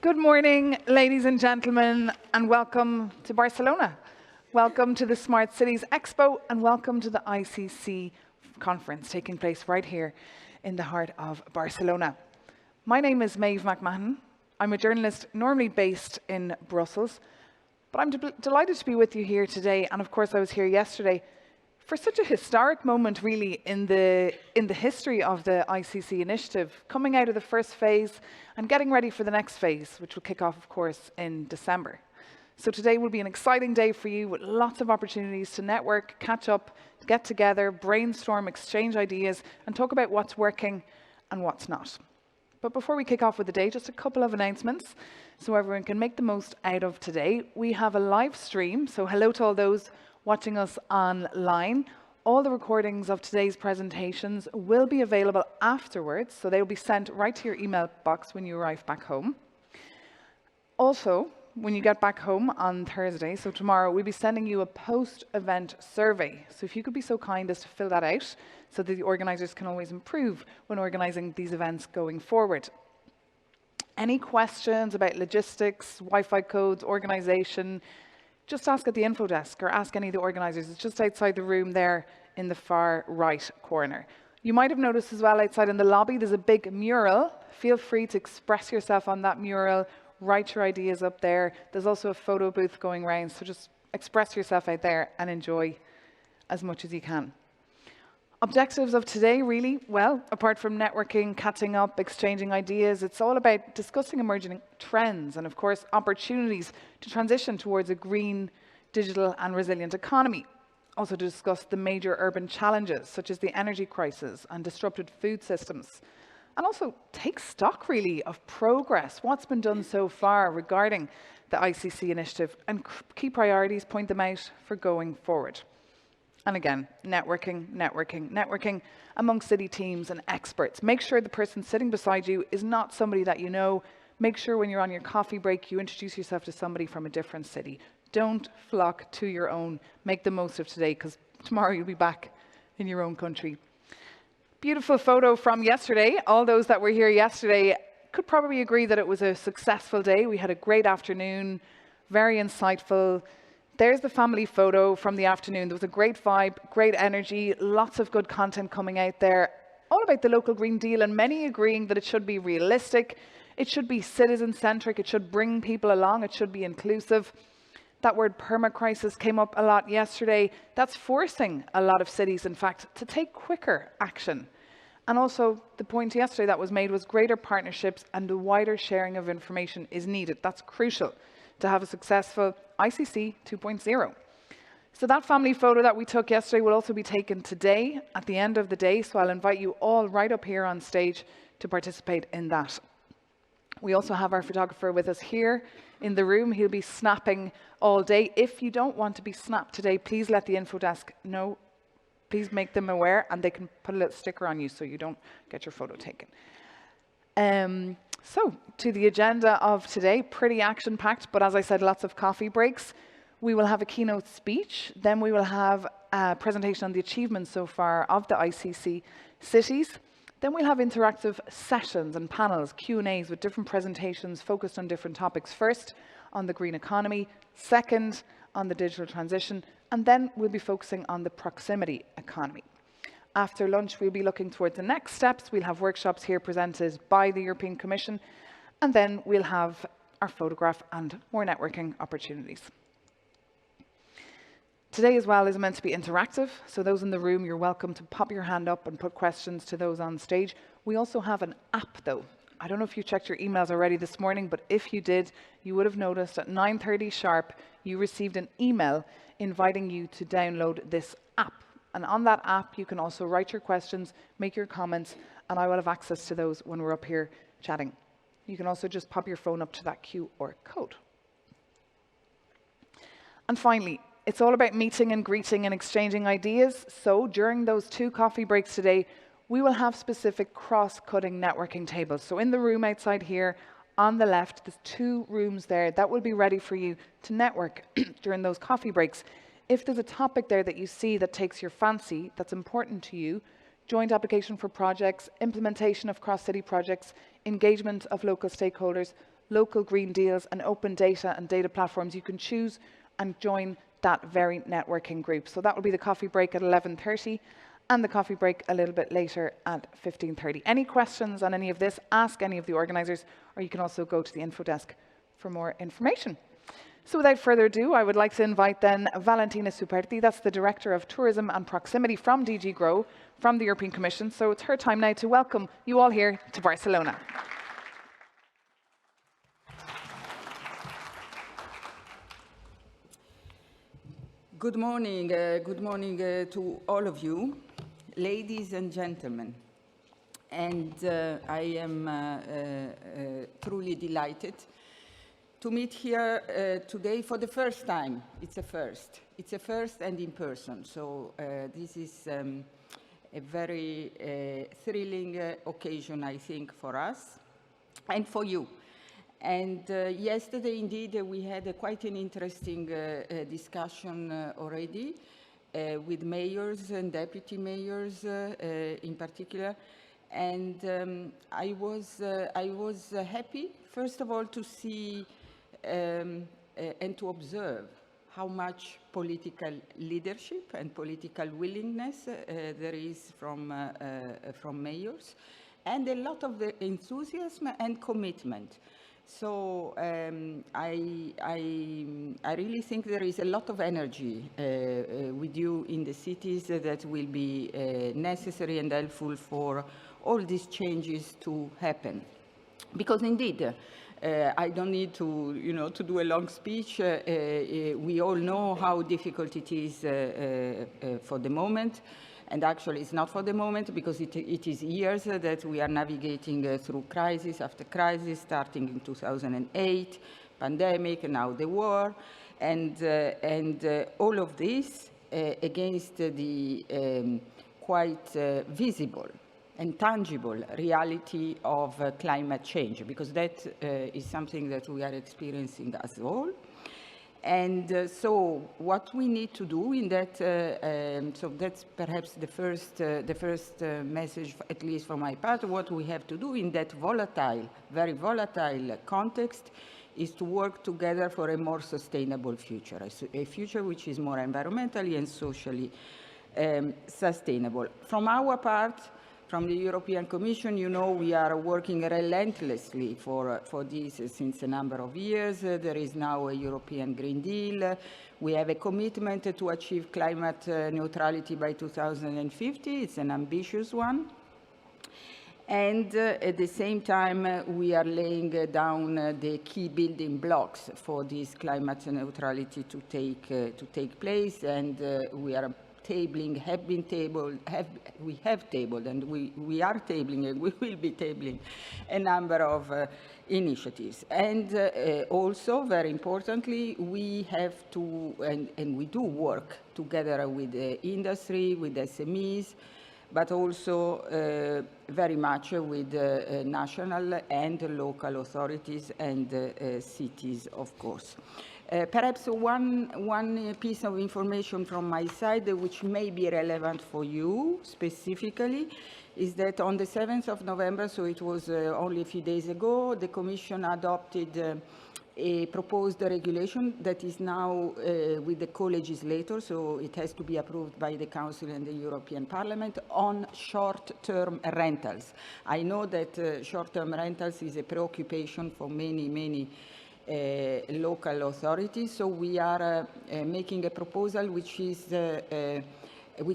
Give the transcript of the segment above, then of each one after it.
Good morning, ladies and gentlemen, and welcome to Barcelona. Welcome to the Smart Cities Expo, and welcome to the ICC conference taking place right here in the heart of Barcelona. My name is Meabh McMahon. I'm a journalist normally based in Brussels, but I'm delighted to be with you here today, and of course I was here yesterday for such a historic moment really in the history of the ICC initiative, coming out of the first phase and getting ready for the next phase, which will kick off, of course, in December. So today will be an exciting day for you with lots of opportunities to network, catch up, get together, brainstorm, exchange ideas, and talk about what's working and what's not. But before we kick off with the day, just a couple of announcements so everyone can make the most out of today. We have a live stream, so hello to all those watching us online. All the recordings of today's presentations will be available afterwards, so they will be sent right to your email box when you arrive back home. Also, when you get back home on Thursday, so tomorrow, we'll be sending you a post-event survey. So if you could be so kind as to fill that out so that the organisers can always improve when organising these events going forward. Any questions about logistics, Wi-Fi codes, organisation, just ask at the info desk or ask any of the organisers. It's just outside the room there in the far right corner. You might have noticed as well outside in the lobby there's a big mural. Feel free to express yourself on that mural, write your ideas up there. There's also a photo booth going around, so just express yourself out there and enjoy as much as you can. Objectives of today really, well, apart from networking, catching up, exchanging ideas, it's all about discussing emerging trends and of course opportunities to transition towards a green, digital and resilient economy. Also to discuss the major urban challenges such as the energy crisis and disrupted food systems. And also take stock really of progress, what's been done so far regarding the ICC initiative and key priorities, point them out for going forward. And again, networking among city teams and experts. Make sure the person sitting beside you is not somebody that you know. Make sure when you're on your coffee break, you introduce yourself to somebody from a different city. Don't flock to your own. Make the most of today, because tomorrow you'll be back in your own country. Beautiful photo from yesterday. All those that were here yesterday could probably agree that it was a successful day. We had a great afternoon, very insightful. There's the family photo from the afternoon. There was a great vibe, great energy, lots of good content coming out there, all about the local Green Deal, and many agreeing that it should be realistic, it should be citizen-centric, it should bring people along, it should be inclusive. That word perma-crisis came up a lot yesterday. That's forcing a lot of cities, in fact, to take quicker action. And also, the point yesterday that was made was greater partnerships and the wider sharing of information is needed. That's crucial to have a successful ICC 2.0. So that family photo that we took yesterday will also be taken today at the end of the day, so I'll invite you all right up here on stage to participate in that. We also have our photographer with us here in the room. He'll be snapping all day. If you don't want to be snapped today, please let the info desk know. Please make them aware and they can put a little sticker on you so you don't get your photo taken. So, to the agenda of today, pretty action-packed, but as I said, lots of coffee breaks. We will have a keynote speech, then we will have a presentation on the achievements so far of the ICC cities. Then we'll have interactive sessions and panels, Q&As with different presentations focused on different topics. First, on the green economy, second, on the digital transition, and then we'll be focusing on the proximity economy. After lunch, we'll be looking towards the next steps. We'll have workshops here presented by the European Commission, and then we'll have our photograph and more networking opportunities. Today as well is meant to be interactive, so those in the room, you're welcome to pop your hand up and put questions to those on stage. We also have an app though. I don't know if you checked your emails already this morning, but if you did, you would have noticed at 9:30 sharp, you received an email inviting you to download this app. And on that app, you can also write your questions, make your comments, and I will have access to those when we're up here chatting. You can also just pop your phone up to that QR code. And finally, it's all about meeting and greeting and exchanging ideas. So during those 2 coffee breaks today, we will have specific cross-cutting networking tables. So in the room outside here, on the left, there's 2 rooms there that will be ready for you to network during those coffee breaks. If there's a topic there that you see that takes your fancy, that's important to you, joint application for projects, implementation of cross-city projects, engagement of local stakeholders, local green deals and open data and data platforms. You can choose and join that very networking group. So that will be the coffee break at 11:30 and the coffee break a little bit later at 15:30. Any questions on any of this, ask any of the organisers, or you can also go to the info desk for more information. So without further ado, I would like to invite then Valentina Superti, that's the Director of Tourism and Proximity from DG GROW, from the European Commission. So it's her time now to welcome you all here to Barcelona. Good morning to all of you, ladies and gentlemen. And I am truly delighted to meet here today for the first time. It's a first. It's a first and in person. So this is a very thrilling occasion, I think, for us and for you. And yesterday, indeed, we had quite an interesting discussion already with mayors and deputy mayors in particular. And I was happy, first of all, to see and to observe how much political leadership and political willingness there is from mayors, and a lot of the enthusiasm and commitment. So I really think there is a lot of energy with you in the cities that will be necessary and helpful for all these changes to happen. Because indeed, I don't need to, to do a long speech. We all know how difficult it is for the moment. And actually, it's not for the moment, because it is years that we are navigating through crisis after crisis, starting in 2008, pandemic, and now the war. And all of this against the quite visible and tangible reality of climate change, because that is something that we are experiencing as all. And so what we need to do in that, so that's perhaps the first message, at least for my part. What we have to do in that volatile, very volatile context is to work together for a more sustainable future, a future which is more environmentally and socially sustainable. From our part, from the European Commission, we are working relentlessly for this since a number of years. There is now a European Green Deal. We have a commitment to achieve climate neutrality by 2050. It's an ambitious one. And at the same time, we are laying down the key building blocks for this climate neutrality to take place. And we are tabling, we have tabled, and we are tabling, and we will be tabling a number of initiatives. And also, very importantly, we have to, and we do work together with the industry, with SMEs, but also very much with national and local authorities and cities, of course. Perhaps one piece of information from my side, which may be relevant for you specifically, is that on the 7th of November, so it was only a few days ago, the Commission adopted a proposed regulation that is now with the co-legislator, so it has to be approved by the Council and the European Parliament, on short-term rentals. I know that short-term rentals is a preoccupation for many local authorities, so we are making a proposal which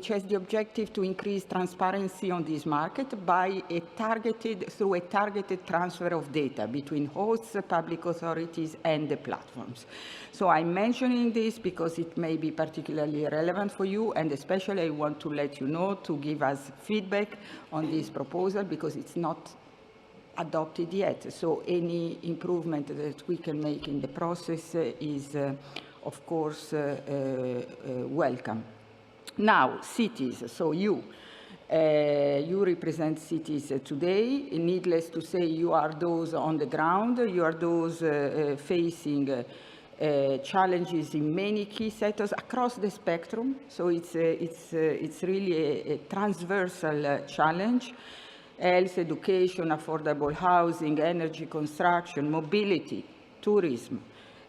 has the objective to increase transparency on this market through a targeted transfer of data between hosts, public authorities, and the platforms. So I'm mentioning this because it may be particularly relevant for you, and especially I want to let you know to give us feedback on this proposal, because it's not adopted yet. So any improvement that we can make in the process is, of course, welcome. Now, cities. So you represent cities today. Needless to say, you are those on the ground. You are those facing challenges in many key sectors across the spectrum. So it's really a transversal challenge. health, education, affordable housing, energy construction, mobility, tourism,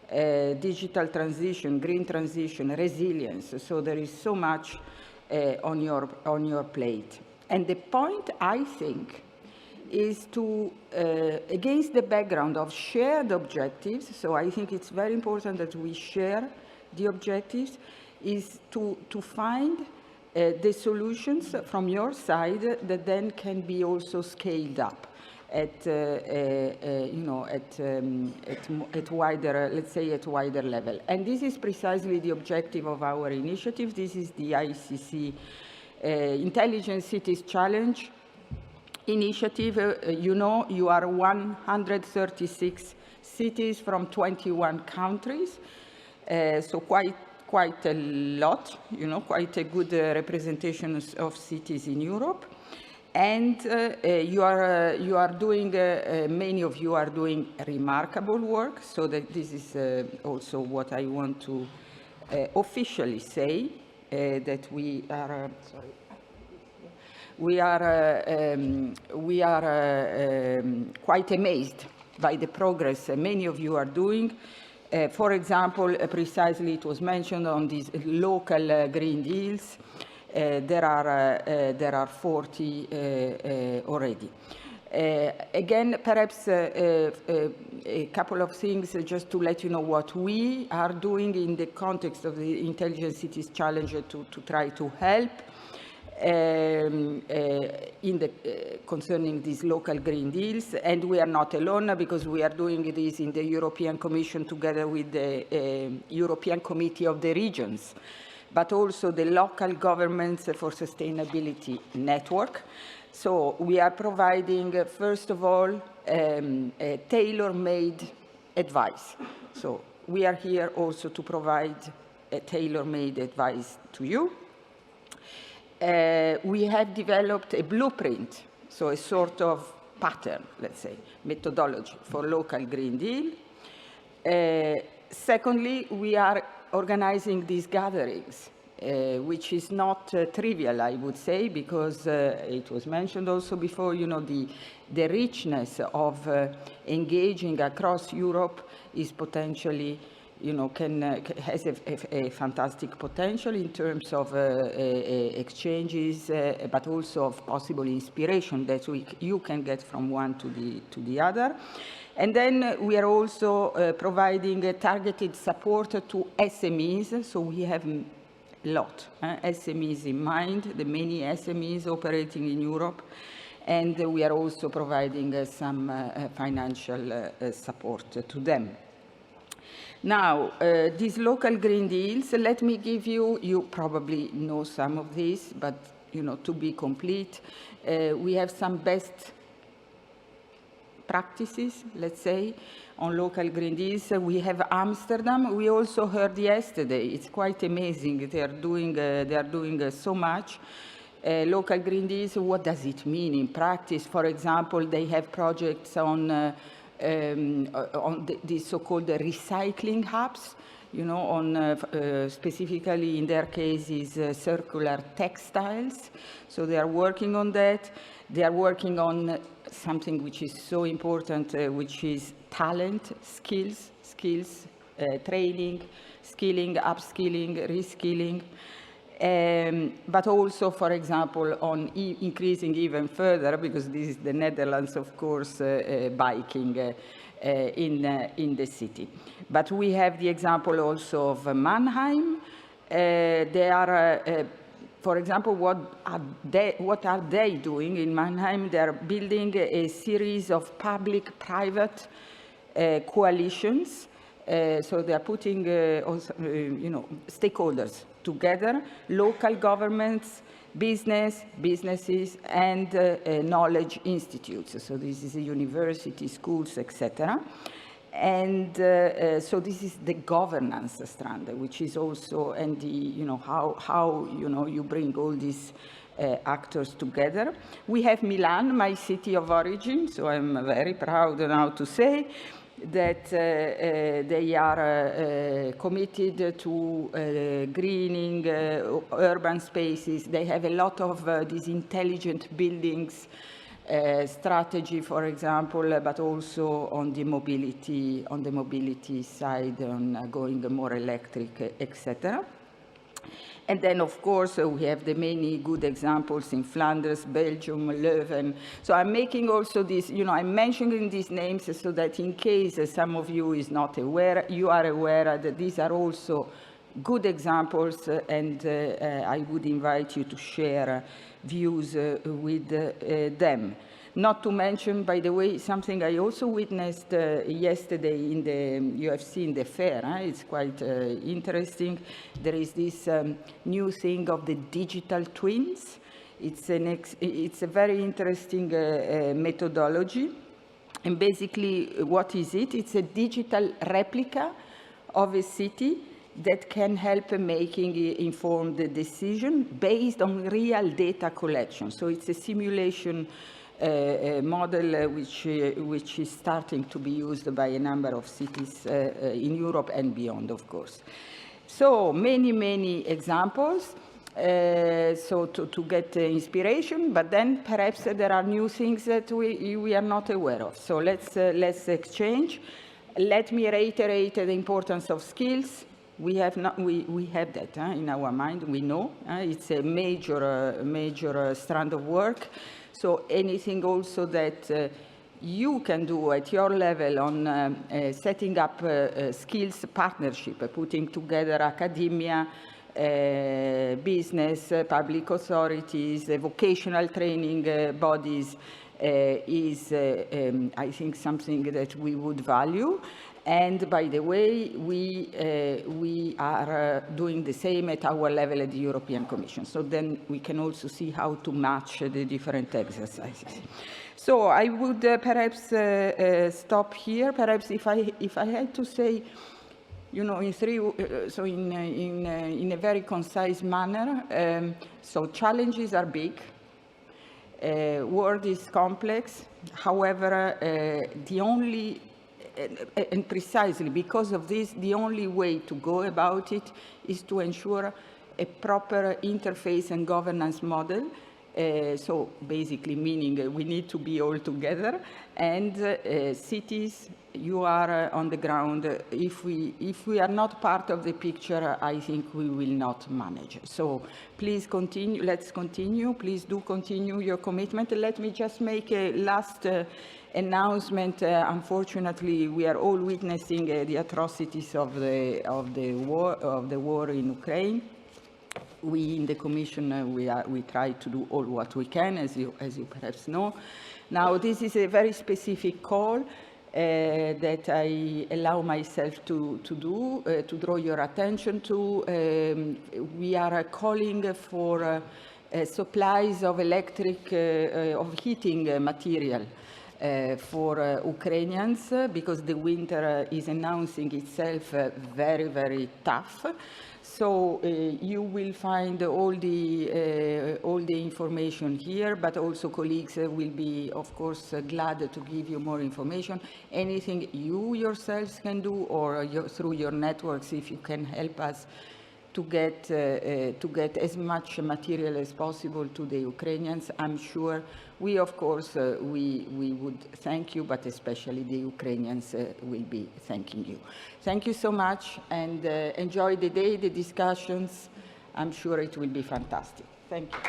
digital transition, green transition, resilience. So there is so much on your plate. And the point, I think, is to, against the background of shared objectives, so I think it's very important that we share the objectives, is to find the solutions from your side that then can be also scaled up at wider, let's say, at wider level. And this is precisely the objective of our initiative. This is the ICC Intelligent Cities Challenge initiative. You are 136 cities from 21 countries, so quite a lot, quite a good representation of cities in Europe. And you are doing, many of you are doing remarkable work, so that this is also what I want to officially say, that we are, we are quite amazed by the progress many of you are doing. For example, precisely it was mentioned on these local green deals. There are 40 already. Again, perhaps a couple of things just to let you know what we are doing in the context of the Intelligent Cities Challenge to try to help concerning these local green deals. And we are not alone, because we are doing this in the European Commission together with the European Committee of the Regions, but also the Local Governments for Sustainability Network. So we are providing, first of all, a tailor-made advice. So we are here also to provide a tailor-made advice to you. We have developed a blueprint, so a sort of pattern, let's say, methodology for local Green Deal. Secondly, we are organizing these gatherings, which is not trivial, I would say, because it was mentioned also before, the richness of engaging across Europe is potentially, has a fantastic potential in terms of exchanges, but also of possible inspiration that you can get from one to the other. And then we are also providing targeted support to SMEs. So we have a lot SMEs in mind, the many SMEs operating in Europe. And we are also providing some financial support to them. Now, these local green deals, let me give you probably know some of these, but to be complete, we have some best practices, let's say, on local green deals. We have Amsterdam. We also heard yesterday. It's quite amazing. They are doing so much. Local green deals. What does it mean in practice? For example, they have projects on the so-called recycling hubs. Specifically in their cases, circular textiles. So they are working on that. They are working on something which is so important, which is talent, skills, training, skilling, upskilling, reskilling. But also, for example, on increasing even further, because this is the Netherlands, of course, biking in the city. But we have the example also of Mannheim. They are, for example, what are they doing in Mannheim? They are building a series of public-private coalitions. So they are putting also, stakeholders together, local governments, businesses, and knowledge institutes. So this is a university, schools, etc. And so this is the governance strand, which is also, and the, how you bring all these actors together. We have Milan, my city of origin, so I'm very proud now to say that they are committed to greening urban spaces. They have a lot of these intelligent buildings strategy, for example, but also on the mobility side, on going more electric, etc. And then, of course, we have the many good examples in Flanders, Belgium, Leuven. So I'm making also this, I'm mentioning these names so that in case some of you is not aware, you are aware that these are also good examples, and I would invite you to share views with them. Not to mention, by the way, something I also witnessed yesterday in the UFC in the fair. It's quite interesting. There is this new thing of the digital twins. It's a very interesting methodology. And basically, what is it? It's a digital replica of a city that can help making informed decision based on real data collection. So it's a simulation model which is starting to be used by a number of cities in Europe and beyond, of course. So many examples. So to get inspiration, but then perhaps there are new things that we are not aware of. So let's exchange. Let me reiterate the importance of skills. We have that in our mind. We know it's a major strand of work. So anything also that you can do at your level on setting up skills partnership, putting together academia, business, public authorities, vocational training bodies is, I think, something that we would value. And by the way, we are doing the same at our level at the European Commission. So then we can also see how to match the different exercises. So I would perhaps stop here. Perhaps if I had to say, in three, so in a very concise manner. So challenges are big. World is complex. However, and precisely because of this, the only way to go about it is to ensure a proper interface and governance model. So basically meaning we need to be all together, and cities, you are on the ground. If we are not part of the picture, I think we will not manage. So please continue, let's continue. Please do continue your commitment. Let me just make a last announcement. Unfortunately, we are all witnessing the atrocities of the war in Ukraine. We in the Commission, we try to do all what we can, as you perhaps know. Now, this is a very specific call that I allow myself to do, to draw your attention to. We are calling for supplies of of heating material for Ukrainians, because the winter is announcing itself very tough. So you will find all the information here, but also colleagues will be, of course, glad to give you more information. Anything you yourselves can do, or through your networks, if you can help us to get as much material as possible to the Ukrainians. I'm sure we, of course, we would thank you, but especially the Ukrainians will be thanking you. Thank you so much, and enjoy the day, the discussions. I'm sure it will be fantastic. Thank you.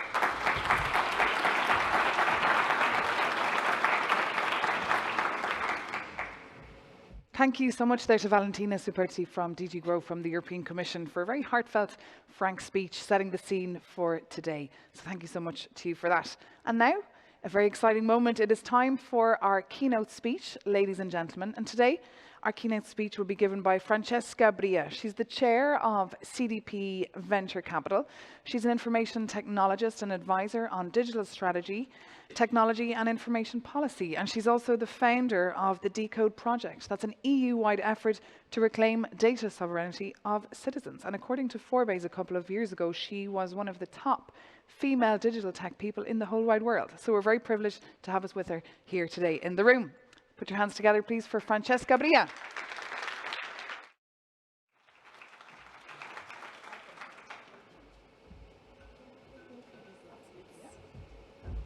Thank you so much there to Valentina Superti from DG Grow from the European Commission for a very heartfelt, frank speech setting the scene for today. So thank you so much to you for that. And now, a very exciting moment. It is time for our keynote speech, ladies and gentlemen. And today, our keynote speech will be given by Francesca Bria. She's the chair of CDP Venture Capital. She's an information technologist and advisor on digital strategy, technology and information policy. And she's also the founder of the Decode project. That's an EU-wide effort to reclaim data sovereignty of citizens. And according to Forbes a couple of years ago, she was one of the top female digital tech people in the whole wide world. So we're very privileged to have us with her here today in the room. Put your hands together, please, for Francesca Bria.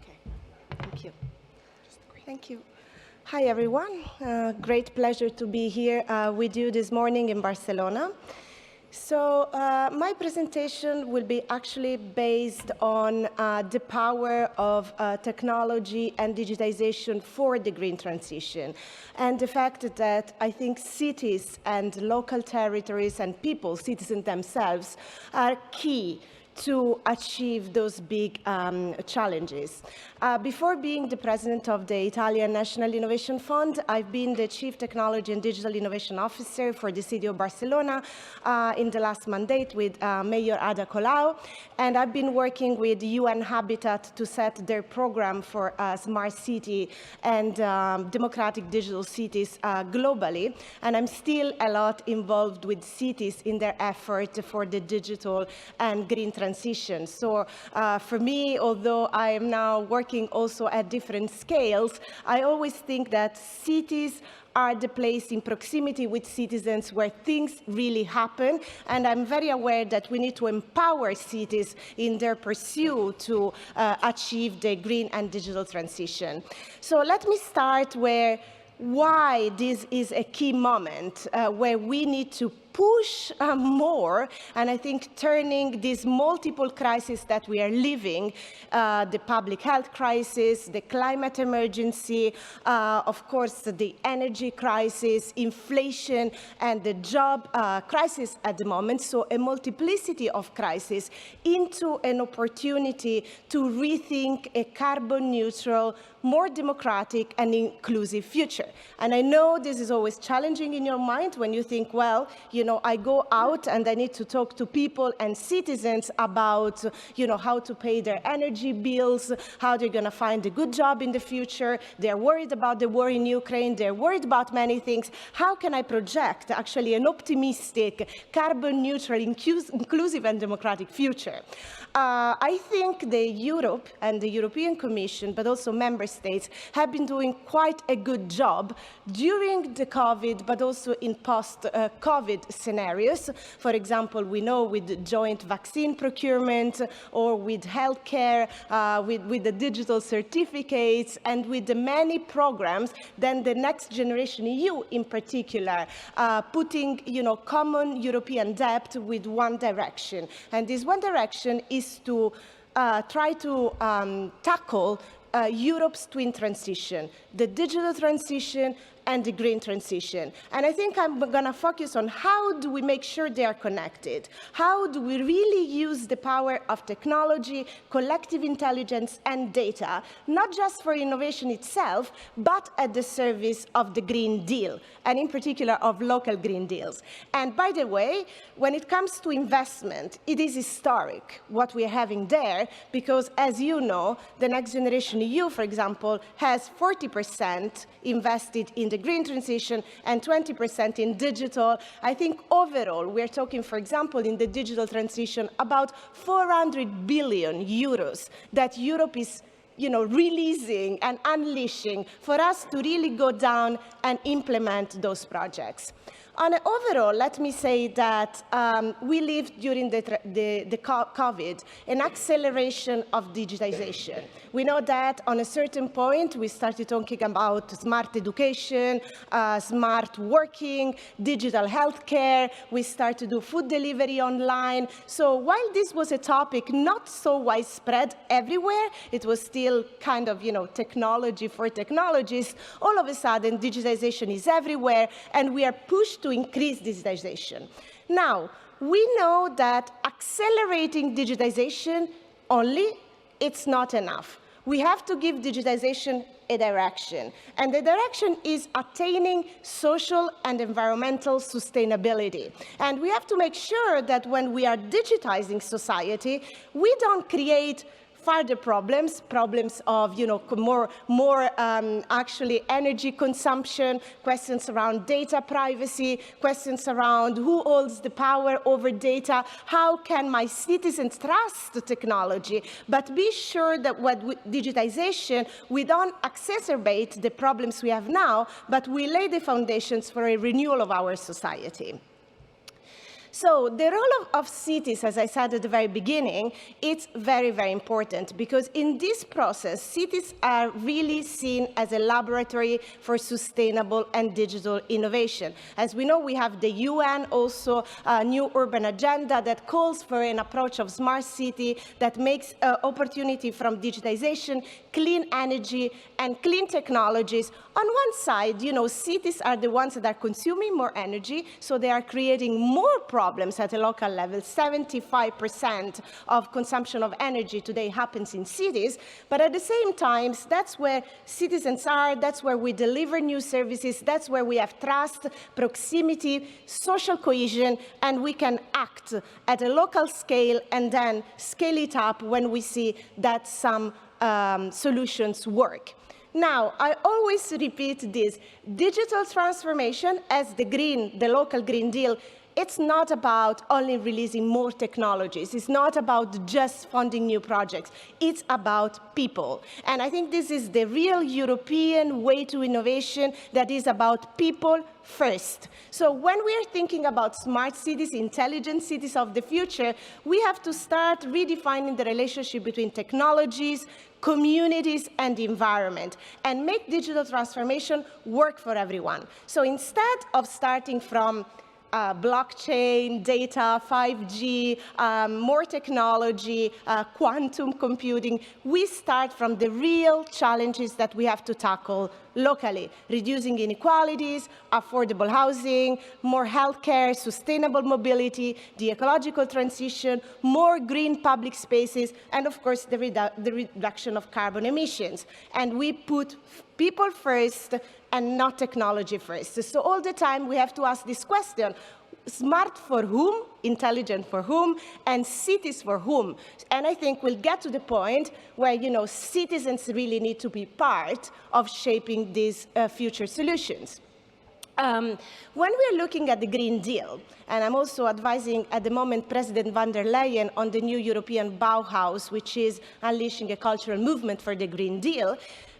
Okay, thank you. Hi, everyone. Great pleasure to be here with you this morning in Barcelona. So my presentation will be actually based on the power of technology and digitization for the green transition, and the fact that I think cities and local territories and people, citizens themselves, are key to achieve those big challenges. Before being the president of the Italian National Innovation Fund, I've been the Chief Technology and Digital Innovation Officer for the city of Barcelona in the last mandate with Mayor Ada Colau, and I've been working with UN Habitat to set their program for smart city and democratic digital cities globally, and I'm still a lot involved with cities in their effort for the digital and green transition. So for me, although I am now working also at different scales, I always think that cities are the place in proximity with citizens where things really happen, and I'm very aware that we need to empower cities in their pursuit to achieve the green and digital transition. So let me start why this is a key moment where we need to push more, and I think turning these multiple crises that we are living, the public health crisis, the climate emergency, of course, the energy crisis, inflation, and the job crisis at the moment, so a multiplicity of crises, into an opportunity to rethink a carbon neutral, more democratic and inclusive future. And I know this is always challenging in your mind when you think, well, I go out and I need to talk to people and citizens about, how to pay their energy bills, how they're going to find a good job in the future. They're worried about the war in Ukraine. They're worried about many things. How can I project actually an optimistic, carbon neutral, inclusive and democratic future? I think Europe and the European Commission, but also member states, have been doing quite a good job during the COVID, but also in post-COVID scenarios. For example, we know with joint vaccine procurement, or with healthcare, with the digital certificates, and with the many programs, then the Next Generation EU in particular, putting common European debt with one direction. And this one direction is to try to tackle Europe's twin transition, the digital transition and the green transition. And I think I'm going to focus on how do we make sure they are connected? How do we really use the power of technology, collective intelligence, and data, not just for innovation itself, but at the service of the Green Deal, and in particular of local Green Deals. And by the way, when it comes to investment, it is historic what we are having there, because as you know, the Next Generation EU, for example, has 40% invested in the green transition and 20% in digital. I think overall, we're talking, for example, in the digital transition, about 400 billion euros that Europe is releasing and unleashing for us to really go down and implement those projects. On an overall, let me say that we lived during the COVID an acceleration of digitization. We know that on a certain point, we started talking about smart education, smart working, digital healthcare. We started to do food delivery online. So while this was a topic not so widespread everywhere, it was still kind of, technology for technologists. All of a sudden, digitization is everywhere, and we are pushed to increase digitization. Now, we know that accelerating digitization only, it's not enough. We have to give digitization a direction, and the direction is attaining social and environmental sustainability. And we have to make sure that when we are digitizing society, we don't create further problems of, more actually energy consumption, questions around data privacy, questions around who holds the power over data, how can my citizens trust the technology, but be sure that with digitization, we don't exacerbate the problems we have now, but we lay the foundations for a renewal of our society. So the role of cities, as I said at the very beginning, it's very, very important, because in this process, cities are really seen as a laboratory for sustainable and digital innovation. As we know, we have the UN also a new urban agenda that calls for an approach of smart city that makes opportunity from digitization, clean energy, and clean technologies. On one side, cities are the ones that are consuming more energy, so they are creating more problems at a local level. 75% of consumption of energy today happens in cities, but at the same time, that's where citizens are, that's where we deliver new services, that's where we have trust, proximity, social cohesion, and we can act at a local scale and then scale it up when we see that some solutions work. Now, I always repeat this. Digital transformation, as the local Green Deal, it's not about only releasing more technologies. It's not about just funding new projects. It's about people. And I think this is the real European way to innovation that is about people first. So when we are thinking about smart cities, intelligent cities of the future, we have to start redefining the relationship between technologies, communities, and the environment, and make digital transformation work for everyone. So instead of starting from blockchain, data, 5G, more technology, quantum computing, we start from the real challenges that we have to tackle locally: reducing inequalities, affordable housing, more healthcare, sustainable mobility, the ecological transition, more green public spaces, and of course the reduction of carbon emissions. And we put people first and not technology first. So all the time we have to ask this question: smart for whom, intelligent for whom, and cities for whom? And I think we'll get to the point where, citizens really need to be part of shaping these future solutions. When we're looking at the Green Deal, and I'm also advising at the moment President von der Leyen on the new European Bauhaus, which is unleashing a cultural movement for the Green Deal,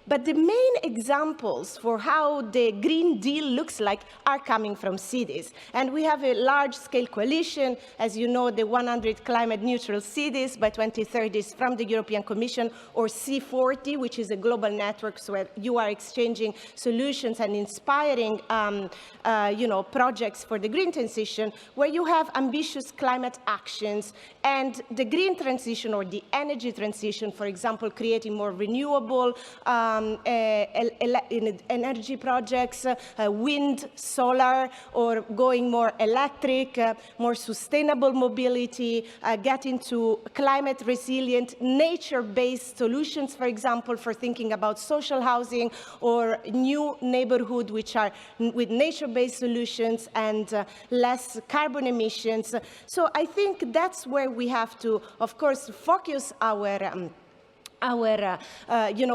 but the main examples for how the Green Deal looks like are coming from cities. And we have a large-scale coalition, as you know, the 100 climate-neutral cities by 2030 is from the European Commission, or C40, which is a global network where you are exchanging solutions and inspiring projects for the green transition, where you have ambitious climate actions and the green transition or the energy transition, for example, creating more renewable energy projects, wind, solar, or going more electric, more sustainable mobility, getting to climate resilient, nature-based solutions, for example, for thinking about social housing or new neighborhood which are with nature-based solutions and less carbon emissions. So I think that's where we have to, of course, focus our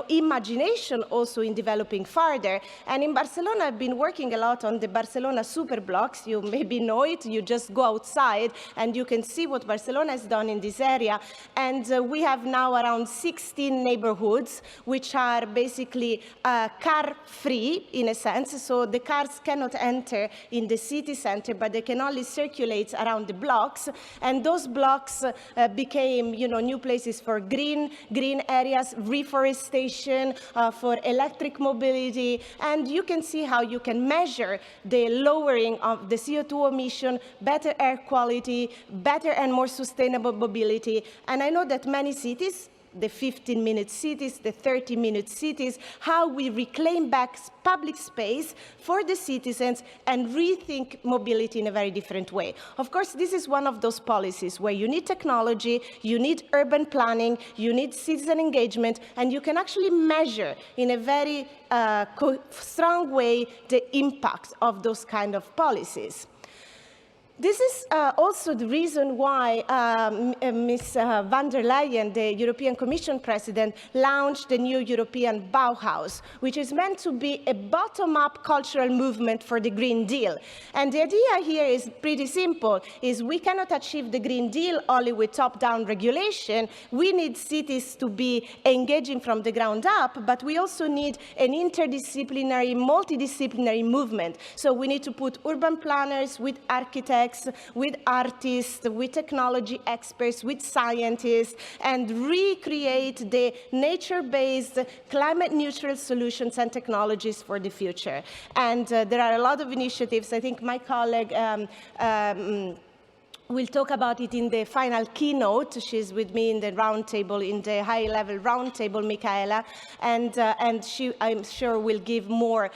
imagination also in developing further. And in Barcelona, I've been working a lot on the Barcelona super blocks. You maybe know it. You just go outside and you can see what Barcelona has done in this area. And we have now around 16 neighborhoods which are basically car-free in a sense. So the cars cannot enter in the city center, but they can only circulate around the blocks. And those blocks became, new places for green areas, reforestation, for electric mobility, and you can see how you can measure the lowering of the CO2 emission, better air quality, better and more sustainable mobility. And I know that many cities, the 15-minute cities, the 30-minute cities, how we reclaim back public space for the citizens and rethink mobility in a very different way. Of course, this is one of those policies where you need technology, you need urban planning, you need citizen engagement, and you can actually measure in a very strong way the impact of those kind of policies. This is also the reason why Ms. von der Leyen, the European Commission President, launched the new European Bauhaus, which is meant to be a bottom-up cultural movement for the Green Deal. And the idea here is pretty simple, is we cannot achieve the Green Deal only with top-down regulation. We need cities to be engaging from the ground up, but we also need an interdisciplinary, multidisciplinary movement. So we need to put urban planners with architects, architects, with artists, with technology experts, with scientists, and recreate the nature-based, climate-neutral solutions and technologies for the future. And there are a lot of initiatives. I think my colleague we'll talk about it in the final keynote. She's with me in the roundtable, in the high-level roundtable, Michaela, and she, I'm sure, will give more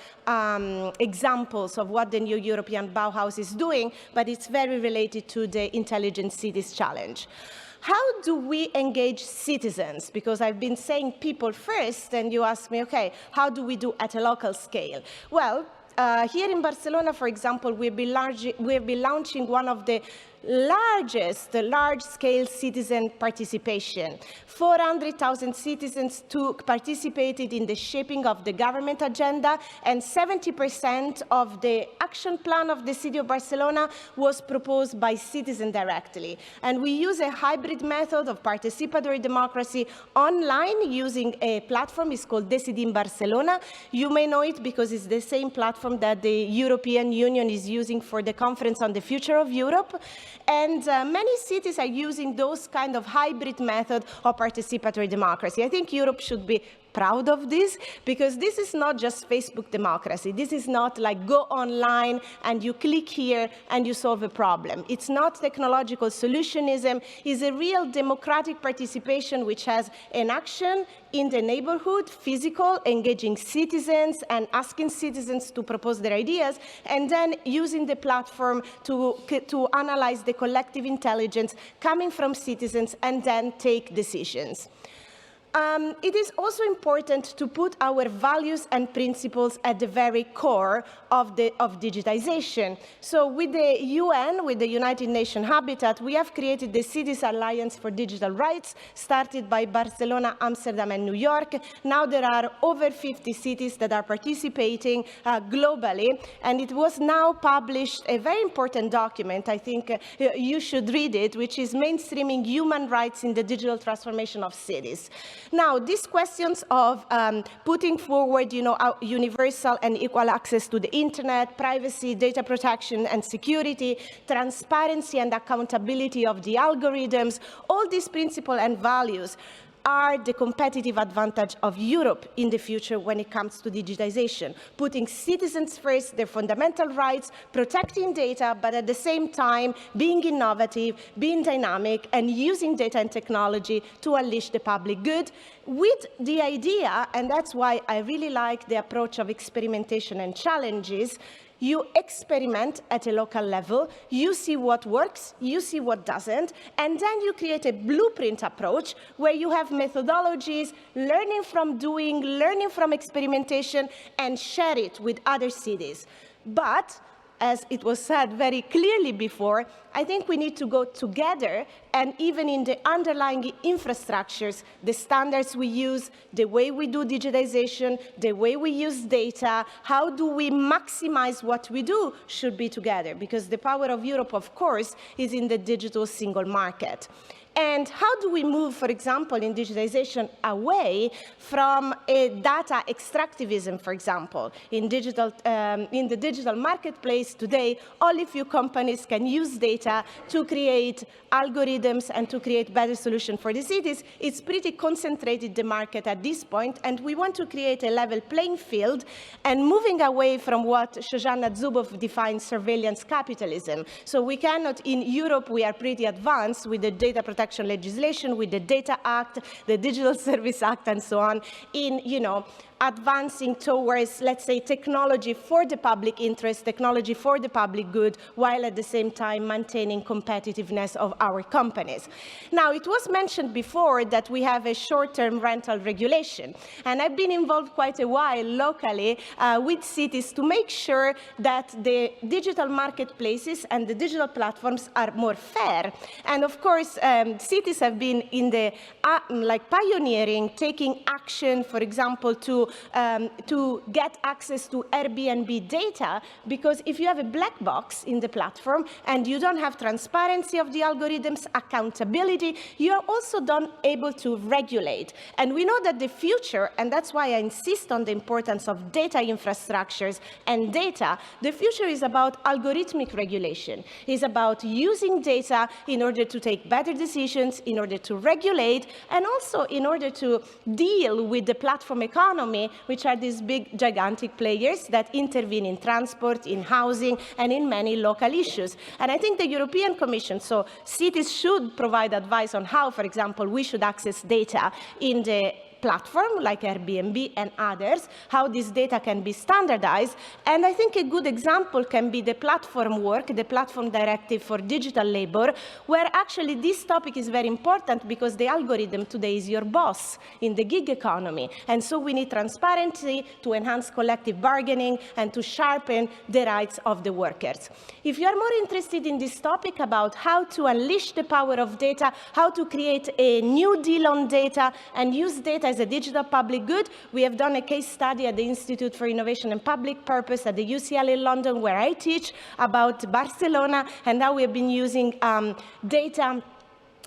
examples of what the new European Bauhaus is doing, but it's very related to the Intelligent Cities Challenge. How do we engage citizens? Because I've been saying people first, and you ask me, okay, how do we do at a local scale? Well, here in Barcelona, for example, we'll be launching one of the largest large-scale citizen participation. 400,000 citizens participated in the shaping of the government agenda, and 70% of the action plan of the city of Barcelona was proposed by citizens directly. And we use a hybrid method of participatory democracy online using a platform. It's called Decidim Barcelona. You may know it because it's the same platform that the European Union is using for the conference on the future of Europe. And many cities are using those kind of hybrid method of participatory democracy. I think Europe should be proud of this, because this is not just Facebook democracy. This is not like go online and you click here and you solve a problem. It's not technological solutionism. It's a real democratic participation which has an action in the neighborhood, physical, engaging citizens and asking citizens to propose their ideas, and then using the platform to analyze the collective intelligence coming from citizens and then take decisions. It is also important to put our values and principles at the very core of digitization. So with the UN, with the United Nations Habitat, we have created the Cities Alliance for Digital Rights, started by Barcelona, Amsterdam, and New York. Now there are over 50 cities that are participating globally, and it was now published a very important document, I think you should read it, which is mainstreaming human rights in the digital transformation of cities. Now, these questions of putting forward, universal and equal access to the internet, privacy, data protection and security, transparency and accountability of the algorithms, all these principles and values are the competitive advantage of Europe in the future when it comes to digitization, putting citizens first, their fundamental rights, protecting data, but at the same time being innovative, being dynamic, and using data and technology to unleash the public good, with the idea, and that's why I really like the approach of experimentation and challenges. You experiment at a local level, you see what works, you see what doesn't, and then you create a blueprint approach where you have methodologies, learning from doing, learning from experimentation, and share it with other cities. But, as it was said very clearly before, I think we need to go together, and even in the underlying infrastructures, the standards we use, the way we do digitization, the way we use data, how do we maximize what we do should be together, because the power of Europe, of course, is in the digital single market. And how do we move, for example, in digitization away from a data extractivism, for example? In the digital marketplace today, only few companies can use data to create algorithms and to create better solutions for the cities. It's pretty concentrated, the market at this point, and we want to create a level playing field and moving away from what Shoshana Zuboff defines surveillance capitalism. So we cannot, in Europe, we are pretty advanced with the data protection legislation, with the Data Act, the Digital Service Act, and so on, in, advancing towards, let's say, technology for the public interest, technology for the public good, while at the same time maintaining competitiveness of our companies. Now, it was mentioned before that we have a short-term rental regulation, and I've been involved quite a while locally with cities to make sure that the digital marketplaces and the digital platforms are more fair. And of course, cities have been in the, pioneering, taking action, for example, to to get access to Airbnb data, because if you have a black box in the platform and you don't have transparency of the algorithms, accountability, you are also not able to regulate. And we know that the future, and that's why I insist on the importance of data infrastructures and data, the future is about algorithmic regulation. It's about using data in order to take better decisions, in order to regulate, and also in order to deal with the platform economy, which are these big, gigantic players that intervene in transport, in housing, and in many local issues. And I think the European Commission, so cities should provide advice on how, for example, we should access data in the platform, like Airbnb and others, how this data can be standardized. And I think a good example can be the platform work, the platform directive for digital labor, where actually this topic is very important because the algorithm today is your boss in the gig economy. And so we need transparency to enhance collective bargaining and to sharpen the rights of the workers. If you are more interested in this topic about how to unleash the power of data, how to create a new deal on data and use data as a digital public good, we have done a case study at the Institute for Innovation and Public Purpose at the UCL in London, where I teach, about Barcelona, and now we have been using data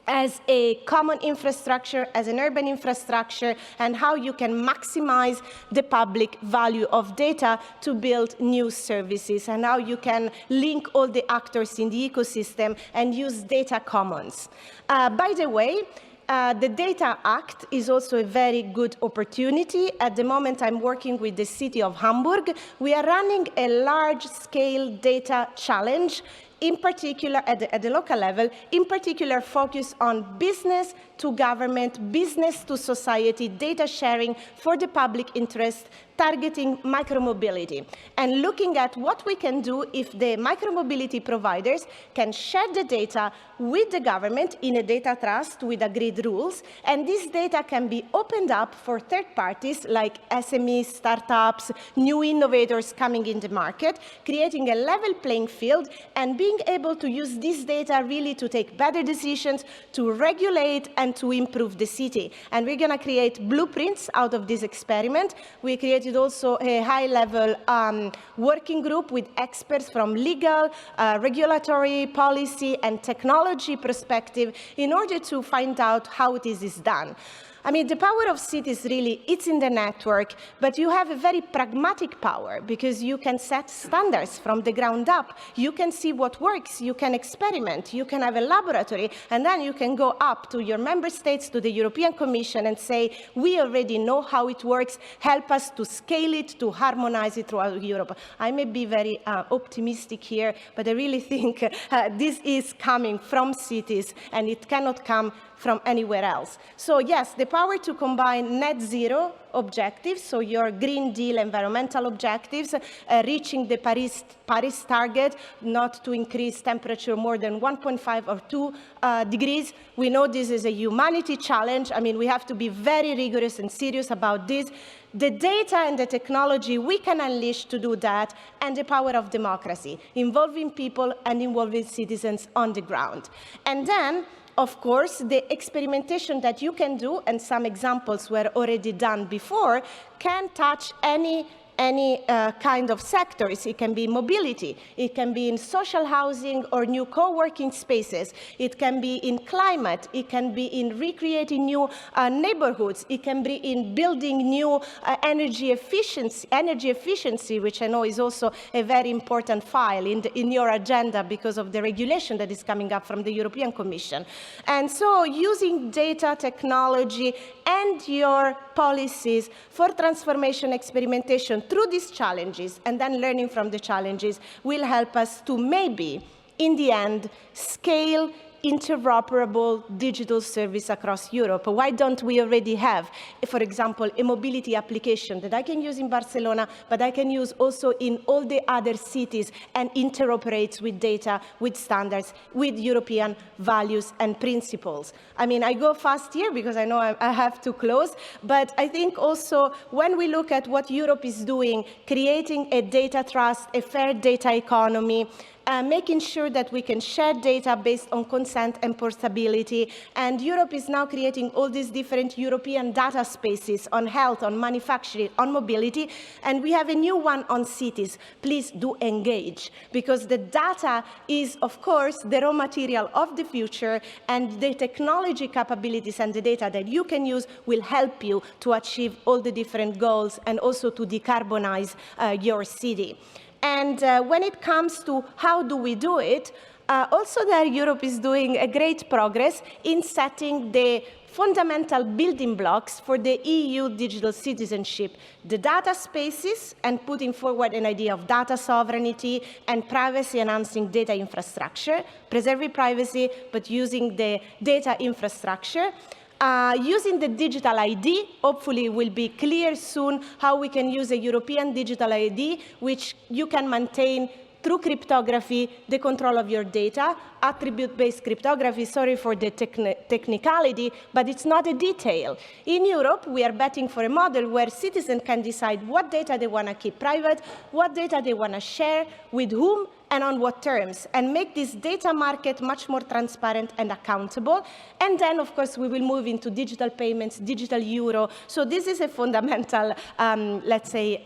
as a common infrastructure, as an urban infrastructure, and how you can maximize the public value of data to build new services, and how you can link all the actors in the ecosystem and use data commons. By the way, the Data Act is also a very good opportunity. At the moment, I'm working with the city of Hamburg. We are running a large-scale data challenge, in particular at the local level, in particular focus on business to government, business to society, data sharing for the public interest, targeting micromobility, and looking at what we can do if the micromobility providers can share the data with the government in a data trust with agreed rules, and this data can be opened up for third parties like SMEs, startups, new innovators coming in the market, creating a level playing field and being able to use this data really to take better decisions, to regulate and to improve the city. And we're going to create blueprints out of this experiment. We created also a high-level working group with experts from legal, regulatory, policy, and technology perspective in order to find out how this is done. I mean, the power of cities really, it's in the network, but you have a very pragmatic power because you can set standards from the ground up. You can see what works, you can experiment, you can have a laboratory, and then you can go up to your member states, to the European Commission and say, we already know how it works, help us to scale it, to harmonize it throughout Europe. I may be very optimistic here, but I really think this is coming from cities and it cannot come from anywhere else. So yes, the power to combine net zero objectives, so your Green Deal environmental objectives, reaching the Paris target, not to increase temperature more than 1.5 or 2 degrees. We know this is a humanity challenge. I mean, we have to be very rigorous and serious about this. The data and the technology we can unleash to do that, and the power of democracy, involving people and involving citizens on the ground. And then, of course, the experimentation that you can do, and some examples were already done before, can touch any kind of sectors. It can be mobility, it can be in social housing or new co-working spaces, it can be in climate, it can be in recreating new neighborhoods, it can be in building new energy efficiency, which I know is also a very important file in your agenda because of the regulation that is coming up from the European Commission. And so using data, technology, and your policies for transformation experimentation through these challenges, and then learning from the challenges, will help us to maybe, in the end, scale interoperable digital service across Europe. Why don't we already have, for example, a mobility application that I can use in Barcelona, but I can use also in all the other cities and interoperates with data, with standards, with European values and principles? I mean, I go fast here because I know I have to close, but I think also when we look at what Europe is doing, creating a data trust, a fair data economy, making sure that we can share data based on consent and portability. And Europe is now creating all these different European data spaces on health, on manufacturing, on mobility, and we have a new one on cities. Please do engage, because the data is, of course, the raw material of the future, and the technology capabilities and the data that you can use will help you to achieve all the different goals and also to decarbonize your city. And when it comes to how do we do it, also there Europe is doing a great progress in setting the fundamental building blocks for the EU digital citizenship, the data spaces, and putting forward an idea of data sovereignty and privacy-enhancing data infrastructure, preserving privacy, but using the data infrastructure. Using the digital ID, hopefully it will be clear soon how we can use a European digital ID, which you can maintain through cryptography, the control of your data, attribute-based cryptography, sorry for the technicality, but it's not a detail. In Europe, we are betting for a model where citizens can decide what data they want to keep private, what data they want to share, with whom, and on what terms, and make this data market much more transparent and accountable. And then, of course, we will move into digital payments, digital euro. So this is a fundamental, let's say,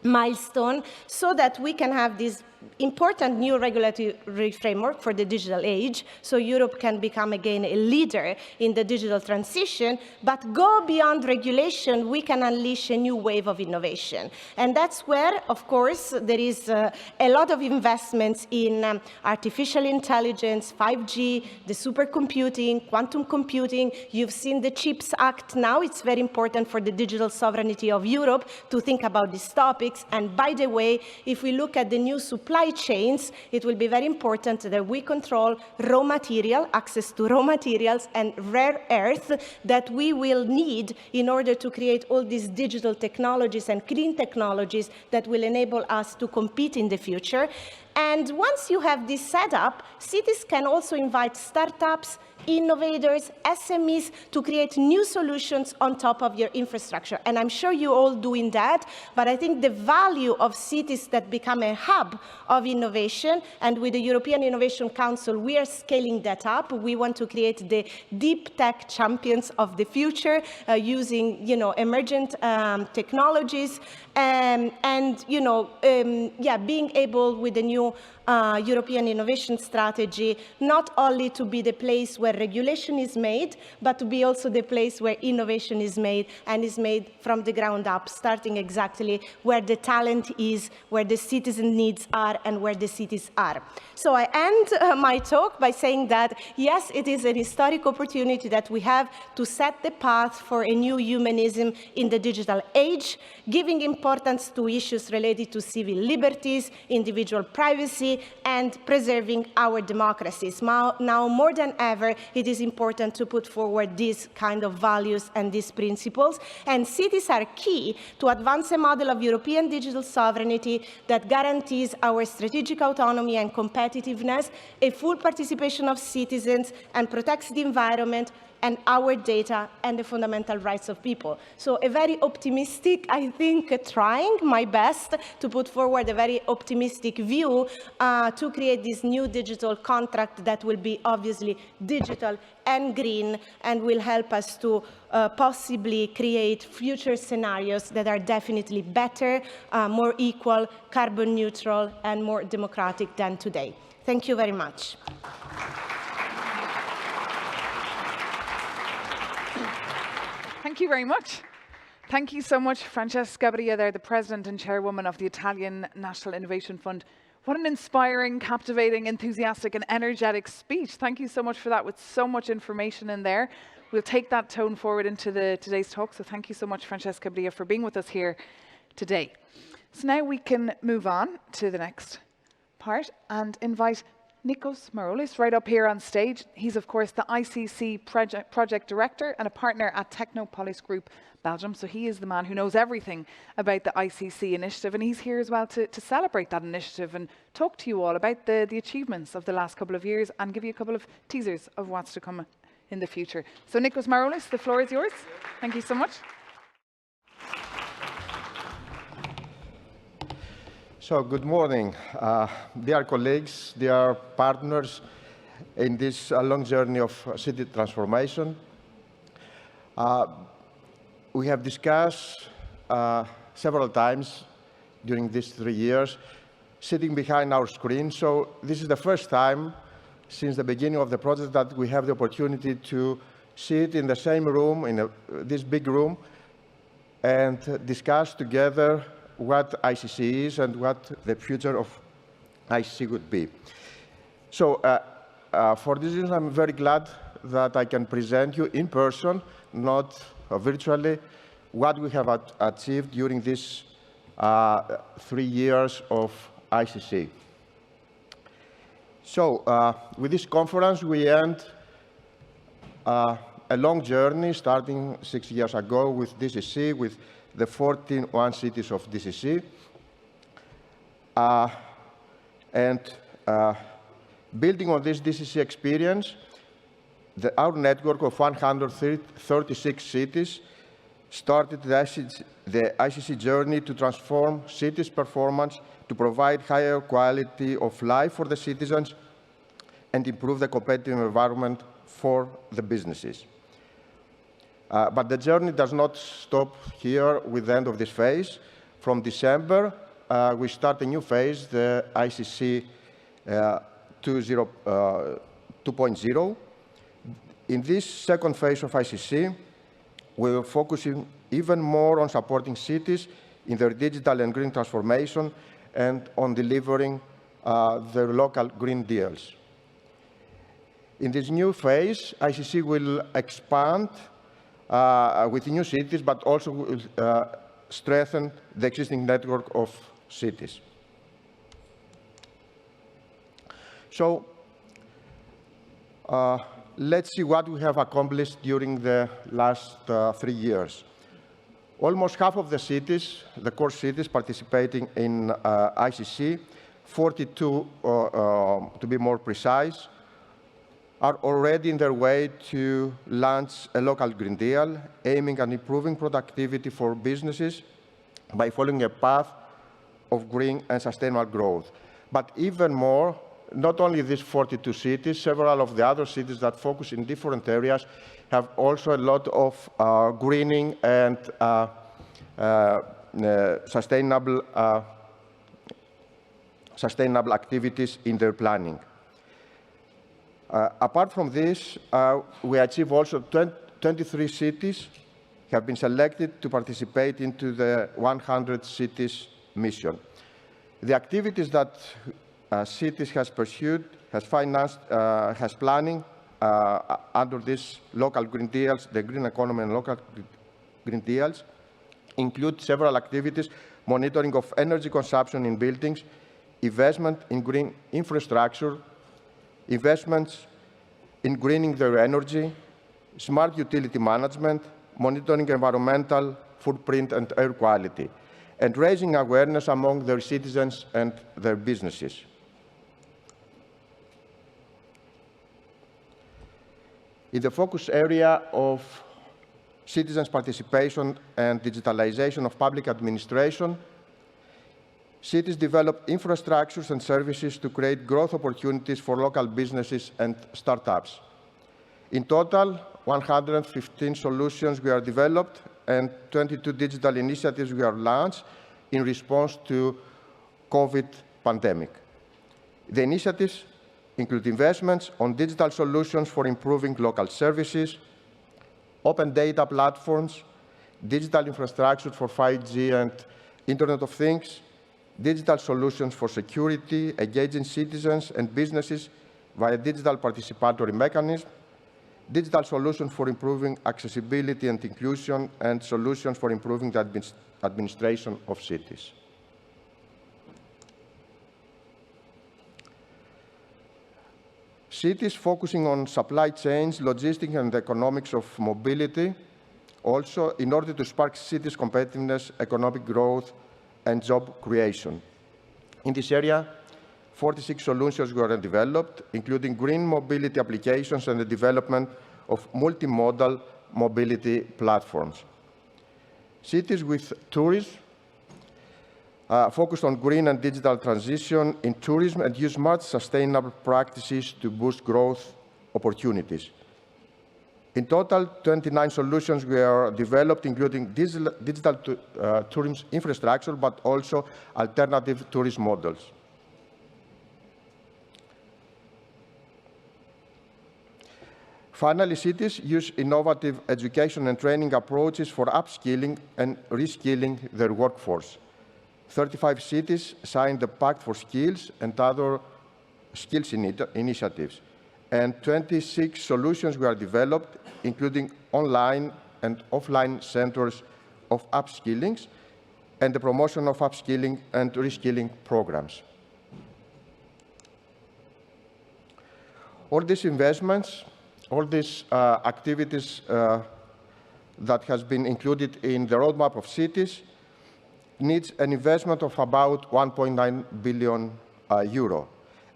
milestone, so that we can have this important new regulatory framework for the digital age, so Europe can become again a leader in the digital transition, but go beyond regulation, we can unleash a new wave of innovation. And that's where, of course, there is a lot of investments in artificial intelligence, 5G, the supercomputing, quantum computing. You've seen the CHIPS Act now. It's very important for the digital sovereignty of Europe to think about these topics. And by the way, if we look at the new supply chains, it will be very important that we control raw material, access to raw materials and rare earth that we will need in order to create all these digital technologies and clean technologies that will enable us to compete in the future. And once you have this set up, cities can also invite startups, innovators, SMEs to create new solutions on top of your infrastructure. And I'm sure you're all doing that, but I think the value of cities that become a hub of innovation, and with the European Innovation Council, we are scaling that up. We want to create the deep tech champions of the future using, emergent technologies, and being able with the new European innovation strategy, not only to be the place where regulation is made, but to be also the place where innovation is made, and is made from the ground up, starting exactly where the talent is, where the citizen needs are, and where the cities are. So I end my talk by saying that, yes, it is an historic opportunity that we have to set the path for a new humanism in the digital age, giving importance to issues related to civil liberties, individual privacy, and preserving our democracies. Now more than ever, it is important to put forward these kind of values and these principles. And cities are key to advance a model of European digital sovereignty that guarantees our strategic autonomy and competitiveness, a full participation of citizens, and protects the environment and our data and the fundamental rights of people. So a very optimistic, I think, trying my best to put forward a very optimistic view to create this new digital contract that will be obviously digital and green, and will help us to possibly create future scenarios that are definitely better, more equal, carbon neutral, and more democratic than today. Thank you very much. Thank you very much. Thank you so much, Francesca Bria, there, the President and Chairwoman of the Italian National Innovation Fund. What an inspiring, captivating, enthusiastic and energetic speech. Thank you so much for that, with so much information in there. We'll take that tone forward into today's talk. So thank you so much, Francesca Bria, for being with us here today. So now we can move on to the next part and invite Nikos Maroulis right up here on stage. He's, of course, the ICC project director and a partner at Technopolis Group, Belgium. So he is the man who knows everything about the ICC initiative, and he's here as well to celebrate that initiative and talk to you all about the achievements of the last couple of years and give you a couple of teasers of what's to come in the future. So Nikos Maroulis, the floor is yours. Thank you so much. So, good morning, dear colleagues, dear partners in this long journey of city transformation. We have discussed several times during these 3 years, sitting behind our screen. So this is the first time since the beginning of the project that we have the opportunity to sit in the same room, in this big room, and discuss together what ICC is and what the future of ICC would be. So for this reason, I'm very glad that I can present you in person, not virtually, what we have achieved during these 3 years of ICC. So with this conference, we end a long journey starting 6 years ago with DCC, with the 14 cities of DCC. Building on this DCC experience, our network of 136 cities started the ICC journey to transform cities' performance, to provide higher quality of life for the citizens, and improve the competitive environment for the businesses. But the journey does not stop here with the end of this phase. From December, we start a new phase, the ICC 2.0. In this second phase of ICC, we are focusing even more on supporting cities in their digital and green transformation and on delivering their local green deals. In this new phase, ICC will expand with new cities, but also will strengthen the existing network of cities. So let's see what we have accomplished during the last 3 years. Almost half of the cities, the core cities participating in ICC, 42 to be more precise, are already in their way to launch a local Green Deal, aiming at improving productivity for businesses by following a path of green and sustainable growth. But even more, not only these 42 cities, several of the other cities that focus in different areas have also a lot of greening and sustainable activities in their planning. Apart from this, we achieve also 23 cities have been selected to participate into the 100 cities mission. The activities that cities has pursued, has financed, has planning under these local green deals, the green economy and local green deals, include several activities: monitoring of energy consumption in buildings, investment in green infrastructure, investments in greening their energy, smart utility management, monitoring environmental footprint and air quality, and raising awareness among their citizens and their businesses. In the focus area of citizens' participation and digitalization of public administration, cities develop infrastructures and services to create growth opportunities for local businesses and startups. In total, 115 solutions were developed and 22 digital initiatives were launched in response to COVID pandemic. The initiatives include investments on digital solutions for improving local services, open data platforms, digital infrastructure for 5G and Internet of Things, digital solutions for security, engaging citizens and businesses via digital participatory mechanisms, digital solutions for improving accessibility and inclusion, and solutions for improving the administration of cities. Cities focusing on supply chains, logistics, and the economics of mobility, also in order to spark cities' competitiveness, economic growth, and job creation. In this area, 46 solutions were developed, including green mobility applications and the development of multimodal mobility platforms. Cities with tourism focused on green and digital transition in tourism and use smart, sustainable practices to boost growth opportunities. In total, 29 solutions were developed, including digital tourism infrastructure, but also alternative tourism models. Finally, cities use innovative education and training approaches for upskilling and reskilling their workforce. 35 cities signed the Pact for Skills and other skills initiatives, and 26 solutions were developed, including online and offline centers of upskilling and the promotion of upskilling and reskilling programs. All these investments, all these activities that has been included in the roadmap of cities needs an investment of about 1.9 billion euro.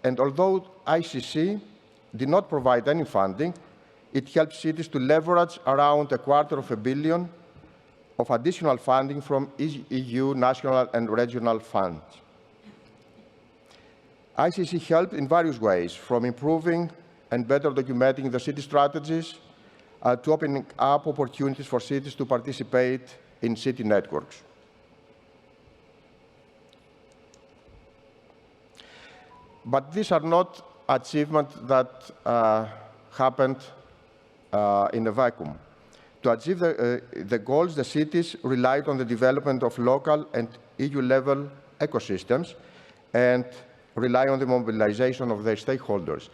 And although ICC did not provide any funding, it helps cities to leverage around $250 million of additional funding from EU national and regional funds. ICC helped in various ways, from improving and better documenting the city strategies to opening up opportunities for cities to participate in city networks. But these are not achievements that happened in a vacuum. To achieve the goals, the cities relied on the development of local and EU-level ecosystems and rely on the mobilization of their stakeholders.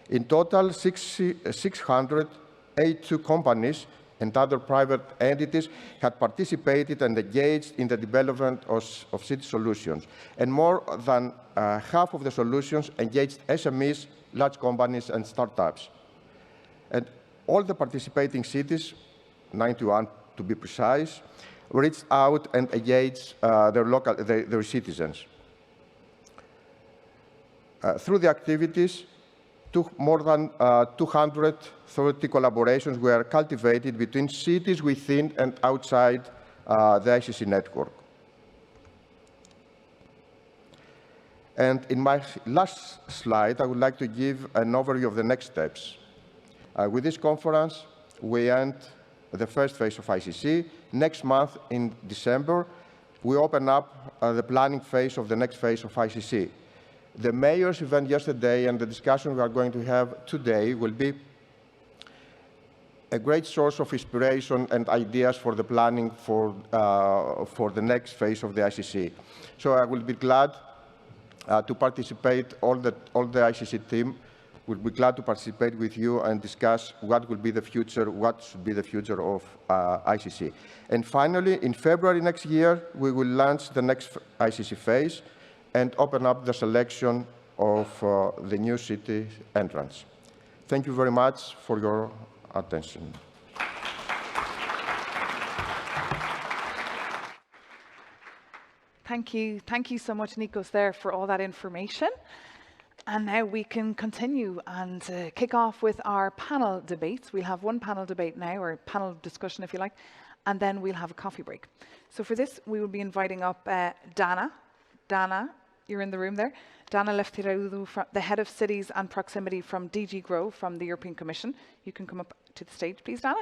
In total, 682 companies and other private entities had participated and engaged in the development of city solutions. And more than half of the solutions engaged SMEs, large companies, and startups. And all the participating cities, 91 to be precise, reached out and engaged their citizens. Through the activities, more than 230 collaborations were cultivated between cities within and outside the ICC network. And in my last slide, I would like to give an overview of the next steps. With this conference, we end the first phase of ICC. Next month, in December, we open up the planning phase of the next phase of ICC. The mayor's event yesterday and the discussion we are going to have today will be a great source of inspiration and ideas for the planning for the next phase of the ICC. So I will be glad to participate, all the ICC team will be glad to participate with you and discuss what will be the future, what should be the future of ICC. And finally, in February next year, we will launch the next ICC phase and open up the selection of the new city entrance. Thank you very much for your attention. Thank you so much, Nikos, there for all that information. And now we can continue and kick off with our panel debates. We'll have one panel debate now, or panel discussion if you like, and then we'll have a coffee break. So for this, we will be inviting up Dana. Dana, you're in the room there. Dana Eleftheriadou, the Head of Cities and Proximity from DG Grow from the European Commission. You can come up to the stage, please, Dana.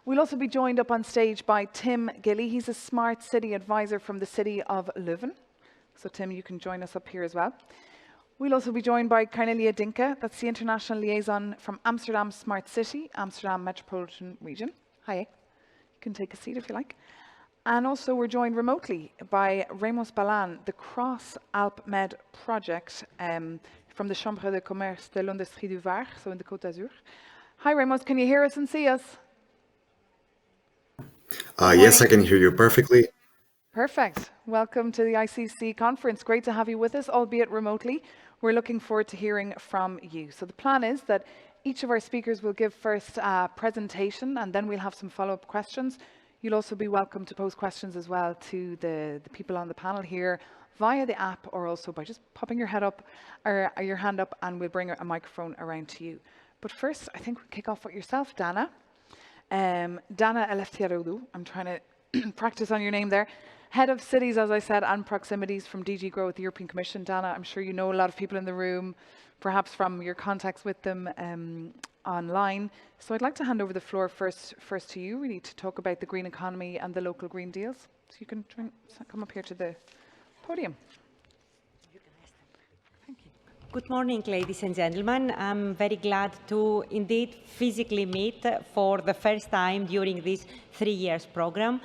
We'll also be joined up on stage by Tim Gilly. He's a Smart City Advisor from the city of Leuven. So Tim, you can join us up here as well. We'll also be joined by Cornelia Dinka. That's the International Liaison from Amsterdam Smart City, Amsterdam Metropolitan Region. Hi. You can take a seat if you like. And also we're joined remotely by Ramos Balan, the Cross Alp Med project from the Chambre de Commerce de l'Industrie du Var, so in the Côte d'Azur. Hi Ramos, can you hear us and see us? Yes, I can hear you perfectly. Perfect. Welcome to the ICC conference. Great to have you with us, albeit remotely. We're looking forward to hearing from you. So the plan is that each of our speakers will give first a presentation, and then we'll have some follow-up questions. You'll also be welcome to pose questions as well to the people on the panel here via the app, or also by just popping your head up or your hand up, and we'll bring a microphone around to you. But first, I think we'll kick off with yourself, Dana. Dana Eleftheriadou, I'm trying to practice on your name there. Head of Cities, as I said, and Proximities from DG Grow with the European Commission. Dana, I'm sure you know a lot of people in the room, perhaps from your contacts with them online. So I'd like to hand over the floor first to you, really, to talk about the green economy and the local green deals. So you can try and come up here to the podium. Thank you. Good morning, ladies and gentlemen. I'm very glad to indeed physically meet for the first time during this 3 years program.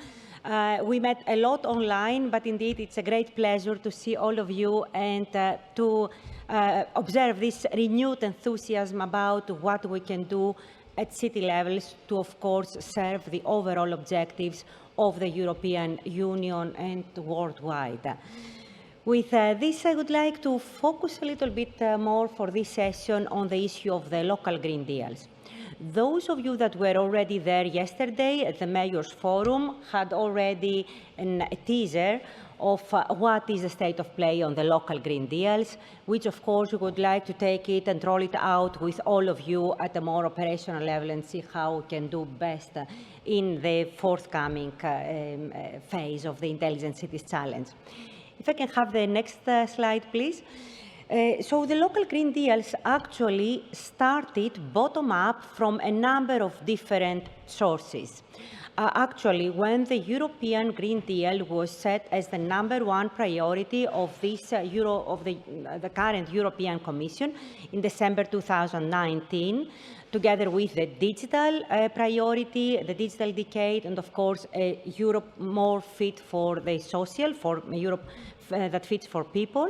We met a lot online, but indeed it's a great pleasure to see all of you and to observe this renewed enthusiasm about what we can do at city levels to, of course, serve the overall objectives of the European Union and worldwide. With this, I would like to focus a little bit more for this session on the issue of the local green deals. Those of you that were already there yesterday at the Mayor's Forum had already a teaser of what is the state of play on the local green deals, which of course we would like to take it and roll it out with all of you at a more operational level and see how we can do best in the forthcoming phase of the Intelligent Cities Challenge. If I can have the next slide, please. So the local green deals actually started bottom-up from a number of different sources. Actually, when the European Green Deal was set as the #1 priority of this the current European Commission in December 2019, together with the digital priority, the digital decade, and of course, a Europe more fit for the social, for Europe that fits for people.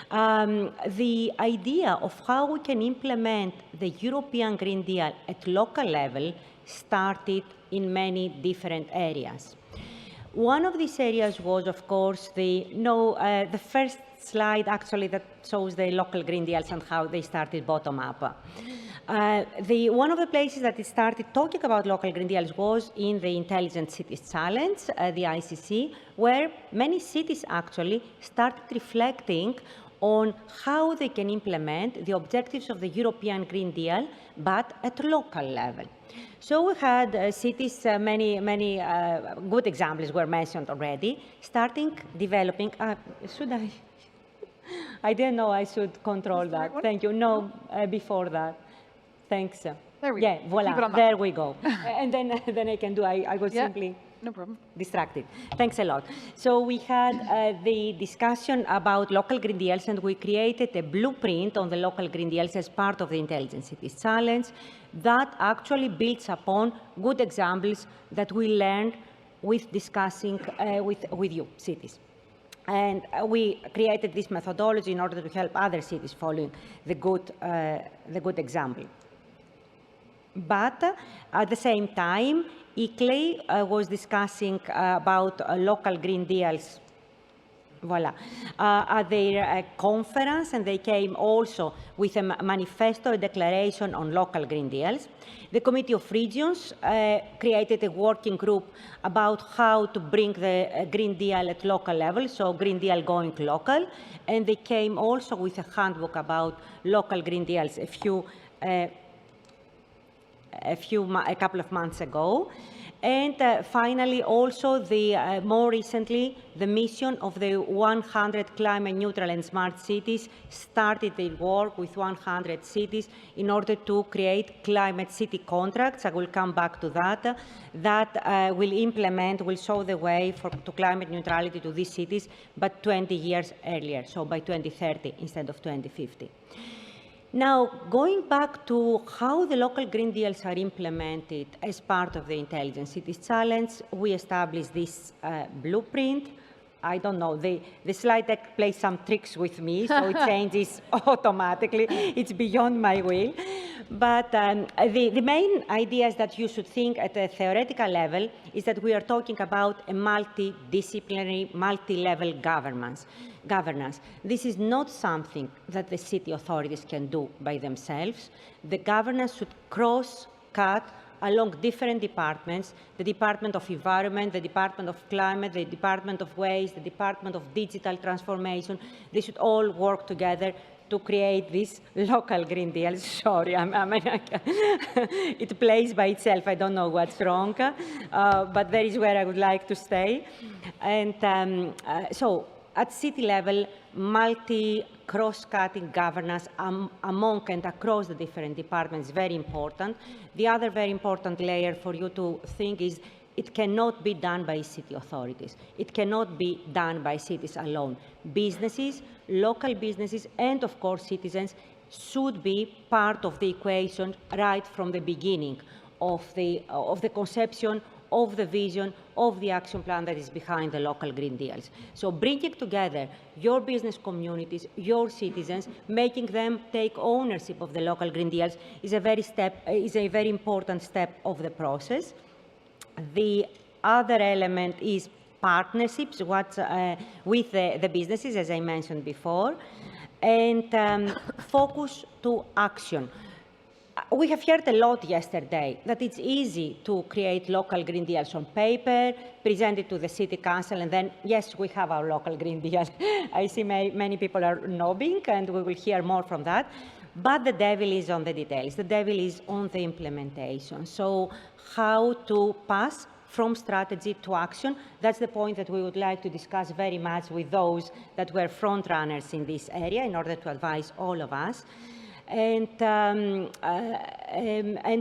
The idea of how we can implement the European Green Deal at local level started in many different areas. One of these areas was, of course, the first slide actually that shows the local green deals and how they started bottom up. One of the places that it started talking about local green deals was in the Intelligent Cities Challenge, the ICC, where many cities actually started reflecting on how they can implement the objectives of the European Green Deal, but at local level. So we had cities, many good examples were mentioned already, starting developing, should I? I didn't know I should control that. Thank you. No, before that. Thanks. There we go. Yeah, voila, there we go. And then I can do, I was simply no problem. Distracted. Thanks a lot. So we had the discussion about local green deals, and we created a blueprint on the local green deals as part of the Intelligent Cities Challenge that actually builds upon good examples that we learned with discussing with you, cities. And we created this methodology in order to help other cities following the good example. But at the same time, ICLEI was discussing about local green deals at their conference, and they came also with a manifesto, a declaration on local green deals. The Committee of Regions created a working group about how to bring the Green Deal at local level, so Green Deal going local, and they came also with a handbook about local green deals a couple of months ago. And finally, also, more recently, the mission of the 100 climate neutral and smart cities started their work with 100 cities in order to create climate city contracts. I will come back to that. That will show the way to climate neutrality to these cities, but 20 years earlier, so by 2030 instead of 2050. Now, going back to how the local green deals are implemented as part of the Intelligent Cities Challenge, we established this blueprint. I don't know, the slide deck plays some tricks with me, so it changes automatically. It's beyond my will. But the main ideas that you should think at a theoretical level is that we are talking about a multidisciplinary, multi-level governance. This is not something that the city authorities can do by themselves. The governance should cross-cut along different departments, the Department of Environment, the Department of Climate, the Department of Waste, the Department of Digital Transformation. They should all work together to create this local Green Deal. Sorry, it plays by itself. I don't know what's wrong, but that is where I would like to stay. And so at city level, cross-cutting governance among and across the different departments is very important. The other very important layer for you to think is it cannot be done by city authorities. It cannot be done by cities alone. Businesses, local businesses, and of course citizens should be part of the equation right from the beginning of the conception, of the vision, of the action plan that is behind the local Green Deals. So bringing together your business communities, your citizens, making them take ownership of the local Green Deals is a very important step of the process. The other element is partnerships with the businesses, as I mentioned before, and focus to action. We have heard a lot yesterday that it's easy to create local Green Deals on paper, present it to the City Council, and then, yes, we have our local Green Deal. I see many people are nodding, and we will hear more from that. But the devil is on the details. The devil is on the implementation. So how to pass from strategy to action, that's the point that we would like to discuss very much with those that were front runners in this area in order to advise all of us. And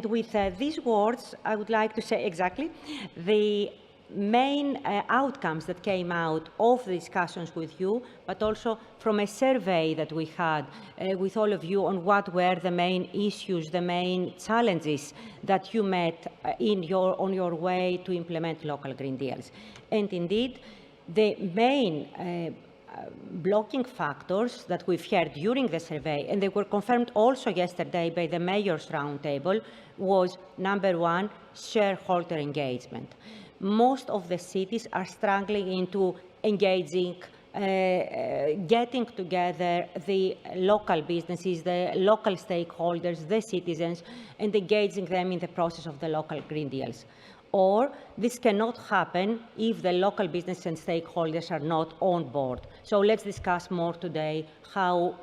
with these words, I would like to say exactly the main outcomes that came out of the discussions with you, but also from a survey that we had with all of you on what were the main issues, the main challenges that you met on your way to implement local Green Deals. And indeed, the main blocking factors that we've heard during the survey, and they were confirmed also yesterday by the Mayor's Roundtable, was number one, shareholder engagement. Most of the cities are struggling into engaging, getting together the local businesses, the local stakeholders, the citizens, and engaging them in the process of the local Green Deals. Or this cannot happen if the local business and stakeholders are not on board. So let's discuss more today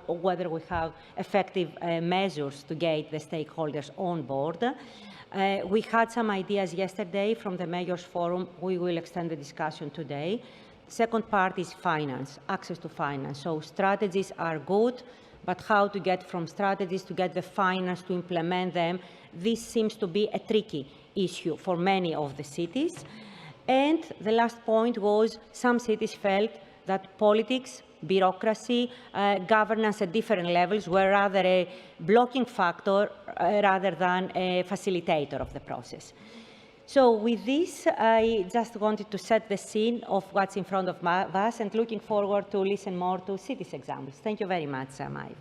whether we have effective measures to get the stakeholders on board. We had some ideas yesterday from the Mayor's Forum. We will extend the discussion today. Second part is finance, access to finance. So strategies are good, but how to get from strategies to get the finance to implement them, this seems to be a tricky issue for many of the cities. And the last point was some cities felt that politics, bureaucracy, governance at different levels were rather a blocking factor rather than a facilitator of the process. So with this, I just wanted to set the scene of what's in front of us and looking forward to listen more to cities examples. Thank you very much, Meabh.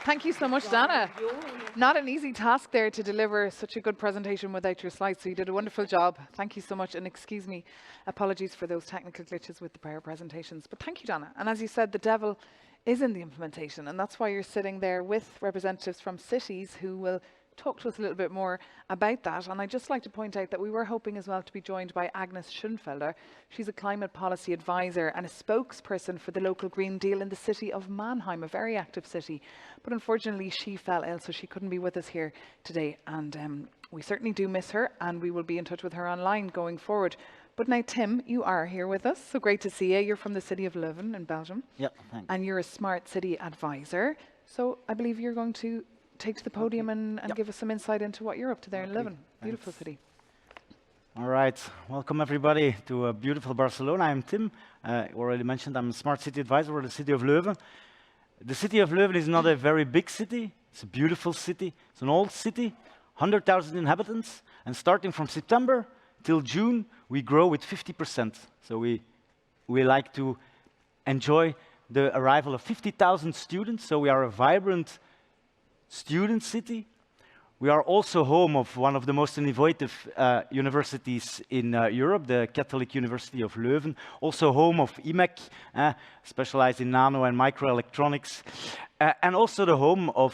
Thank you so much, Dana. Not an easy task there to deliver such a good presentation without your slides, so you did a wonderful job. Thank you so much, and excuse me, apologies for those technical glitches with the prior presentations, but thank you, Dana. And as you said, the devil is in the implementation, and that's why you're sitting there with representatives from cities who will talk to us a little bit more about that. And I'd just like to point out that we were hoping as well to be joined by Agnes Schoenfelder. She's a climate policy advisor and a spokesperson for the local Green Deal in the city of Mannheim, a very active city. But unfortunately, she fell ill, so she couldn't be with us here today. And we certainly do miss her, and we will be in touch with her online going forward. But now, Tim, you are here with us. So great to see you. You're from the city of Leuven in Belgium. Yeah, thanks. And you're a smart city advisor. So I believe you're going to take to the podium and give us some insight into what you're up to there in Leuven. Beautiful city. All right. Welcome, everybody, to a beautiful Barcelona. I'm Tim. Already mentioned I'm a smart city advisor for the city of Leuven. The city of Leuven is not a very big city. It's a beautiful city. It's an old city, 100,000 inhabitants. And starting from September till June, we grow with 50%. So we like to enjoy the arrival of 50,000 students. So we are a vibrant student city. We are also home of one of the most innovative universities in Europe, the Catholic University of Leuven, also home of IMEC, specialized in nano and microelectronics, and also the home of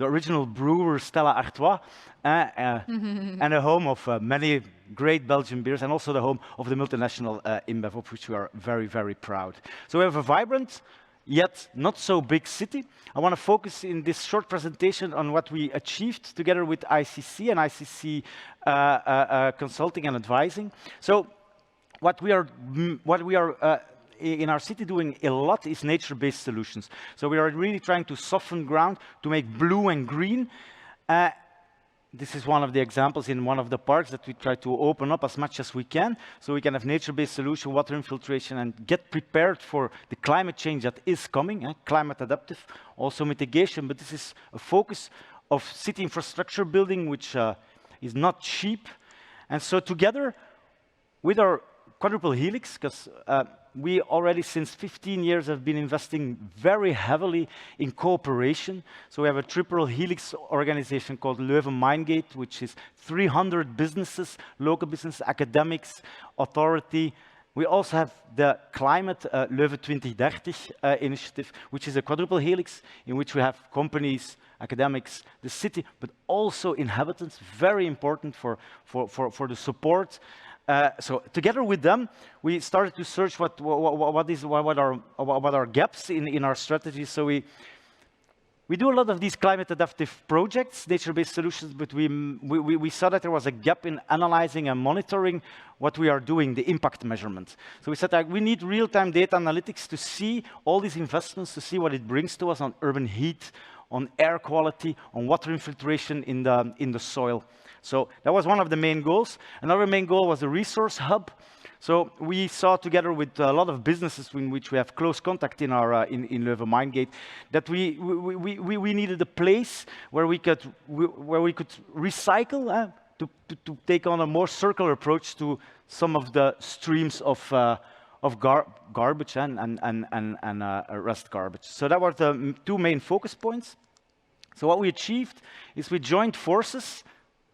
the original brewer Stella Artois, and a home of many great Belgian beers, and also the home of the multinational Meabh, of which we are very, very proud. So we have a vibrant, yet not so big city. I want to focus in this short presentation on what we achieved together with ICC and ICC Consulting and Advising. So what we are in our city doing a lot is nature-based solutions. So we are really trying to soften ground to make blue and green. This is one of the examples in one of the parks that we try to open up as much as we can, so we can have nature-based solution, water infiltration, and get prepared for the climate change that is coming, climate adaptive, also mitigation, but this is a focus of city infrastructure building, which is not cheap. And so together with our quadruple helix, because we already since 15 years have been investing very heavily in cooperation. So we have a triple helix organization called Leuven Mindgate, which is 300 businesses, local business, academics, authority. We also have the climate Leuven 2030 initiative, which is a quadruple helix in which we have companies, academics, the city, but also inhabitants, very important for the support. So together with them, we started to search what are gaps in our strategy. So we do a lot of these climate adaptive projects, nature-based solutions, but we saw that there was a gap in analyzing and monitoring what we are doing, the impact measurement. So we said that we need real-time data analytics to see all these investments, to see what it brings to us on urban heat, on air quality, on water infiltration in the soil. So that was one of the main goals. Another main goal was a resource hub. So we saw together with a lot of businesses in which we have close contact in our in Leuven Mindgate that we needed a place where we could recycle to take on a more circular approach to some of the streams of garbage and rest garbage. So that were the two main focus points. So what we achieved is we joined forces.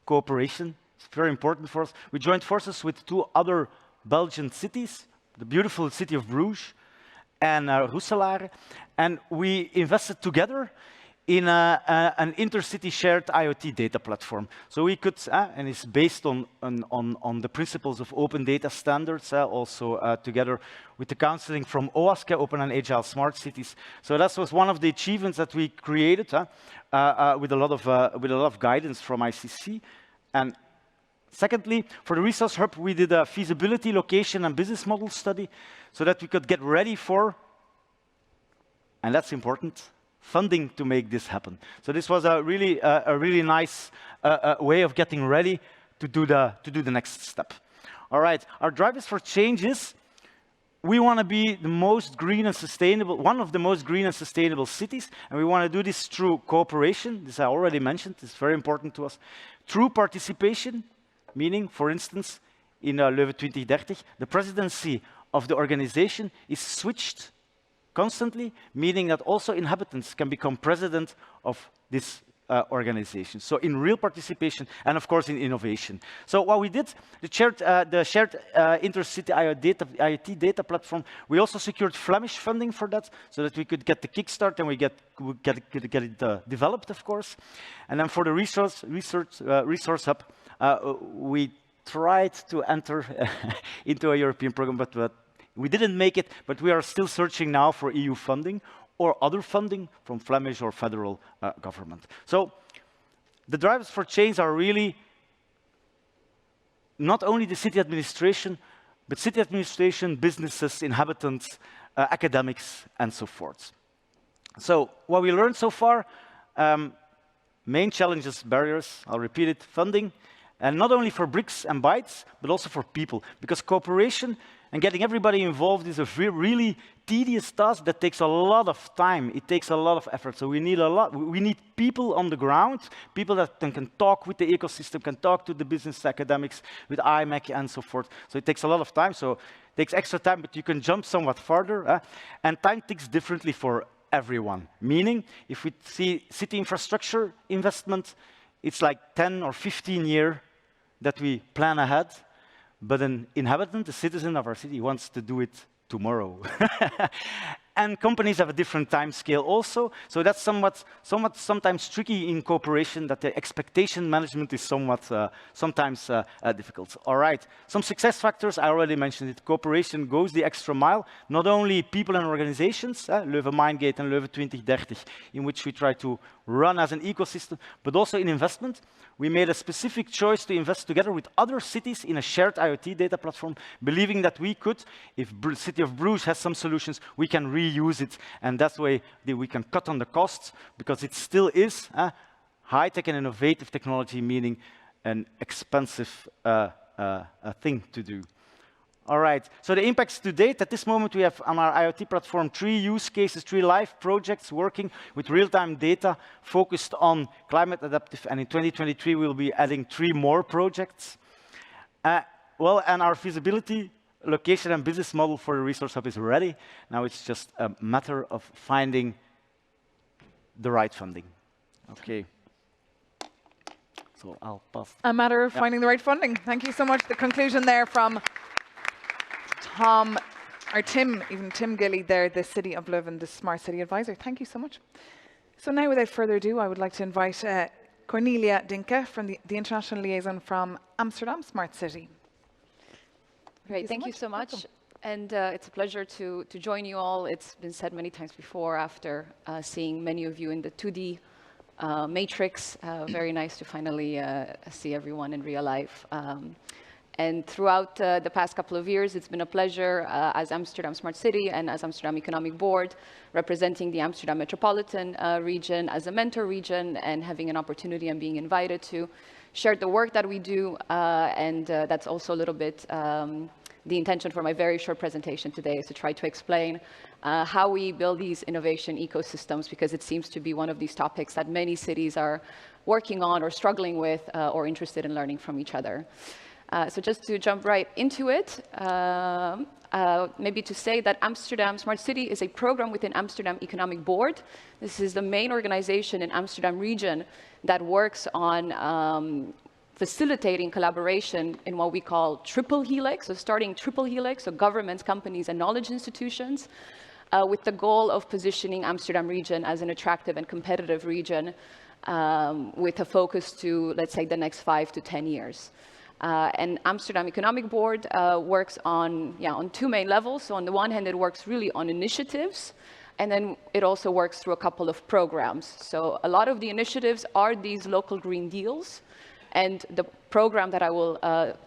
Cooperation is very important for us. We joined forces with two other Belgian cities, the beautiful city of Bruges and Roeselare, and we invested together in an intercity shared IoT data platform. So we could, and it's based on the principles of open data standards, also together with the counseling from OASC, Open and Agile Smart Cities. So that was one of the achievements that we created with a lot of guidance from ICC. And secondly, for the resource hub, we did a feasibility, location, and business model study so that we could get ready for, and that's important, funding to make this happen. So this was a really nice way of getting ready to do the next step. All right, our drivers for change is we want to be the most green and sustainable, one of the most green and sustainable cities, and we want to do this through cooperation. This I already mentioned, it's very important to us. Through participation, meaning, for instance, in Leuven 2030, the presidency of the organization is switched constantly, meaning that also inhabitants can become president of this organization. So in real participation and, of course, in innovation. So what we did, the shared intercity IoT data platform, we also secured Flemish funding for that so that we could get the kickstart and we get it developed, of course. And then for the resource hub, we tried to enter into a European program, but we didn't make it, but we are still searching now for EU funding or other funding from Flemish or federal government. So the drivers for change are really not only the city administration, but city administration, businesses, inhabitants, academics, and so forth. So what we learned so far, main challenges, barriers, I'll repeat it, funding, and not only for bricks and bytes, but also for people, because cooperation and getting everybody involved is a really tedious task that takes a lot of time. It takes a lot of effort. So we need people on the ground, people that can talk with the ecosystem, can talk to the business academics, with IMEC and so forth. So it takes a lot of time. So it takes extra time, but you can jump somewhat farther. And time ticks differently for everyone. Meaning, if we see city infrastructure investment, it's like 10 or 15 years that we plan ahead. But an inhabitant, a citizen of our city, wants to do it tomorrow. And companies have a different time scale also. So that's sometimes tricky in cooperation, that the expectation management is sometimes difficult. All right, some success factors, I already mentioned it. Cooperation goes the extra mile. Not only people and organizations, Leuven Mindgate and Leuven 2030, in which we try to run as an ecosystem, but also in investment. We made a specific choice to invest together with other cities in a shared IoT data platform, believing that we could, if the city of Bruges has some solutions, we can reuse it. And that's the way that we can cut on the costs, because it still is high-tech and innovative technology, meaning an expensive thing to do. All right, so the impacts to date, at this moment we have on our IoT platform 3 use cases, 3 live projects working with real-time data focused on climate adaptive, and in 2023 we'll be adding 3 more projects. Well, and our feasibility, location and business model for the Resource Hub is ready. Now it's just a matter of finding the right funding. Okay. So I'll pass. A matter of finding the right funding. Thank you so much. The conclusion there from Tom, or Tim, even Tim Gilly there, the City of Leuven, the Smart City Advisor. Thank you so much. So now, without further ado, I would like to invite Cornelia Dinke, from the International Liaison from Amsterdam Smart City. Great, thank you so much. And it's a pleasure to join you all. It's been said many times before after seeing many of you in the 2D matrix. Very nice to finally see everyone in real life. And throughout the past couple of years, it's been a pleasure as Amsterdam Smart City and as Amsterdam Economic Board, representing the Amsterdam metropolitan region as a mentor region, and having an opportunity and being invited to share the work that we do. And that's also a little bit the intention for my very short presentation today, is to try to explain how we build these innovation ecosystems, because it seems to be one of these topics that many cities are working on or struggling with or interested in learning from each other. So just to jump right into it, maybe to say that Amsterdam Smart City is a program within Amsterdam Economic Board. This is the main organization in Amsterdam region that works on facilitating collaboration in what we call triple helix, so starting triple helix, so governments, companies, and knowledge institutions, with the goal of positioning Amsterdam region as an attractive and competitive region with a focus to, let's say, the next 5 to 10 years. And Amsterdam Economic Board works on 2 main levels. So on the one hand, it works really on initiatives, and then it also works through a couple of programs. So a lot of the initiatives are these local green deals. And the program that I will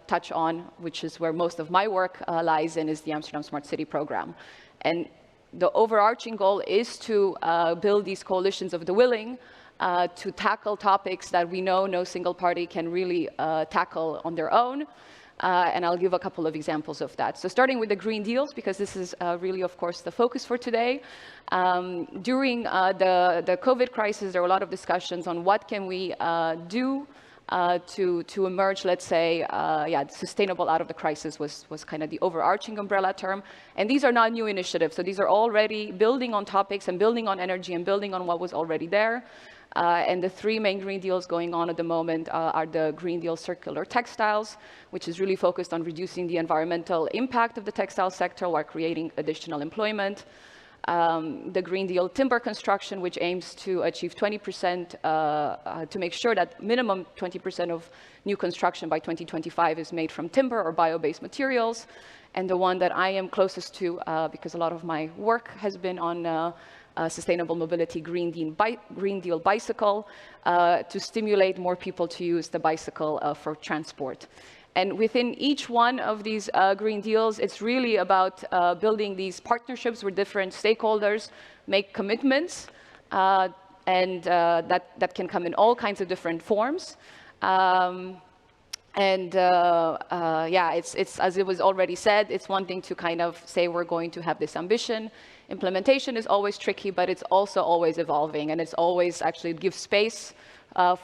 touch on, which is where most of my work lies in, is the Amsterdam Smart City program. And the overarching goal is to build these coalitions of the willing to tackle topics that we know no single party can really tackle on their own. And I'll give a couple of examples of that. So starting with the green deals, because this is really, of course, the focus for today. During the COVID crisis, there were a lot of discussions on what can we do to emerge, let's say, sustainable out of the crisis was kind of the overarching umbrella term. And these are not new initiatives. So these are already building on topics and building on energy and building on what was already there. And the 3 main green deals going on at the moment are the Green Deal Circular Textiles, which is really focused on reducing the environmental impact of the textile sector while creating additional employment. The Green Deal Timber Construction, which aims to achieve 20%, to make sure that minimum 20% of new construction by 2025 is made from timber or bio-based materials. And the one that I am closest to, because a lot of my work has been on sustainable mobility, Green Deal Bicycle, to stimulate more people to use the bicycle for transport. And within each one of these green deals, it's really about building these partnerships with different stakeholders, make commitments, and that can come in all kinds of different forms. It's as it was already said, it's one thing to kind of say we're going to have this ambition. Implementation is always tricky, but it's also always evolving, and it's always actually gives space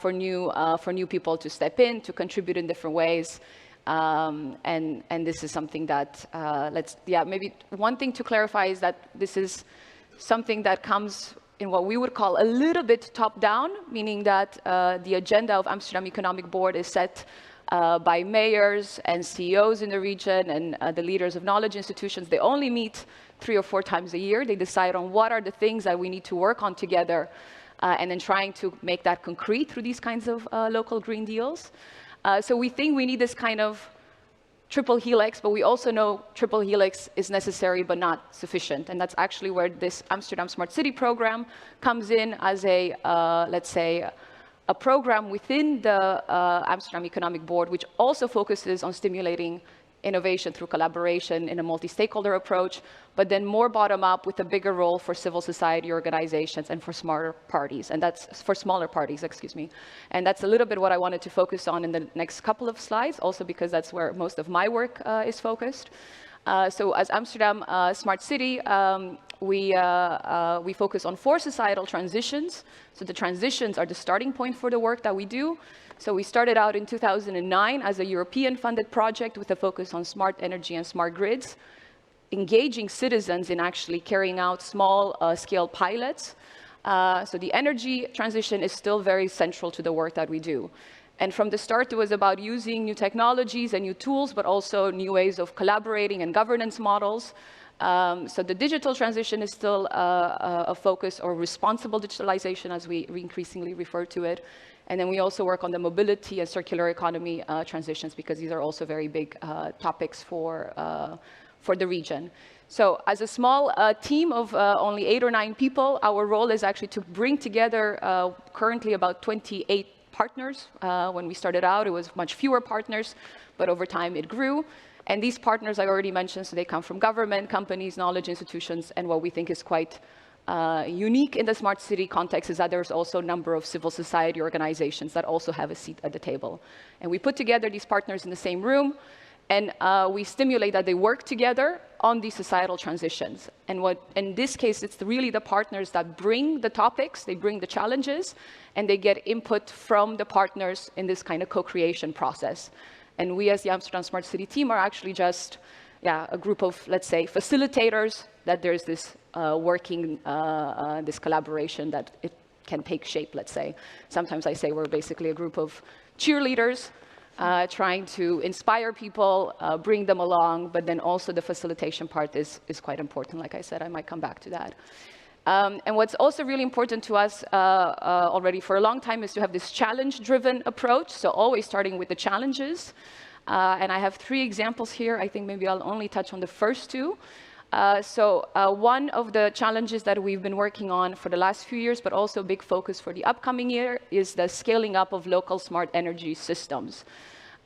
for new people to step in, to contribute in different ways. And this is something that maybe one thing to clarify is that this is something that comes in what we would call a little bit top-down, meaning that the agenda of Amsterdam Economic Board is set by mayors and CEOs in the region and the leaders of knowledge institutions. They only meet 3 or 4 times a year. They decide on what are the things that we need to work on together, and then trying to make that concrete through these kinds of local green deals. So we think we need this kind of triple helix, but we also know triple helix is necessary but not sufficient. And that's actually where this Amsterdam Smart City program comes in as a, let's say, a program within the Amsterdam Economic Board, which also focuses on stimulating innovation through collaboration in a multi-stakeholder approach, but then more bottom-up with a bigger role for civil society organizations and for smaller parties, and that's for smaller parties, excuse me. And that's a little bit what I wanted to focus on in the next couple of slides, also because that's where most of my work is focused. So as Amsterdam Smart City, we focus on 4 societal transitions. So the transitions are the starting point for the work that we do. So we started out in 2009 as a European-funded project with a focus on smart energy and smart grids, engaging citizens in actually carrying out small-scale pilots. So the energy transition is still very central to the work that we do. And from the start, it was about using new technologies and new tools, but also new ways of collaborating and governance models. So the digital transition is still a focus, or responsible digitalization, as we increasingly refer to it. And then we also work on the mobility and circular economy transitions, because these are also very big topics for the region. So as a small team of only 8 or 9 people, our role is actually to bring together currently about 28 partners. When we started out, it was much fewer partners, but over time it grew. And these partners I already mentioned, so they come from government, companies, knowledge institutions, and what we think is quite unique in the smart city context is that there's also a number of civil society organizations that also have a seat at the table. And we put together these partners in the same room, and we stimulate that they work together on these societal transitions. And what, in this case, it's really the partners that bring the topics, they bring the challenges, and they get input from the partners in this kind of co-creation process. And we, as the Amsterdam Smart City team, are actually just a group of, let's say, facilitators, that there's this working, this collaboration that it can take shape, let's say. Sometimes I say we're basically a group of cheerleaders trying to inspire people, bring them along, but then also the facilitation part is quite important. Like I said, I might come back to that. And what's also really important to us already for a long time is to have this challenge-driven approach, so always starting with the challenges. And I have 3 examples here. I think maybe I'll only touch on the first 2. One of the challenges that we've been working on for the last few years, but also a big focus for the upcoming year, is the scaling up of local smart energy systems.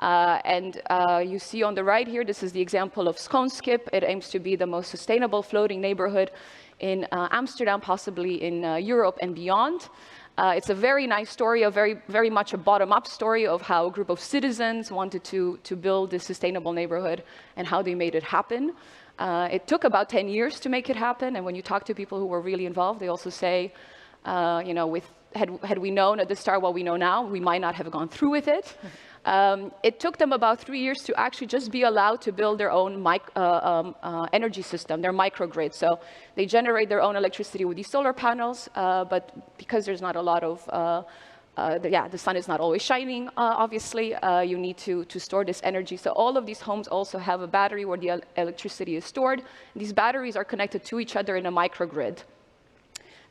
You see on the right here, this is the example of Schoonskip. It aims to be the most sustainable floating neighborhood in Amsterdam, possibly in Europe and beyond. It's a very nice story, very much a bottom-up story of how a group of citizens wanted to build this sustainable neighborhood and how they made it happen. It took about 10 years to make it happen, and when you talk to people who were really involved, they also say, you know, had we known at the start what we know now, we might not have gone through with it. It took them about 3 years to actually just be allowed to build their own energy system, their microgrid. So they generate their own electricity with these solar panels, but because there's not a lot of, the sun is not always shining, obviously, you need to store this energy. So all of these homes also have a battery where the electricity is stored. These batteries are connected to each other in a microgrid.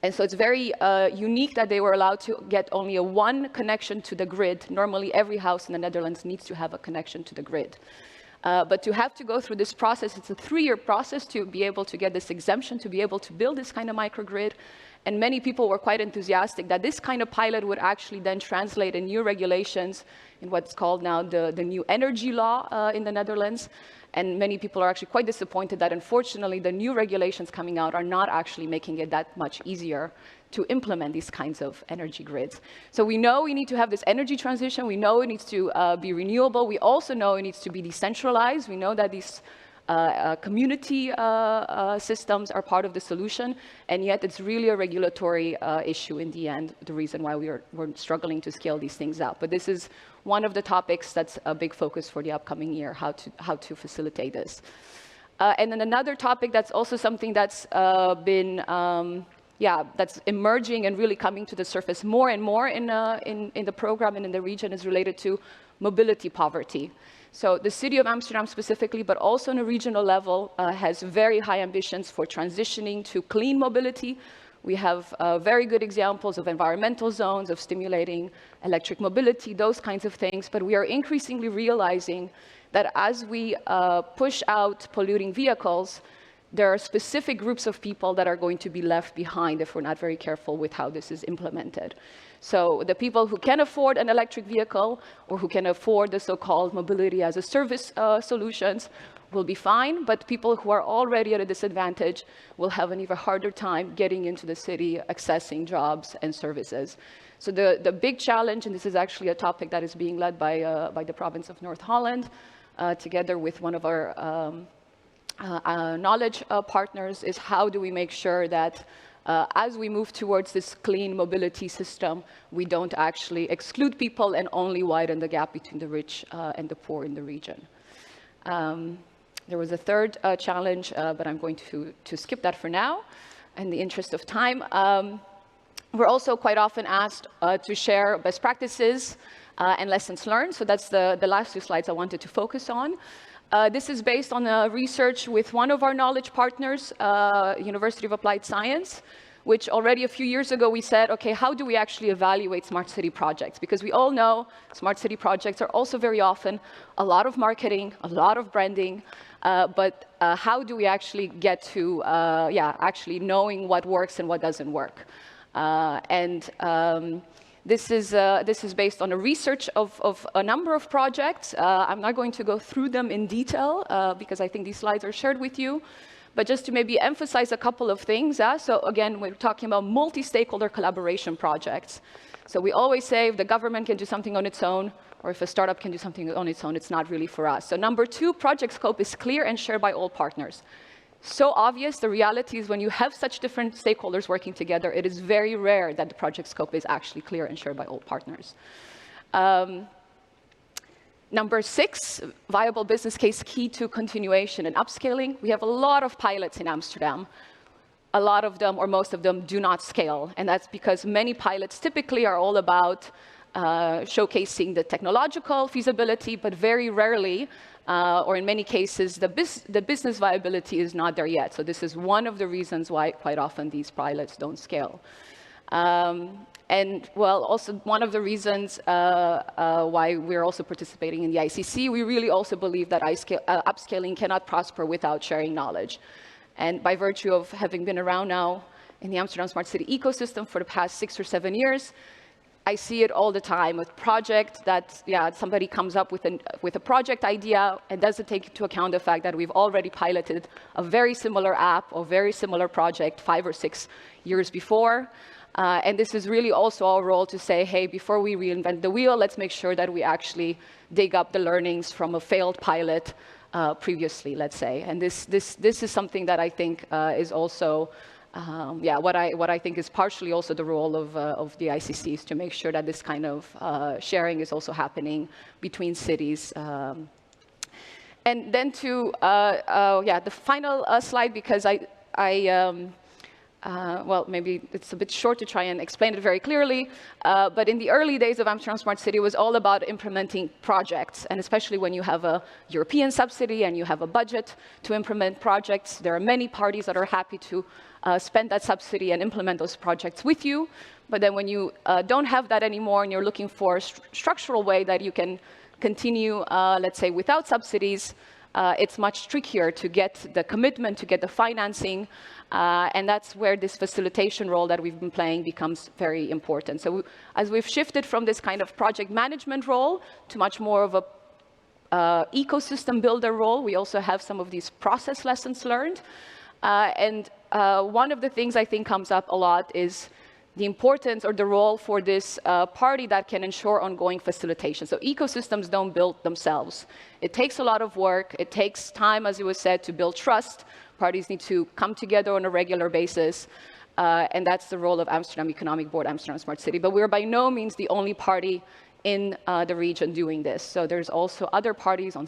And so it's very unique that they were allowed to get only a 1 connection to the grid. Normally, every house in the Netherlands needs to have a connection to the grid. But to have to go through this process, it's a 3-year process to be able to get this exemption, to be able to build this kind of microgrid. And many people were quite enthusiastic that this kind of pilot would actually then translate in new regulations in what's called now the new energy law in the Netherlands. And many people are actually quite disappointed that, unfortunately, the new regulations coming out are not actually making it that much easier to implement these kinds of energy grids. So we know we need to have this energy transition. We know it needs to be renewable. We also know it needs to be decentralized. We know that these community systems are part of the solution, and yet it's really a regulatory issue in the end, the reason why we're struggling to scale these things up. But this is one of the topics that's a big focus for the upcoming year, how to facilitate this. And then another topic that's also something that's been that's emerging and really coming to the surface more and more in the program and in the region is related to mobility poverty. So the city of Amsterdam specifically, but also on a regional level, has very high ambitions for transitioning to clean mobility. We have very good examples of environmental zones, of stimulating electric mobility, those kinds of things. But we are increasingly realizing that as we push out polluting vehicles, there are specific groups of people that are going to be left behind if we're not very careful with how this is implemented. So the people who can afford an electric vehicle or who can afford the so-called mobility as a service solutions will be fine, but people who are already at a disadvantage will have an even harder time getting into the city, accessing jobs and services. So the big challenge, and this is actually a topic that is being led by the province of North Holland, together with one of our knowledge partners, is how do we make sure that as we move towards this clean mobility system, we don't actually exclude people and only widen the gap between the rich and the poor in the region. There was a third challenge, but I'm going to skip that for now in the interest of time. We're also quite often asked to share best practices and lessons learned. So that's the last two slides I wanted to focus on. This is based on research with one of our knowledge partners, University of Applied Science, which already a few years ago we said, okay, how do we actually evaluate smart city projects? Because we all know smart city projects are also very often a lot of marketing, a lot of branding, but how do we actually get to actually knowing what works and what doesn't work? This is based on a research of a number of projects. I'm not going to go through them in detail because I think these slides are shared with you. But just to maybe emphasize a couple of things. So again, we're talking about multi-stakeholder collaboration projects. So we always say if the government can do something on its own, or if a startup can do something on its own, it's not really for us. So number two, project scope is clear and shared by all partners. So obvious, the reality is when you have such different stakeholders working together, it is very rare that the project scope is actually clear and shared by all partners. Number six, viable business case key to continuation and upscaling. We have a lot of pilots in Amsterdam. A lot of them, or most of them, do not scale. And that's because many pilots typically are all about showcasing the technological feasibility, but very rarely, or in many cases, the business viability is not there yet. So this is one of the reasons why quite often these pilots don't scale. And well, also one of the reasons why we're also participating in the ICC, we really also believe that upscaling cannot prosper without sharing knowledge. And by virtue of having been around now in the Amsterdam Smart City ecosystem for the past 6 or 7 years, I see it all the time with projects that, somebody comes up with a project idea and doesn't take into account the fact that we've already piloted a very similar app or very similar project 5 or 6 years before. And this is really also our role to say, hey, before we reinvent the wheel, let's make sure that we actually dig up the learnings from a failed pilot previously, let's say. And this is something that I think is also, what I think is partially also the role of the ICC, is to make sure that this kind of sharing is also happening between cities. And then to, the final slide, because well, maybe it's a bit short to try and explain it very clearly, but in the early days of Amsterdam Smart City, it was all about implementing projects, and especially when you have a European subsidy and you have a budget to implement projects, there are many parties that are happy to spend that subsidy and implement those projects with you. But then when you don't have that anymore and you're looking for a structural way that you can continue, let's say, without subsidies, it's much trickier to get the commitment, to get the financing, and that's where this facilitation role that we've been playing becomes very important. So as we've shifted from this kind of project management role to much more of a ecosystem builder role, we also have some of these process lessons learned. And one of the things I think comes up a lot is the importance or the role for this party that can ensure ongoing facilitation. So ecosystems don't build themselves. It takes a lot of work. It takes time, as it was said, to build trust. Parties need to come together on a regular basis. And that's the role of Amsterdam Economic Board, Amsterdam Smart City. But we're by no means the only party in the region doing this. So there's also other parties on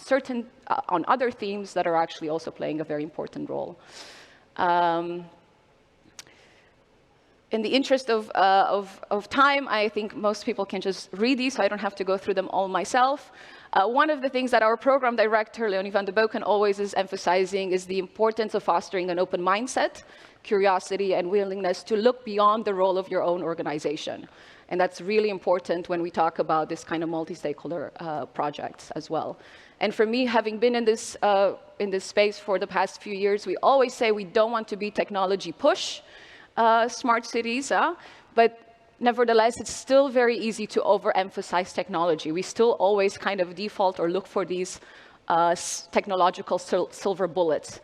on other themes that are actually also playing a very important role. in the interest of time, I think most people can just read these, so I don't have to go through them all myself. One of the things that our program director, Leonie van de Boken, always is emphasizing is the importance of fostering an open mindset, curiosity, and willingness to look beyond the role of your own organization. And that's really important when we talk about this kind of multi-stakeholder projects as well. And for me, having been in this space for the past few years, we always say we don't want to be technology push smart cities, but nevertheless, it's still very easy to overemphasize technology. We still always kind of default or look for these technological silver bullets,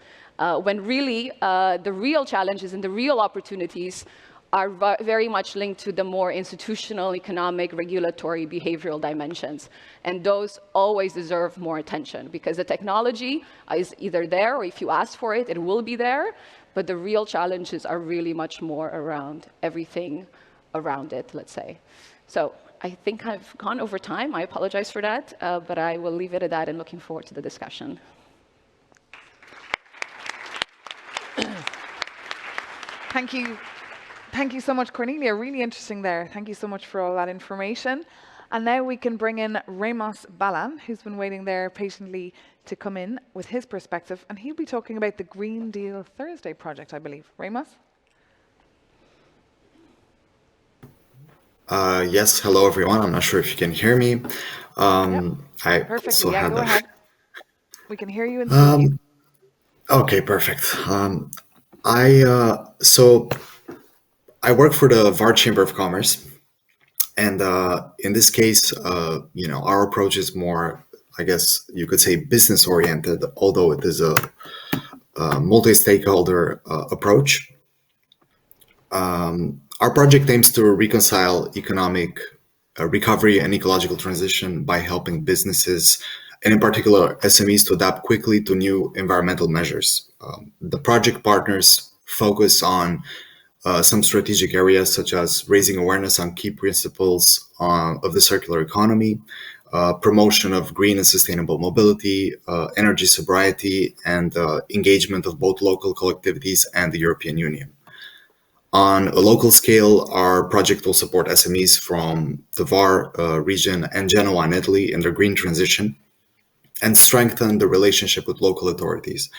when really the real challenges and the real opportunities are very much linked to the more institutional, economic, regulatory, behavioral dimensions. And those always deserve more attention, because the technology is either there, or if you ask for it, it will be there. But the real challenges are really much more around everything around it, let's say. So I think I've gone over time. I apologize for that, but I will leave it at that and looking forward to the discussion. Thank you. Thank you so much, Cornelia. Really interesting there. Thank you so much for all that information. And now we can bring in Ramos Balan, who's been waiting there patiently to come in with his perspective. And he'll be talking about the Green Deal Thursday project, I believe. Ramos? Yes, hello everyone. I'm not sure if you can hear me. Yep. Perfectly. Yeah, go ahead. We can hear you in the Okay, perfect. So I work for the VAR Chamber of Commerce. And in this case, our approach is more, I guess you could say, business-oriented, although it is a multi-stakeholder approach. Our project aims to reconcile economic recovery and ecological transition by helping businesses, and in particular SMEs, to adapt quickly to new environmental measures. The project partners focus on some strategic areas, such as raising awareness on key principles of the circular economy, promotion of green and sustainable mobility, energy sobriety, and engagement of both local collectivities and the European Union. On a local scale, our project will support SMEs from the VAR region and Genoa in Italy in their green transition, and strengthen the relationship with local authorities.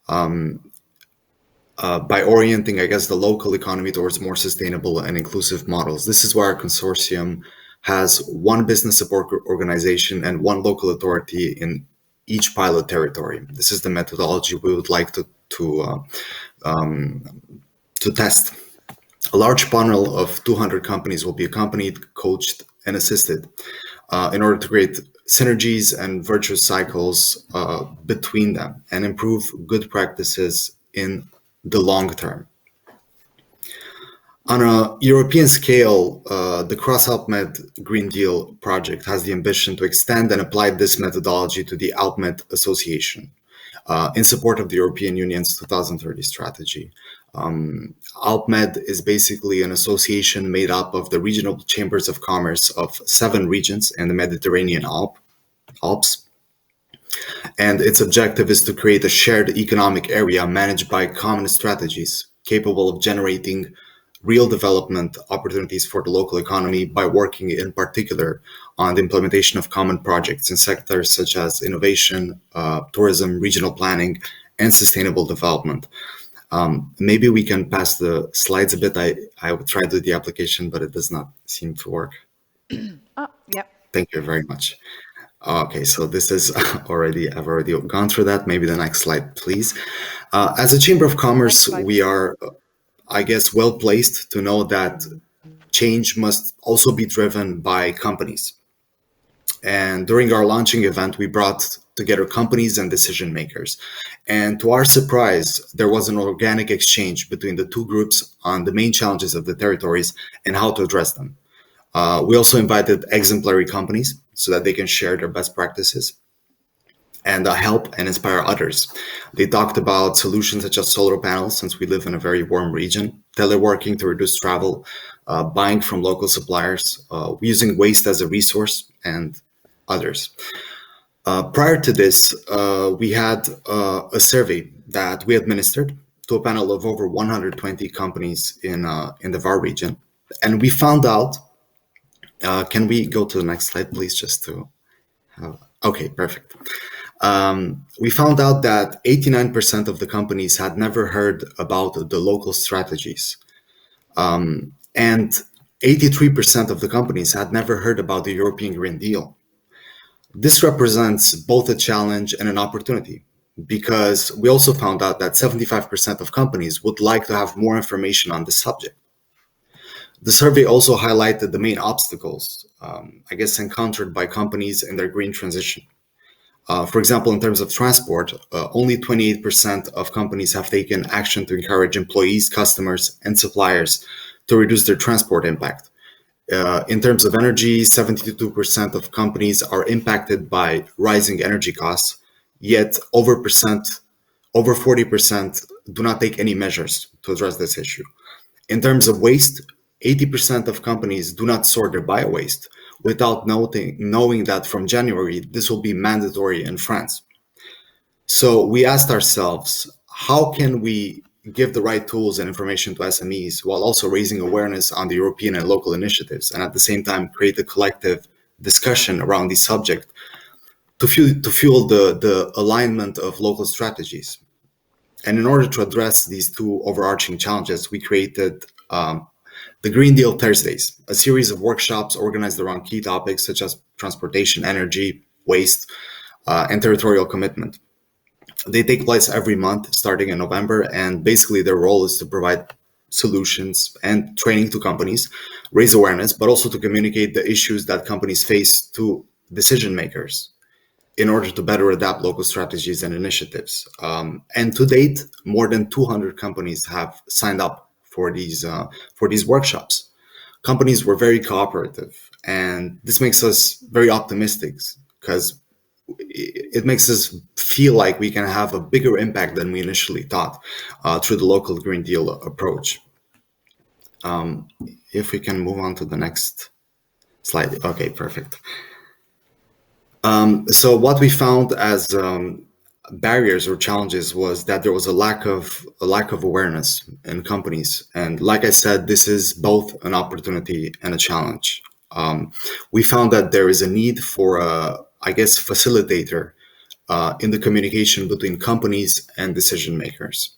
By orienting, I guess, the local economy towards more sustainable and inclusive models. This is why our consortium has one business support organization and one local authority in each pilot territory. This is the methodology we would like to test. A large panel of 200 companies will be accompanied, coached, and assisted in order to create synergies and virtuous cycles between them and improve good practices in the long term. On a European scale, the Cross-AlpMed Green Deal project has the ambition to extend and apply this methodology to the AlpMed Association in support of the European Union's 2030 strategy. AlpMed is basically an association made up of the regional chambers of commerce of 7 regions in the Mediterranean Alps. And its objective is to create a shared economic area managed by common strategies capable of generating real development opportunities for the local economy by working in particular on the implementation of common projects in sectors such as innovation, tourism, regional planning, and sustainable development. Maybe we can pass the slides a bit. I would try to do the application, but it does not seem to work. Yep. Thank you very much. Okay, so this is I've already gone through that. Maybe the next slide, please. As a Chamber of Commerce, we are, I guess, well placed to know that change must also be driven by companies. And during our launching event, we brought together companies and decision makers. And to our surprise, there was an organic exchange between the two groups on the main challenges of the territories and how to address them. We also invited exemplary companies so that they can share their best practices and help and inspire others. They talked about solutions such as solar panels, since we live in a very warm region, teleworking to reduce travel, buying from local suppliers, using waste as a resource, and others. Prior to this, we had a survey that we administered to a panel of over 120 companies in the VAR region. And we found out, can we go to the next slide, please, just to have, okay, perfect. We found out that 89% of the companies had never heard about the local strategies. And 83% of the companies had never heard about the European Green Deal. This represents both a challenge and an opportunity, because we also found out that 75% of companies would like to have more information on this subject. The survey also highlighted the main obstacles, I guess, encountered by companies in their green transition. For example, in terms of transport, only 28% of companies have taken action to encourage employees, customers, and suppliers to reduce their transport impact. In terms of energy, 72% of companies are impacted by rising energy costs, yet over 40% do not take any measures to address this issue. In terms of waste, 80% of companies do not sort their bio-waste without knowing that from January, this will be mandatory in France. So we asked ourselves, how can we give the right tools and information to SMEs while also raising awareness on the European and local initiatives, and at the same time create a collective discussion around this subject to fuel the alignment of local strategies? And in order to address these two overarching challenges, we created the Green Deal Thursdays, a series of workshops organized around key topics such as transportation, energy, waste, and territorial commitment. They take place every month starting in November, and basically their role is to provide solutions and training to companies, raise awareness, but also to communicate the issues that companies face to decision makers in order to better adapt local strategies and initiatives. And to date, more than 200 companies have signed up for these workshops. Companies were very cooperative, and this makes us very optimistic because it makes us feel like we can have a bigger impact than we initially thought through the local Green Deal approach. If we can move on to the next slide. Okay, perfect. So what we found as barriers or challenges was that there was a lack of awareness in companies. And like I said, this is both an opportunity and a challenge. We found that there is a need for a, I guess, facilitator in the communication between companies and decision makers.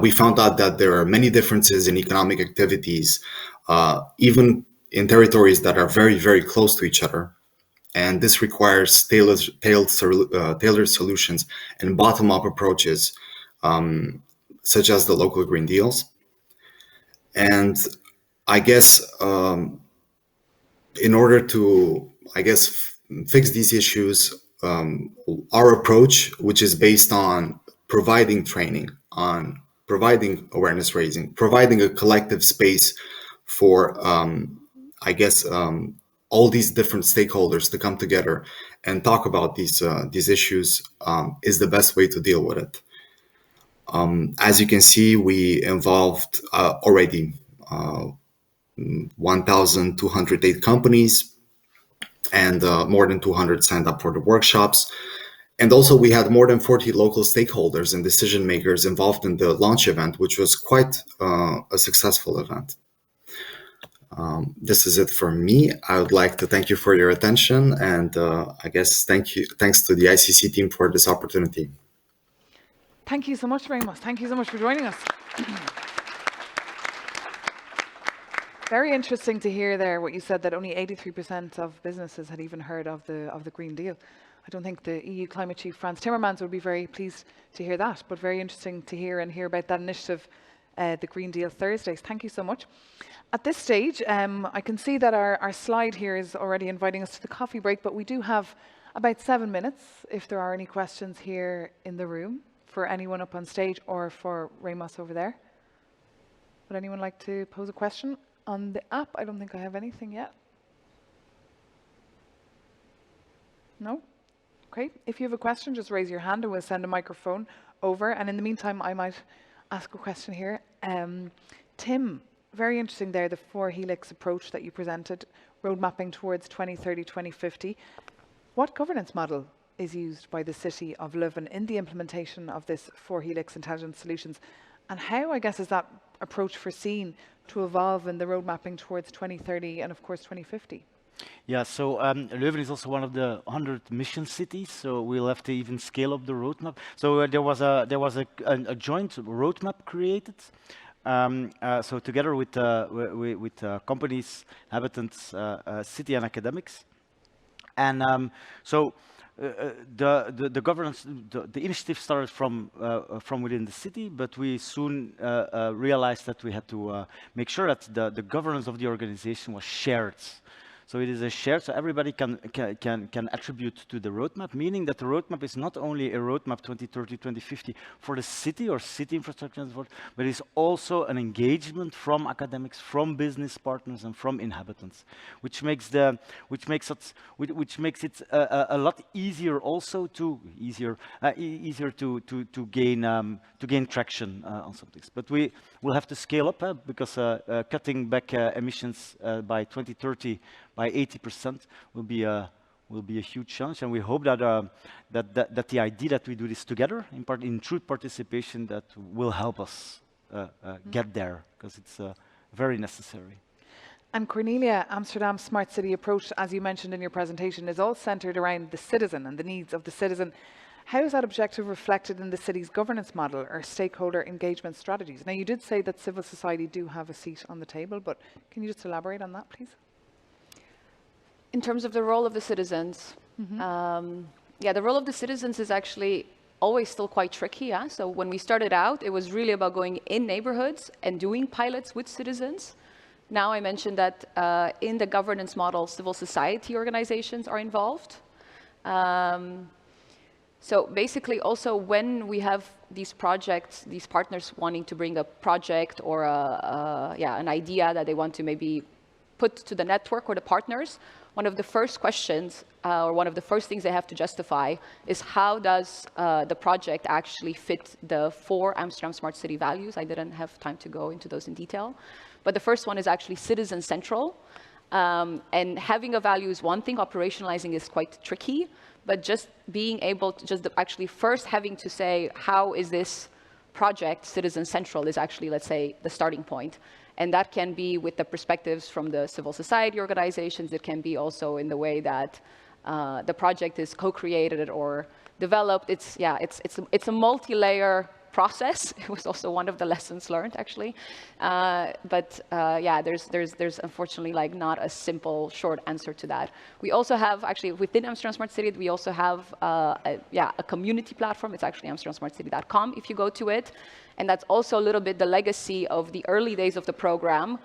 We found out that there are many differences in economic activities, even in territories that are very, very close to each other. And this requires tailored solutions and bottom-up approaches, such as the local Green Deals. And I guess in order to, fix these issues, our approach, which is based on providing training, on providing awareness raising, providing a collective space for, all these different stakeholders to come together and talk about these issues, is the best way to deal with it. As you can see, we involved already 1,208 companies, and more than 200 signed up for the workshops. And also we had more than 40 local stakeholders and decision makers involved in the launch event, which was quite a successful event. This is it for me. I would like to thank you for your attention, and thanks to the ICC team for this opportunity. Thank you so much, Ramos. Thank you so much for joining us. Very interesting to hear there what you said, that only 83% of businesses had even heard of the Green Deal. I don't think the EU Climate Chief Frans Timmermans would be very pleased to hear that, but very interesting to hear about that initiative, the Green Deal Thursdays. Thank you so much. At this stage, I can see that our slide here is already inviting us to the coffee break, but we do have about 7 minutes if there are any questions here in the room for anyone up on stage or for Ramos over there. Would anyone like to pose a question on the app? I don't think I have anything yet. No? Okay, if you have a question, just raise your hand and we'll send a microphone over. And in the meantime, I might ask a question here. Tim, very interesting there, the 4 helix approach that you presented, road mapping towards 2030, 2050. What governance model is used by the city of Leuven in the implementation of this 4-helix intelligent solutions? And how, I guess, is that approach foreseen to evolve in the road mapping towards 2030 and, of course, 2050? Yeah, so Leuven is also one of the 100 mission cities, so we'll have to even scale up the roadmap. So there was a joint roadmap created. So together with companies, inhabitants, city and academics. And so the governance, the initiative started from within the city, but we soon realized that we had to make sure that the governance of the organization was shared. So it is a shared, so everybody can attribute to the roadmap, meaning that the roadmap is not only a roadmap 2030, 2050 for the city or city infrastructure and so forth, but it's also an engagement from academics, from business partners, and from inhabitants, which makes it a lot easier also to gain traction on some things. But we will have to scale up because cutting back emissions by 2030 by 80% will be a huge challenge, and we hope that that the idea that we do this together, in true participation, that will help us get there, because it's very necessary. And Cornelia, Amsterdam's smart city approach, as you mentioned in your presentation, is all centered around the citizen and the needs of the citizen. How is that objective reflected in the city's governance model or stakeholder engagement strategies? Now, you did say that civil society do have a seat on the table, but can you just elaborate on that, please? In terms of the role of the citizens, yeah, the role of the citizens is actually always still quite tricky. Yeah? So when we started out, it was really about going in neighborhoods and doing pilots with citizens. Now I mentioned that in the governance model, civil society organizations are involved. So basically also when we have these projects, these partners wanting to bring a project or an idea that they want to maybe put to the network or the partners, one of the first questions or one of the first things they have to justify is how does the project actually fit the 4 Amsterdam Smart City values? I didn't have time to go into those in detail. But the first one is actually citizen central. And having a value is one thing, operationalizing is quite tricky, but just being able to actually first having to say, how is this project citizen central is actually, let's say, the starting point. And that can be with the perspectives from the civil society organizations. It can be also in the way that the project is co-created or developed. It's a multi-layer process. It was also one of the lessons learned, actually. Yeah, there's unfortunately like not a simple short answer to that. We also have actually within Amsterdam Smart City, we also have a community platform. It's actually amsterdamsmartcity.com if you go to it. And that's also a little bit the legacy of the early days of the program,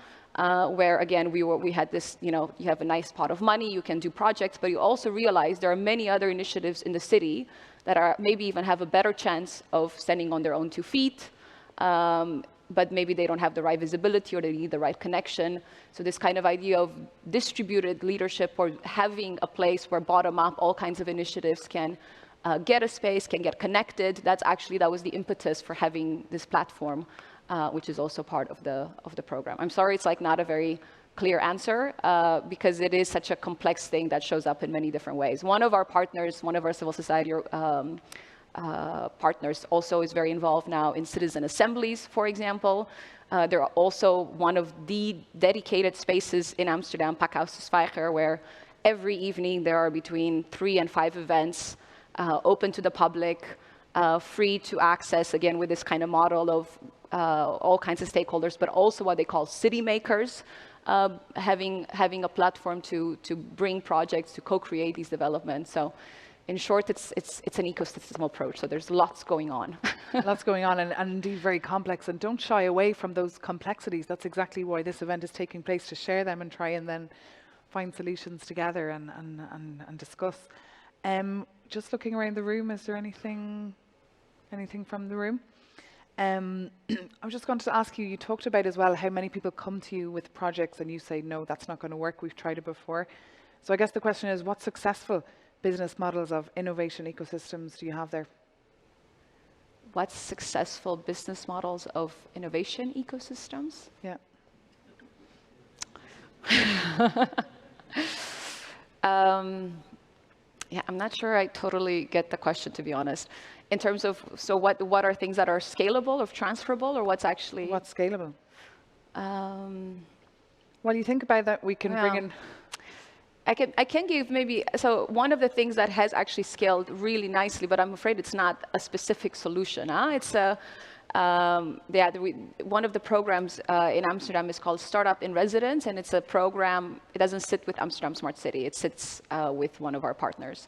where again, we had this, you have a nice pot of money, you can do projects, but you also realize there are many other initiatives in the city that are maybe even have a better chance of standing on their own 2 feet, but maybe they don't have the right visibility or they need the right connection. So this kind of idea of distributed leadership or having a place where bottom up all kinds of initiatives can get a space, can get connected. That was the impetus for having this platform, which is also part of the program. I'm sorry, it's like not a very clear answer because it is such a complex thing that shows up in many different ways. One of our partners, one of our civil society partners also is very involved now in citizen assemblies, for example. They're also one of the dedicated spaces in Amsterdam, Pakhuis de Zwijger, where every evening there are between 3 and 5 events open to the public, free to access, again, with this kind of model of all kinds of stakeholders, but also what they call city makers, having a platform to bring projects, to co-create these developments. So in short, it's an ecosystem approach. So there's lots going on. Lots going on and indeed very complex. And don't shy away from those complexities. That's exactly why this event is taking place, to share them and try and then find solutions together and discuss. Just looking around the room, is there anything from the room? I was just going to ask you, you talked about as well how many people come to you with projects and you say, no, that's not going to work, we've tried it before. So I guess the question is, what successful business models of innovation ecosystems do you have there? What successful business models of innovation ecosystems? Yeah. Yeah, I'm not sure I totally get the question, to be honest. In terms of, so what are things that are scalable or transferable, or what's actually? What's scalable? While you think about that, we can bring in. I can give maybe, so one of the things that has actually scaled really nicely, but I'm afraid it's not a specific solution. It's one of the programs in Amsterdam is called Startup in Residence, and it's a program, it doesn't sit with Amsterdam Smart City, it sits with one of our partners.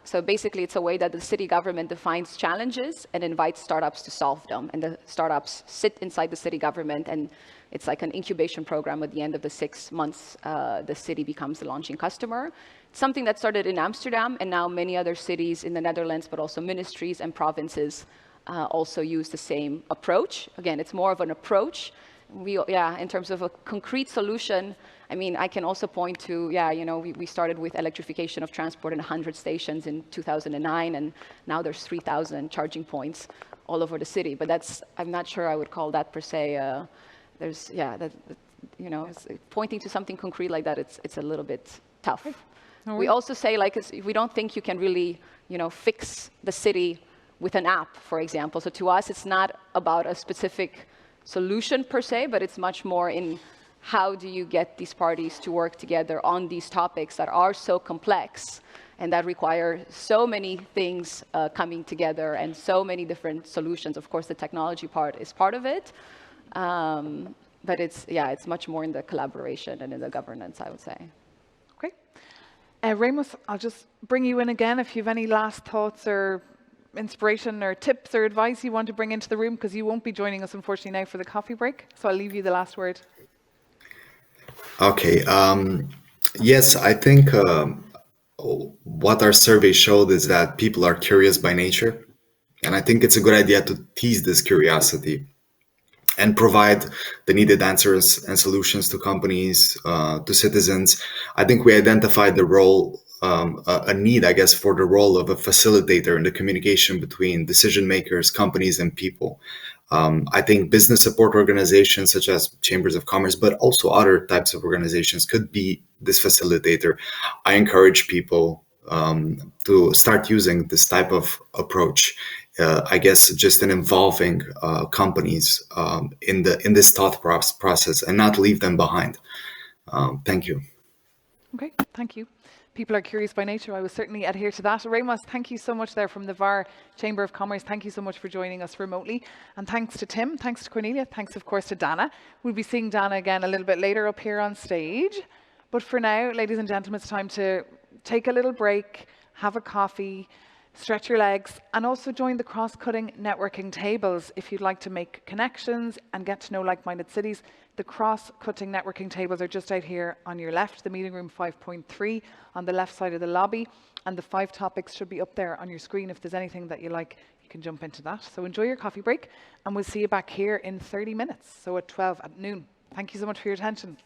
So basically it's a way that the city government defines challenges and invites startups to solve them. And the startups sit inside the city government, and it's like an incubation program. At the end of the 6 months, the city becomes the launching customer. It's something that started in Amsterdam, and now many other cities in the Netherlands, but also ministries and provinces also use the same approach. Again, it's more of an approach. In terms of a concrete solution, I mean, I can also point to, we started with electrification of transport in 100 stations in 2009, and now there's 3,000 charging points all over the city. But I'm not sure I would call that per se, pointing to something concrete like that, it's a little bit tough. We also say, like, we don't think you can really, fix the city with an app, for example. So to us, it's not about a specific solution per se, but it's much more in how do you get these parties to work together on these topics that are so complex and that require so many things coming together and so many different solutions. Of course, the technology part is part of it, but it's much more in the collaboration and in the governance, I would say. Okay. Ramos, I'll just bring you in again if you have any last thoughts or inspiration or tips or advice you want to bring into the room, because you won't be joining us, unfortunately, now for the coffee break. So I'll leave you the last word. Okay. Yes, I think what our survey showed is that people are curious by nature. And I think it's a good idea to tease this curiosity and provide the needed answers and solutions to companies, to citizens. I think we identified the role, a need, I guess, for the role of a facilitator in the communication between decision makers, companies, and people. I think business support organizations such as chambers of commerce, but also other types of organizations could be this facilitator. I encourage people to start using this type of approach. I guess just in involving companies in this thought process and not leave them behind. Thank you. Okay, thank you. People are curious by nature. I will certainly adhere to that. Ramos, thank you so much there from the VAR Chamber of Commerce. Thank you so much for joining us remotely. And thanks to Tim, thanks to Cornelia, thanks of course to Dana. We'll be seeing Dana again a little bit later up here on stage. But for now, ladies and gentlemen, it's time to take a little break, have a coffee, stretch your legs, and also join the cross-cutting networking tables if you'd like to make connections and get to know like-minded cities. The cross-cutting networking tables are just out here on your left, the meeting room 5.3 on the left side of the lobby, and the 5 topics should be up there on your screen. If there's anything that you like, you can jump into that. So enjoy your coffee break, and we'll see you back here in 30 minutes, so at 12 at noon. Thank you so much for your attention.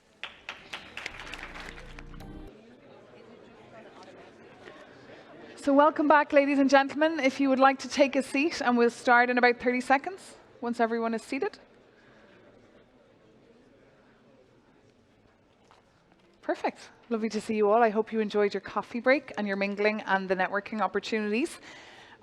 So welcome back, ladies and gentlemen. If you would like to take a seat, and we'll start in about 30 seconds once everyone is seated. Perfect. Lovely to see you all. I hope you enjoyed your coffee break and your mingling and the networking opportunities.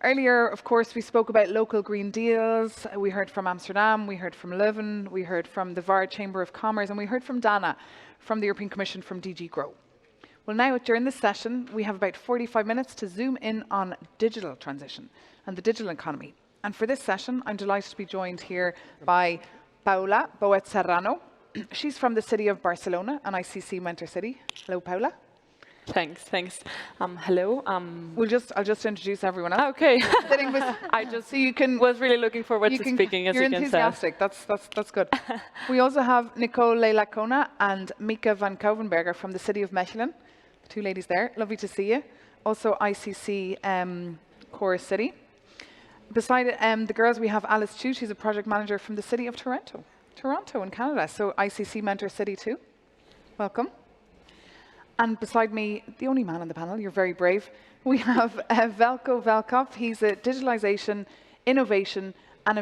Earlier, of course, we spoke about local green deals. We heard from Amsterdam, we heard from Leuven, we heard from the VAR Chamber of Commerce, and we heard from Dana from the European Commission from DG Grow. Well, now during this session, we have about 45 minutes to zoom in on digital transition and the digital economy. And for this session, I'm delighted to be joined here by Paula Boet Serrano. She's from the city of Barcelona, an ICC mentor city. Hello, Paula. Thanks. Hello. I'll just introduce everyone else. Okay. I just so you can was really looking forward to speaking. As you're you can enthusiastic. That's good. We also have Nicole Leilacona and Mieke van Kouwenberger from the city of Mechelen. The 2 ladies there. Lovely to see you. Also ICC core city. Beside the girls, we have Alice Chu. She's a project manager from the city of Toronto in Canada. So ICC mentor city too. Welcome. And beside me, the only man on the panel, you're very brave, we have Velko Velkov. He's a digitalization, innovation and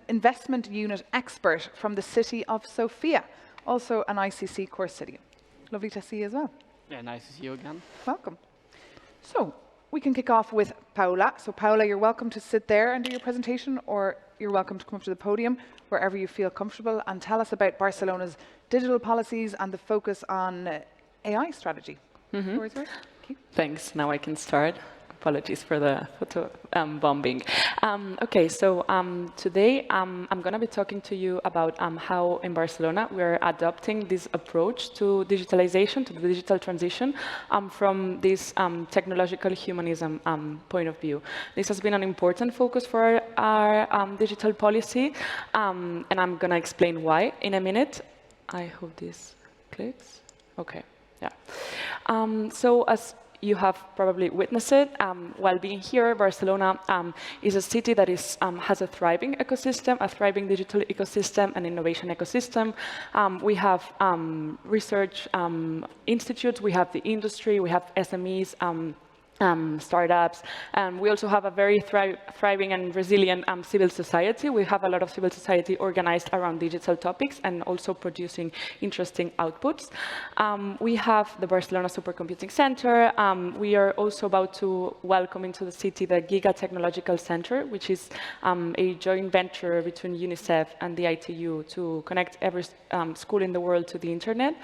investment unit expert from the city of Sofia, also an ICC core city. Lovely to see you as well. Yeah, nice to see you again. Welcome. So we can kick off with Paola. So Paola, you're welcome to sit there and do your presentation, or you're welcome to come up to the podium, wherever you feel comfortable, and tell us about Barcelona's digital policies and the focus on AI strategy. Thanks. Now I can start. Apologies for the photo bombing. Okay, so today I'm going to be talking to you about how in Barcelona we're adopting this approach to digitalization, to the digital transition, from this technological humanism point of view. This has been an important focus for our digital policy, and I'm going to explain why in a minute. I hope this clicks. Okay, yeah. So as you have probably witnessed it while being here. Barcelona is a city that has a thriving ecosystem, a thriving digital ecosystem, and innovation ecosystem. We have research institutes, we have the industry, we have SMEs, startups, and we also have a very thriving and resilient civil society. We have a lot of civil society organized around digital topics and also producing interesting outputs. We have the Barcelona Supercomputing Center. We are also about to welcome into the city the Giga Technological Center, which is a joint venture between UNICEF and the ITU to connect every school in the world to the internet.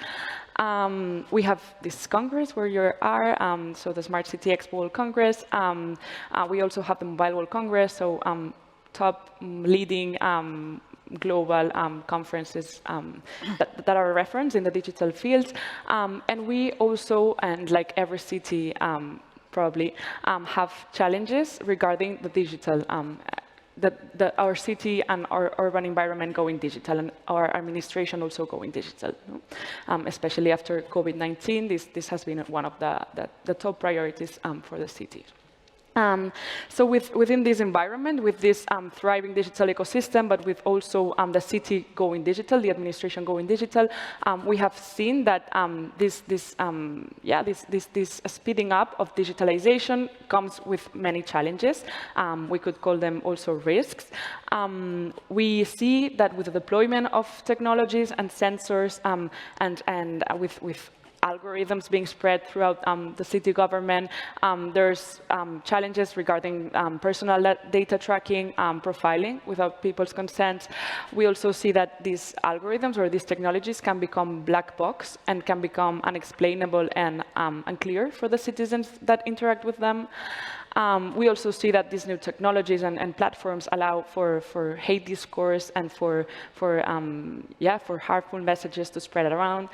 We have this Congress where you are, so the Smart City Expo World Congress. We also have the Mobile World Congress, so top leading global conferences that are referenced in the digital field. And we also, and like every city probably, have challenges regarding the digital our city and our urban environment going digital, and our administration also going digital. Especially after COVID-19, this has been one of the top priorities for the city. So within this environment, with this thriving digital ecosystem, but with also the city going digital, the administration going digital, we have seen that this speeding up of digitalization comes with many challenges. We could call them also risks. We see that with the deployment of technologies and sensors and with algorithms being spread throughout the city government. There's challenges regarding personal data tracking, profiling without people's consent. We also see that these algorithms or these technologies can become black box and can become unexplainable and unclear for the citizens that interact with them. We also see that these new technologies and platforms allow for hate discourse and for harmful messages to spread around.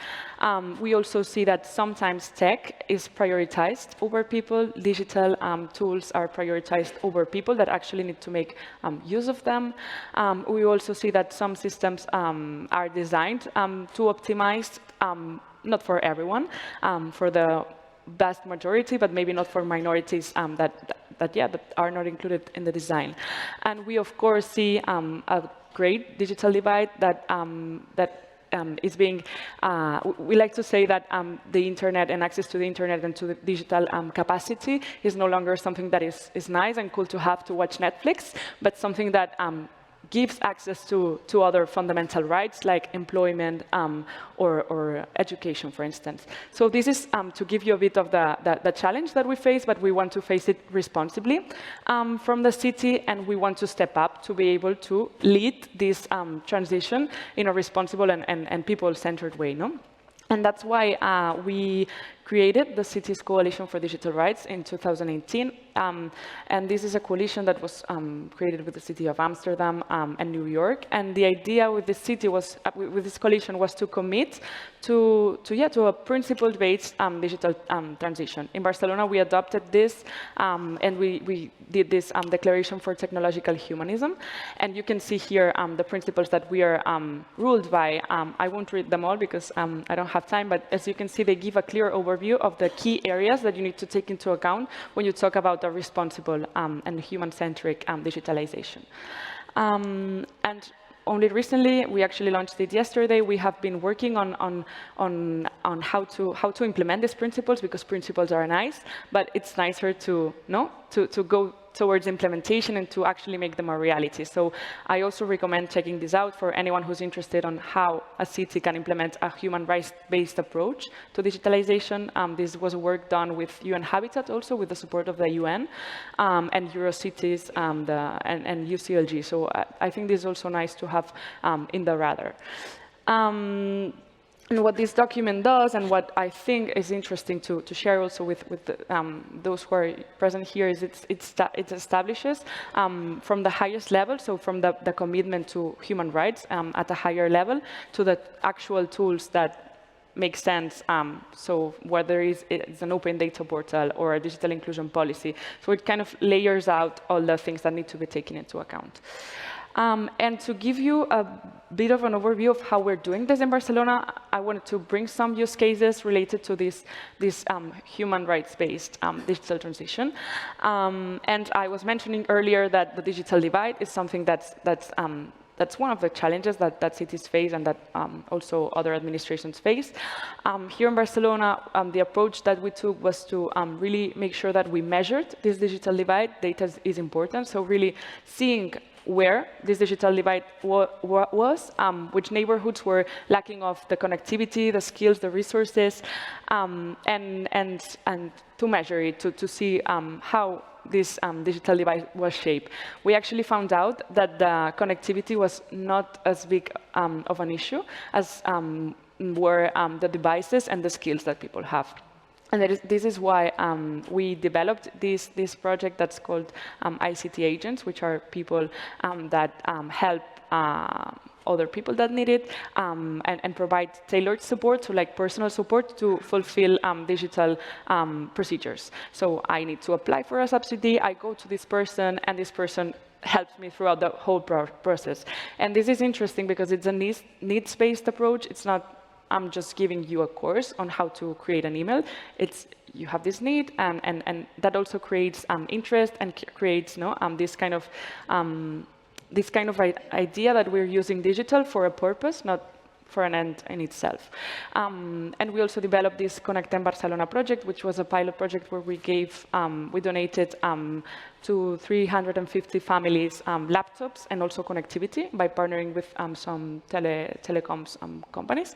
We also see that sometimes tech is prioritized over people. Digital tools are prioritized over people that actually need to make use of them. We also see that some systems are designed to optimize, not for everyone, for the vast majority, but maybe not for minorities that are not included in the design. And we, of course, see a great digital divide that is being, we like to say that the internet and access to the internet and to the digital capacity is no longer something that is nice and cool to have to watch Netflix, but something that gives access to other fundamental rights like employment or education, for instance. So this is to give you a bit of the challenge that we face, but we want to face it responsibly from the city, and we want to step up to be able to lead this transition in a responsible and people-centered way. No? And that's why we created the Cities Coalition for Digital Rights in 2018. And this is a coalition that was created with the city of Amsterdam and New York. And the idea with the city was, with this coalition, was to commit to a principle-based digital transition. In Barcelona, we adopted this, and we did this declaration for technological humanism. And you can see here the principles that we are ruled by. I won't read them all because I don't have time, but as you can see, they give a clear overview of the key areas that you need to take into account when you talk about a responsible and human-centric digitalization. And only recently, we actually launched it yesterday. We have been working on how to implement these principles, because principles are nice, but it's nicer to go towards implementation and to actually make them a reality. So I also recommend checking this out for anyone who's interested on how a city can implement a human rights-based approach to digitalization. This was work done with UN Habitat also, with the support of the UN, and Eurocities and UCLG. So I think this is also nice to have in the radar. And what this document does, and what I think is interesting to share also with those who are present here, is it establishes from the highest level, so from the commitment to human rights at a higher level, to the actual tools that make sense, so whether it's an open data portal or a digital inclusion policy. So it kind of layers out all the things that need to be taken into account. And to give you a bit of an overview of how we're doing this in Barcelona, I wanted to bring some use cases related to this human rights-based digital transition. And I was mentioning earlier that the digital divide is something that's one of the challenges that cities face and that also other administrations face. Here in Barcelona, the approach that we took was to really make sure that we measured this digital divide. Data is important, so really seeing where this digital divide was, which neighborhoods were lacking of the connectivity, the skills, the resources, and to measure it, to see how this digital divide was shaped. We actually found out that the connectivity was not as big of an issue as were the devices and the skills that people have. And this is why we developed this project that's called ICT agents, which are people that help other people that need it and provide tailored support, so like personal support to fulfill digital procedures. So I need to apply for a subsidy, I go to this person, and this person helps me throughout the whole process. And this is interesting because it's a needs-based approach. It's not I'm just giving you a course on how to create an email. It's you have this need, and that also creates interest and creates this kind of idea that we're using digital for a purpose, not for an end in itself. And we also developed this Conectem Barcelona project, which was a pilot project where we donated to 350 families laptops and also connectivity by partnering with some telecoms companies.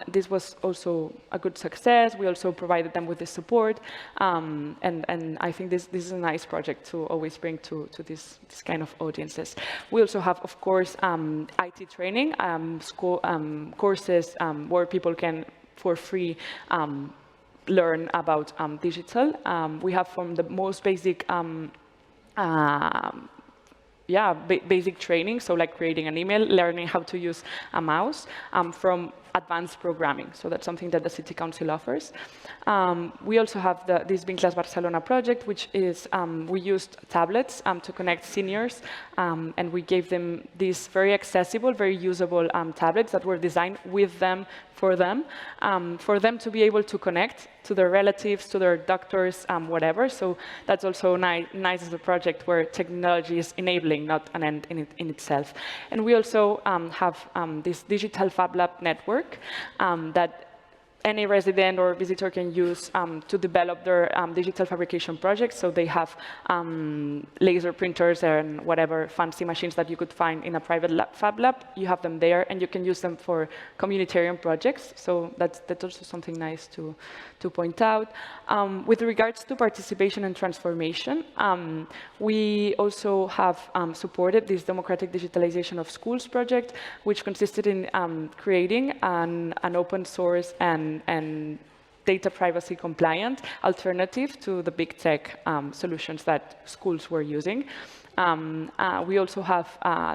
This was also a good success. We also provided them with the support, and I think this is a nice project to always bring to this kind of audiences. We also have, of course, IT training, courses where people can, for free, learn about digital. We have from the most basic basic training, so like creating an email, learning how to use a mouse, from advanced programming. So that's something that the City Council offers. We also have this Vinclas Barcelona project, which is, we used tablets to connect seniors, and we gave them these very accessible, very usable tablets that were designed with them, for them to be able to connect to their relatives, to their doctors, whatever. So that's also nice as a project where technology is enabling, not an end in itself. And we also have this digital Fab Lab network that any resident or visitor can use to develop their digital fabrication projects. So they have laser printers and whatever fancy machines that you could find in a private Fab Lab. You have them there, and you can use them for communitarian projects. So that's also something nice to point out. With regards to participation and transformation, we also have supported this democratic digitalization of schools project, which consisted in creating an open source and data privacy compliant alternative to the big tech solutions that schools were using. We also have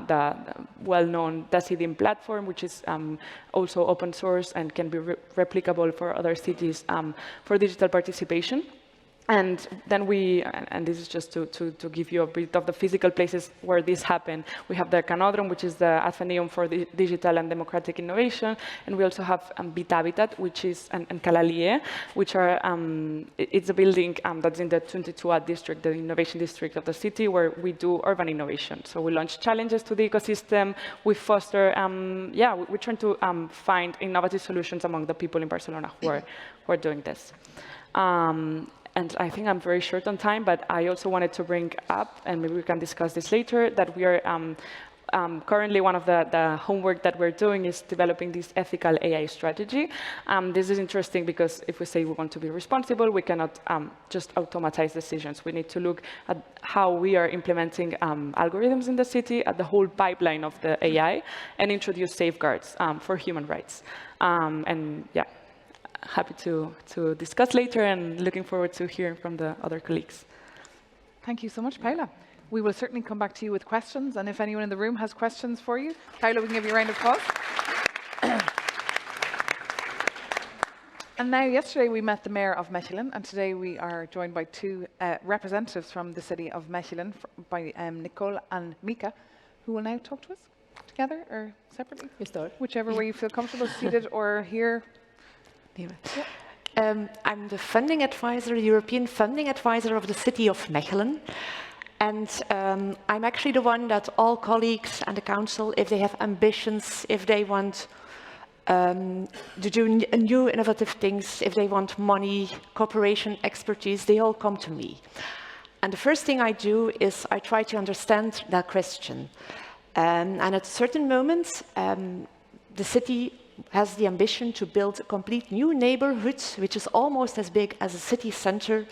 the well-known Decidim platform, which is also open source and can be replicable for other cities for digital participation. And then and this is just to give you a bit of the physical places where this happened. We have the Canódromo, which is the Athenaeum for the digital and democratic innovation, and we also have Bitabitat, which is, and Calalie, which are, it's a building that's in the 22A district, the innovation district of the city, where we do urban innovation. So we launch challenges to the ecosystem, we foster, we're trying to find innovative solutions among the people in Barcelona who are doing this. and I think I'm very short on time, but I also wanted to bring up, and maybe we can discuss this later, that we are currently one of the homework that we're doing is developing this ethical AI strategy. This is interesting because if we say we want to be responsible, we cannot just automatize decisions. We need to look at how we are implementing algorithms in the city, at the whole pipeline of the AI, and introduce safeguards for human rights. And yeah, happy to discuss later and looking forward to hearing from the other colleagues. Thank you so much, Paula. We will certainly come back to you with questions, and if anyone in the room has questions for you, Paula, we can give you a round of applause. And now, yesterday we met the Mayor of Mechelen, and today we are joined by two representatives from the city of Mechelen, by Nikos and Meabh, who will now talk to us together or separately. You start. Whichever way you feel comfortable, seated or here. Yeah. I'm the funding advisor, European funding advisor of the city of Mechelen. And I'm actually the one that all colleagues and the council, if they have ambitions, if they want to do new innovative things, if they want money, cooperation, expertise, they all come to me. And the first thing I do is I try to understand that question. And at certain moments, the city has the ambition to build a complete new neighborhood, which is almost as big as a city center.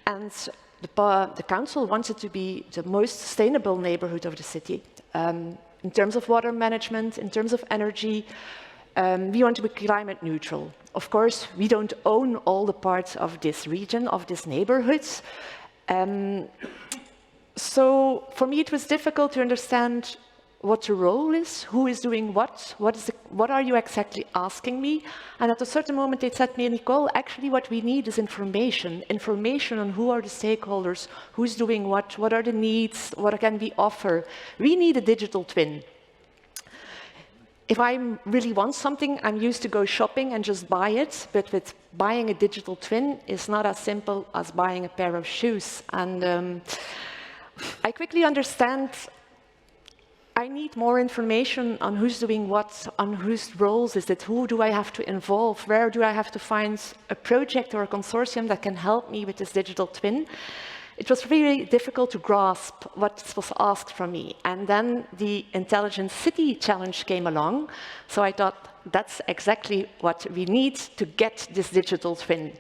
And the council wants it to be the most sustainable neighborhood of the city. In terms of water management, in terms of energy, we want to be climate neutral. Of course, we don't own all the parts of this region, of this neighborhood. So for me, it was difficult to understand what the role is, who is doing what are you exactly asking me? And at a certain moment, they said to me, Nicole, actually what we need is information on who are the stakeholders, who's doing what are the needs, what can we offer. We need a digital twin. If I really want something, I'm used to go shopping and just buy it, but with buying a digital twin is not as simple as buying a pair of shoes. And I quickly understand I need more information on who's doing what, on whose roles is it, who do I have to involve, where do I have to find a project or a consortium that can help me with this digital twin. It was really difficult to grasp what was asked from me. And then the Intelligent City Challenge came along, so I thought that's exactly what we need to get this digital twin.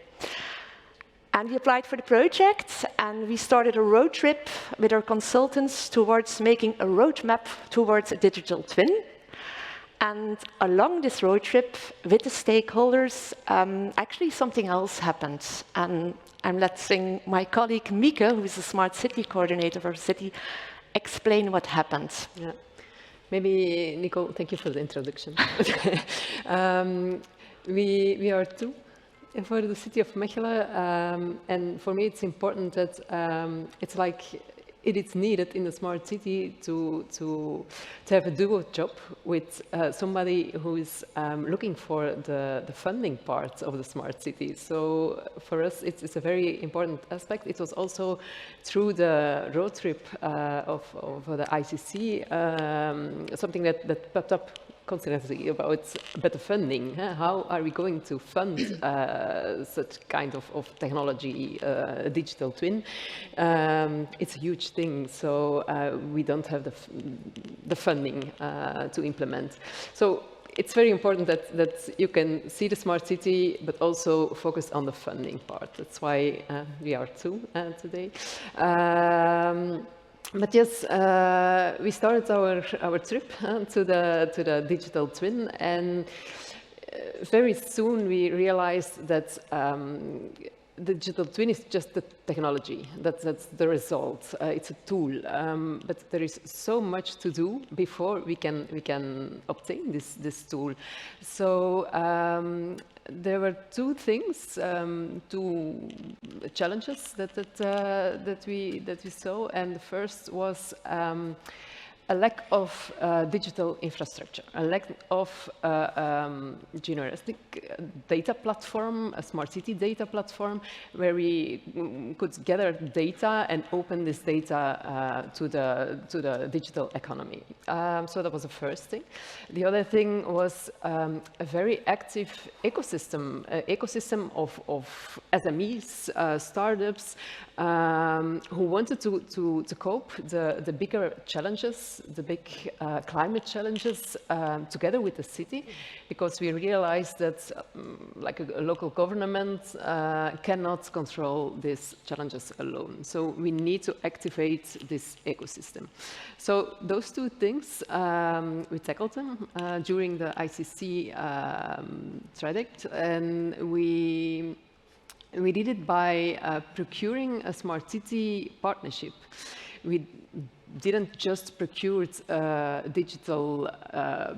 And we applied for the project, and we started a road trip with our consultants towards making a roadmap towards a digital twin. And along this road trip with the stakeholders, actually something else happened. And I'm letting my colleague Meabh, who is the Smart City Coordinator of our city, explain what happened. Yeah. Maybe, Nicole, thank you for the introduction. We are two for the city of Mechelen, and for me it's important that it's like it is needed in the smart city to have a dual job with somebody who is looking for the funding part of the smart city. So for us it's a very important aspect. It was also through the road trip of the ICC something that popped up constantly about better funding. How are we going to fund such kind of technology, digital twin? It's a huge thing, so we don't have the funding to implement. So it's very important that you can see the smart city, but also focus on the funding part. That's why we are two today. But yes, we started our trip to the digital twin, and very soon we realized that the digital twin is just the technology. That's the result. It's a tool, but there is so much to do before we can obtain this tool. So there were two things, two challenges that we saw, and the first was a lack of digital infrastructure, a lack of generalistic data platform, a smart city data platform, where we could gather data and open this data to the digital economy. So that was the first thing. The other thing was a very active ecosystem of SMEs, startups, who wanted to cope the bigger challenges, the big climate challenges, together with the city, because we realized that like a local government cannot control these challenges alone. So we need to activate this ecosystem. So those two things, we tackled them during the ICC Tract, and we did it by procuring a smart city partnership. We didn't just procure a digital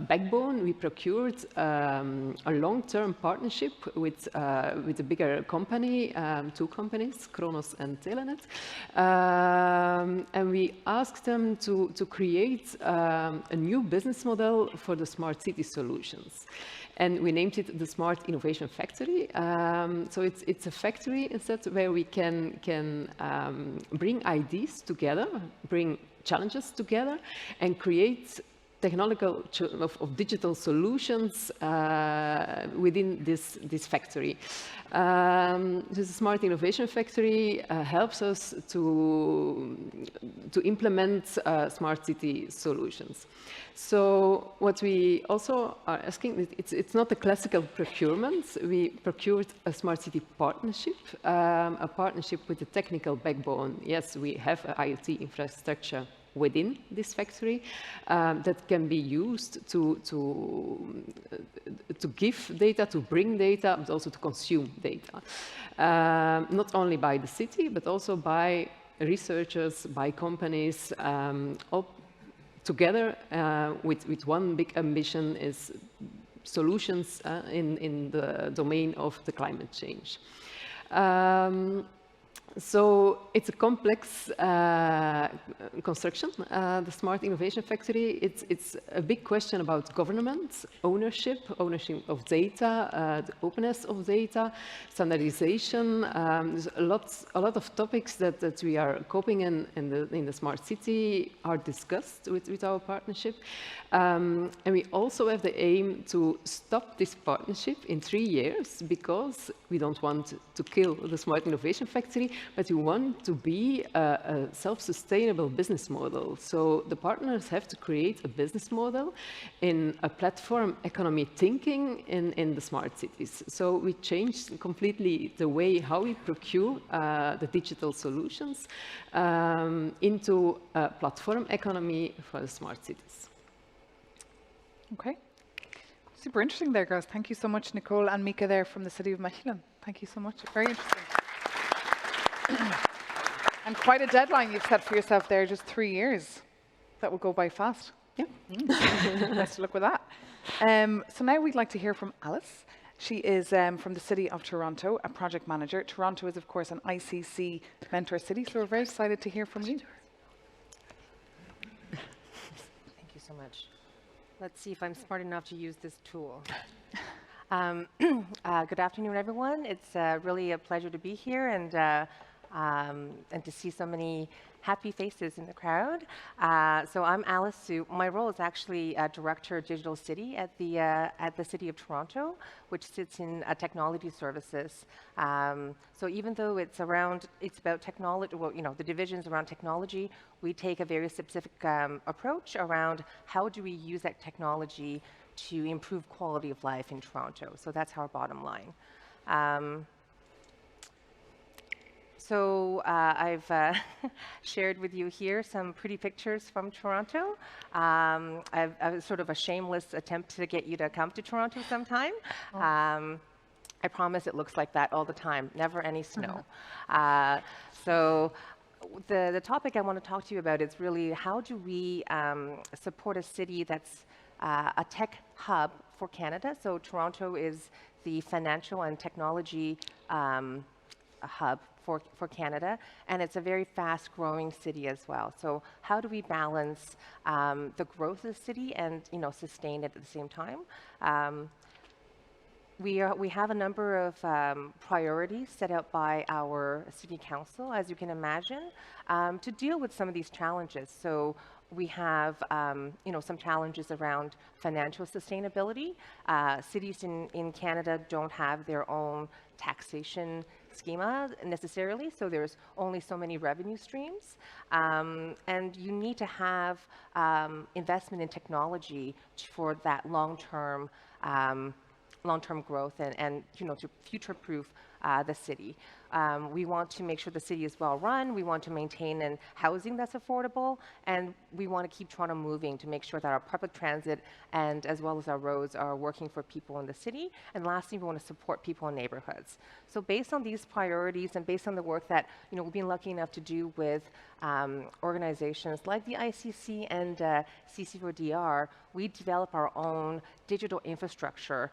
backbone, we procured a long-term partnership with a bigger company, two companies, Kronos and Telenet. And we asked them to create a new business model for the smart city solutions. And we named it the Smart Innovation Factory. So it's a factory instead where we can bring ideas together, bring challenges together, and create technological of digital solutions within this factory. This Smart Innovation Factory helps us to implement smart city solutions. So what we also are asking, it's not a classical procurement. We procured a smart city partnership, a partnership with a technical backbone. Yes, we have an IoT infrastructure within this factory that can be used to give data, to bring data, but also to consume data. Not only by the city, but also by researchers, by companies, all together with one big ambition is solutions in the domain of the climate change. So it's a complex construction, the Smart Innovation Factory. It's a big question about government, ownership of data, the openness of data, standardization. There's a lot of topics that we are coping in the smart city are discussed with our partnership. And we also have the aim to stop this partnership in 3 years, because we don't want to kill the Smart Innovation Factory, but we want to be a self-sustainable business model. So the partners have to create a business model in a platform economy thinking in the smart cities. So we changed completely the way how we procure the digital solutions into a platform economy for the smart cities. Okay. Super interesting there, guys. Thank you so much, Nicole and Mika there from the city of Mechelen. Thank you so much. Very interesting. And quite a deadline you've set for yourself there, just 3 years. That will go by fast. Yeah. Best of luck with that. So now we'd like to hear from Alice. She is from the city of Toronto, a project manager. Toronto is, of course, an ICC mentor city, so we're very excited to hear from you. Thank you so much. Let's see if I'm smart enough to use this tool. Good afternoon, everyone. It's really a pleasure to be here and to see so many happy faces in the crowd. So I'm Alice Su. My role is actually Director of Digital City at the City of Toronto, which sits in technology services. So even though it's about technology, well, you know, the divisions around technology, we take a very specific approach around how do we use that technology to improve quality of life in Toronto. So that's our bottom line. So I've shared with you here some pretty pictures from Toronto. I've sort of a shameless attempt to get you to come to Toronto sometime. I promise it looks like that all the time, never any snow. So the topic I want to talk to you about is really how do we support a city that's a tech hub for Canada. So Toronto is the financial and technology hub for Canada, and it's a very fast-growing city as well. So how do we balance the growth of the city and sustain it at the same time? We have a number of priorities set out by our city council, as you can imagine, to deal with some of these challenges. So we have some challenges around financial sustainability. Cities in Canada don't have their own taxation schema necessarily, so there's only so many revenue streams. And you need to have investment in technology for that long-term growth and to future-proof the city. We want to make sure the city is well run. We want to maintain housing that's affordable, and we want to keep Toronto moving to make sure that our public transit and as well as our roads are working for people in the city. And lastly, we want to support people in neighborhoods. So based on these priorities and based on the work that we've been lucky enough to do with organizations like the ICC and CC4DR, we develop our own digital infrastructure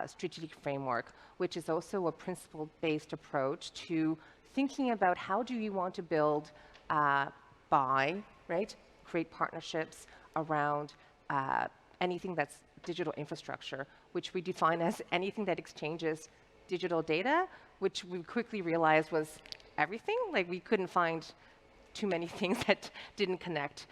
strategic framework, which is also a principle-based approach to thinking about how do you want to build, buy, right? Create partnerships around anything that's digital infrastructure, which we define as anything that exchanges digital data, which we quickly realized was everything. Like we couldn't find too many things that didn't connect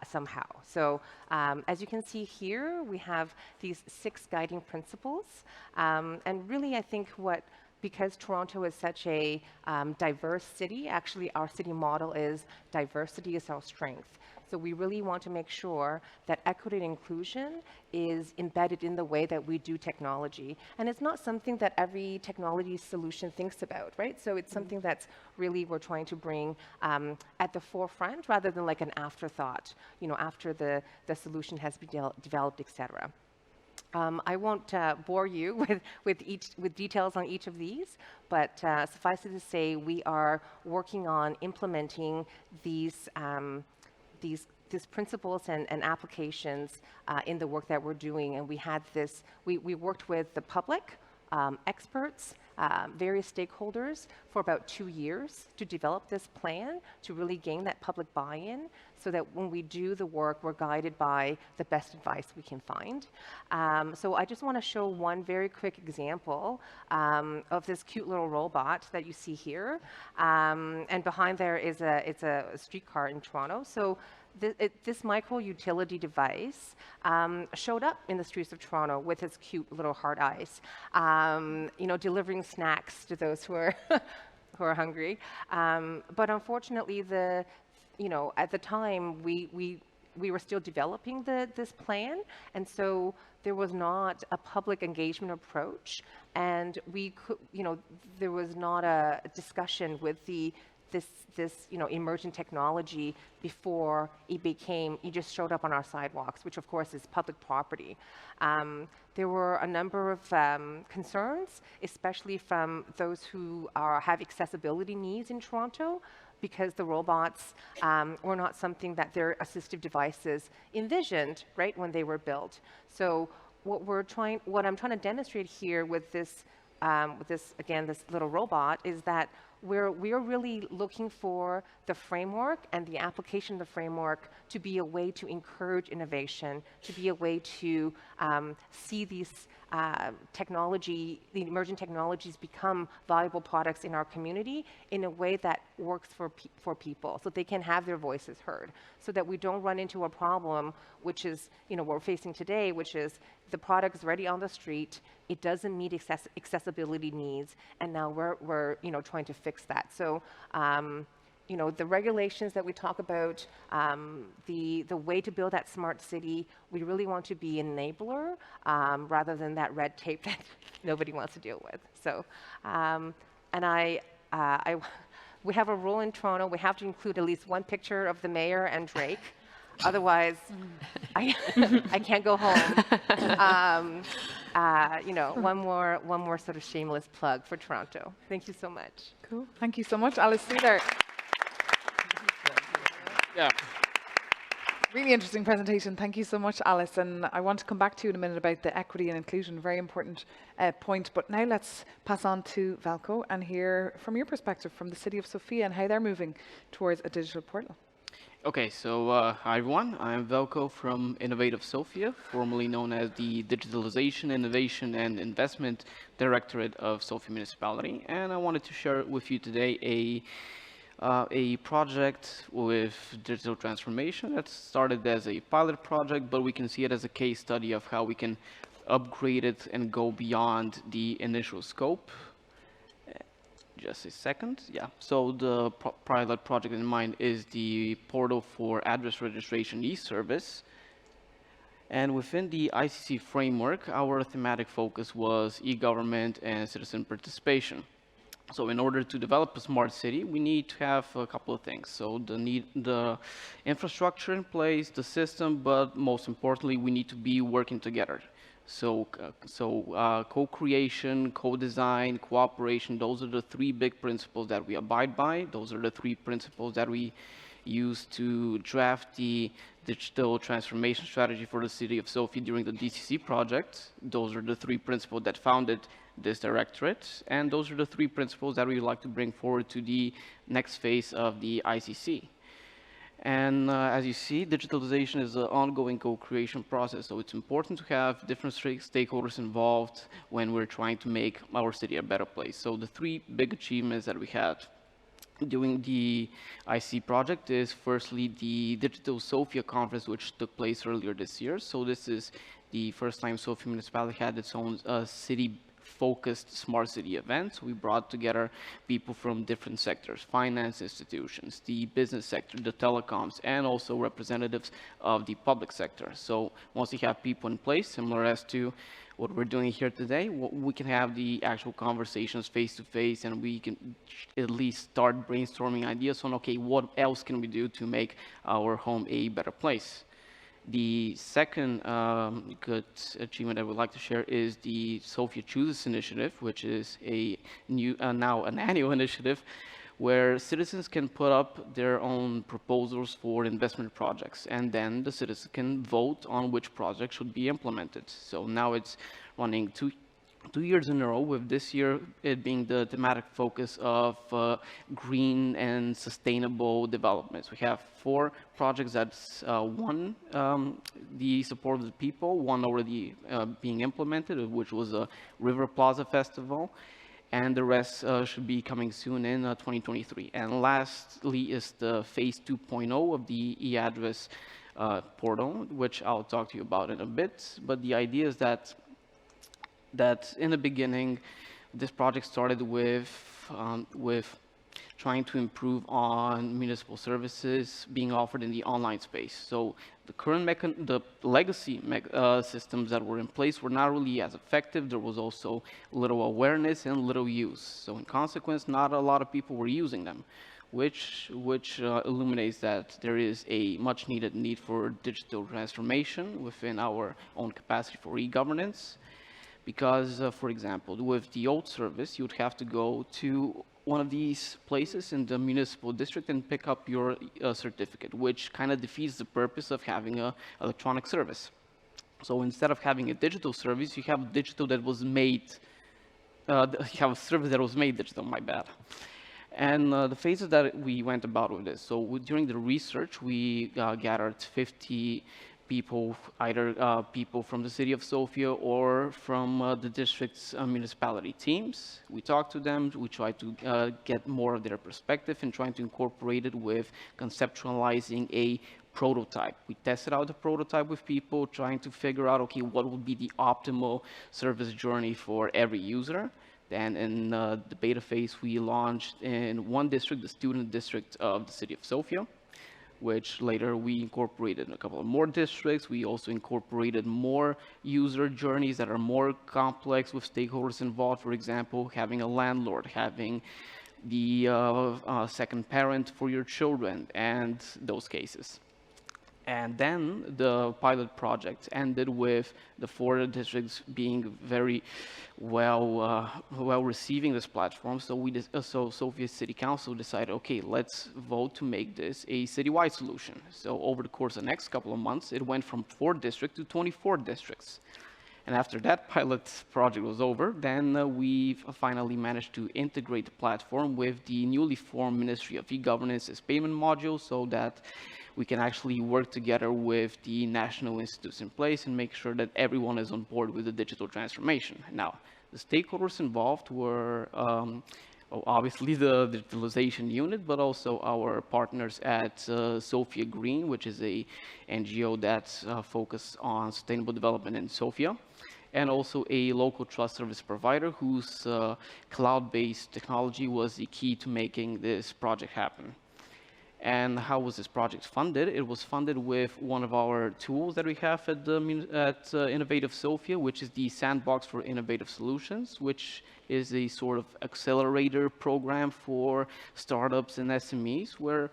somehow. So as you can see here, we have these 6 guiding principles. And really, I think because Toronto is such a diverse city, actually our city model is diversity is our strength. So we really want to make sure that equity and inclusion is embedded in the way that we do technology. And it's not something that every technology solution thinks about, right? So it's something that's really we're trying to bring at the forefront rather than like an afterthought, after the solution has been developed, et cetera. I won't bore you with details on each of these, but suffice it to say, we are working on implementing these principles and applications in the work that we're doing. And we worked with the public, experts, various stakeholders for about 2 years to develop this plan to really gain that public buy-in so that when we do the work, we're guided by the best advice we can find. So I just want to show one very quick example of this cute little robot that you see here. And behind there is it's a streetcar in Toronto. So this micro-utility device showed up in the streets of Toronto with its cute little heart eyes, delivering snacks to those who are hungry. But unfortunately, at the time, we were still developing this plan, and so there was not a public engagement approach, and there was not a discussion with this emergent technology before it just showed up on our sidewalks, which of course is public property. There were a number of concerns, especially from those who have accessibility needs in Toronto, because the robots were not something that their assistive devices envisioned, right, when they were built. So what I'm trying to demonstrate here with this little robot is that we're really looking for the framework and the application of the framework to be a way to encourage innovation, to be a way to see these the emerging technologies become valuable products in our community in a way that works for people, so they can have their voices heard, so that we don't run into a problem, which is, what we're facing today, which is the product is already on the street, it doesn't meet accessibility needs, and now we're trying to fix that. So the regulations that we talk about, the way to build that smart city, we really want to be an enabler rather than that red tape that nobody wants to deal with. So, we have a rule in Toronto. We have to include at least one picture of the mayor and Drake. Otherwise, I can't go home. One more sort of shameless plug for Toronto. Thank you so much. Cool. Thank you so much, Alice. See there. Yeah. Really interesting presentation. Thank you so much, Alice. And I want to come back to you in a minute about the equity and inclusion, very important point. But now let's pass on to Valko and hear from your perspective from the city of Sofia and how they're moving towards a digital portal. Okay, so hi everyone. I'm Velko from Innovative Sofia, formerly known as the Digitalization, Innovation and Investment Directorate of Sofia Municipality. And I wanted to share with you today a project with digital transformation that started as a pilot project, but we can see it as a case study of how we can upgrade it and go beyond the initial scope. Just a second. Yeah, so the pilot project in mind is the portal for address registration e-service. And within the ICC framework, our thematic focus was e-government and citizen participation. So in order to develop a smart city, we need to have a couple of things. So the infrastructure in place, the system, but most importantly, we need to be working together. So co-creation, co-design, cooperation, those are the three big principles that we abide by. Those are the three principles that we use to draft the digital transformation strategy for the city of Sofia during the DCC project. Those are the three principles that founded this directorate, and those are the three principles that we would like to bring forward to the next phase of the ICC. And as you see, digitalization is an ongoing co-creation process, so it's important to have different stakeholders involved when we're trying to make our city a better place. So the three big achievements that we had during the ICC project is firstly the Digital Sofia conference, which took place earlier this year. So this is the first time Sofia municipality had its own city-focused smart city events. We brought together people from different sectors, finance institutions, the business sector, the telecoms, and also representatives of the public sector. So once you have people in place, similar as to what we're doing here today, we can have the actual conversations face-to-face, and we can at least start brainstorming ideas on, okay, what else can we do to make our home a better place? The second good achievement I would like to share is the Sofia Chooses initiative, which is a new, now an annual initiative where citizens can put up their own proposals for investment projects, and then the citizens can vote on which project should be implemented. So now it's running two years in a row, with this year it being the thematic focus of green and sustainable developments. We have 4 projects that's won the support of the people, one already being implemented, which was a River Plaza Festival, and the rest should be coming soon in 2023. And lastly is the phase 2.0 of the e-address portal, which I'll talk to you about in a bit. But the idea is that in the beginning, this project started with trying to improve on municipal services being offered in the online space. So the current the legacy systems that were in place were not really as effective. There was also little awareness and little use. So in consequence, not a lot of people were using them, which illuminates that there is a much needed need for digital transformation within our own capacity for e-governance. Because, for example, with the old service, you would have to go to one of these places in the municipal district and pick up your certificate, which kind of defeats the purpose of having an electronic service. So instead of having a digital service, you have digital that was made, you have a service that was made digital, my bad. And the phases that we went about with this. So during the research, we gathered 50 people, either people from the city of Sofia or from the district's municipality teams. We talked to them, we tried to get more of their perspective and trying to incorporate it with conceptualizing a prototype. We tested out the prototype with people, trying to figure out, okay, what would be the optimal service journey for every user. Then in the beta phase, we launched in one district, the student district of the city of Sofia, which later we incorporated in a couple of more districts. We also incorporated more user journeys that are more complex with stakeholders involved. For example, having a landlord, having the second parent for your children, and those cases. And then the pilot project ended with the 4 districts being very well receiving this platform. So so Sofia City Council decided, okay, let's vote to make this a citywide solution. So over the course of the next couple of months, it went from 4 districts to 24 districts. And after that pilot project was over, then we finally managed to integrate the platform with the newly formed Ministry of E-Governance as payment module, so that we can actually work together with the national institutes in place and make sure that everyone is on board with the digital transformation. Now, the stakeholders involved were obviously the digitalization unit, but also our partners at Sofia Green, which is a NGO that focuses on sustainable development in Sofia, and also a local trust service provider whose cloud-based technology was the key to making this project happen. And how was this project funded? It was funded with one of our tools that we have at Innovative Sofia, which is the Sandbox for Innovative Solutions, which is a sort of accelerator program for startups and SMEs, where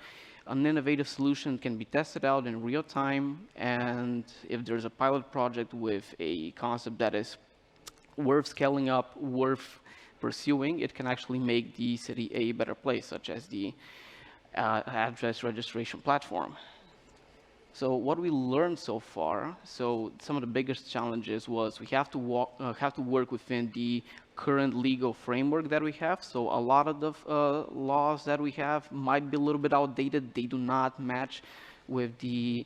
an innovative solution can be tested out in real time. And if there's a pilot project with a concept that is worth scaling up, worth pursuing, it can actually make the city a better place, such as the address registration platform. So what we learned so far, so some of the biggest challenges was we have to work within the current legal framework that we have. So a lot of the laws that we have might be a little bit outdated. They do not match with the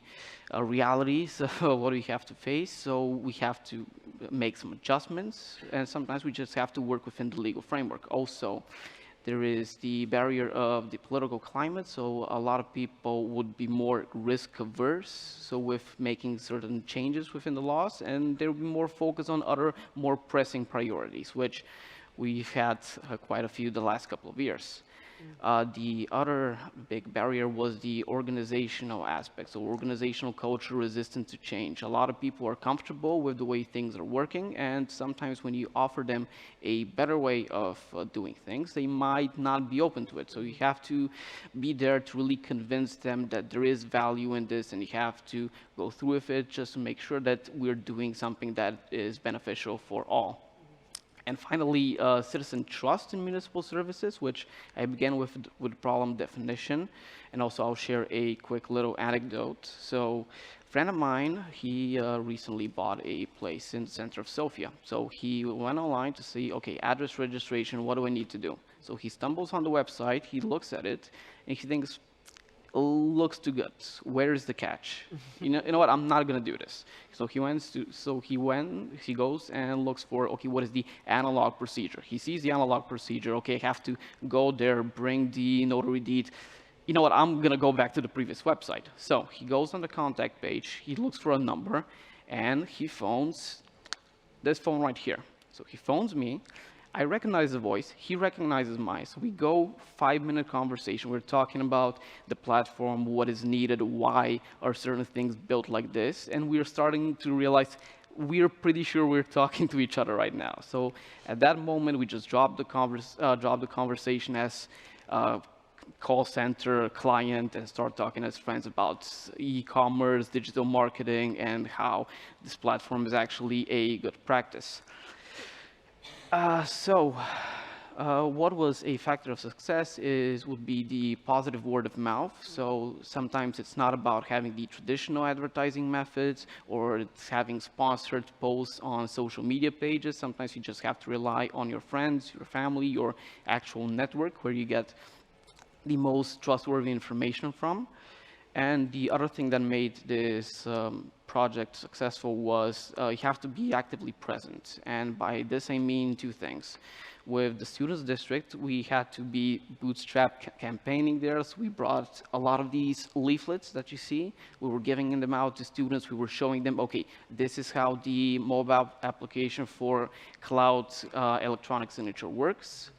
realities of what we have to face. So we have to make some adjustments, and sometimes we just have to work within the legal framework. Also, there is the barrier of the political climate, so a lot of people would be more risk averse, so with making certain changes within the laws, and there will be more focus on other more pressing priorities, which we've had quite a few the last couple of years. The other big barrier was the organizational aspect, so organizational culture resistant to change. A lot of people are comfortable with the way things are working, and sometimes when you offer them a better way of doing things, they might not be open to it. So you have to be there to really convince them that there is value in this, and you have to go through with it just to make sure that we're doing something that is beneficial for all. And finally, citizen trust in municipal services, which I began with problem definition. And also I'll share a quick little anecdote. So a friend of mine, he recently bought a place in the center of Sofia. So he went online to see, okay, address registration, what do I need to do? So he stumbles on the website, he looks at it, and he thinks, looks too good. Where is the catch? You know what? I'm not going to do this. So he goes and looks for, okay, what is the analog procedure? He sees the analog procedure. Okay, I have to go there, bring the notary deed. You know what? I'm going to go back to the previous website. So he goes on the contact page. He looks for a number, and he phones this phone right here. So he phones me. I recognize the voice, he recognizes mine. So we go 5-minute conversation. We're talking about the platform, what is needed, why are certain things built like this. And we're starting to realize we're pretty sure we're talking to each other right now. So at that moment, we just dropped the conversation as call center client and start talking as friends about e-commerce, digital marketing, and how this platform is actually a good practice. What was a factor of success would be the positive word of mouth. So sometimes it's not about having the traditional advertising methods or it's having sponsored posts on social media pages. Sometimes you just have to rely on your friends, your family, your actual network where you get the most trustworthy information from. And the other thing that made this project successful was you have to be actively present. And by this, I mean 2 things. With the students district, we had to be bootstrap campaigning there. So we brought a lot of these leaflets that you see. We were giving them out to students. We were showing them, okay, this is how the mobile application for cloud electronic signature works.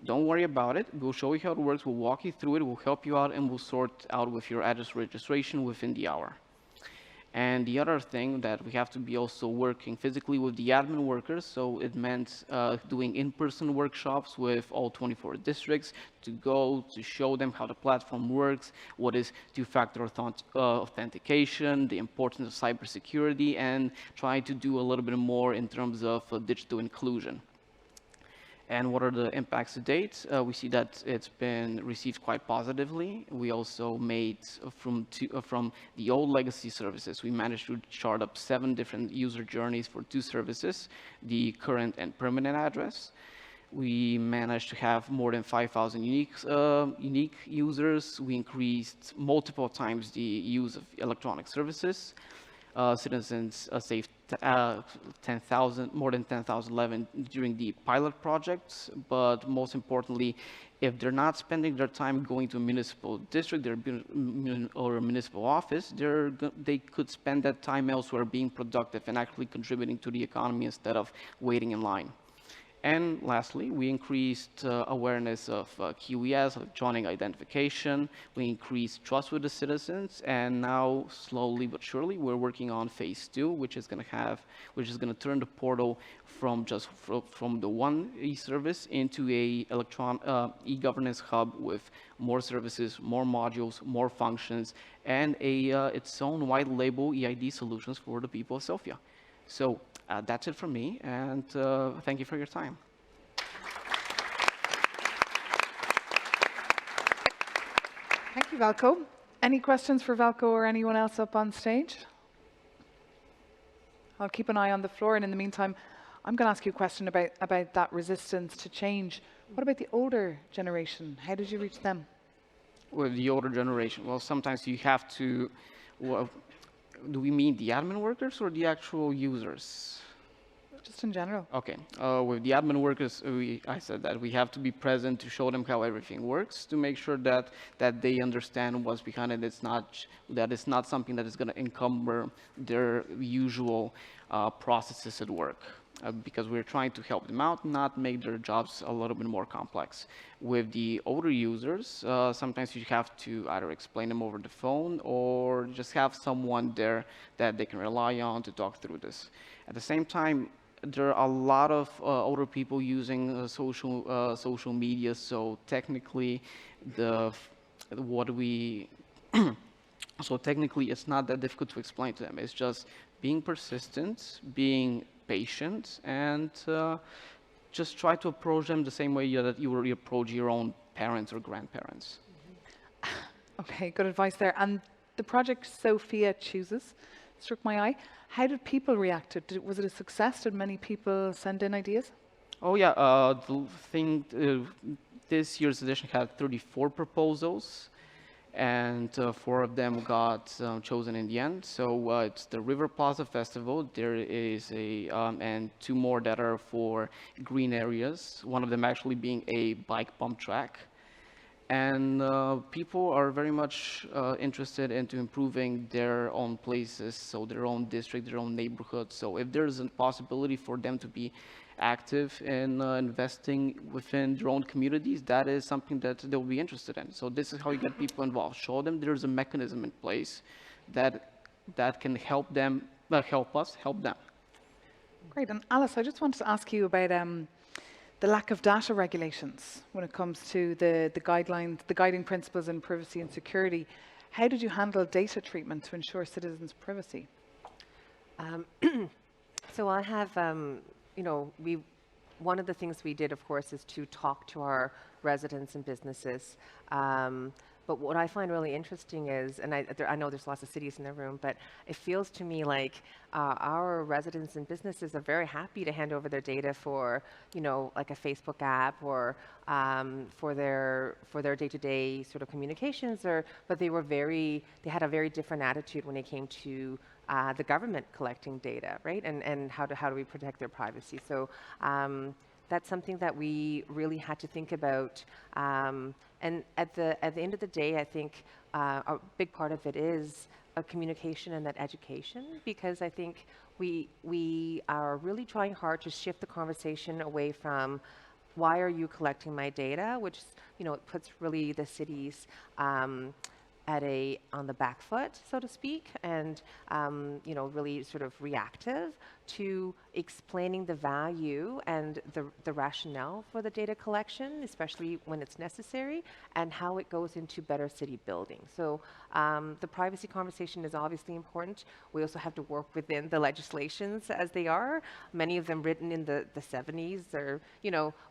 Don't worry about it. We'll show you how it works. We'll walk you through it. We'll help you out, and we'll sort out with your address registration within the hour. And the other thing that we have to be also working physically with the admin workers, so it meant doing in-person workshops with all 24 districts to go to show them how the platform works, what is two-factor authentication, the importance of cybersecurity, and try to do a little bit more in terms of digital inclusion. And what are the impacts to date? We see that it's been received quite positively. We also made, from the old legacy services, we managed to chart up 7 different user journeys for 2 services, the current and permanent address. We managed to have more than 5,000 unique users. We increased multiple times the use of electronic services. Citizens saved more than 10,011 during the pilot projects, but most importantly, if they're not spending their time going to a municipal district or a municipal office, they could spend that time elsewhere being productive and actually contributing to the economy instead of waiting in line. And lastly, we increased awareness of QES, electronic identification. We increased trust with the citizens, and now slowly but surely we're working on phase 2, which is going to turn the portal from the one e-service into a e-governance hub with more services, more modules, more functions, and its own white label EID solutions for the people of Sofia. So that's it from me, and thank you for your time. Thank you, Valko. Any questions for Valko or anyone else up on stage? I'll keep an eye on the floor, and in the meantime, I'm going to ask you a question about that resistance to change. What about the older generation? How did you reach them? With the older generation, well, sometimes you have to, do we mean the admin workers or the actual users? Just in general. Okay. With the admin workers, I said that we have to be present to show them how everything works, to make sure that they understand what's behind it. That it's not something that is going to encumber their usual processes at work. Because we're trying to help them out, not make their jobs a little bit more complex. With the older users, sometimes you have to either explain them over the phone or just have someone there that they can rely on to talk through this. At the same time, there are a lot of older people using social media, so technically, so technically, it's not that difficult to explain to them. It's just being persistent, being patient, and just try to approach them the same way that you would approach your own parents or grandparents. Okay, good advice there. And the project Sophia Chooses struck my eye. How did people react to it? Was it a success? Did many people send in ideas? Oh yeah, this year's edition had 34 proposals, and 4 of them got chosen in the end. So it's the River Plaza Festival. There is and 2 more that are for green areas. One of them actually being a bike pump track. And people are very much interested into improving their own places, so their own district, their own neighborhood. So if there's a possibility for them to be active in investing within their own communities, that is something that they'll be interested in. So this is how you get people involved. Show them there's a mechanism in place that can help them, help us, help them. Great. And Alice, I just wanted to ask you about the lack of data regulations when it comes to the guidelines, the guiding principles in privacy and security. How did you handle data treatment to ensure citizens' privacy? So I have, one of the things we did, of course, is to talk to our residents and businesses. But what I find really interesting is, and I know there's lots of cities in the room, but it feels to me like our residents and businesses are very happy to hand over their data for, like a Facebook app or for their day-to-day sort of communications. But they had a very different attitude when it came to the government collecting data, right? And how do we protect their privacy? So that's something that we really had to think about. And at the end of the day, I think a big part of it is communication and that education, because I think we are really trying hard to shift the conversation away from why are you collecting my data, which it puts really the cities on the back foot, so to speak, and really sort of reactive to explaining the value and the rationale for the data collection, especially when it's necessary, and how it goes into better city building. So the privacy conversation is obviously important. We also have to work within the legislations as they are, many of them written in the 70s, or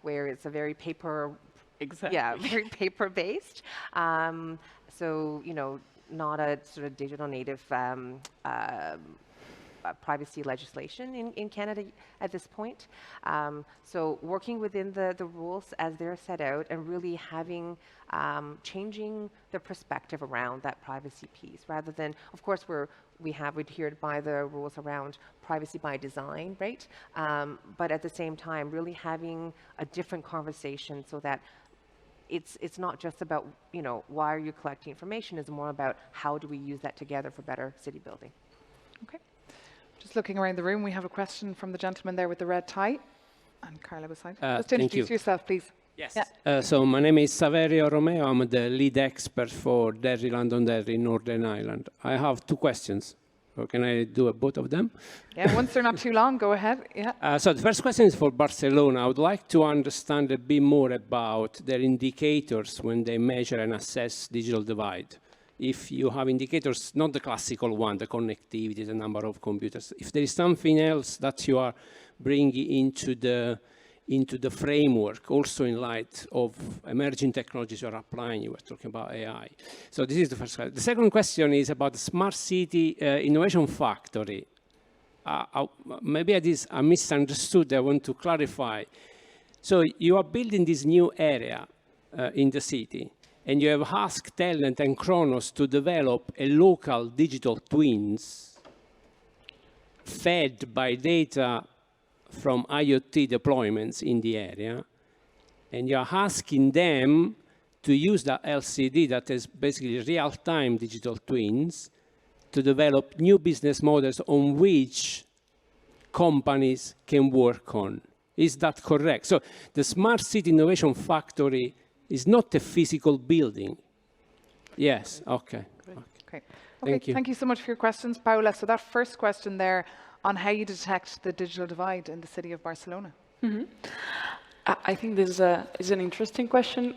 where it's a very very paper-based. So, not a sort of digital native privacy legislation in Canada at this point. So working within the rules as they're set out and really having, changing the perspective around that privacy piece, rather than, of course, we have adhered by the rules around privacy by design, right? But at the same time, really having a different conversation so that it's not just about, why are you collecting information? It's more about how do we use that together for better city building. Okay. Just looking around the room, we have a question from the gentleman there with the red tie. And Carla beside. Just introduce yourself, please. Yes. Yeah. So my name is Saverio Romeo. I'm the lead expert for Derry, Londonderry, Northern Ireland. I have two questions. Or can I do both of them? Yeah, once they're not too long, go ahead. Yeah. So the first question is for Barcelona. I would like to understand a bit more about their indicators when they measure and assess digital divide. If you have indicators, not the classical one, the connectivity, the number of computers, if there is something else that you are bringing into the framework, also in light of emerging technologies you are applying, you were talking about AI. So this is the first question. The second question is about the Smart City Innovation Factory. Maybe I misunderstood, I want to clarify. So you are building this new area in the city, and you have asked Talent and Kronos to develop a local digital twins fed by data from IoT deployments in the area, and you're asking them to use that LCD, that is basically real-time digital twins, to develop new business models on which companies can work on. Is that correct? So the Smart City Innovation Factory is not a physical building. Yes, okay. Okay. Thank you so much for your questions, Paula. So that first question there on how you detect the digital divide in the city of Barcelona. Mm-hmm. I think this is an interesting question.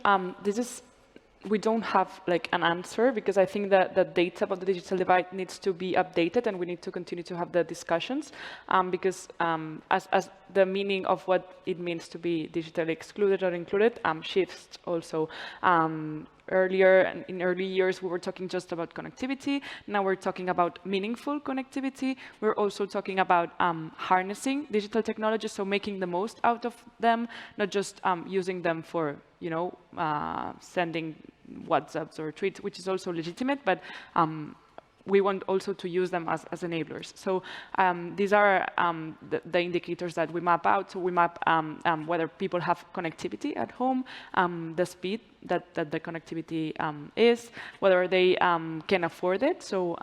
We don't have like an answer, because I think that the data about the digital divide needs to be updated, and we need to continue to have the discussions, because as the meaning of what it means to be digitally excluded or included shifts also. In early years, we were talking just about connectivity. Now we're talking about meaningful connectivity. We're also talking about harnessing digital technologies, so making the most out of them, not just using them for, sending WhatsApps or tweets, which is also legitimate, but we want also to use them as enablers. So these are the indicators that we map out. So we map whether people have connectivity at home, the speed that the connectivity is, whether they can afford it. So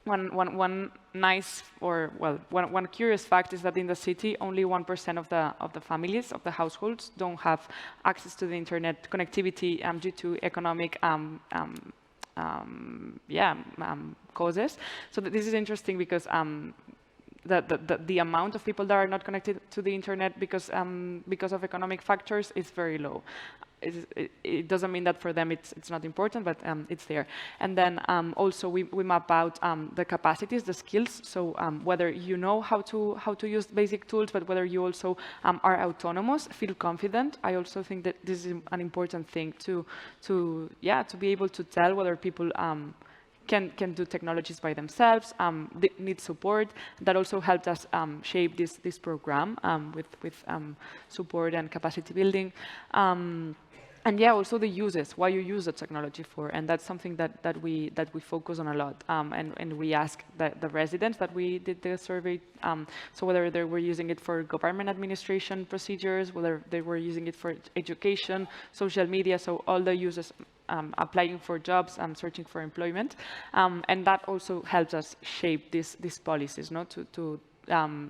one nice, or well, one curious fact is that in the city, only 1% of the families, of the households, don't have access to the internet connectivity due to economic causes. So this is interesting because the amount of people that are not connected to the internet because of economic factors is very low. It doesn't mean that for them it's not important, but it's there. And then also we map out the capacities, the skills. So whether you know how to use basic tools, but whether you also are autonomous, feel confident. I also think that this is an important thing to be able to tell whether people can do technologies by themselves, they need support. That also helped us shape this program with support and capacity building. And also the uses, why you use the technology for, and that's something that we focus on a lot. And we ask the residents that we did the survey, so whether they were using it for government administration procedures, whether they were using it for education, social media, so all the users applying for jobs, searching for employment, and that also helps us shape these policies,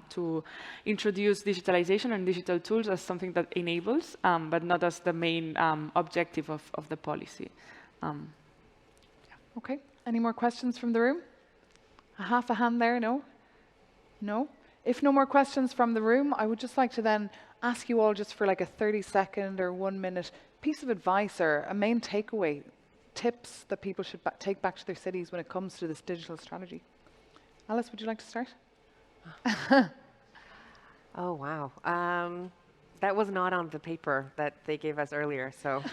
to introduce digitalization and digital tools as something that enables, but not as the main objective of the policy. Okay, any more questions from the room? A half a hand there, no? No? If no more questions from the room, I would just like to then ask you all just for like a 30-second or 1 minute piece of advice or a main takeaway, tips that people should take back to their cities when it comes to this digital strategy. Alice, would you like to start? Oh, wow. That was not on the paper that they gave us earlier, so.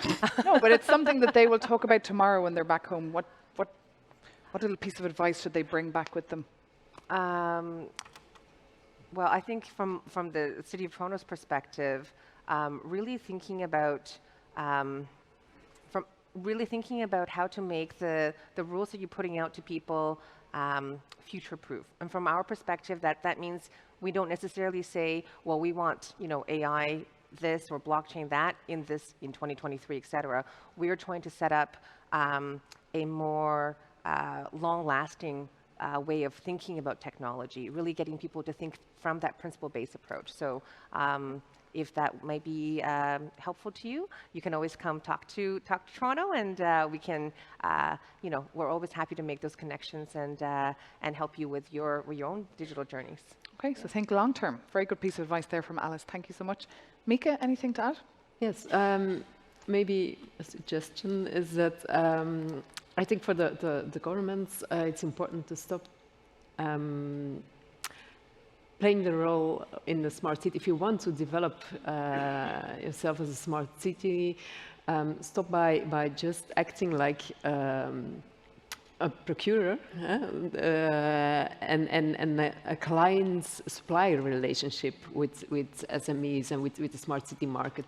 No, but it's something that they will talk about tomorrow when they're back home. What little piece of advice should they bring back with them? Well, I think from the City of Toronto's perspective, really thinking about how to make the rules that you're putting out to people future-proof. And from our perspective, that means we don't necessarily say, well, we want AI this or blockchain that in 2023, et cetera. We are trying to set up a more long-lasting way of thinking about technology, really getting people to think from that principle-based approach. So if that might be helpful to you, you can always come talk to Toronto, and we can, we're always happy to make those connections and help you with your own digital journeys. Okay, so think long term. Very good piece of advice there from Alice. Thank you so much. Mika, anything to add? Yes, maybe a suggestion is that I think for the governments, it's important to stop playing the role in the smart city. If you want to develop yourself as a smart city, stop by just acting like a procurer and a client-supplier relationship with SMEs and with the smart city market.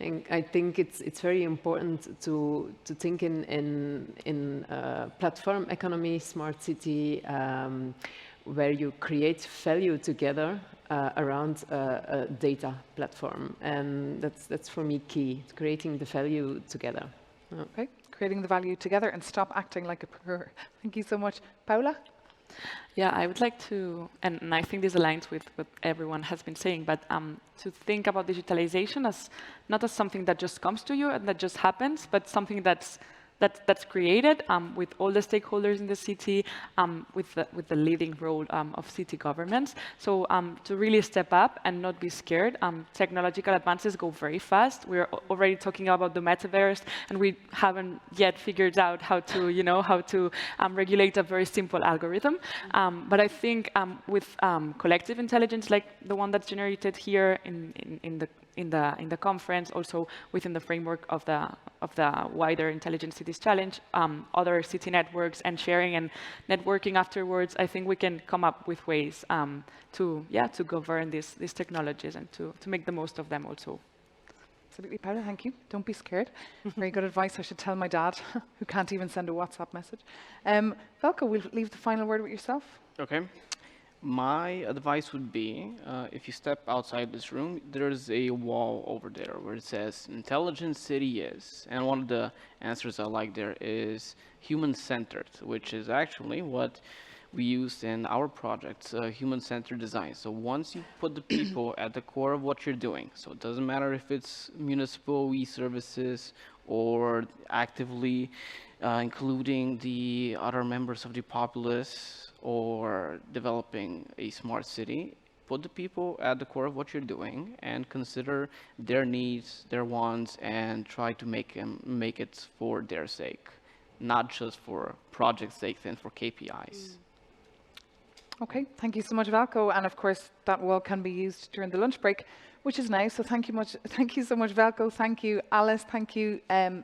And I think it's very important to think in platform economy, smart city, where you create value together around a data platform, and that's for me key, creating the value together. Okay, creating the value together and stop acting like a procurer. Thank you so much. Paula? Yeah, I would like to, and I think this aligns with what everyone has been saying, but to think about digitalization as not as something that just comes to you and that just happens, but something that's created with all the stakeholders in the city, with the leading role of city governments. So to really step up and not be scared. Technological advances go very fast. We're already talking about the metaverse, and we haven't yet figured out how to regulate a very simple algorithm. But I think with collective intelligence, like the one that's generated here in the conference, also within the framework of the wider Intelligent Cities Challenge, other city networks and sharing and networking afterwards, I think we can come up with ways to govern these technologies and to make the most of them also. Absolutely, Paula, thank you. Don't be scared. Very good advice. I should tell my dad, who can't even send a WhatsApp message. Velko, we'll leave the final word with yourself. Okay. My advice would be, if you step outside this room, there's a wall over there where it says intelligent city is. And one of the answers I like there is human-centered, which is actually what we used in our projects, human-centered design. So once you put the people at the core of what you're doing, so it doesn't matter if it's municipal e-services or actively including the other members of the populace, or developing a smart city, put the people at the core of what you're doing and consider their needs, their wants, and try to make it for their sake, not just for project sake and for KPIs. Okay, thank you so much, Velko. And of course, that wall can be used during the lunch break, which is nice. So thank you so much, Velko. Thank you, Alice. Thank you,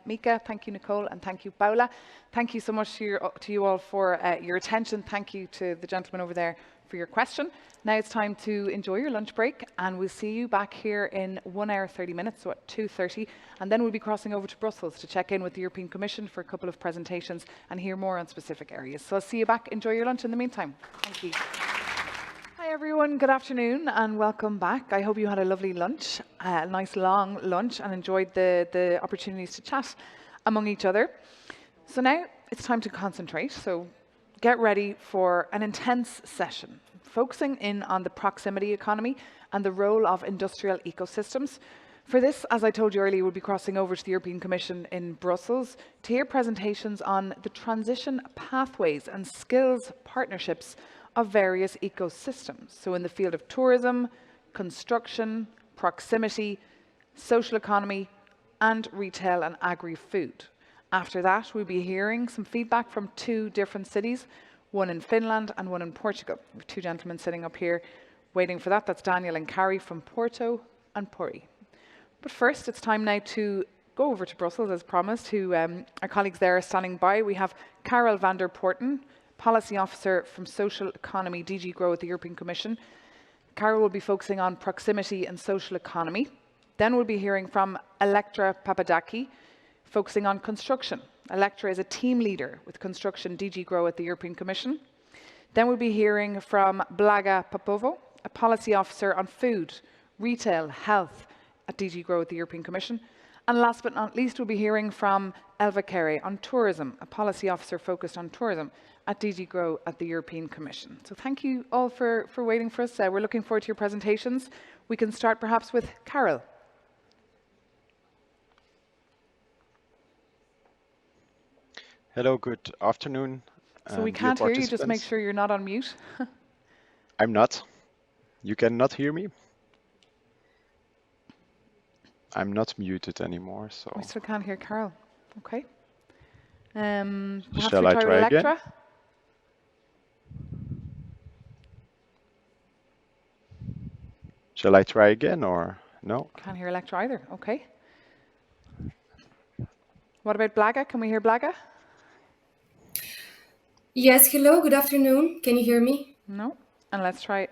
Mika. Thank you, Nicole. And thank you, Paula. Thank you so much to you all for your attention. Thank you to the gentleman over there for your question. Now it's time to enjoy your lunch break, and we'll see you back here in 1 hour, 30 minutes, so at 2:30. And then we'll be crossing over to Brussels to check in with the European Commission for a couple of presentations and hear more on specific areas. So I'll see you back. Enjoy your lunch in the meantime. Thank you. Hi everyone, good afternoon and welcome back. I hope you had a lovely lunch, a nice long lunch, and enjoyed the opportunities to chat among each other. So now it's time to concentrate. So get ready for an intense session, focusing in on the proximity economy and the role of industrial ecosystems. For this, as I told you earlier, we'll be crossing over to the European Commission in Brussels to hear presentations on the transition pathways and skills partnerships of various ecosystems. So in the field of tourism, construction, proximity, social economy, and retail and agri-food. After that, we'll be hearing some feedback from 2 different cities, one in Finland and one in Portugal. We have 2 gentlemen sitting up here waiting for that. That's Daniel and Kari from Porto and Puri. But first, it's time now to go over to Brussels, as promised, who our colleagues there are standing by. We have Karel van der Poorten, Policy Officer from Social Economy, DG Grow at the European Commission. Karel will be focusing on proximity and social economy. Then we'll be hearing from Elektra Papadaki, focusing on construction. Elektra is a team leader with construction DG Grow at the European Commission. Then we'll be hearing from Blaga Popovo, a policy officer on food, retail, health at DG Grow at the European Commission. And last but not least, we'll be hearing from Eleftheriadou on tourism, a policy officer focused on tourism at DG Grow at the European Commission. So thank you all for waiting for us. We're looking forward to your presentations. We can start perhaps with Karel. Hello, good afternoon. So we can't hear you, just make sure you're not on mute. I'm not. You cannot hear me? I'm not muted anymore, so... We still can't hear Karel. Okay. Shall I try again? Shall I try again, or no? Can't hear Elektra either. Okay. What about Blaga? Can we hear Blaga? Yes, hello, good afternoon. Can you hear me? No. And let's try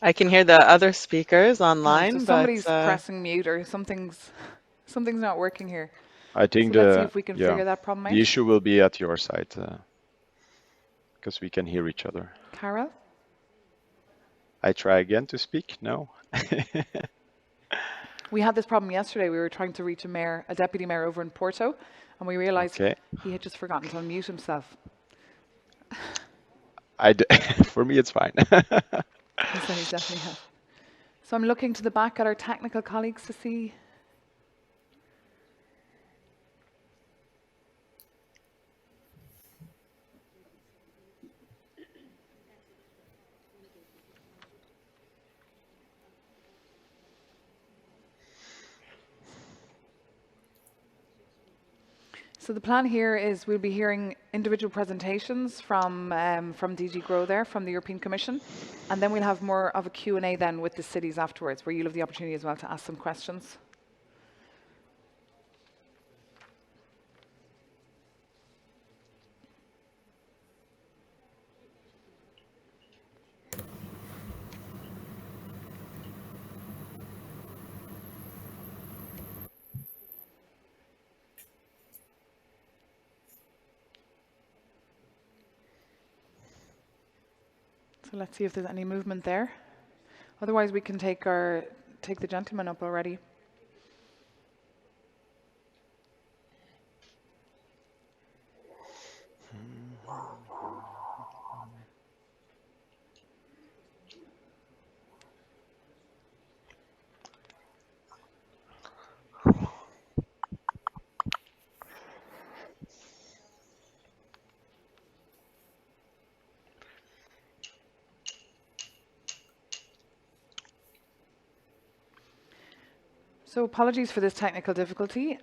I can hear the other speakers online, so somebody's pressing mute or something's not working here. I think so let's see if we can figure that problem out. The issue will be at your side, because we can hear each other. Karel? I try again to speak? No? We had this problem yesterday. We were trying to reach a deputy mayor over in Porto, and we realized he had just forgotten to unmute himself. For me, it's fine. So he definitely has. So I'm looking to the back at our technical colleagues to see. So the plan here is we'll be hearing individual presentations from DG Grow there, from the European Commission, and then we'll have more of a Q&A then with the cities afterwards, where you'll have the opportunity as well to ask some questions. So let's see if there's any movement there. Otherwise, we can take the gentleman up already. So apologies for this technical difficulty.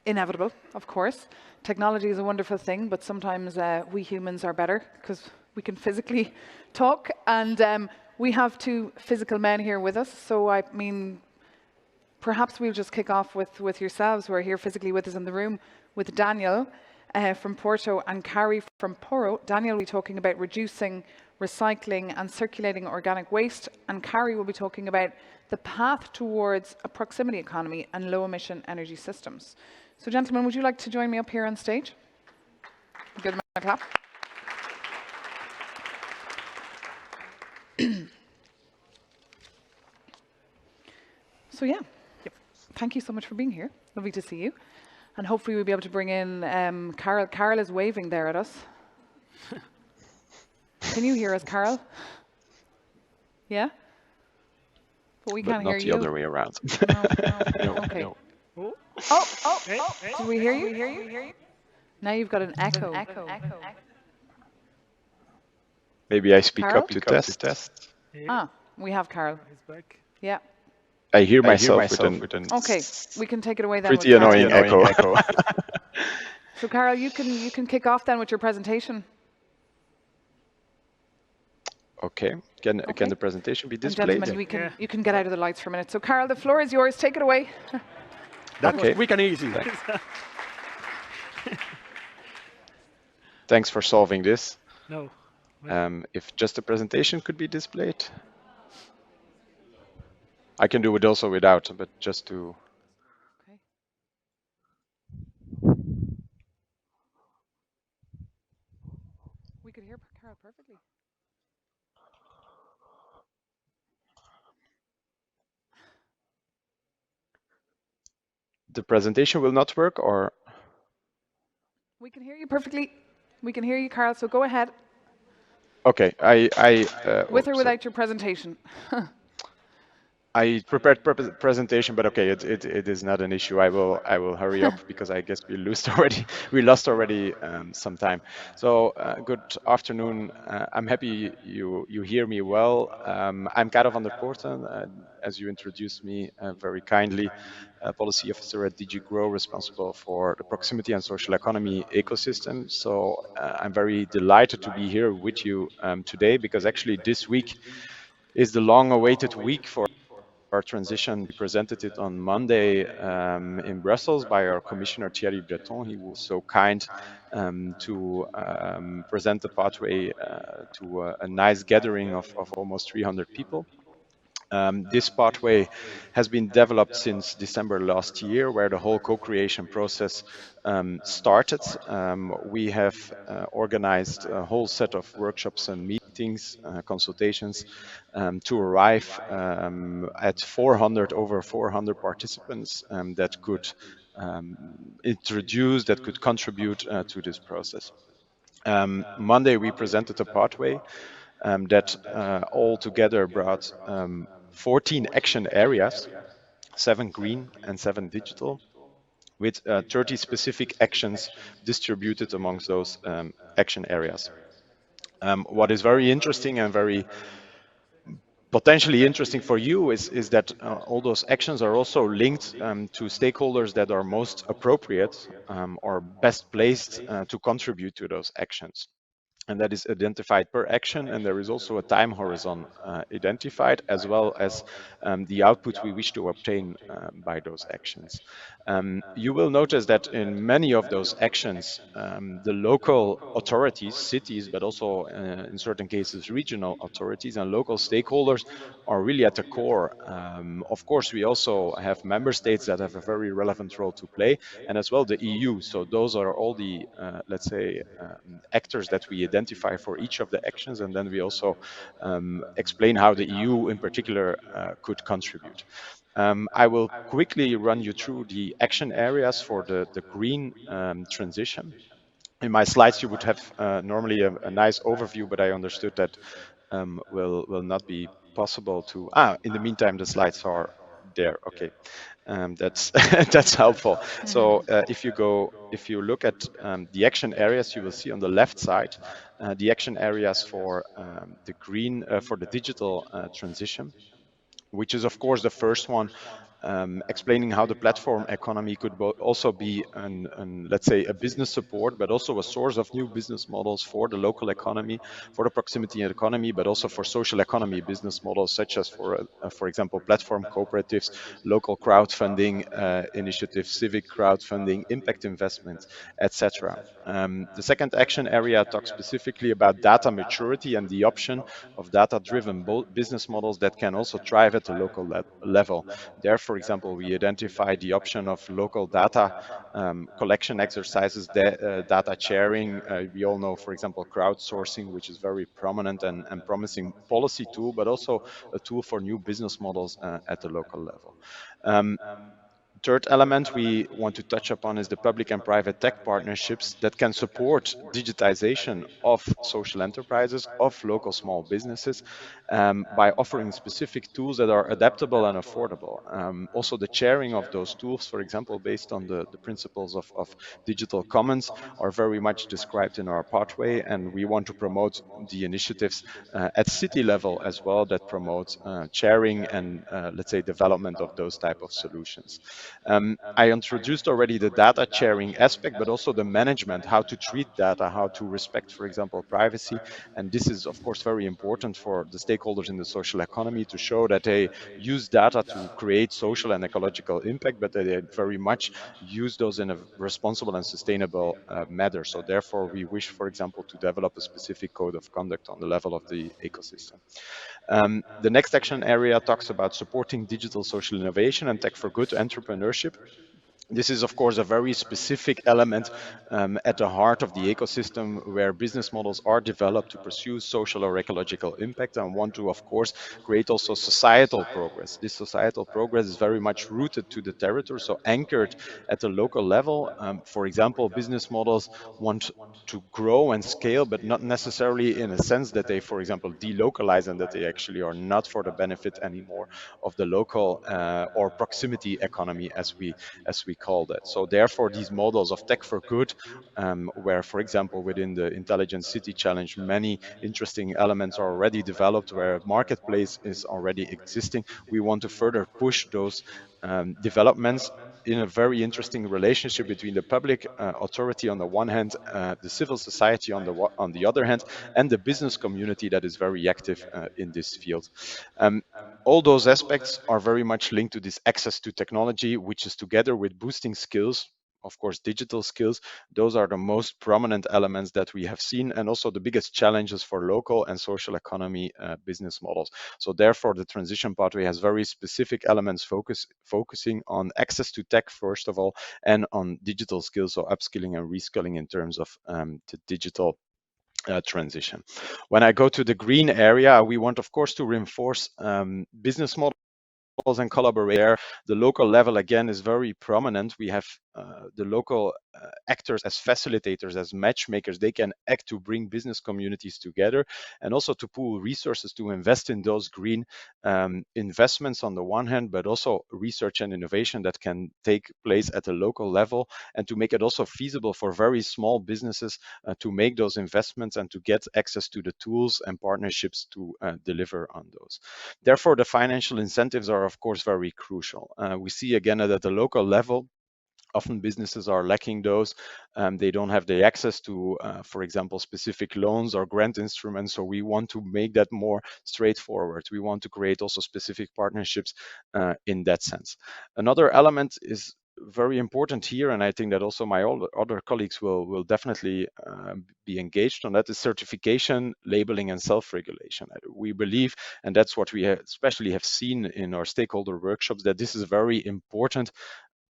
Inevitable, of course. Technology is a wonderful thing, but sometimes we humans are better because we can physically talk. And we have 2 physical men here with us. So I mean, perhaps we'll just kick off with yourselves who are here physically with us in the room, with Daniel from Porto and Kari from Poro. Daniel will be talking about reducing, recycling and circulating organic waste, and Kari will be talking about the path towards a proximity economy and low-emission energy systems. So, gentlemen, would you like to join me up here on stage? Give them a clap. So, yeah, thank you so much for being here. Lovely to see you. And hopefully we'll be able to bring in Karel. Karel is waving there at us. Can you hear us, Karel? Yeah? but we but can't not hear the you. other way around. No. Okay. No. Did we hear you? Now you've got an echo. Maybe I speak Carol? up to test. Ah, we have Carol. Yeah. I hear myself with an Okay, we can take it away then. pretty with Carol. annoying echo. So Carol, you can kick off then with your presentation. Okay. Can the presentation be And displayed? gentlemen, you can get out of the lights for a minute. So Carol, the floor is yours. Take it away. That Okay. was quick and easy. Thanks for solving this. No. If just a presentation could be displayed. I can do it also without, but just to... We could hear Carol perfectly. The presentation will not work, or? We can hear you perfectly. We can hear you, Carol, so go ahead. Okay, With or without your presentation. I prepared presentation, but okay, it is not an issue. I will hurry up because I guess we lost already some time. So good afternoon. I'm happy you hear me well. I'm Karel van der Poorten, as you introduced me very kindly, policy officer at DG Grow, responsible for the proximity and social economy ecosystem. So I'm very delighted to be here with you today, because actually this week is the long-awaited week for our transition. We presented it on Monday in Brussels by our commissioner Thierry Breton. He was so kind to present the pathway to a nice gathering of almost 300 people. This pathway has been developed since December last year, where the whole co-creation process started. We have organized a whole set of workshops and meetings, consultations, to arrive at over 400 participants that could introduce, that could contribute to this process. Monday we presented a pathway that altogether brought 14 action areas, 7 green and 7 digital, with 30 specific actions distributed amongst those action areas. What is very interesting and very potentially interesting for you is that all those actions are also linked to stakeholders that are most appropriate or best placed to contribute to those actions. And that is identified per action, and there is also a time horizon identified, as well as the output we wish to obtain by those actions. You will notice that in many of those actions, the local authorities, cities, but also in certain cases regional authorities and local stakeholders are really at the core. Of course, we also have member states that have a very relevant role to play, and as well the EU. So those are all the, let's say, actors that we identify for each of the actions, and then we also explain how the EU in particular could contribute. I will quickly run you through the action areas for the green transition. In my slides you would have normally a nice overview, but I understood that will not be possible to... in the meantime the slides are there. Okay, that's that's helpful. So if you look at the action areas, you will see on the left side the action areas for the green, for the digital transition, which is of course the first one, explaining how the platform economy could also be let's say a business support, but also a source of new business models for the local economy, for the proximity economy, but also for social economy business models, such as for example platform cooperatives, local crowdfunding initiatives, civic crowdfunding, impact investments, etc. The second action area talks specifically about data maturity and the option of data-driven business models that can also thrive at the local level. There, for example, we identify the option of local data collection exercises, data sharing. We all know, for example, crowdsourcing, which is very prominent and promising policy tool, but also a tool for new business models at the local level. Third element we want to touch upon is the public and private tech partnerships that can support digitization of social enterprises, of local small businesses, by offering specific tools that are adaptable and affordable. Also, the sharing of those tools, for example, based on the principles of digital commons, are very much described in our pathway, and we want to promote the initiatives at city level as well that promote sharing and, let's say, development of those type of solutions. I introduced already the data sharing aspect, but also the management, how to treat data, how to respect, for example, privacy. And this is, of course, very important for the stakeholders in the social economy to show that they use data to create social and ecological impact, but that they very much use those in a responsible and sustainable manner. So therefore, we wish, for example, to develop a specific code of conduct on the level of the ecosystem. The next action area talks about supporting digital social innovation and tech for good entrepreneurship. This is, of course, a very specific element at the heart of the ecosystem where business models are developed to pursue social or ecological impact and want to, of course, create also societal progress. This societal progress is very much rooted to the territory, so anchored at the local level. For example, business models want to grow and scale, but not necessarily in a sense that they, for example, delocalize and that they actually are not for the benefit anymore of the local or proximity economy, as we call that. So therefore, these models of tech for good, where, for example, within the Intelligent City Challenge, many interesting elements are already developed, where a marketplace is already existing, we want to further push those developments in a very interesting relationship between the public authority on the one hand, the civil society on the other hand, and the business community that is very active in this field. All those aspects are very much linked to this access to technology, which is together with boosting skills, of course, digital skills. Those are the most prominent elements that we have seen, and also the biggest challenges for local and social economy business models. So therefore, the transition pathway has very specific elements focusing on access to tech, first of all, and on digital skills, so upskilling and reskilling in terms of the digital transition. When I go to the green area, we want, of course, to reinforce business models and collaborate. The local level, again, is very prominent. We have the local actors as facilitators, as matchmakers. They can act to bring business communities together and also to pool resources to invest in those green investments on the one hand, but also research and innovation that can take place at a local level, and to make it also feasible for very small businesses to make those investments and to get access to the tools and partnerships to deliver on those. Therefore, the financial incentives are, of course, very crucial. We see again that at the local level, often businesses are lacking those. They don't have the access to, for example, specific loans or grant instruments. So we want to make that more straightforward. We want to create also specific partnerships in that sense. Another element is very important here, and I think that also my other colleagues will definitely be engaged on that, is certification, labeling, and self-regulation. We believe, and that's what we especially have seen in our stakeholder workshops, that this is a very important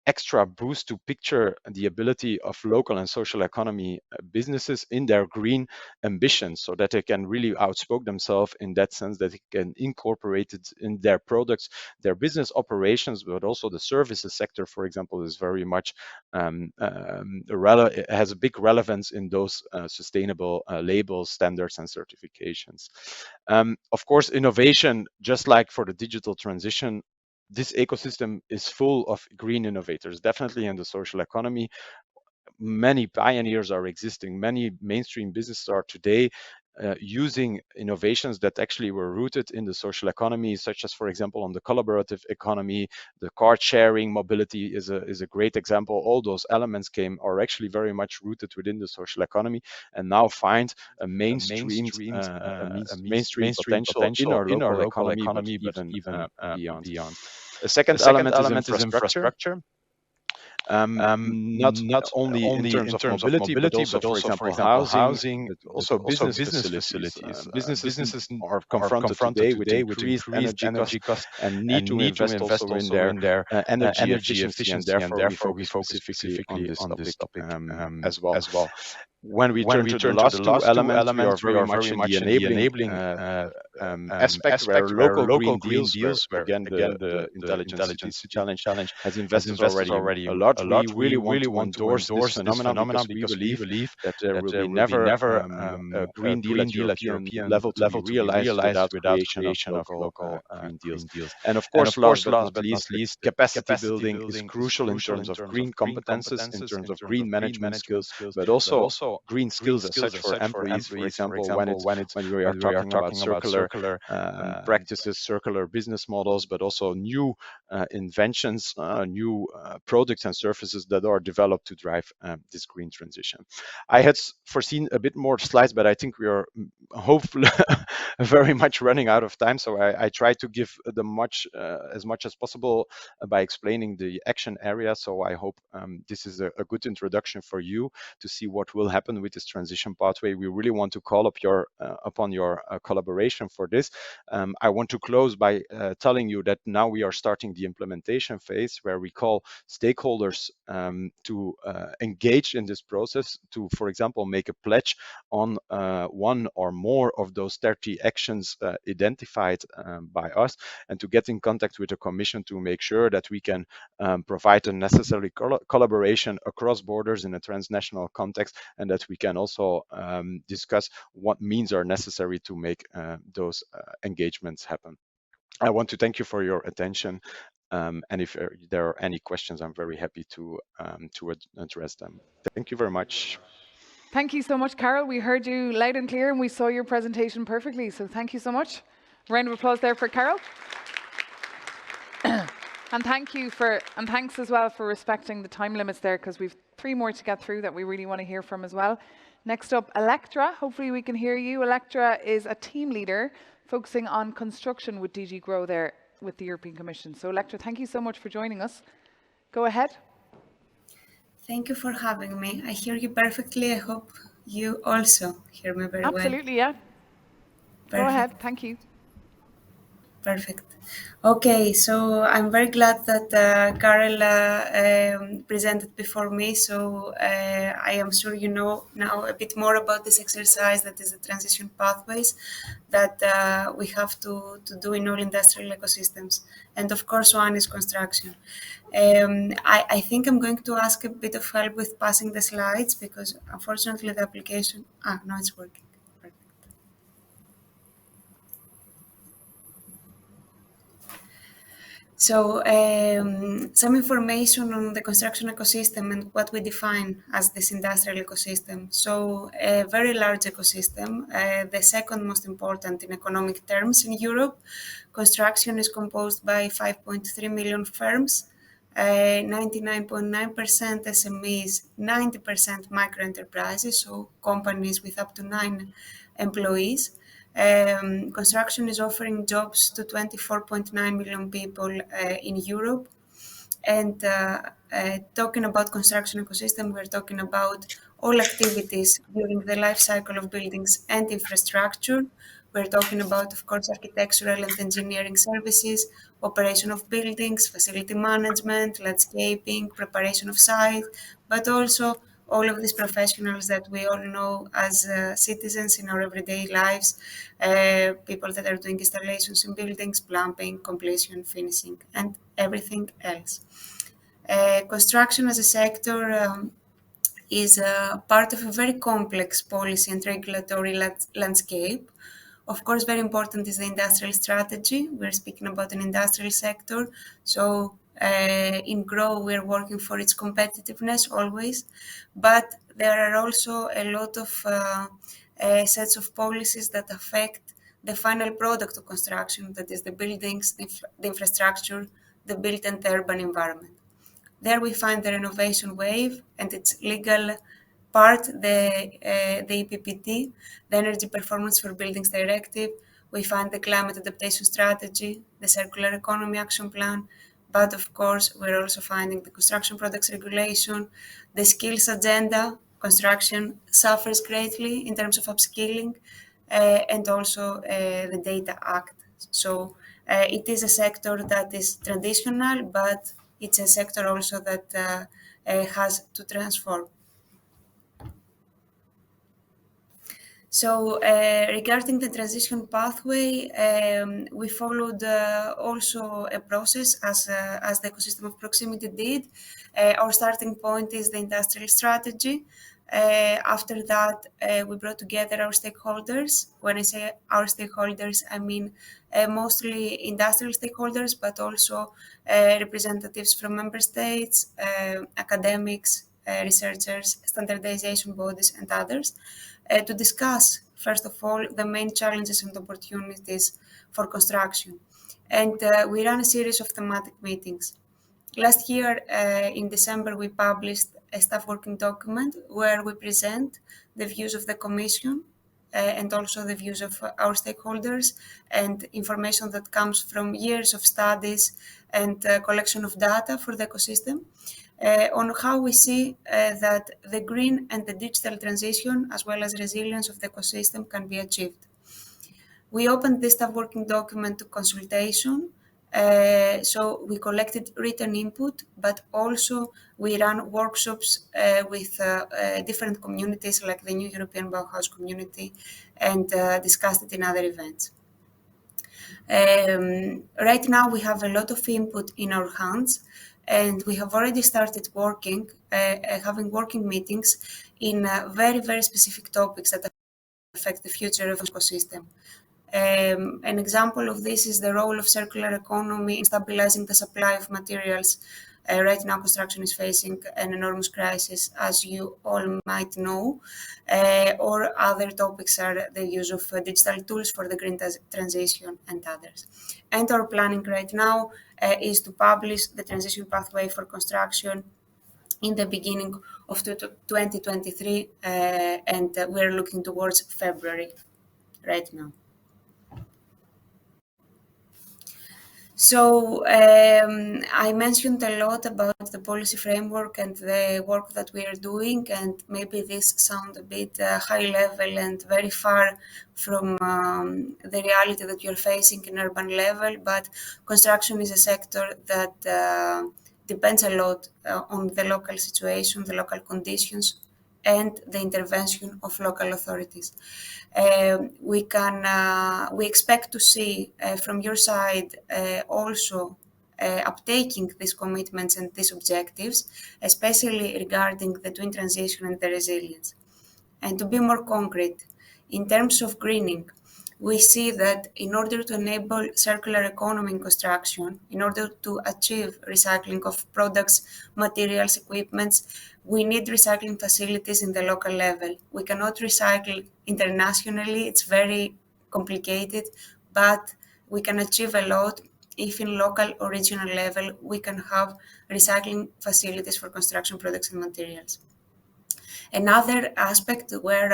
extra boost to picture the ability of local and social economy businesses in their green ambitions, so that they can really outspoke themselves in that sense, that they can incorporate it in their products, their business operations, but also the services sector, for example, is very much has a big relevance in those sustainable labels, standards, and certifications. Of course, innovation, just like for the digital transition, this ecosystem is full of green innovators, definitely in the social economy. Many pioneers are existing. Many mainstream businesses are today using innovations that actually were rooted in the social economy, such as, for example, on the collaborative economy. The car sharing mobility is a great example. All those elements are actually very much rooted within the social economy, and now find a mainstream potential in our local economy, but even beyond. The second element is infrastructure. Not only in terms of mobility, but also, for example, housing, but also business facilities. Businesses are confronted today with increased energy costs and need to invest also in their energy efficiency, and therefore we focus specifically on this topic as well. when we turn to the last two elements, we are very much in the enabling aspect, where local green deals, where again the intelligent cities challenge has invested already a lot. We really want to endorse this phenomenon because we believe that there will be never a green deal at European level to be realized without creation of local green deals. And of course, last but not least, capacity building is crucial in terms of green competences, in terms of green management skills, but also green skills as such for employees. For example, when we are talking about circular practices, circular business models, but also new inventions, new products and services that are developed to drive this green transition. I had foreseen a bit more slides, but I think we are hopefully very much running out of time. So I try to give as much as possible by explaining the action area. So I hope this is a good introduction for you to see what will happen with this transition pathway. We really want to call upon your collaboration for this. I want to close by telling you that now we are starting the implementation phase, where we call stakeholders to engage in this process, to, for example, make a pledge on one or more of those 30 actions identified by us, and to get in contact with the Commission to make sure that we can provide the necessary collaboration across borders in a transnational context, and that we can also discuss what means are necessary to make those engagements happen. I want to thank you for your attention, and if there are any questions, I'm very happy to address them. Thank you very much. Thank you so much, Carol. We heard you loud and clear, and we saw your presentation perfectly. So thank you so much. Round of applause there for Carol. And thanks as well for respecting the time limits there, because we've 3 more to get through that we really want to hear from as well. Next up, Electra. Hopefully we can hear you. Electra is a team leader focusing on construction with DG Grow there with the European Commission. So Electra, thank you so much for joining us. Go ahead. Thank you for having me. I hear you perfectly. I hope you also hear me very well. Absolutely, yeah. Perfect. Go ahead. Thank you. Perfect. Okay, so I'm very glad that Carol presented before me. So I am sure you know now a bit more about this exercise that is the transition pathways that we have to do in all industrial ecosystems. And of course, one is construction. I think I'm going to ask a bit of help with passing the slides, because unfortunately the application, now it's working. So some information on the construction ecosystem and what we define as this industrial ecosystem. So a very large ecosystem, the second most important in economic terms in Europe. Construction is composed by 5.3 million firms, 99.9% SMEs, 90% micro-enterprises, so companies with up to 9 employees. Construction is offering jobs to 24.9 million people in Europe. And talking about construction ecosystem, we're talking about all activities during the life cycle of buildings and infrastructure. We're talking about, of course, architectural and engineering services, operation of buildings, facility management, landscaping, preparation of site, but also all of these professionals that we all know as citizens in our everyday lives, people that are doing installations in buildings, plumbing, completion, finishing, and everything else. Construction as a sector is part of a very complex policy and regulatory landscape. Of course, very important is the industrial strategy. We're speaking about an industrial sector. So in Grow, we're working for its competitiveness always. But there are also a lot of sets of policies that affect the final product of construction, that is the buildings, the infrastructure, the built and urban environment. There we find the renovation wave and its legal part, the EPPD, the Energy Performance for Buildings Directive. We find the Climate Adaptation Strategy, the Circular Economy Action Plan, but of course, we're also finding the Construction Products Regulation, the Skills Agenda. Construction suffers greatly in terms of upskilling, and also the Data Act. So it is a sector that is traditional, but it's a sector also that has to transform. So regarding the transition pathway, we followed also a process as the ecosystem of proximity did. Our starting point is the industrial strategy. After that, we brought together our stakeholders. When I say our stakeholders, I mean mostly industrial stakeholders, but also representatives from member states, academics, researchers, standardization bodies, and others, to discuss, first of all, the main challenges and opportunities for construction. And we ran a series of thematic meetings. Last year, in December, we published a staff working document where we present the views of the Commission and also the views of our stakeholders and information that comes from years of studies and collection of data for the ecosystem on how we see that the green and the digital transition, as well as resilience of the ecosystem, can be achieved. We opened this staff working document to consultation. So we collected written input, but also we ran workshops with different communities like the New European Bauhaus community and discussed it in other events. Right now we have a lot of input in our hands, and we have already started working, having working meetings in very, very specific topics that affect the future of the ecosystem. An example of this is the role of circular economy in stabilizing the supply of materials. Right now, construction is facing an enormous crisis, as you all might know, or other topics are the use of digital tools for the green transition and others. And our planning right now is to publish the transition pathway for construction in the beginning of 2023, and we're looking towards February right now. So I mentioned a lot about the policy framework and the work that we are doing, and maybe this sounds a bit high level and very far from the reality that you're facing in urban level, but construction is a sector that depends a lot on the local situation, the local conditions, and the intervention of local authorities. We expect to see from your side also uptaking these commitments and these objectives, especially regarding the twin transition and the resilience. And to be more concrete, in terms of greening, we see that in order to enable circular economy in construction, in order to achieve recycling of products, materials, equipments, we need recycling facilities in the local level. We cannot recycle internationally, it's very complicated, but we can achieve a lot if in local or regional level we can have recycling facilities for construction products and materials. Another aspect where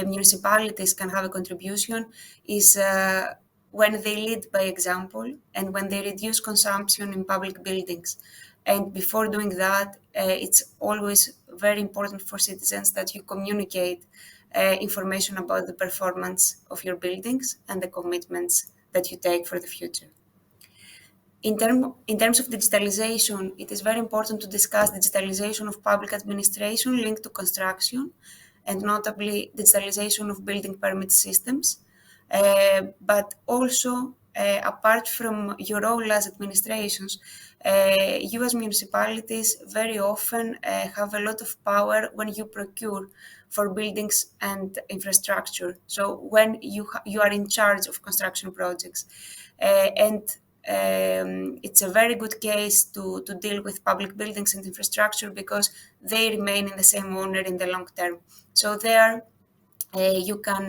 municipalities can have a contribution is when they lead by example and when they reduce consumption in public buildings. And before doing that, it's always very important for citizens that you communicate information about the performance of your buildings and the commitments that you take for the future. In terms of digitalization, it is very important to discuss digitalization of public administration linked to construction, and notably digitalization of building permit systems. But also, apart from your role as administrations, you as municipalities very often have a lot of power when you procure for buildings and infrastructure. So when you are in charge of construction projects. It's a very good case to deal with public buildings and infrastructure because they remain in the same owner in the long term. So there you can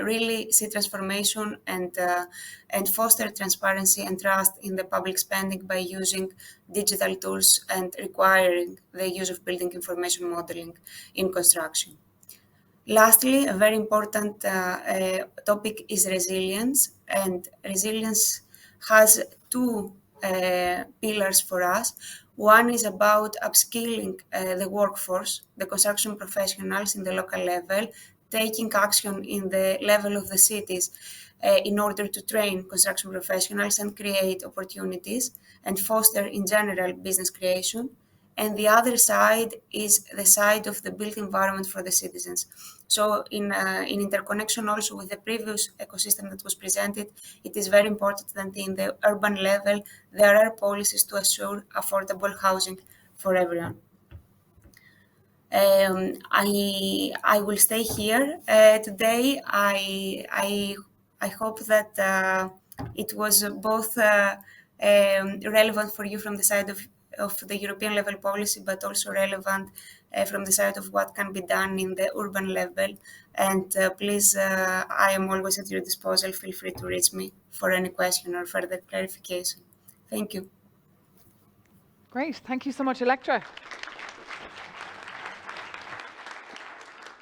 really see transformation and foster transparency and trust in the public spending by using digital tools and requiring the use of building information modeling in construction. Lastly, a very important topic is resilience, and resilience has two pillars for us. One is about upskilling the workforce, the construction professionals in the local level, taking action in the level of the cities in order to train construction professionals and create opportunities and foster in general business creation. and the other side is the side of the built environment for the citizens. So in interconnection also with the previous ecosystem that was presented, it is very important that in the urban level, there are policies to assure affordable housing for everyone. I will stay here today. I hope that it was both relevant for you from the side of the European level policy, but also relevant from the side of what can be done in the urban level. And please, I am always at your disposal. Feel free to reach me for any question or further clarification. Thank you. Great. Thank you so much, Electra.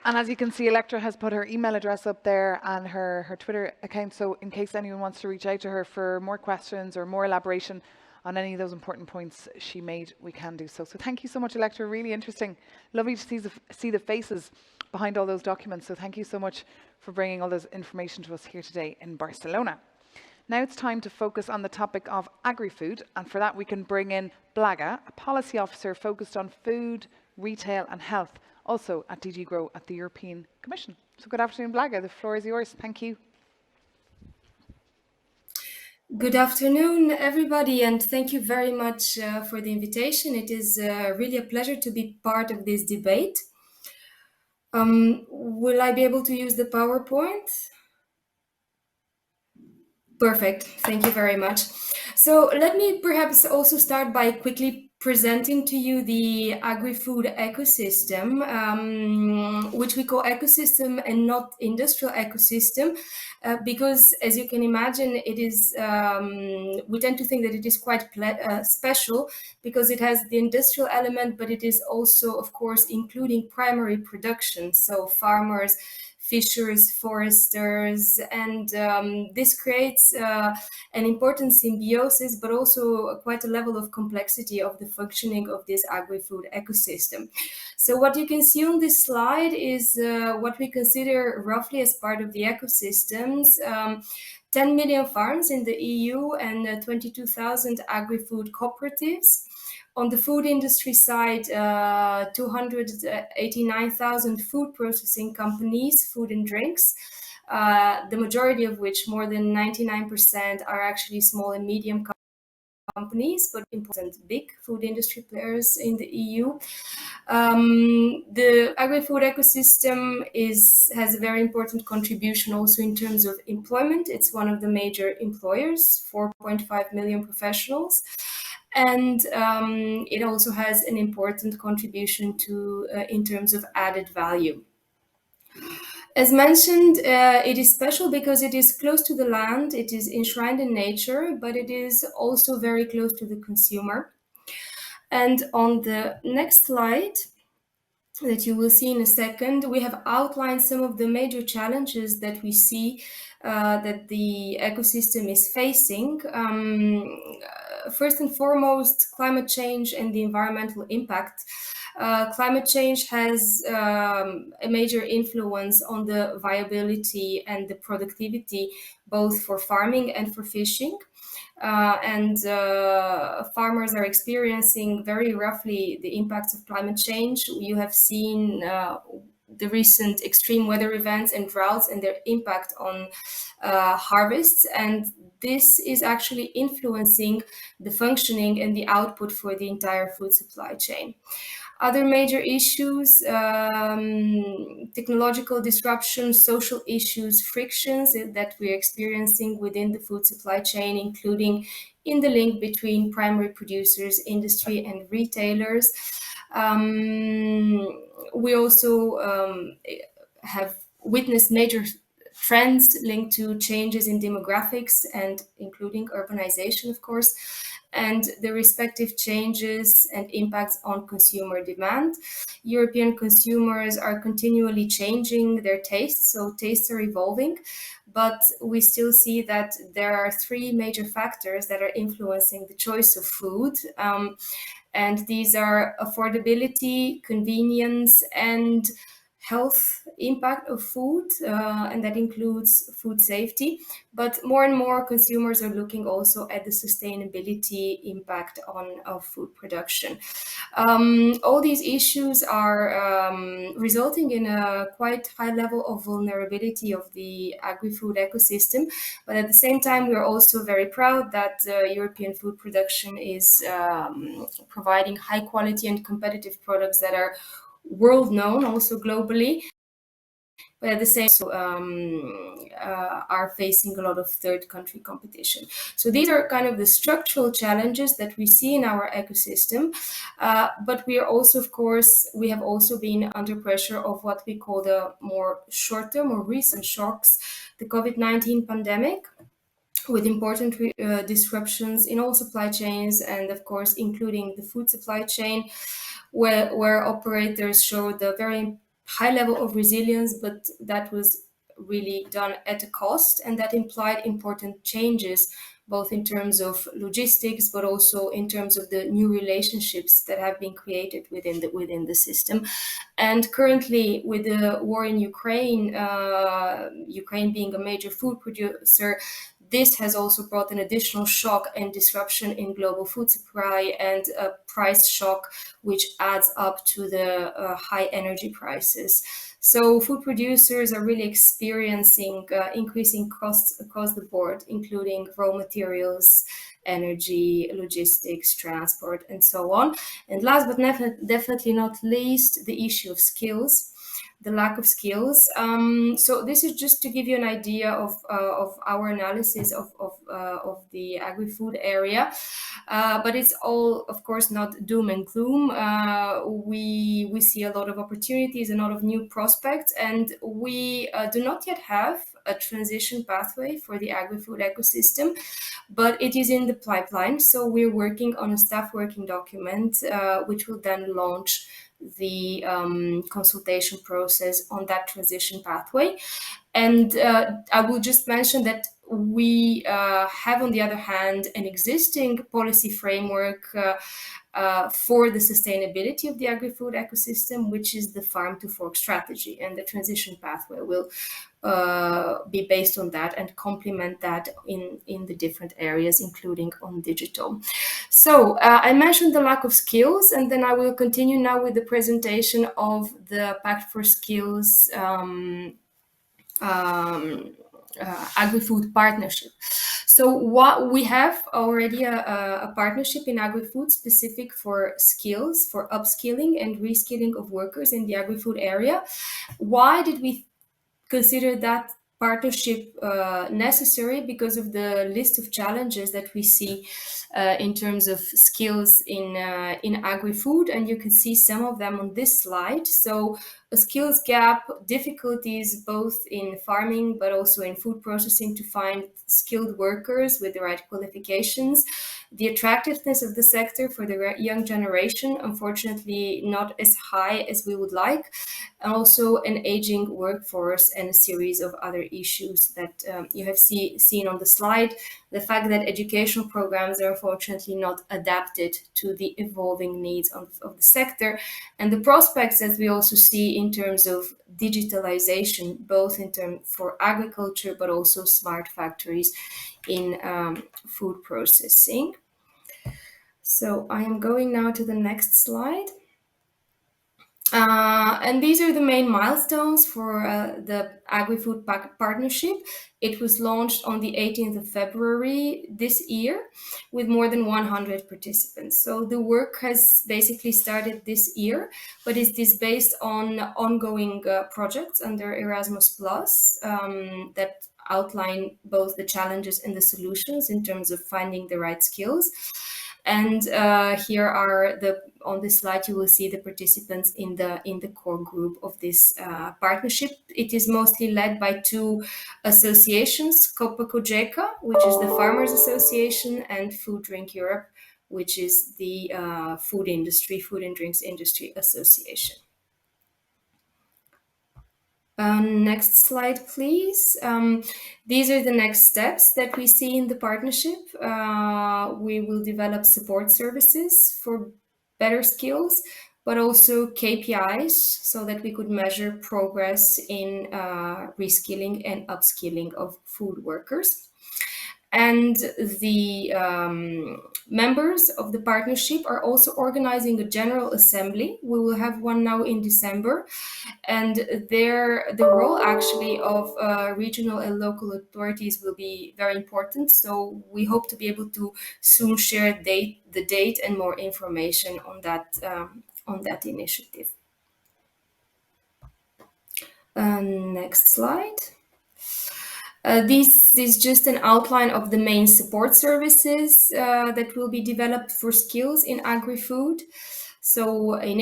And as you can see, Electra has put her email address up there and her Twitter account. So in case anyone wants to reach out to her for more questions or more elaboration on any of those important points she made, we can do so. So thank you so much, Electra. Really interesting. Lovely to see the faces behind all those documents. So thank you so much for bringing all this information to us here today in Barcelona. Now it's time to focus on the topic of agri-food. And for that, we can bring in Blaga, a policy officer focused on food, retail and health, also at DG Grow at the European Commission. So good afternoon, Blaga. The floor is yours. Thank you. Good afternoon, everybody, and thank you very much for the invitation. It is really a pleasure to be part of this debate. Will I be able to use the PowerPoint? Perfect. Thank you very much. So let me perhaps also start by quickly presenting to you the agri-food ecosystem, which we call ecosystem and not industrial ecosystem, because as you can imagine, it is, we tend to think that it is quite special because it has the industrial element, but it is also, of course, including primary production. So farmers, fishers, foresters, and this creates an important symbiosis, but also quite a level of complexity of the functioning of this agri-food ecosystem. So what you can see on this slide is what we consider roughly as part of the ecosystems. 10 million farms in the EU and 22,000 agri-food cooperatives. On the food industry side, 289,000 food processing companies, food and drinks, the majority of which, more than 99%, are actually small and medium companies, but important big food industry players in the EU. The agri-food ecosystem has a very important contribution also in terms of employment. It's one of the major employers, 4.5 million professionals. And it also has an important contribution to in terms of added value. As mentioned, it is special because it is close to the land, it is enshrined in nature, but it is also very close to the consumer. And on the next slide, that you will see in a second, we have outlined some of the major challenges that we see that the ecosystem is facing. First and foremost, climate change and the environmental impact. Climate change has a major influence on the viability and the productivity, both for farming and for fishing. Farmers are experiencing very roughly the impacts of climate change. You have seen the recent extreme weather events and droughts and their impact on harvests, and this is actually influencing the functioning and the output for the entire food supply chain. Other major issues, technological disruption, social issues, frictions that we're experiencing within the food supply chain, including in the link between primary producers, industry, and retailers. We also have witnessed major trends linked to changes in demographics and including urbanization, of course, and the respective changes and impacts on consumer demand. European consumers are continually changing their tastes, so tastes are evolving, but we still see that there are three major factors that are influencing the choice of food. And these are affordability, convenience, and health impact of food, and that includes food safety. But more and more consumers are looking also at the sustainability impact of food production. All these issues are resulting in a quite high level of vulnerability of the agri-food ecosystem. But at the same time, we are also very proud that European food production is providing high quality and competitive products that are world known, also globally. But at the same time, are facing a lot of third country competition. So these are kind of the structural challenges that we see in our ecosystem. But we are also, of course, we have also been under pressure of what we call the more short-term or recent shocks, the COVID-19 pandemic, with important disruptions in all supply chains, and of course, including the food supply chain, where operators showed a very high level of resilience, but that was really done at a cost, and that implied important changes, both in terms of logistics, but also in terms of the new relationships that have been created within the system. And currently, with the war in Ukraine, Ukraine being a major food producer, this has also brought an additional shock and disruption in global food supply and a price shock, which adds up to the high energy prices. So food producers are really experiencing increasing costs across the board, including raw materials, energy, logistics, transport, and so on. And last but definitely not least, the issue of skills. The lack of skills. So this is just to give you an idea of our analysis of the agri-food area, but it's all, of course, not doom and gloom. We see a lot of opportunities, a lot of new prospects, and we do not yet have a transition pathway for the agri-food ecosystem, but it is in the pipeline. So we're working on a staff working document, which will then launch the consultation process on that transition pathway. And I will just mention that we have, on the other hand, an existing policy framework for the sustainability of the agri-food ecosystem, which is the farm to fork strategy, and the transition pathway will be based on that and complement that in the different areas, including on digital. So I mentioned the lack of skills, and then I will continue now with the presentation of the Pact for Skills agri-food partnership. So what we have already a partnership in agri-food specific for skills, for upskilling and reskilling of workers in the agri-food area. Why did we consider that partnership necessary? Because of the list of challenges that we see in terms of skills in agri-food, and you can see some of them on this slide. So a skills gap, difficulties both in farming but also in food processing to find skilled workers with the right qualifications, the attractiveness of the sector for the young generation, unfortunately not as high as we would like, and also an aging workforce and a series of other issues that you have seen on the slide. The fact that educational programs are unfortunately not adapted to the evolving needs of the sector, and the prospects that we also see in terms of digitalization, both in terms for agriculture, but also smart factories in food processing. So I am going now to the next slide. And these are the main milestones for the Agri-Food Partnership. It was launched on the 18th of February this year with more than 100 participants. So the work has basically started this year, but it is based on ongoing projects under Erasmus Plus that outline both the challenges and the solutions in terms of finding the right skills. And here are on this slide, you will see the participants in the core group of this partnership. It is mostly led by two associations, Copa-Cogeca, which is the Farmers Association, and Food Drink Europe, which is the food and drinks industry association. Next slide, please. These are the next steps that we see in the partnership. We will develop support services for better skills. but also KPIs so that we could measure progress in reskilling and upskilling of food workers. And the members of the partnership are also organizing a general assembly. We will have one now in December. And the role actually of regional and local authorities will be very important. So we hope to be able to soon share the date and more information on that initiative. Next slide. This is just an outline of the main support services that will be developed for skills in agri-food. So a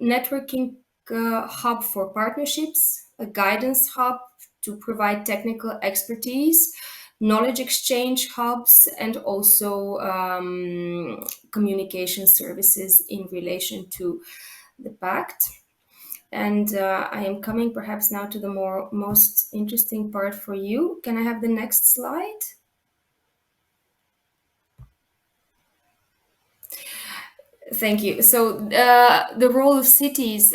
networking hub for partnerships, a guidance hub to provide technical expertise, knowledge exchange hubs, and also communication services in relation to the pact. And I am coming perhaps now to the most interesting part for you. Can I have the next slide? Thank you. So the role of cities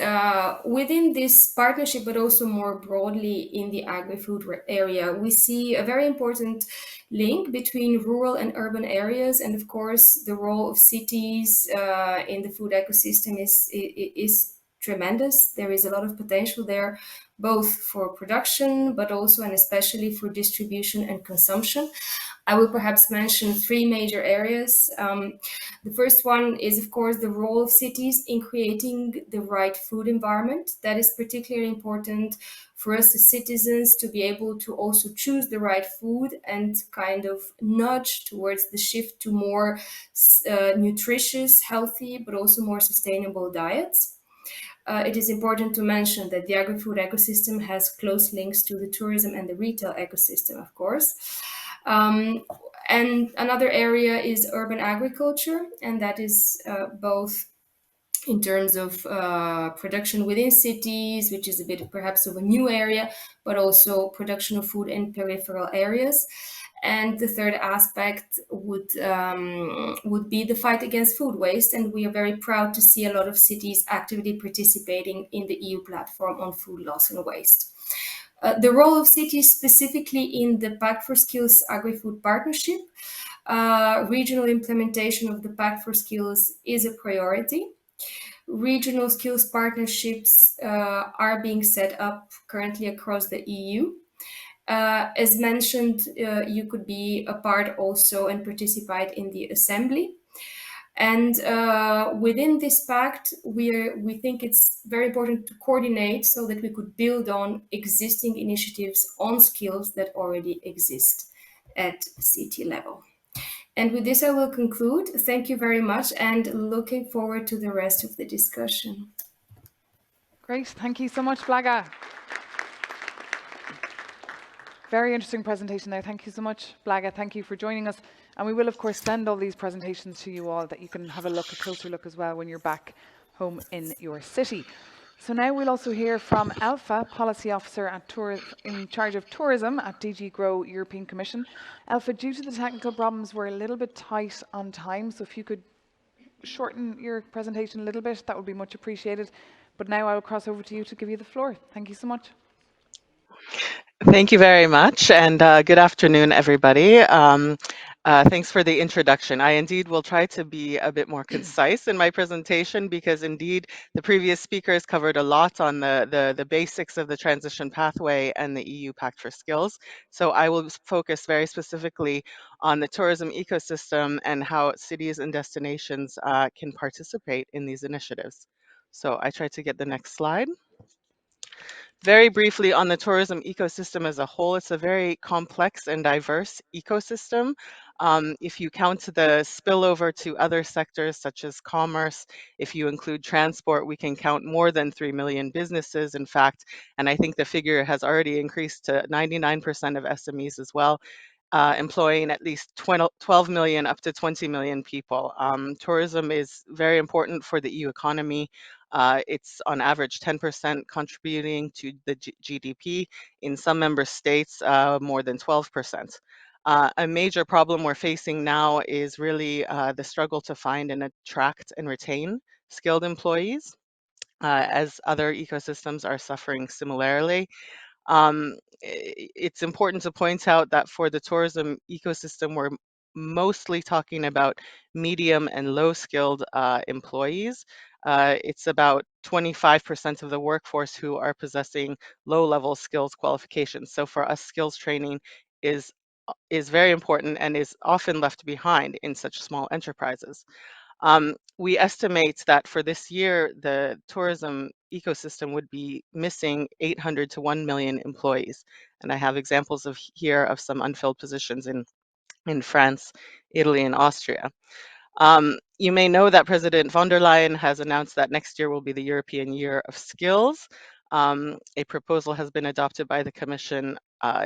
within this partnership, but also more broadly in the agri-food area, we see a very important link between rural and urban areas. And of course, the role of cities in the food ecosystem is tremendous. There is a lot of potential there, both for production, but also and especially for distribution and consumption. I will perhaps mention three major areas. The first one is, of course, the role of cities in creating the right food environment. That is particularly important for us as citizens to be able to also choose the right food and kind of nudge towards the shift to more nutritious, healthy, but also more sustainable diets. It is important to mention that the agri-food ecosystem has close links to the tourism and the retail ecosystem, of course. And another area is urban agriculture, and that is both in terms of production within cities, which is a bit perhaps of a new area, but also production of food in peripheral areas. And the third aspect would be the fight against food waste. And we are very proud to see a lot of cities actively participating in the EU platform on food loss and waste. The role of cities specifically in the Pact for Skills Agri-Food Partnership, regional implementation of the Pact for Skills is a priority. Regional skills partnerships are being set up currently across the EU. As mentioned, you could be a part also and participate in the assembly. And within this pact, we think it's very important to coordinate so that we could build on existing initiatives on skills that already exist at city level. And with this, I will conclude. Thank you very much and looking forward to the rest of the discussion. Great. Thank you so much, Blaga. Very interesting presentation there. Thank you so much, Blaga. Thank you for joining us. And we will, of course, send all these presentations to you all that you can have a closer look as well when you're back home in your city. So now we'll also hear from Alpha, Policy Officer in charge of Tourism at DG Grow European Commission. Alpha, due to the technical problems, we're a little bit tight on time, so if you could shorten your presentation a little bit, that would be much appreciated. But now I will cross over to you to give you the floor. Thank you so much. Thank you very much, and good afternoon, everybody. Thanks for the introduction. I indeed will try to be a bit more concise in my presentation because indeed the previous speakers covered a lot on the basics of the transition pathway and the EU Pact for Skills. So I will focus very specifically on the tourism ecosystem and how cities and destinations can participate in these initiatives. So I try to get the next slide. Very briefly on the tourism ecosystem as a whole, it's a very complex and diverse ecosystem. If you count the spillover to other sectors such as commerce, if you include transport, we can count more than 3 million businesses, in fact, and I think the figure has already increased to 99% of SMEs as well. Employing at least 12 million up to 20 million people. Tourism is very important for the EU economy. It's on average 10% contributing to the GDP. In some member states, more than 12%. A major problem we're facing now is really the struggle to find and attract and retain skilled employees. as other ecosystems are suffering similarly. It's important to point out that for the tourism ecosystem, we're mostly talking about medium and low skilled employees. It's about 25% of the workforce who are possessing low level skills qualifications. So for us, skills training is very important and is often left behind in such small enterprises. We estimate that for this year, the tourism ecosystem would be missing 800 to 1 million employees. And I have examples here of some unfilled positions in France, Italy, and Austria. You may know that President von der Leyen has announced that next year will be the European Year of Skills. A proposal has been adopted by the Commission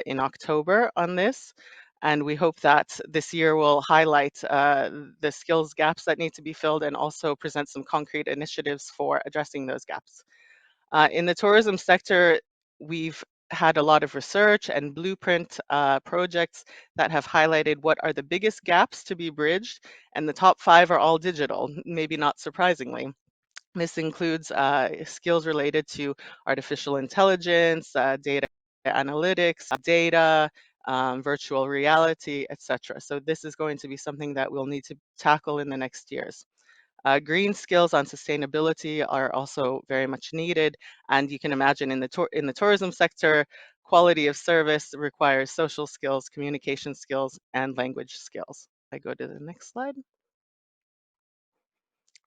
in October on this. And we hope that this year will highlight the skills gaps that need to be filled and also present some concrete initiatives for addressing those gaps. In the tourism sector, we've had a lot of research and blueprint projects that have highlighted what are the biggest gaps to be bridged, and the top 5 are all digital, maybe not surprisingly. This includes skills related to artificial intelligence, data analytics, data, virtual reality, etc. So this is going to be something that we'll need to tackle in the next years. Green skills on sustainability are also very much needed, and you can imagine in the tourism sector, quality of service requires social skills, communication skills, and language skills. I go to the next slide.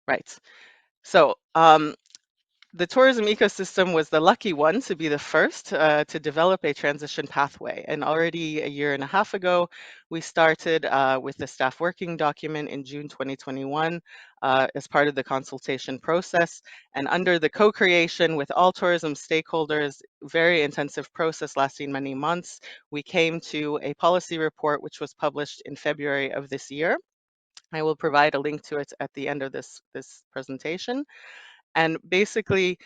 Right. So the tourism ecosystem was the lucky one to be the first to develop a transition pathway. And already a year and a half ago, we started with the staff working document in June 2021 as part of the consultation process. And under the co-creation with all tourism stakeholders, very intensive process lasting many months, we came to a policy report which was published in February of this year. I will provide a link to it at the end of this presentation. And basically,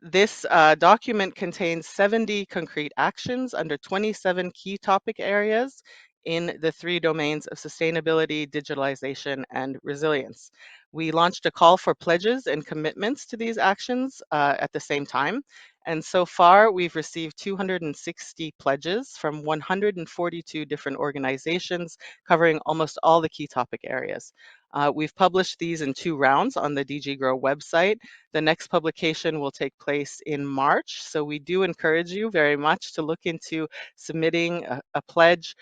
this document contains 70 concrete actions under 27 key topic areas in the 3 domains of sustainability, digitalization, and resilience. We launched a call for pledges and commitments to these actions at the same time. And so far, we've received 260 pledges from 142 different organizations covering almost all the key topic areas. We've published these in 2 rounds on the DG Grow website. The next publication will take place in March. So we do encourage you very much to look into submitting a pledge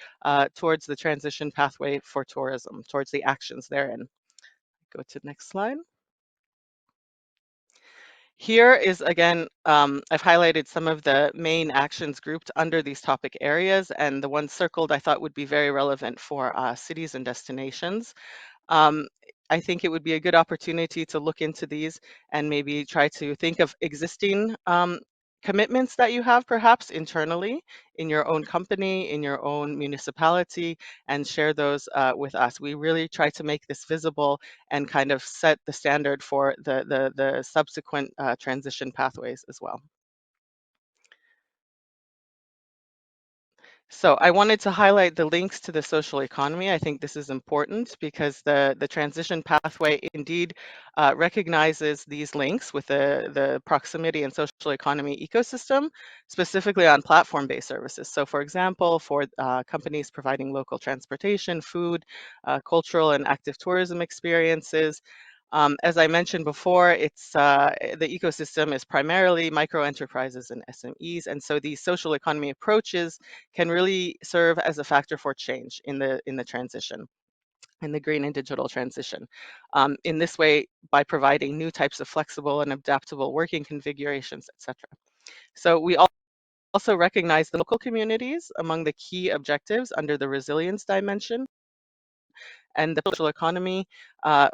towards the transition pathway for tourism, towards the actions therein. Go to the next slide. Here is, again, I've highlighted some of the main actions grouped under these topic areas, and the one circled I thought would be very relevant for cities and destinations. I think it would be a good opportunity to look into these and maybe try to think of existing commitments that you have perhaps internally in your own company, in your own municipality, and share those with us. We really try to make this visible and kind of set the standard for the subsequent transition pathways as well. So I wanted to highlight the links to the social economy. I think this is important because the transition pathway indeed recognizes these links with the proximity and social economy ecosystem, specifically on platform-based services. So for example, for companies providing local transportation, food, cultural and active tourism experiences, as I mentioned before, it's the ecosystem is primarily micro enterprises and SMEs, and so these social economy approaches can really serve as a factor for change in the transition, in the green and digital transition. In this way, by providing new types of flexible and adaptable working configurations, etc. So we also recognize the local communities among the key objectives under the resilience dimension and the social economy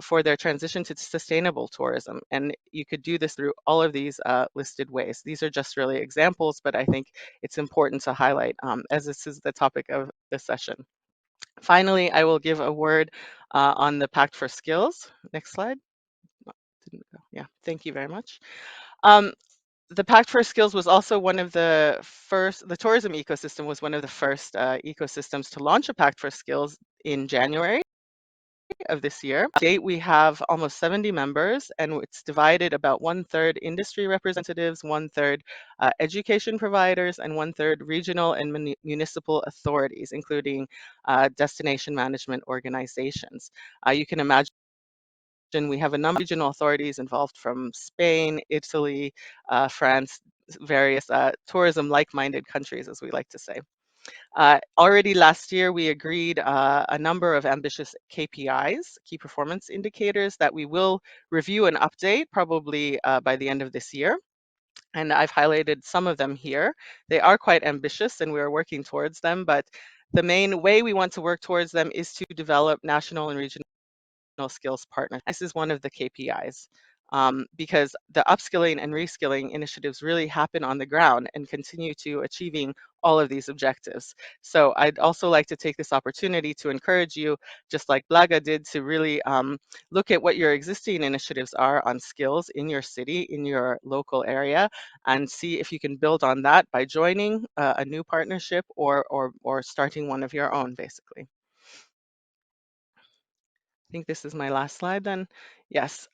for their transition to sustainable tourism. And you could do this through all of these listed ways. These are just really examples, but I think it's important to highlight as this is the topic of the session. Finally, I will give a word on the Pact for Skills. Next slide. Yeah, thank you very much. The Pact for Skills was also one of the first, the tourism ecosystem was one of the first ecosystems to launch a Pact for Skills in January. of this year. To date, we have almost 70 members, and it's divided about 1/3 industry representatives, 1/3 education providers, and 1/3 regional and municipal authorities, including destination management organizations. You can imagine we have a number of regional authorities involved from Spain, Italy, France, various tourism like-minded countries, as we like to say. Already last year, we agreed a number of ambitious KPIs, key performance indicators, that we will review and update probably by the end of this year. And I've highlighted some of them here. They are quite ambitious and we are working towards them, but the main way we want to work towards them is to develop national and regional skills partners. This is one of the KPIs because the upskilling and reskilling initiatives really happen on the ground and continue to achieving all of these objectives. So I'd also like to take this opportunity to encourage you, just like Blaga did, to really look at what your existing initiatives are on skills in your city, in your local area, and see if you can build on that by joining a new partnership or starting one of your own, basically. I think this is my last slide then. Yes.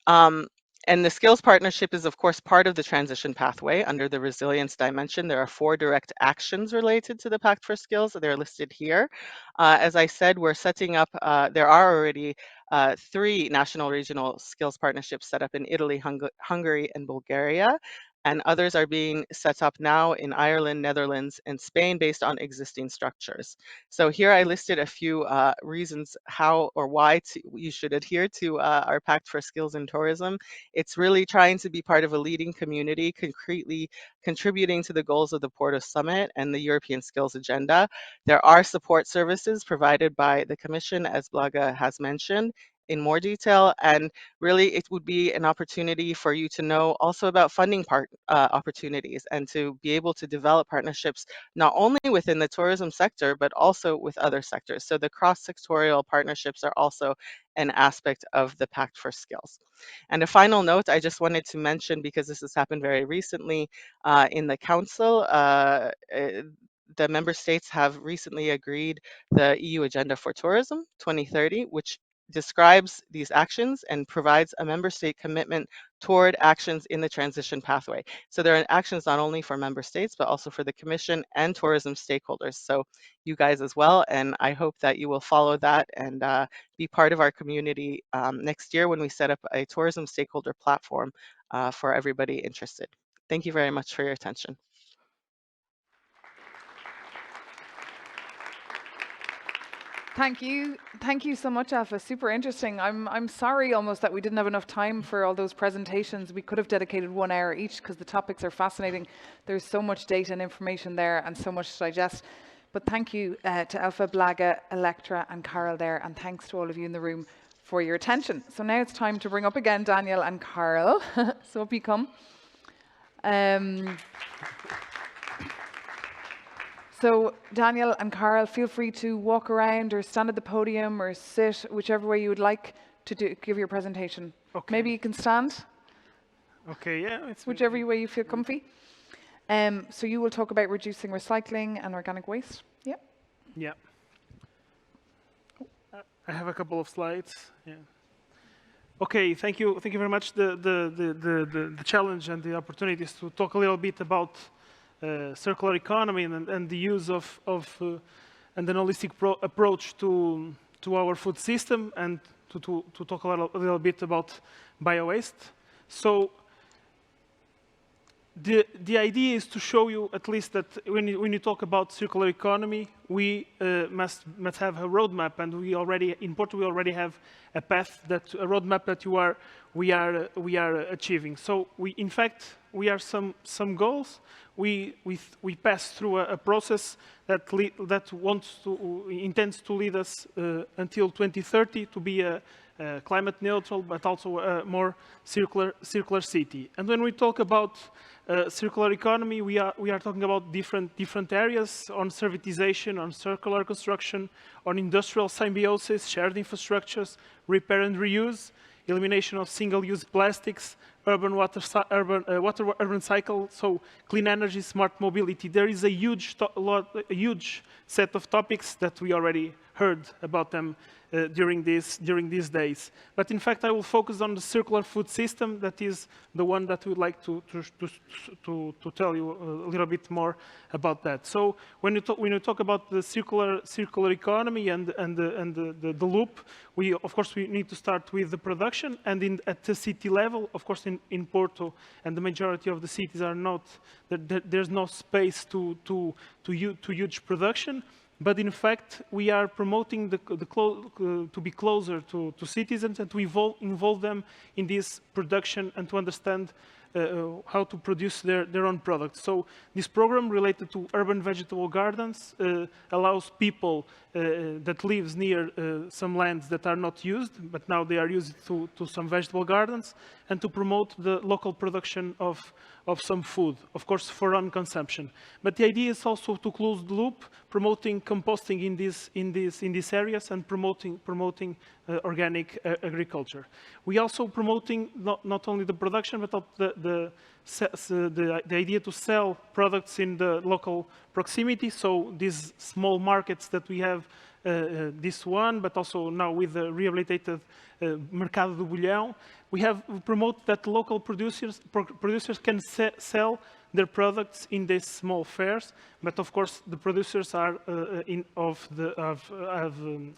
And the skills partnership is, of course, part of the transition pathway under the resilience dimension. There are 4 direct actions related to the Pact for Skills. They're listed here. As I said, we're setting up, there are already 3 national regional skills partnerships set up in Italy, Hungary, and Bulgaria. And others are being set up now in Ireland, Netherlands, and Spain based on existing structures. So here I listed a few reasons how or why you should adhere to our Pact for Skills in Tourism. It's really trying to be part of a leading community, concretely contributing to the goals of the Porto Summit and the European Skills Agenda. There are support services provided by the Commission, as Blaga has mentioned, in more detail, and really it would be an opportunity for you to know also about funding opportunities and to be able to develop partnerships not only within the tourism sector but also with other sectors. So the cross-sectorial partnerships are also an aspect of the Pact for Skills. And a final note I just wanted to mention, because this has happened very recently in the Council, the member states have recently agreed the EU Agenda for Tourism 2030, which describes these actions and provides a member state commitment toward actions in the transition pathway. So there are actions not only for member states, but also for the Commission and tourism stakeholders. So you guys as well, and I hope that you will follow that and be part of our community next year when we set up a tourism stakeholder platform for everybody interested. Thank you very much for your attention. Thank you so much, Alpha. Super interesting. I'm sorry almost that we didn't have enough time for all those presentations. We could have dedicated 1 hour each because the topics are fascinating. There's so much data and information there and so much to digest. But thank you to Alpha, Blaga, Electra and Carol there, and thanks to all of you in the room for your attention. So now it's time to bring up again Daniel and Carol. So up you come. So Daniel and Carl, feel free to walk around or stand at the podium or sit, whichever way you would like to give your presentation. Okay. Maybe you can stand. Okay, yeah. Whichever way you feel comfy. So you will talk about reducing recycling and organic waste. Yeah. Yeah. I have a couple of slides. Yeah. Okay, thank you very much. The challenge and the opportunity is to talk a little bit about circular economy and the use of and an holistic approach to our food system, and to talk a little bit about bio-waste. So the idea is to show you at least that when you talk about circular economy, we must have a roadmap, and in Porto we already have a roadmap that we are achieving. So in fact we are some goals. We pass through a process that intends to lead us until 2030 to be a climate neutral, but also a more circular city. And when we talk about circular economy, we are talking about different areas: on servitization, on circular construction, on industrial symbiosis, shared infrastructures, repair and reuse, elimination of single-use plastics, urban cycle, so clean energy, smart mobility. There is a huge set of topics that we already heard about them during these days. But in fact, I will focus on the circular food system. That is the one that we would like to tell you a little bit more about that. So when you talk about the circular economy and the loop, of course we need to start with the production, and at the city level, of course in Porto, and the majority of the cities are not, there's no space to huge production. But in fact, we are promoting to be closer to citizens and to involve them in this production and to understand how to produce their own products. So this program related to urban vegetable gardens allows people that lives near some lands that are not used, but now they are used to some vegetable gardens, and to promote the local production of some food, of course, for own consumption. But the idea is also to close the loop, promoting composting in these areas and promoting organic agriculture. We also promoting not only the production, but the idea to sell products in the local proximity. So these small markets that we have, this one, but also now with the rehabilitated Mercado do Bolhão, we promote that local producers can sell their products in these small fairs. But of course, the producers are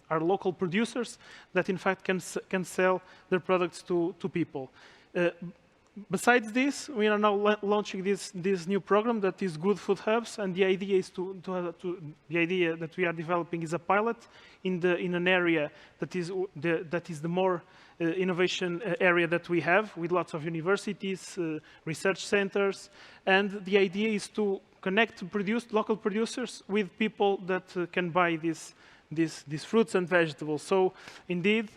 are local producers that in fact can sell their products to people. Besides this, we are now launching this new program that is Good Food Hubs, and the idea is the idea that we are developing is a pilot in an area that is the more innovation area that we have, with lots of universities, research centers, and the idea is to connect local producers with people that can buy these fruits and vegetables. So indeed,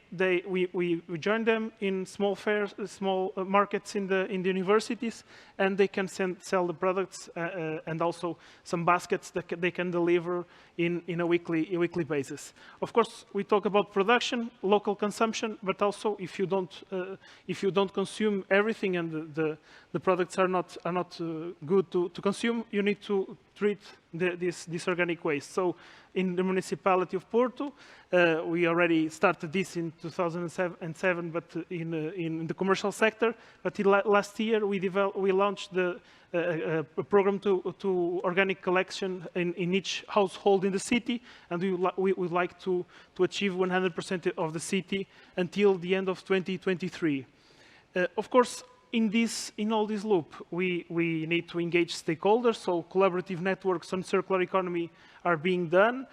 we join them in small fairs, small markets in the universities, and they can sell the products and also some baskets that they can deliver in a weekly basis. Of course, we talk about production, local consumption, but also if you don't consume everything and the products are not good to consume, you need to treat this organic waste. So in the municipality of Porto, we already started this in 2007, but in the commercial sector. But last year we launched a program to organic collection in each household in the city, and we would like to achieve 100% of the city until the end of 2023. Of course, in all this loop, we need to engage stakeholders, so collaborative networks on circular economy are being done,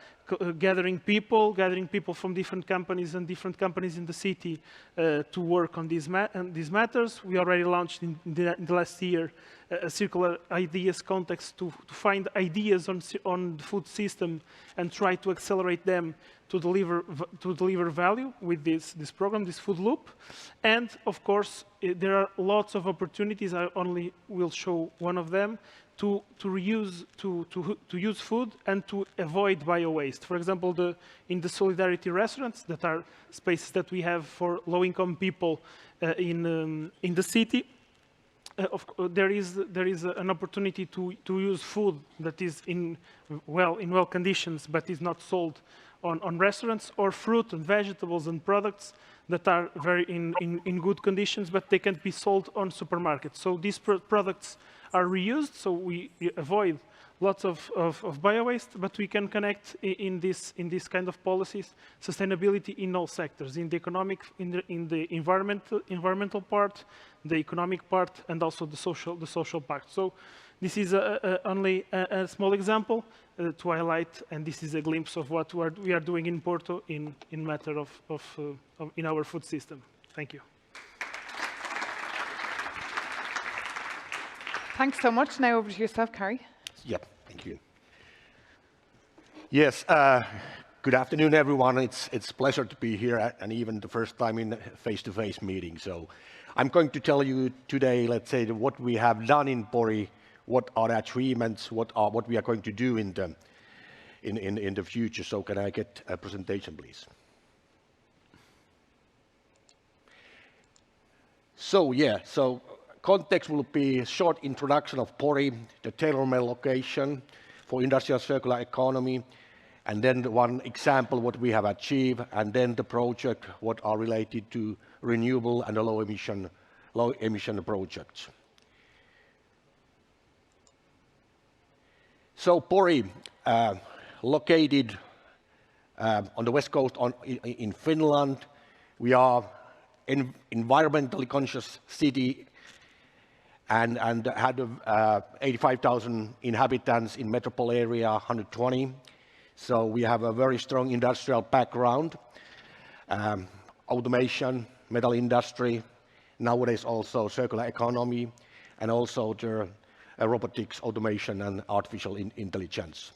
gathering people from different companies and different companies in the city to work on these matters. We already launched in the last year a circular ideas context to find ideas on the food system and try to accelerate them to deliver value with this program, this food loop. And of course, there are lots of opportunities. I only will show one of them to reuse, to use food and to avoid bio-waste. For example, in the solidarity restaurants, that are spaces that we have for low-income people in the city. There is an opportunity to use food that is in well conditions, but is not sold on restaurants, or fruit and vegetables and products that are very in good conditions, but they can't be sold on supermarkets. So these products are reused, so we avoid lots of bio-waste, but we can connect in this kind of policies sustainability in all sectors, in the economic, in the environmental part, the economic part, and also the social part. So this is only a small example to highlight, and this is a glimpse of what we are doing in Porto in matter of in our food system. Thank you. Thanks so much. Now over to yourself, Kari. Yep, thank you. Yes, good afternoon, everyone. It's a pleasure to be here, and even the first time in a face-to-face meeting. So I'm going to tell you today, let's say, what we have done in Pori, what are the achievements, what we are going to do in the future. So can I get a presentation, please? So yeah, so context will be a short introduction of Pori, the tailor-made location for industrial circular economy, and then one example what we have achieved, and then the project what are related to renewable and low emission projects. So Pori, located on the west coast in Finland, we are an environmentally conscious city and had 85,000 inhabitants in metropole area 120. So we have a very strong industrial background, automation, metal industry, nowadays also circular economy, and also the robotics, automation, and artificial intelligence.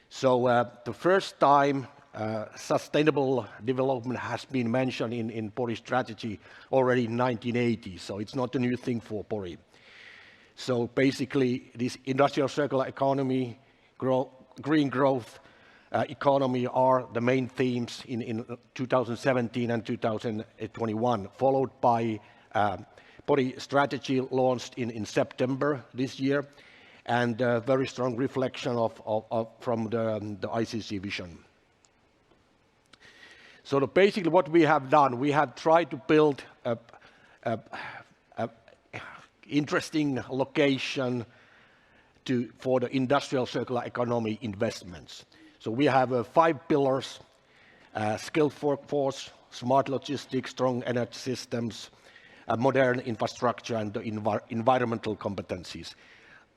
So the first time sustainable development has been mentioned in Pori strategy already in 1980, so it's not a new thing for Pori. So basically, this industrial circular economy, green growth, economy are the main themes in 2017 and 2021, followed by Pori strategy launched in September this year, and a very strong reflection from the ICC vision. So basically what we have done, we have tried to build a interesting location for the industrial circular economy investments. So we have 5 pillars: skilled workforce, smart logistics, strong energy systems, modern infrastructure, and the environmental competencies.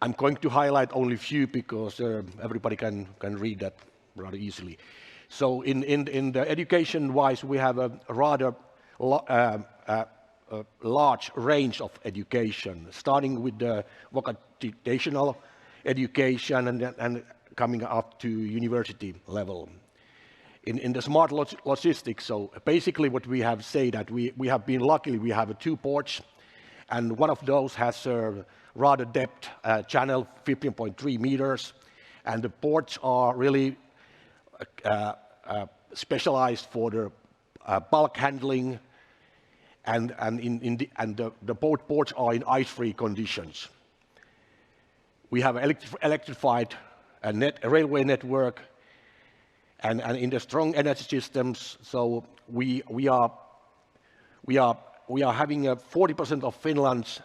I'm going to highlight only a few because everybody can read that rather easily. So in the education-wise, we have a rather large range of education, starting with the vocational education and coming up to university level. In the smart logistics, so basically what we have said that we have been lucky, we have 2 ports, and one of those has a rather depth channel, 15.3 meters, and the ports are really specialized for the bulk handling, and the both ports are in ice-free conditions. We have electrified railway network, and in the strong energy systems, so we are having 40% of Finland's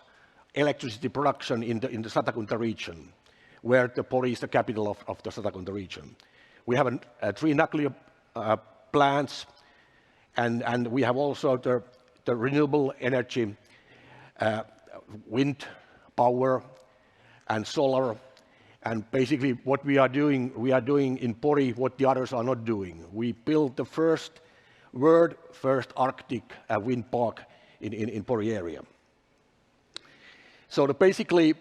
electricity production in the Satakunta region, where the Pori is the capital of the Satakunta region. We have 3 nuclear plants, and we have also the renewable energy, wind power and solar. And basically what we are doing in Pori what the others are not doing. We built the world first Arctic wind park in Pori area. So basically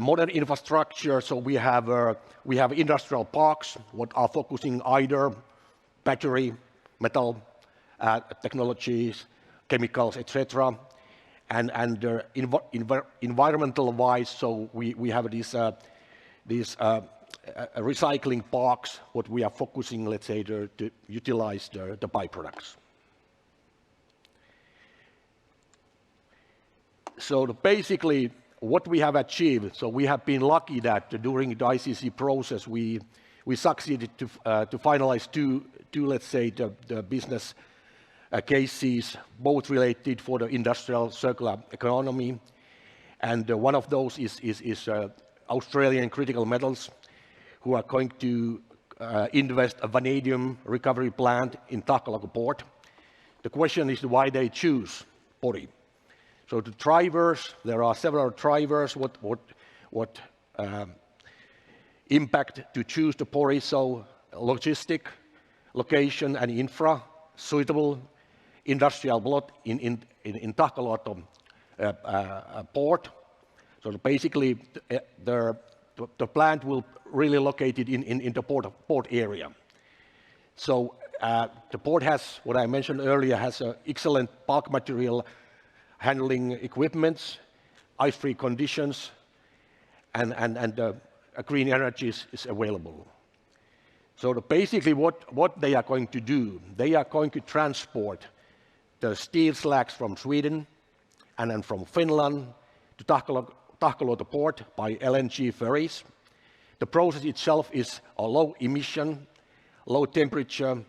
modern infrastructure, so we have industrial parks what are focusing either battery, metal technologies, chemicals, etc. And environmental wise, so we have these recycling parks, what we are focusing, let's say, to utilize the byproducts. So basically, what we have achieved, so we have been lucky that during the ICC process, we succeeded to finalize two, let's say, the business cases, both related for the industrial circular economy. And one of those is Australian Critical Metals, who are going to invest a vanadium recovery plant in Takalago port. The question is why they choose Pori. So the drivers, there are several drivers what impact to choose the Pori. So logistic, location and infra, suitable industrial plot in Takalago port. So basically, the plant will really located in the port area. So the port has, what I mentioned earlier, has excellent bulk material handling equipments, ice-free conditions, and green energy is available. So basically, what they are going to do, they are going to transport the steel slags from Sweden and then from Finland to Takalago port by LNG ferries. The process itself is a low emission, low temperature,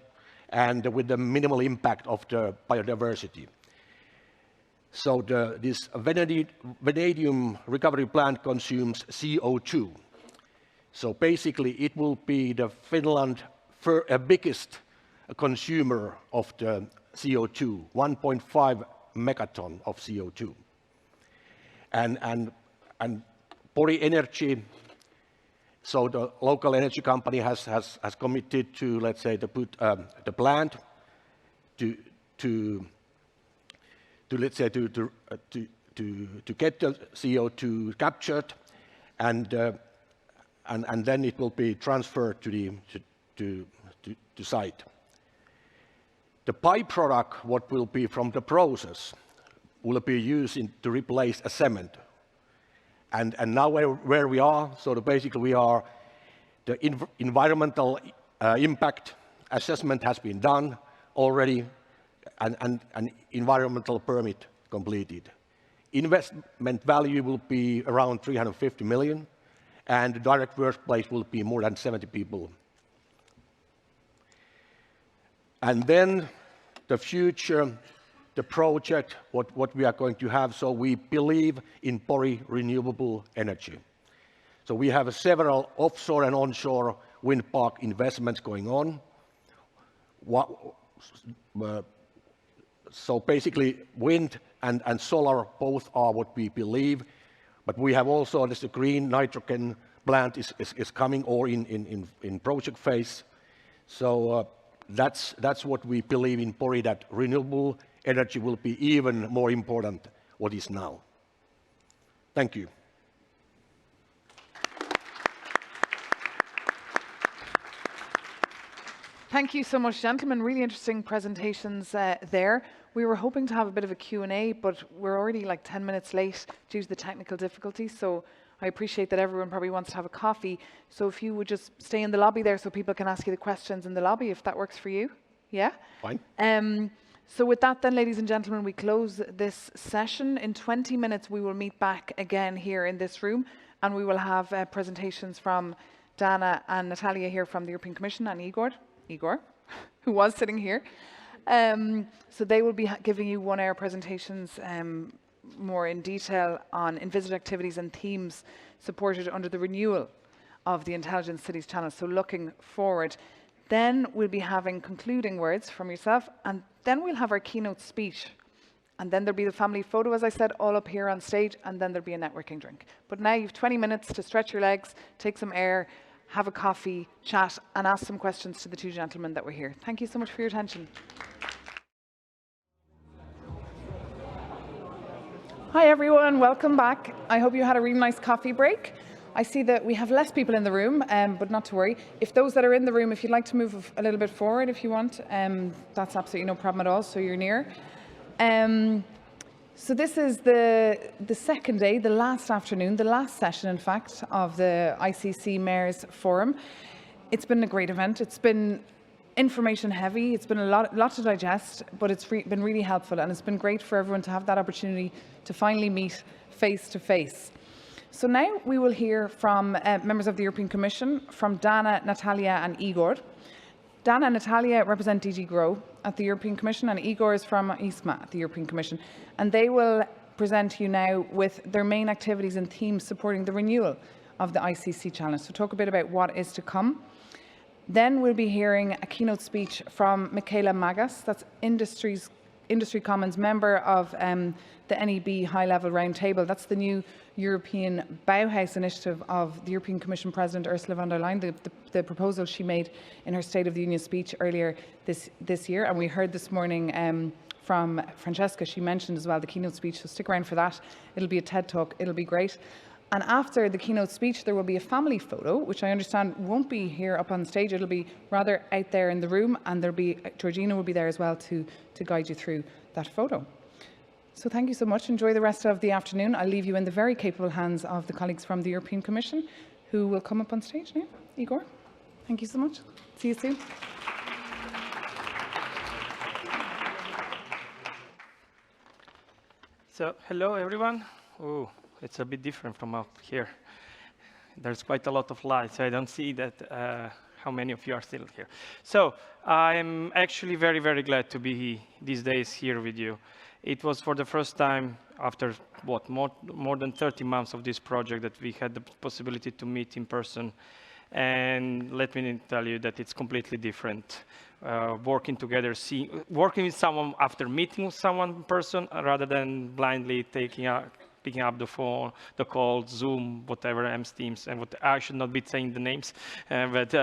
and with the minimal impact of the biodiversity. So this vanadium recovery plant consumes CO2. So basically, it will be the Finland biggest consumer of the CO2, 1.5 megaton of CO2. And Pori Energy, so the local energy company has committed to, let's say, to put the plant to let's say to get the CO2 captured, and then it will be transferred to the site. The byproduct, what will be from the process, will be used to replace a cement. And now where we are, so basically we are, the environmental impact assessment has been done already, and an environmental permit completed. Investment value will be around 350 million, and the direct workplace will be more than 70 people. And then the future, the project, what we are going to have, so we believe in Pori renewable energy. So we have several offshore and onshore wind park investments going on. So basically, wind and solar both are what we believe, but we have also this green nitrogen plant is coming or in project phase. So that's what we believe in Pori, that renewable energy will be even more important what is now. Thank you. Thank you so much, gentlemen. Really interesting presentations there. We were hoping to have a bit of a Q&A, but we're already like 10 minutes late due to the technical difficulties. So I appreciate that everyone probably wants to have a coffee. So if you would just stay in the lobby there so people can ask you the questions in the lobby, if that works for you. Yeah? Fine. So with that then, ladies and gentlemen, we close this session. In 20 minutes, we will meet back again here in this room, and we will have presentations from Dana and Natalia here from the European Commission, and Igor, who was sitting here. So they will be giving you one-hour presentations more in detail on envisaged activities and themes supported under the renewal of the Intelligent Cities Channel. So looking forward. Then we'll be having concluding words from yourself, and then we'll have our keynote speech. And then there'll be the family photo, as I said, all up here on stage, and then there'll be a networking drink. But now you've 20 minutes to stretch your legs, take some air, have a coffee, chat, and ask some questions to the two gentlemen that were here. Thank you so much for your attention. Hi everyone, welcome back. I hope you had a really nice coffee break. I see that we have less people in the room, but not to worry. If those that are in the room, if you'd like to move a little bit forward if you want, that's absolutely no problem at all, so you're near. So this is the second day, the last afternoon, the last session, in fact, of the ICC Mayors Forum. It's been a great event. It's been information heavy. It's been a lot to digest, but it's been really helpful, and it's been great for everyone to have that opportunity to finally meet face to face. So now we will hear from members of the European Commission, from Dana, Natalia and Igor. Dana and Natalia represent DG GROW at the European Commission, and Igor is from ISMA at the European Commission. And they will present to you now with their main activities and themes supporting the renewal of the ICC channel. So talk a bit about what is to come. Then we'll be hearing a keynote speech from Michaela Magas, that's Industry Commons member of the NEB High-Level Roundtable. That's the new European Bauhaus initiative of the European Commission President Ursula von der Leyen, the proposal she made in her State of the Union speech earlier this year. And we heard this morning from Francesca, she mentioned as well the keynote speech, so stick around for that. It'll be a TED Talk, it'll be great. And after the keynote speech, there will be a family photo, which I understand won't be here up on stage. It'll be rather out there in the room, and there'll be Georgina will be there as well to guide you through that photo. So thank you so much. Enjoy the rest of the afternoon. I'll leave you in the very capable hands of the colleagues from the European Commission, who will come up on stage now. Igor, thank you so much. See you soon. So, hello everyone. Oh, it's a bit different from up here. There's quite a lot of light, so I don't see that how many of you are still here. So I'm actually very, very glad to be these days here with you. It was for the first time after, what, more than 30 months of this project that we had the possibility to meet in person. And let me tell you that it's completely different. Working together, working with someone after meeting with someone in person rather than blindly picking up the phone, the call, Zoom, whatever, Teams, and what I should not be saying the names, but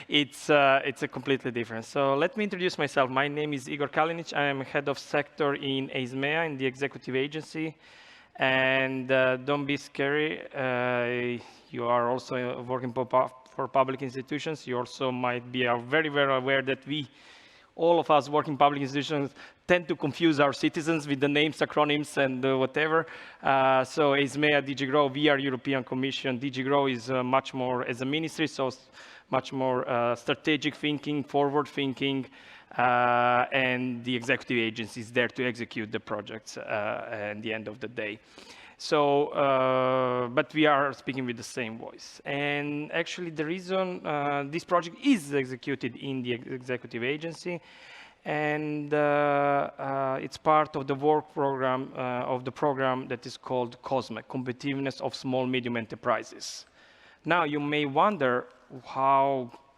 it's a completely different. So let me introduce myself. My name is Igor Kalinic. I am head of sector in Meabh in the executive agency. And don't be scary. You are also working for public institutions. You also might be very, very aware that all of us working in public institutions tend to confuse our citizens with the names, acronyms, and whatever. So as MEA, DG GROW, we are European Commission. DG GROW is much more as a ministry, so much more strategic thinking, forward thinking, and the executive agency is there to execute the projects at the end of the day. So, but we are speaking with the same voice. And actually the reason this project is executed in the executive agency, and it's part of the work program of the program that is called COSME, Competitiveness of Small Medium Enterprises. Now you may wonder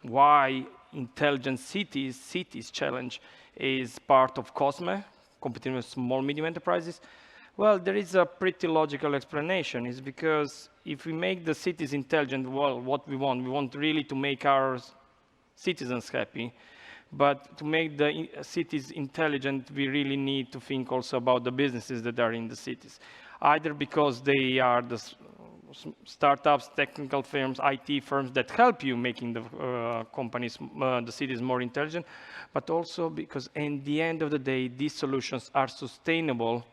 why Intelligent Cities Challenge is part of COSME, Competitiveness of Small Medium Enterprises. Well, there is a pretty logical explanation. It's because if we make the cities intelligent, well, what we want really to make our citizens happy. But to make the cities intelligent, we really need to think also about the businesses that are in the cities. Either because they are the startups, technical firms, IT firms that help you making the companies, the cities more intelligent, but also because in the end of the day, these solutions are sustainable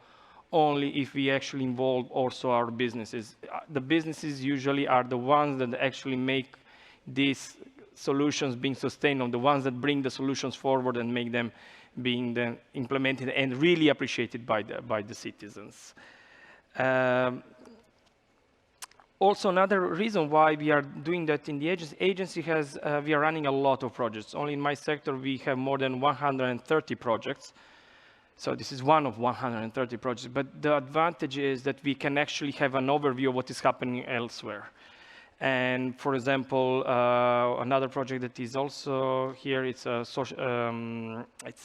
only if we actually involve also our businesses. The businesses usually are the ones that actually make these solutions being sustainable, the ones that bring the solutions forward and make them being then implemented and really appreciated by the citizens. Also, another reason why we are doing that in the agency we are running a lot of projects. Only in my sector, we have more than 130 projects. So this is one of 130 projects. But the advantage is that we can actually have an overview of what is happening elsewhere. And for example, another project that is also here, it's a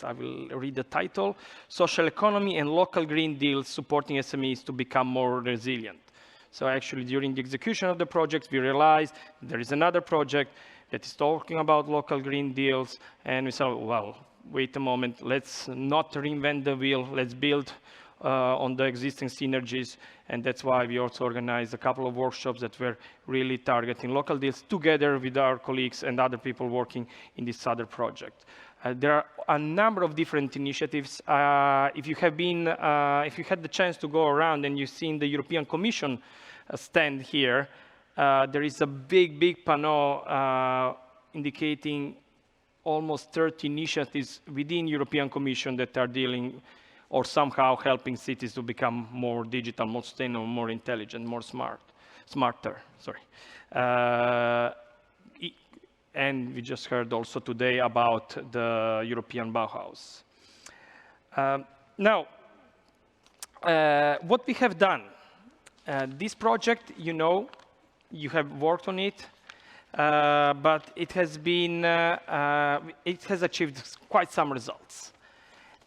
I will read the title, Social Economy and Local Green Deals Supporting SMEs to Become More Resilient. So actually, during the execution of the project, we realized there is another project that is talking about local green deals, and we said, well, wait a moment, let's not reinvent the wheel, let's build on the existing synergies, and that's why we also organized a couple of workshops that were really targeting local deals together with our colleagues and other people working in this other project. There are a number of different initiatives. If you had the chance to go around and you've seen the European Commission stand here, there is a big panel indicating almost 30 initiatives within European Commission that are dealing or somehow helping cities to become more digital, more sustainable, more intelligent, more smarter. Sorry. And we just heard also today about the European Bauhaus. Now, what we have done, this project, you have worked on it, but it has achieved quite some results.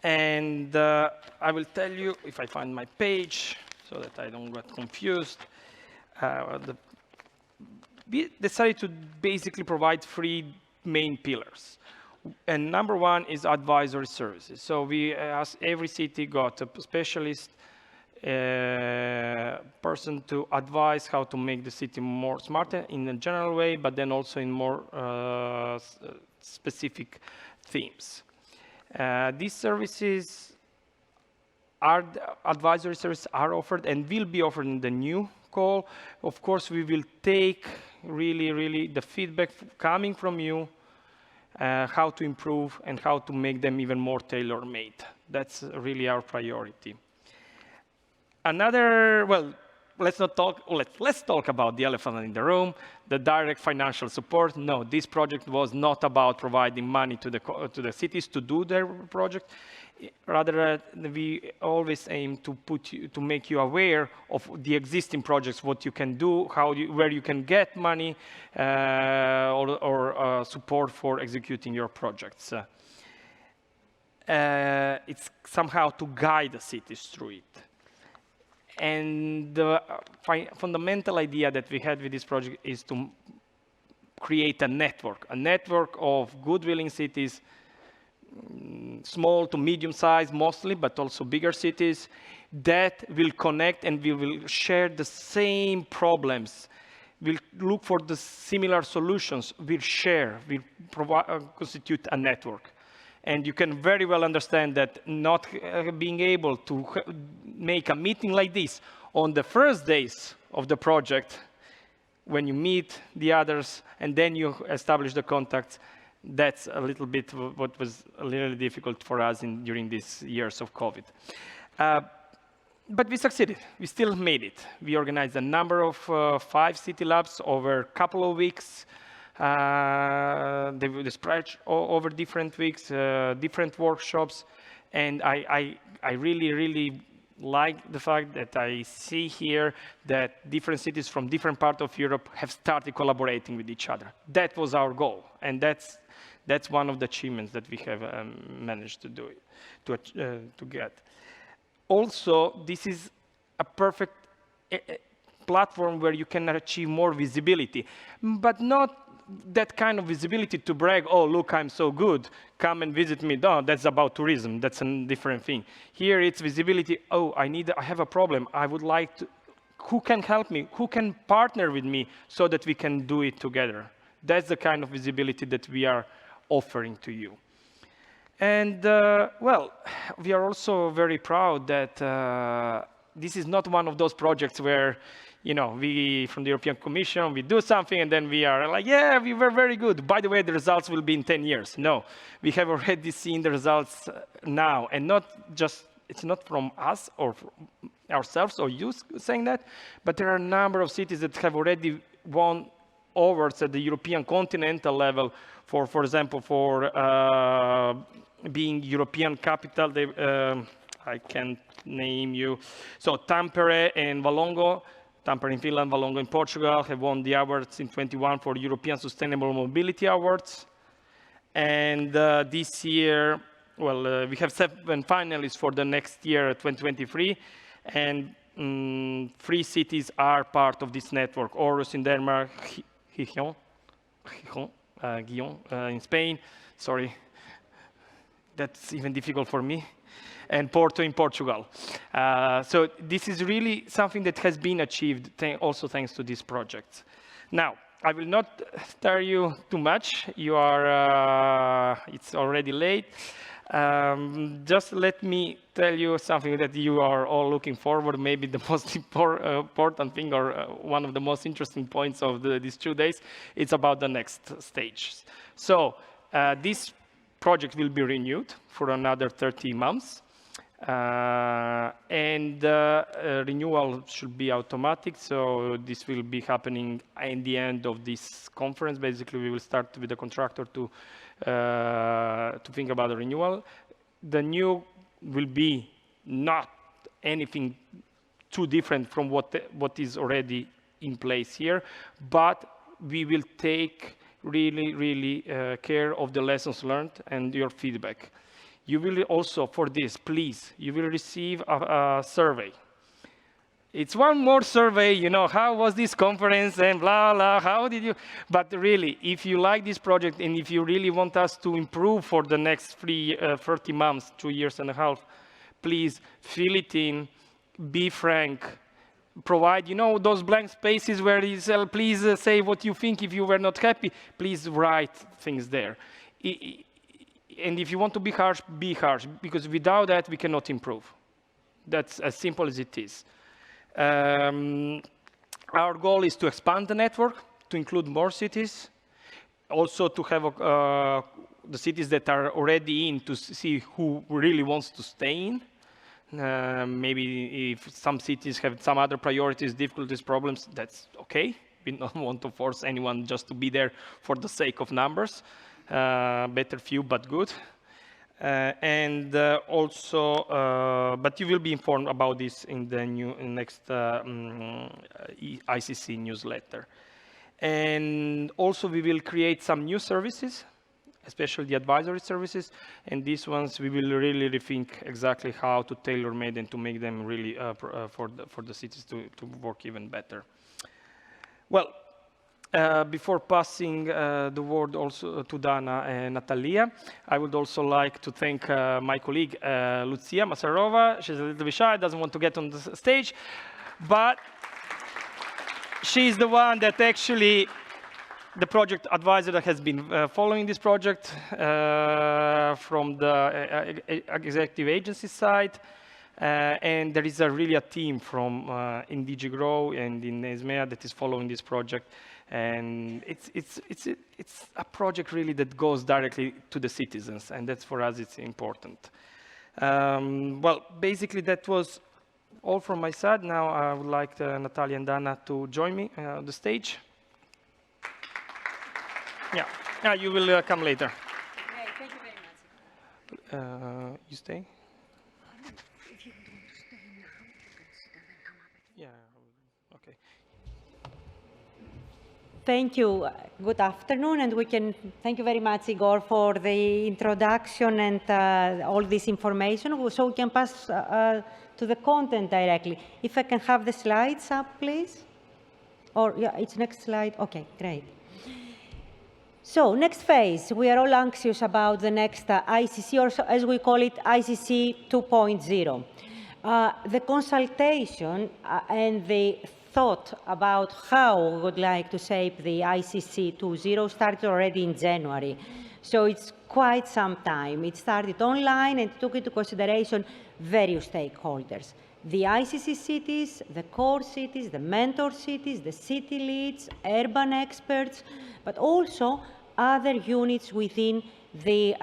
And I will tell you, if I find my page, so that I don't get confused, we decided to basically provide 3 main pillars. And number 1 is advisory services. So we asked every city got a specialist person to advise how to make the city more smarter in a general way, but then also in more specific themes. These services advisory services are offered and will be offered in the new call. Of course, we will take really the feedback coming from you, how to improve and how to make them even more tailor-made. That's really our priority. let's talk about the elephant in the room, the direct financial support. No, this project was not about providing money to the cities to do their project. Rather, we always aim to make you aware of the existing projects, what you can do, where you can get money or support for executing your projects. It's somehow to guide the cities through it. And the fundamental idea that we had with this project is to create a network of good-willing cities, small to medium-sized mostly, but also bigger cities, that will connect and we will share the same problems. We'll look for the similar solutions. We'll share, we'll constitute a network. And you can very well understand that not being able to make a meeting like this on the first days of the project, when you meet the others and then you establish the contacts, that's a little bit what was a little difficult for us during these years of COVID. But we succeeded. We still made it. We organized a number of 5 city labs over a couple of weeks. They were spread over different weeks, different workshops, and I really, really like the fact that I see here that different cities from different parts of Europe have started collaborating with each other. That was our goal, and that's one of the achievements that we have managed to do, to get. Also, this is a perfect platform where you can achieve more visibility, but not that kind of visibility to brag, oh, look, I'm so good, come and visit me. No, that's about tourism, that's a different thing. Here it's visibility, oh, I have a problem, I would like to, who can help me, who can partner with me so that we can do it together. That's the kind of visibility that we are offering to you. And, well, we are also very proud that this is not one of those projects where we, from the European Commission, we do something and then we are like, yeah, we were very good. By the way, the results will be in 10 years. No, we have already seen the results now. And it's not from us or from ourselves or you saying that, but there are a number of cities that have already won awards at the European continental level for example, for being European capital. I can't name you. So Tampere and Valongo, Tampere in Finland, Valongo in Portugal, have won the awards in 21 for European Sustainable Mobility Awards. And this year, well, we have 7 finalists for the next year, 2023. And 3 cities are part of this network. Aarhus in Denmark, Gijón in Spain. Sorry, that's even difficult for me. And Porto in Portugal. So this is really something that has been achieved also thanks to this project. Now, I will not tell you too much. You are, it's already late. Just let me tell you something that you are all looking forward, maybe the most important thing or one of the most interesting points of these 2 days. It's about the next stage. So this project will be renewed for another 30 months. Renewal should be automatic, so this will be happening in the end of this conference. Basically, we will start with the contractor to think about the renewal. The new will be not anything too different from what is already in place here, but we will take really care of the lessons learned and your feedback. You will also, for this, please, you will receive a survey. It's one more survey, how was this conference and blah, blah, how did you... But really, if you like this project and if you really want us to improve for the next 30 months, 2 years and a half, please fill it in, be frank, provide, those blank spaces where you say, please say what you think if you were not happy, please write things there. And if you want to be harsh, because without that, we cannot improve. That's as simple as it is. Our goal is to expand the network, to include more cities, also to have the cities that are already in to see who really wants to stay in. Maybe if some cities have some other priorities, difficulties, problems, that's okay. We don't want to force anyone just to be there for the sake of numbers. Better few, but good. But you will be informed about this in the next ICC newsletter. And also we will create some new services, especially the advisory services, and these ones we will really rethink exactly how to tailor-made and to make them really for the cities to work even better. Well, before passing the word also to Dana and Natalia, I would also like to thank my colleague Lucia Masarova. She's a little bit shy, doesn't want to get on the stage, but she's the one that actually, the project advisor that has been following this project from the executive agency side. And there is really a team from in DG Grow and in Esmea that is following this project. And it's a project really that goes directly to the citizens, and that's for us, it's important. Well, basically that was all from my side. Now I would like Natalia and Dana to join me on the stage. Yeah, you will come later. Okay, thank you very much. You stay? Yeah, okay. Thank you. Good afternoon, and thank you very much, Igor, for the introduction and all this information. So we can pass to the content directly. If I can have the slides up, please. Or, yeah, it's next slide. Okay, great. So, next phase. We are all anxious about the next ICC, or as we call it, ICC 2.0. The consultation and the thought about how we would like to shape the ICC 2.0 started already in January. So it's quite some time. It started online and took into consideration various stakeholders. The ICC cities, the core cities, the mentor cities, the city leads, urban experts, but also other units within the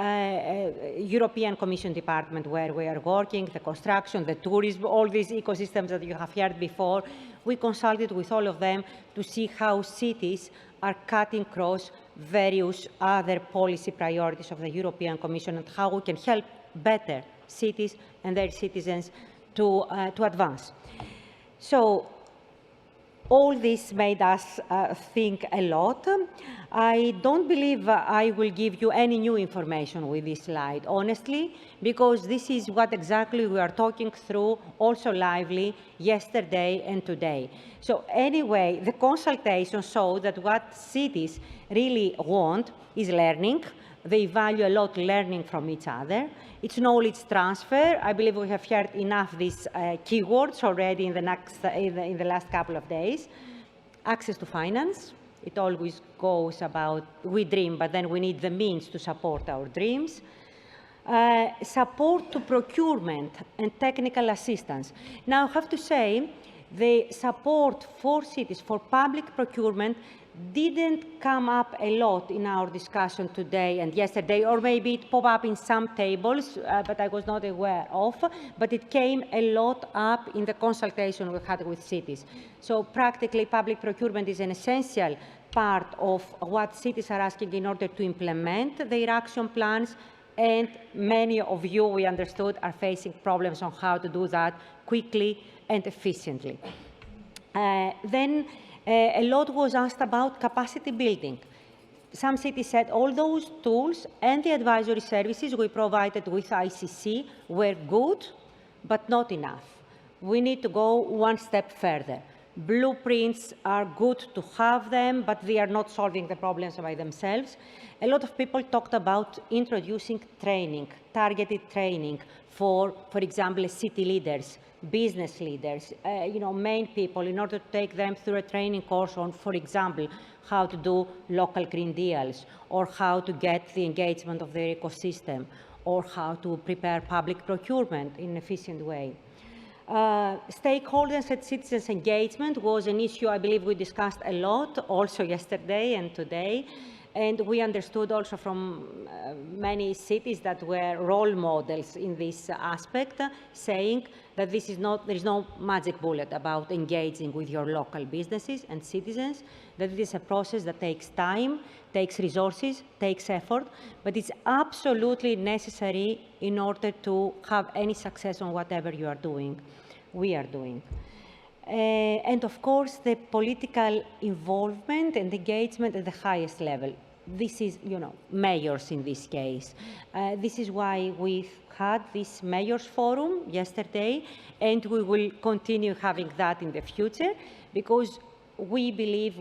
European Commission department where we are working, the construction, the tourism, all these ecosystems that you have heard before. We consulted with all of them to see how cities are cutting across various other policy priorities of the European Commission and how we can help better cities and their citizens to advance. So all this made us think a lot. I don't believe I will give you any new information with this slide, honestly, because this is what exactly we are talking through also lively yesterday and today. So anyway, the consultation showed that what cities really want is learning. They value a lot learning from each other. It's knowledge transfer. I believe we have heard enough these keywords already in the last couple of days. Access to finance. It always goes about, we dream, but then we need the means to support our dreams. Support to procurement and technical assistance. Now, I have to say, the support for cities, for public procurement, didn't come up a lot in our discussion today and yesterday, or maybe it popped up in some tables, but I was not aware of, but it came a lot up in the consultation we had with cities. So practically, public procurement is an essential part of what cities are asking in order to implement their action plans, and many of you, we understood, are facing problems on how to do that quickly and efficiently. A lot was asked about capacity building. Some cities said all those tools and the advisory services we provided with ICC were good, but not enough. We need to go one step further. Blueprints are good to have them, but they are not solving the problems by themselves. A lot of people talked about introducing training, targeted training for example, city leaders, business leaders, main people, in order to take them through a training course on, for example, how to do local green deals, or how to get the engagement of their ecosystem, or how to prepare public procurement in an efficient way. Stakeholders and citizens' engagement was an issue I believe we discussed a lot, also yesterday and today. And we understood also from many cities that were role models in this aspect, saying that there is no magic bullet about engaging with your local businesses and citizens, that it is a process that takes time, takes resources, takes effort, but it's absolutely necessary in order to have any success on whatever you are doing, we are doing. And of course, the political involvement and engagement at the highest level. This is, mayors in this case. This is why we've had this mayors forum yesterday, and we will continue having that in the future, because we believe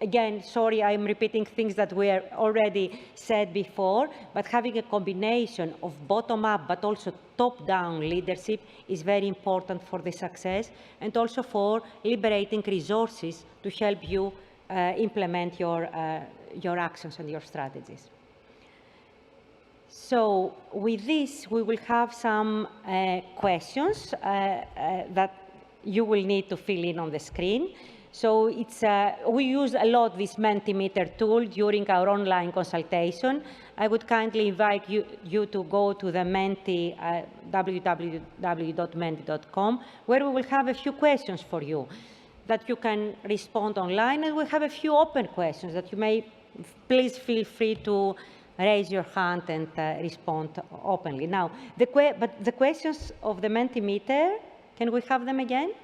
again, sorry, I'm repeating things that were already said before, but having a combination of bottom-up but also top-down leadership is very important for the success, and also for liberating resources to help you implement your actions and your strategies. So with this, we will have some questions that you will need to fill in on the screen. So we use a lot this Mentimeter tool during our online consultation. I would kindly invite you to go to the Menti, www.menti.com, where we will have a few questions for you that you can respond online, and we'll have a few open questions that you may, please feel free to raise your hand and respond openly. Now, but the questions of the Mentimeter, can we have them again?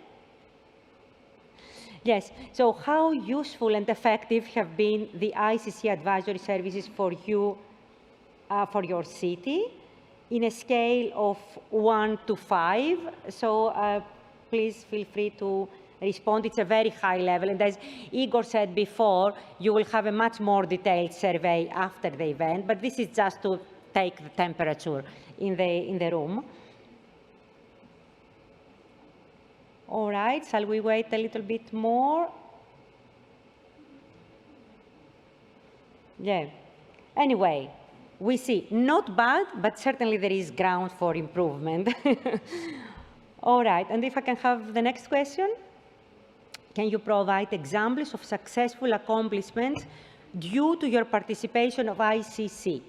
Yes, so how useful and effective have been the ICC advisory services for you, for your city, in a scale of 1 to 5? So please feel free to respond. It's a very high level, and as Igor said before, you will have a much more detailed survey after the event, but this is just to take the temperature in the room. All right, shall we wait a little bit more? Yeah. Anyway, we see not bad, but certainly there is ground for improvement. All right, and if I can have the next question. Can you provide examples of successful accomplishments due to your participation of ICC?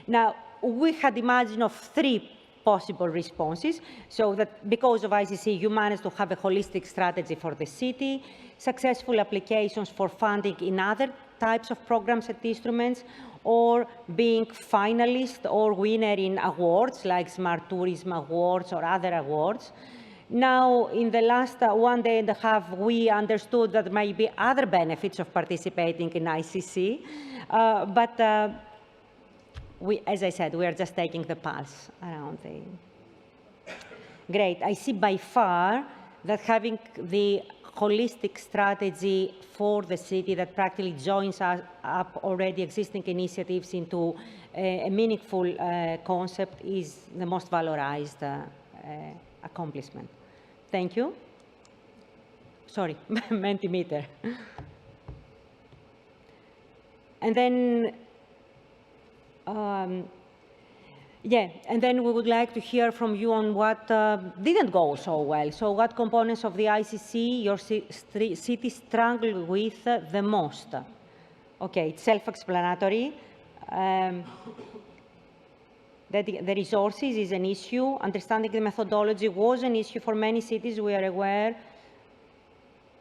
Now, we had imagined of 3 possible responses, so that because of ICC, you managed to have a holistic strategy for the city, successful applications for funding in other types of programs and instruments, or being finalist or winner in awards like Smart Tourism Awards or other awards. Now, in the last 1 day and a half, we understood that there might be other benefits of participating in ICC, but as I said, we are just taking the pulse around the... Great. I see by far that having the holistic strategy for the city that practically joins up already existing initiatives into a meaningful concept is the most valorized accomplishment. Thank you. Sorry, Mentimeter. And then, and then we would like to hear from you on what didn't go so well. So what components of the ICC your city struggled with the most? Okay, it's self-explanatory. The resources is an issue. Understanding the methodology was an issue for many cities, we are aware.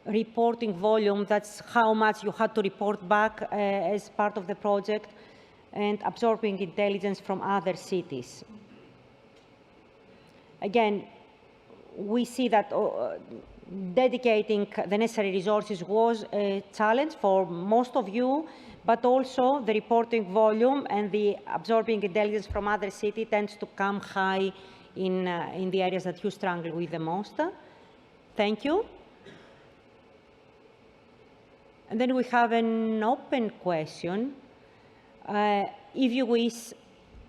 Reporting volume, that's how much you had to report back as part of the project, and absorbing intelligence from other cities. Again, we see that dedicating the necessary resources was a challenge for most of you, but also the reporting volume and the absorbing intelligence from other cities tends to come high in the areas that you struggle with the most. Thank you. And then we have an open question. If you wish,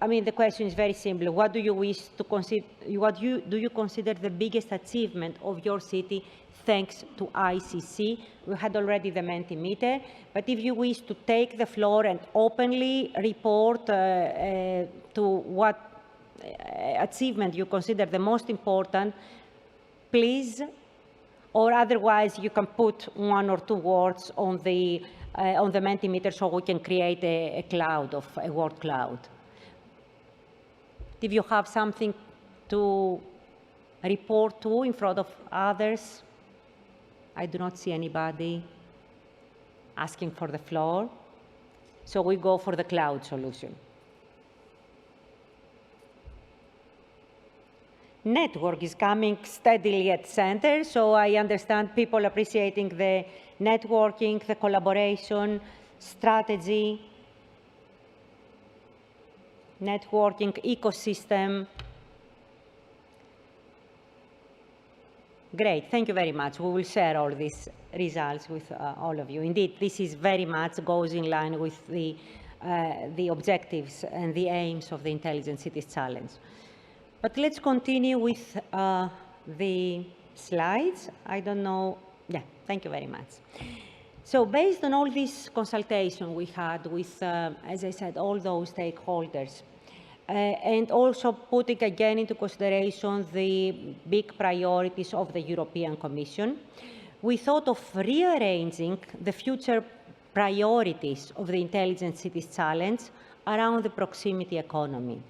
I mean, the question is very simple. What do you wish to consider, do you consider the biggest achievement of your city thanks to ICC? We had already the Mentimeter, but if you wish to take the floor and openly report to what achievement you consider the most important, please or otherwise you can put 1 or 2 words on the Mentimeter so we can create a cloud of a word cloud. If you have something to report to in front of others, I do not see anybody asking for the floor. So we go for the cloud solution. Network is coming steadily at center, so I understand people appreciating the networking, the collaboration, strategy, networking, ecosystem. Great, thank you very much. We will share all these results with all of you. Indeed, this is very much goes in line with the objectives and the aims of the Intelligent Cities Challenge. But let's continue with the slides. I don't know. Yeah, thank you very much. So based on all this consultation we had with, as I said, all those stakeholders, and also putting again into consideration the big priorities of the European Commission, we thought of rearranging the future priorities of the Intelligent Cities Challenge around the proximity economy.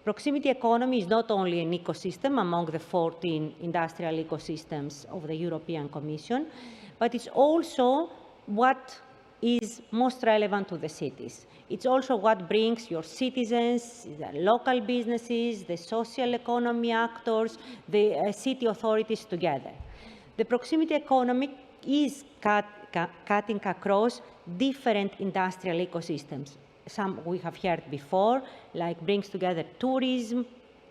Proximity economy is not only an ecosystem among the 14 industrial ecosystems of the European Commission, but it's also what is most relevant to the cities. It's also what brings your citizens, the local businesses, the social economy actors, the city authorities together. The proximity economy is cutting across different industrial ecosystems. Some we have heard before, like brings together tourism,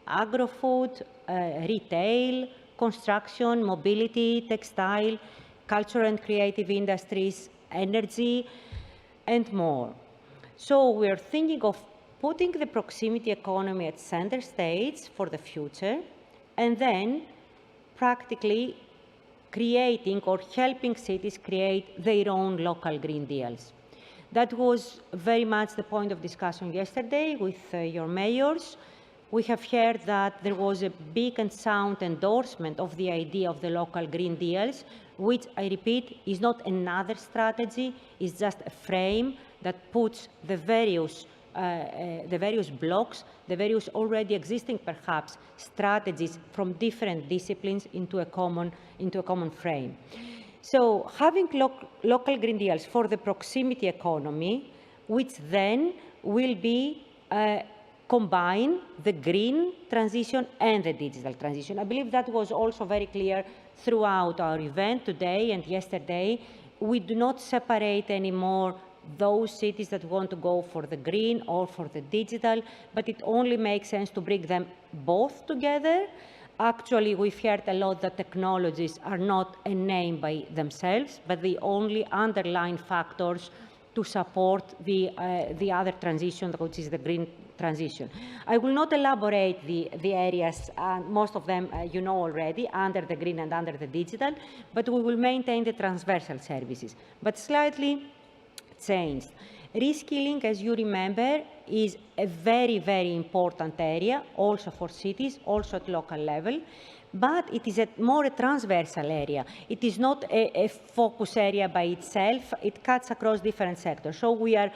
agro-food, retail, construction, mobility, textile, cultural and creative industries, energy, and more. So we're thinking of putting the proximity economy at center stage for the future, and then practically creating or helping cities create their own local green deals. That was very much the point of discussion yesterday with your mayors. We have heard that there was a big and sound endorsement of the idea of the local green deals, which, I repeat, is not another strategy, it's just a frame that puts the various blocks, the various already existing, perhaps, strategies from different disciplines into a common frame. So having local green deals for the proximity economy, which then will be combine the green transition and the digital transition. I believe that was also very clear throughout our event today and yesterday. We do not separate anymore those cities that want to go for the green or for the digital, but it only makes sense to bring them both together. Actually, we've heard a lot that technologies are not a name by themselves, but the only underlying factors to support the other transition, which is the green transition. I will not elaborate the areas, most of them you know already, under the green and under the digital, but we will maintain the transversal services, but slightly changed. Reskilling, as you remember, is a very, very important area, also for cities, also at local level, but it is more a transversal area. It is not a focus area by itself. It cuts across different sectors. So we are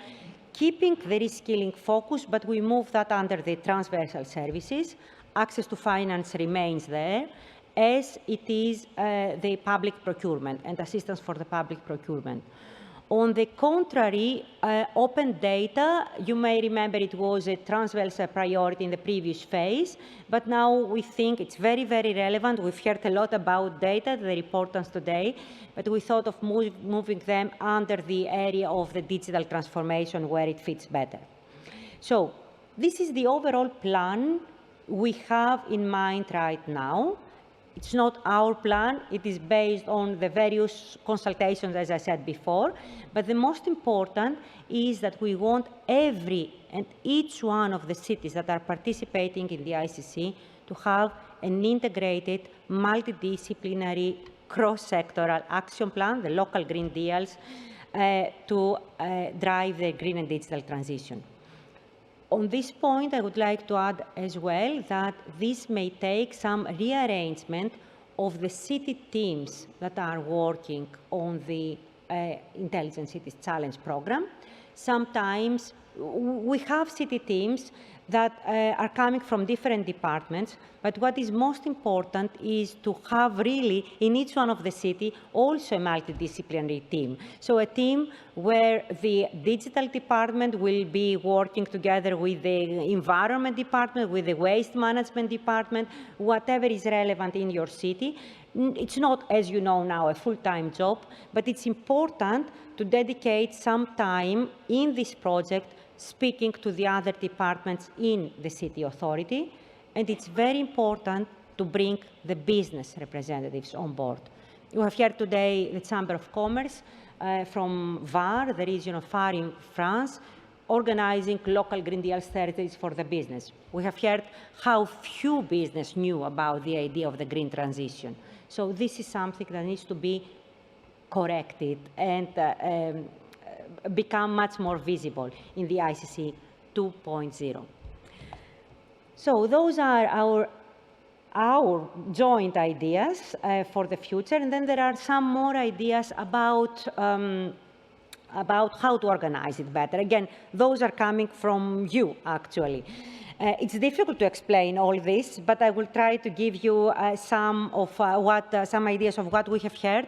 keeping the reskilling focus, but we move that under the transversal services. Access to finance remains there, as it is the public procurement and assistance for the public procurement. On the contrary, open data, you may remember it was a transversal priority in the previous phase, but now we think it's very, very relevant. We've heard a lot about data, the importance today, but we thought of moving them under the area of the digital transformation where it fits better. So this is the overall plan we have in mind right now. It's not our plan. It is based on the various consultations, as I said before. But the most important is that we want every and each one of the cities that are participating in the ICC to have an integrated, multidisciplinary, cross-sectoral action plan, the local green deals, to drive the green and digital transition. On this point, I would like to add as well that this may take some rearrangement of the city teams that are working on the Intelligent Cities Challenge program. Sometimes we have city teams that are coming from different departments, but what is most important is to have really in each one of the city also a multidisciplinary team. So a team where the digital department will be working together with the environment department, with the waste management department, whatever is relevant in your city. It's not, as you know now, a full-time job, but it's important to dedicate some time in this project speaking to the other departments in the city authority, and it's very important to bring the business representatives on board. You have here today the Chamber of Commerce from Var, the region of Var in France, organizing local Green Deal strategies for the business. We have heard how few business knew about the idea of the green transition. So this is something that needs to be corrected and become much more visible in the ICC 2.0. So those are our joint ideas for the future, and then there are some more ideas about how to organize it better. Again, those are coming from you, actually. It's difficult to explain all this, but I will try to give you some ideas of what we have heard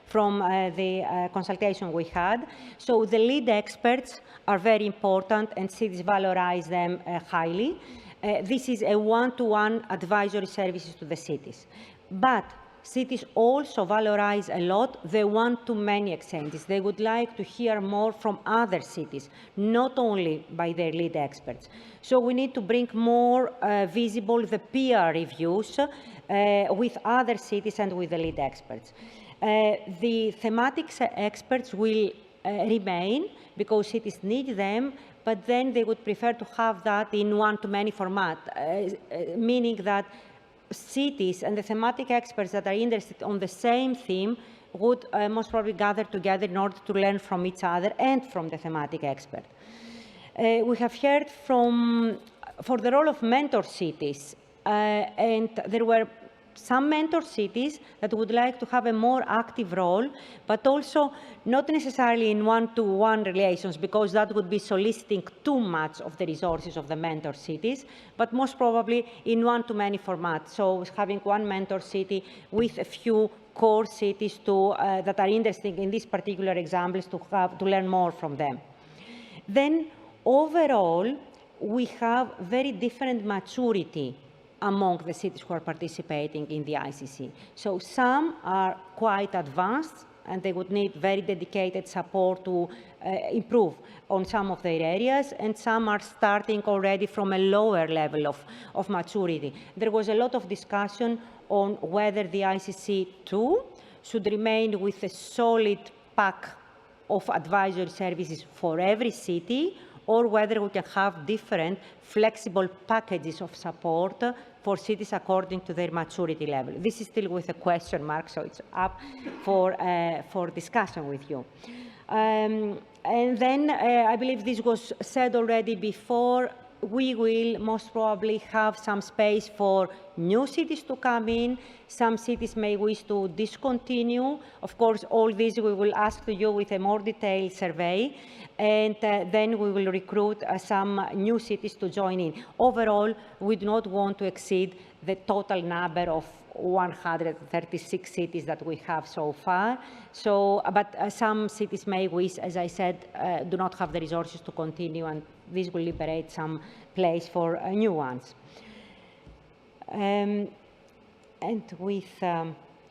from the consultation we had. So the lead experts are very important, and cities valorize them highly. This is a one-to-one advisory services to the cities. But cities also valorize a lot the one-to-many exchanges. They would like to hear more from other cities, not only by their lead experts. So we need to bring more visible the peer reviews with other cities and with the lead experts. The thematic experts will remain because cities need them, but then they would prefer to have that in one-to-many format, meaning that cities and the thematic experts that are interested on the same theme would most probably gather together in order to learn from each other and from the thematic expert. We have heard for the role of mentor cities, and there were some mentor cities that would like to have a more active role, but also not necessarily in one-to-one relations, because that would be soliciting too much of the resources of the mentor cities, but most probably in one-to-many format. So having one mentor city with a few core cities that are interested in these particular examples to learn more from them. Then overall, we have very different maturity among the cities who are participating in the ICC. So some are quite advanced, and they would need very dedicated support to improve on some of their areas, and some are starting already from a lower level of maturity. There was a lot of discussion on whether the ICC 2 should remain with a solid pack of advisory services for every city, or whether we can have different flexible packages of support for cities according to their maturity level. This is still with a question mark, so it's up for discussion with you. And then I believe this was said already before, we will most probably have some space for new cities to come in. Some cities may wish to discontinue. Of course, all this we will ask to you with a more detailed survey, and then we will recruit some new cities to join in. Overall, we do not want to exceed the total number of 136 cities that we have so far. So, but some cities may wish, as I said, do not have the resources to continue, and this will liberate some place for new ones. And with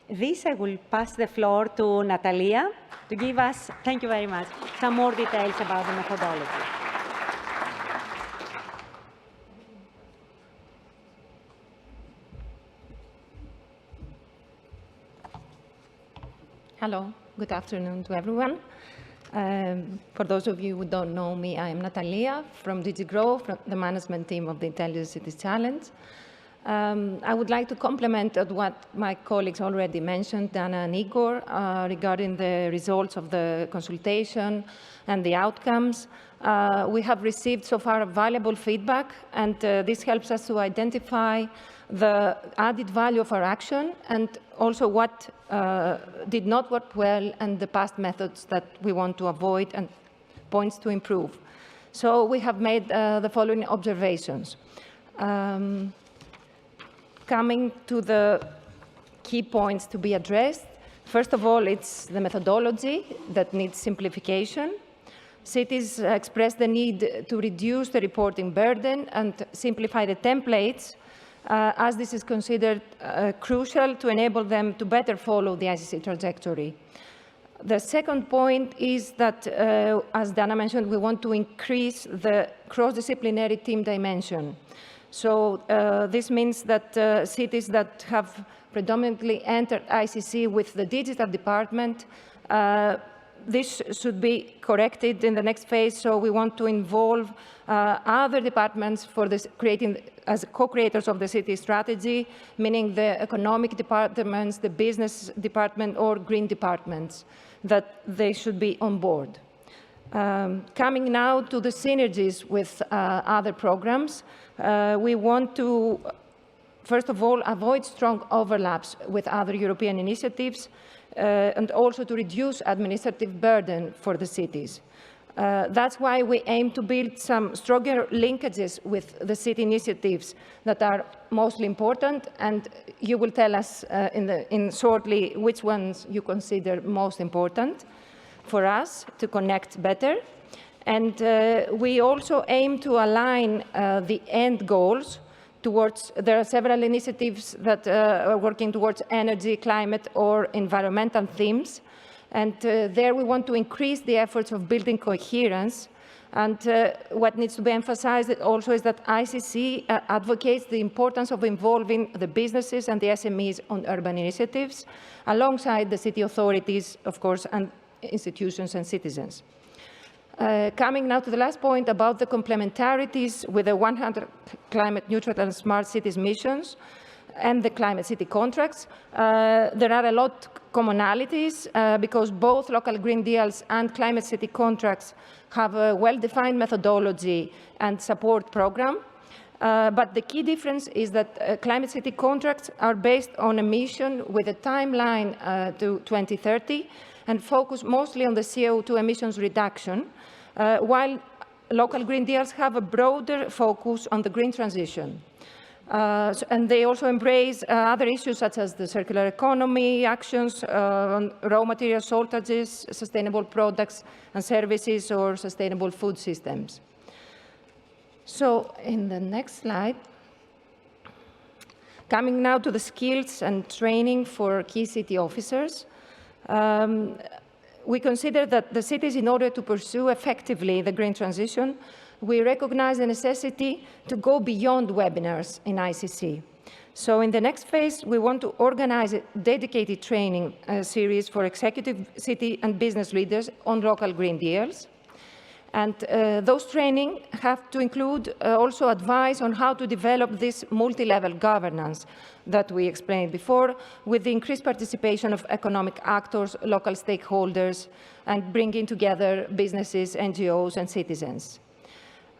this, I will pass the floor to Natalia to give us, thank you very much, some more details about the methodology. Hello, good afternoon to everyone. For those of you who don't know me, I am Natalia from DG Grow, from the management team of the Intelligent Cities Challenge. I would like to complement what my colleagues already mentioned, Dana and Igor, regarding the results of the consultation and the outcomes. We have received so far valuable feedback, and this helps us to identify the added value of our action, and also what did not work well and the past methods that we want to avoid and points to improve. So we have made the following observations. Coming to the key points to be addressed, first of all, it's the methodology that needs simplification. Cities express the need to reduce the reporting burden and simplify the templates, as this is considered crucial to enable them to better follow the ICC trajectory. The second point is that, as Dana mentioned, we want to increase the cross-disciplinary team dimension. So this means that cities that have predominantly entered ICC with the digital department, this should be corrected in the next phase. So we want to involve other departments for this, creating as co-creators of the city strategy, meaning the economic departments, the business department, or green departments, that they should be on board. Coming now to the synergies with other programs, we want to, first of all, avoid strong overlaps with other European initiatives, and also to reduce administrative burden for the cities. That's why we aim to build some stronger linkages with the city initiatives that are mostly important, and you will tell us in shortly which ones you consider most important for us to connect better. And we also aim to align the end goals towards, there are several initiatives that are working towards energy, climate, or environmental themes. And there we want to increase the efforts of building coherence. And what needs to be emphasized also is that ICC advocates the importance of involving the businesses and the SMEs on urban initiatives, alongside the city authorities, of course, and institutions and citizens. Coming now to the last point about the complementarities with the 100 climate neutral and smart cities missions and the climate city contracts. There are a lot of commonalities because both local green deals and climate city contracts have a well-defined methodology and support program. But the key difference is that climate city contracts are based on a mission with a timeline to 2030 and focus mostly on the CO2 emissions reduction, while local green deals have a broader focus on the green transition. And they also embrace other issues such as the circular economy actions, raw material shortages, sustainable products and services, or sustainable food systems. So in the next slide, coming now to the skills and training for key city officers. We consider that the cities, in order to pursue effectively the green transition, we recognize the necessity to go beyond webinars in ICC. So in the next phase, we want to organize a dedicated training series for executive city and business leaders on local green deals. And those training have to include also advice on how to develop this multi-level governance that we explained before, with the increased participation of economic actors, local stakeholders, and bringing together businesses, NGOs, and citizens.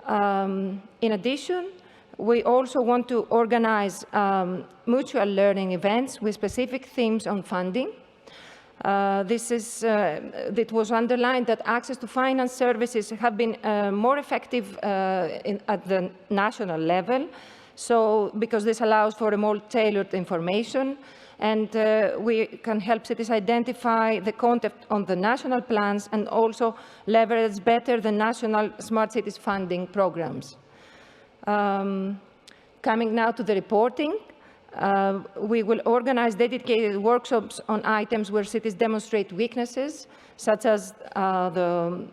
In addition, we also want to organize mutual learning events with specific themes on funding. It was underlined that access to finance services have been more effective at the national level, so because this allows for a more tailored information, and we can help cities identify the content on the national plans and also leverage better the national smart cities funding programs. Coming now to the reporting. We will organize dedicated workshops on items where cities demonstrate weaknesses, such as the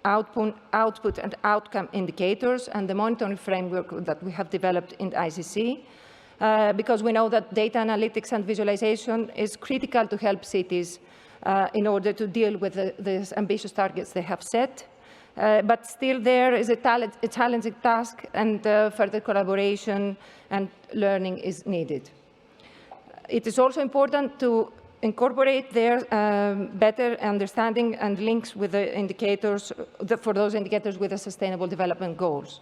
output and outcome indicators and the monitoring framework that we have developed in ICC, because we know that data analytics and visualization is critical to help cities in order to deal with the ambitious targets they have set. But still there is a challenging task, and further collaboration and learning is needed. It is also important to incorporate their better understanding and links with the indicators, for those indicators with the Sustainable Development Goals.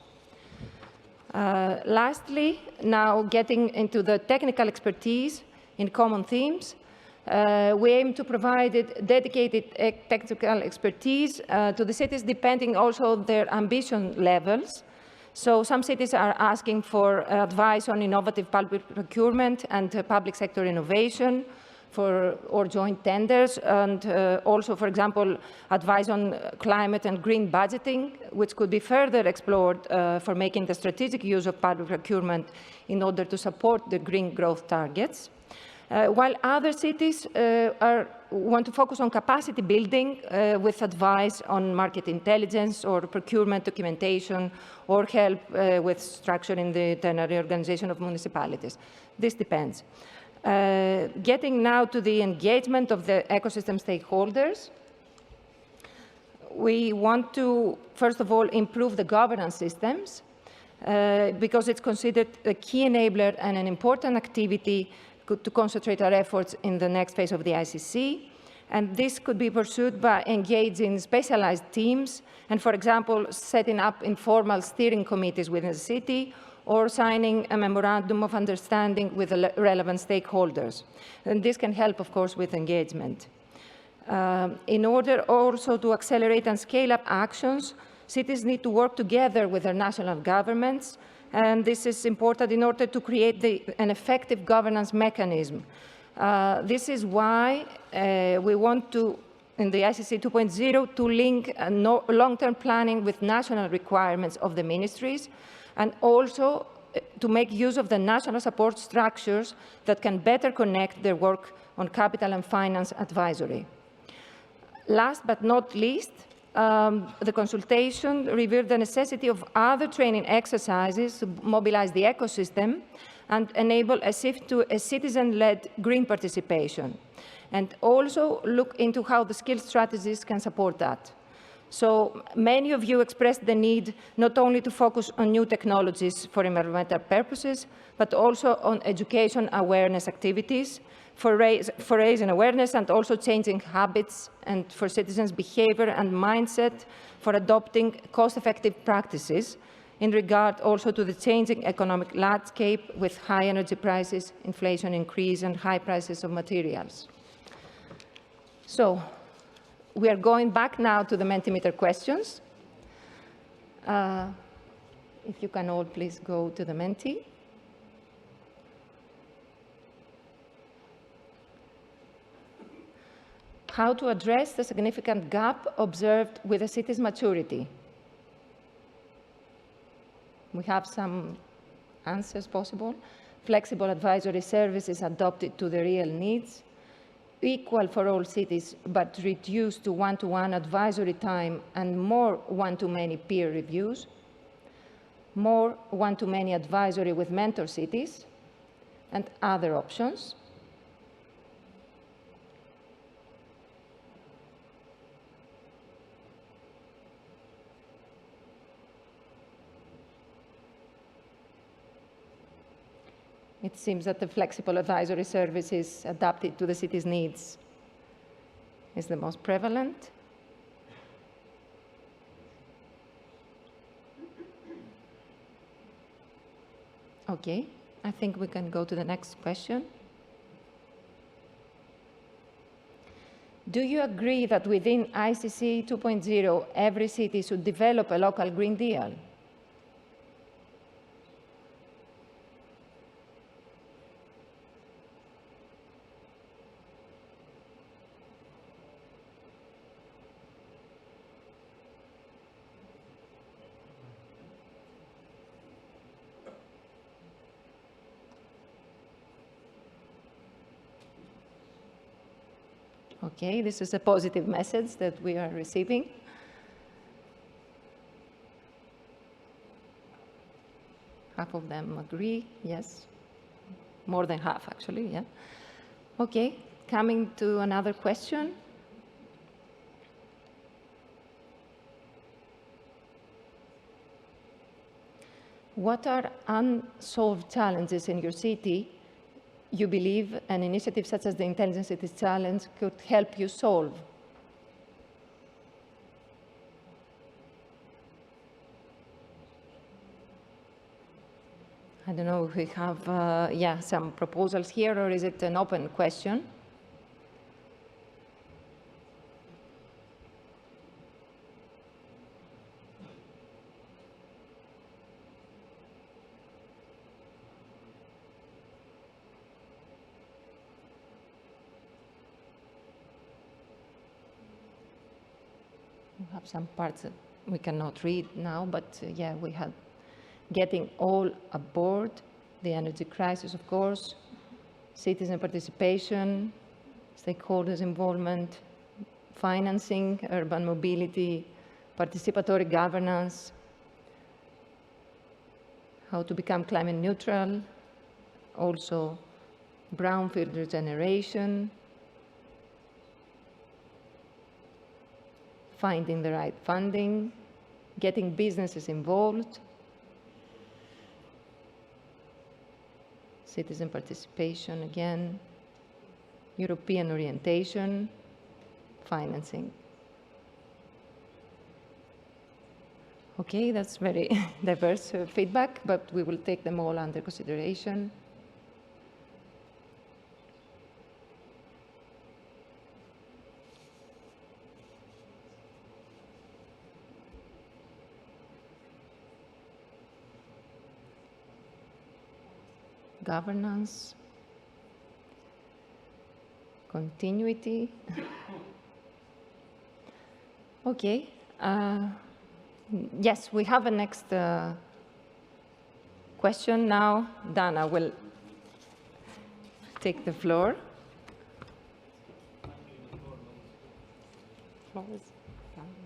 Lastly, now getting into the technical expertise in common themes, We aim to provide dedicated technical expertise to the cities, depending also on their ambition levels. So some cities are asking for advice on innovative public procurement and public sector innovation or joint tenders, and also, for example, advice on climate and green budgeting, which could be further explored for making the strategic use of public procurement in order to support the green growth targets. While other cities want to focus on capacity building with advice on market intelligence or procurement documentation or help with structuring the internal reorganization of municipalities. This depends. Getting now to the engagement of the ecosystem stakeholders, we want to, first of all, improve the governance systems because it's considered a key enabler and an important activity to concentrate our efforts in the next phase of the ICC. And this could be pursued by engaging specialized teams and, for example, setting up informal steering committees within the city or signing a memorandum of understanding with the relevant stakeholders. And this can help, of course, with engagement. In order also to accelerate and scale up actions, cities need to work together with their national governments, and this is important in order to create an effective governance mechanism. This is why we want to, in the ICC 2.0, to link long-term planning with national requirements of the ministries, and also to make use of the national support structures that can better connect their work on capital and finance advisory. Last but not least, the consultation revealed the necessity of other training exercises to mobilize the ecosystem and enable a shift to a citizen-led green participation, and also look into how the skilled strategies can support that. So many of you expressed the need not only to focus on new technologies for environmental purposes, but also on education awareness activities for raising awareness and also changing habits and for citizens' behavior and mindset for adopting cost-effective practices in regard also to the changing economic landscape with high energy prices, inflation increase, and high prices of materials. So we are going back now to the Mentimeter questions. If you can all please go to the Menti. How to address the significant gap observed with the city's maturity? We have some answers possible. Flexible advisory services adopted to the real needs. Equal for all cities, but reduced to one-to-one advisory time and more one-to-many peer reviews. More one-to-many advisory with mentor cities, and other options. It seems that the flexible advisory services adapted to the city's needs is the most prevalent. Okay, I think we can go to the next question. Do you agree that within ICC 2.0, every city should develop a local Green Deal? Okay, this is a positive message that we are receiving. Half of them agree, yes. More than half, actually, yeah. Okay, coming to another question. What are unsolved challenges in your city you believe an initiative such as the Intelligent Cities Challenge could help you solve? I don't know if we have some proposals here, or is it an open question? We have some parts that we cannot read now, but yeah, we had getting all aboard, the energy crisis, of course, citizen participation, stakeholders' involvement, financing, urban mobility, participatory governance, how to become climate neutral, also brownfield regeneration, finding the right funding, getting businesses involved, citizen participation again, European orientation, financing. Okay, that's very diverse feedback, but we will take them all under consideration. Governance, continuity. Okay. Yes, we have a next question now. Dana will take the floor.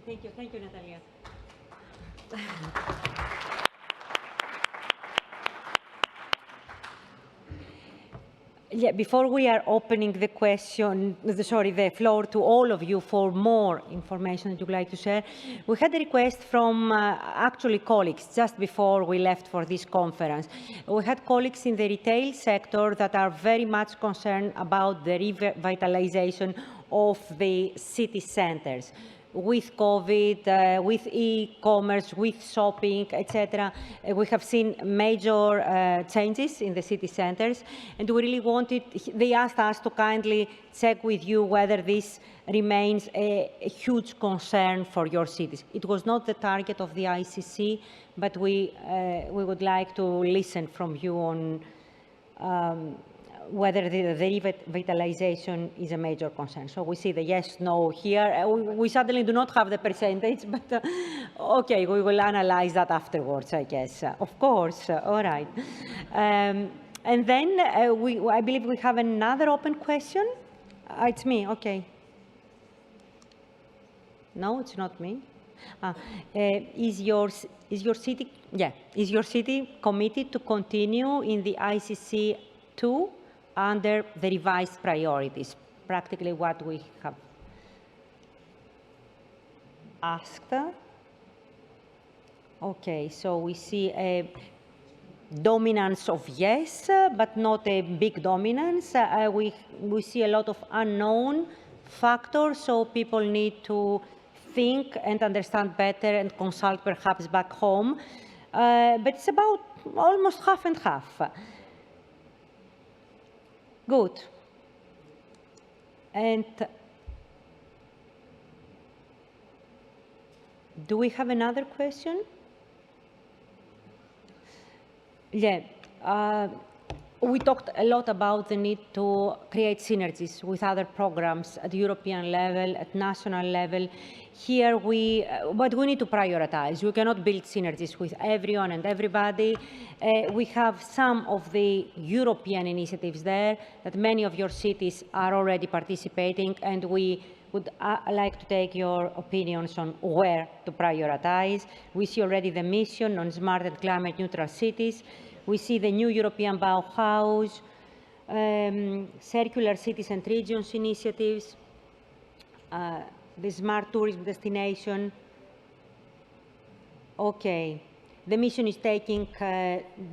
Thank you, Natalia. Yeah, before we are opening the floor to all of you for more information that you'd like to share, we had a request from actually colleagues just before we left for this conference. We had colleagues in the retail sector that are very much concerned about the revitalization of the city centers. With COVID, with e-commerce, with shopping, etc., we have seen major changes in the city centers, and we really they asked us to kindly check with you whether this remains a huge concern for your cities. It was not the target of the ICC, but we would like to listen from you on whether the revitalization is a major concern. So we see the yes, no here. We suddenly do not have the percentage, but okay, we will analyze that afterwards, I guess. Of course, all right. And then I believe we have another open question. It's me, okay. No, it's not me. Is your city committed to continue in the ICC 2 under the revised priorities? Practically what we have asked. Okay, so we see a dominance of yes, but not a big dominance. We see a lot of unknown factors, so people need to think and understand better and consult perhaps back home. But it's about almost half and half. Good. And do we have another question? Yeah. We talked a lot about the need to create synergies with other programs at the European level, at national level. Here but we need to prioritize. We cannot build synergies with everyone and everybody. We have some of the European initiatives there that many of your cities are already participating, and we would like to take your opinions on where to prioritize. We see already the mission on smart and climate neutral cities. We see the new European Bauhaus, circular cities and regions initiatives, the smart tourism destination. Okay. The mission is taking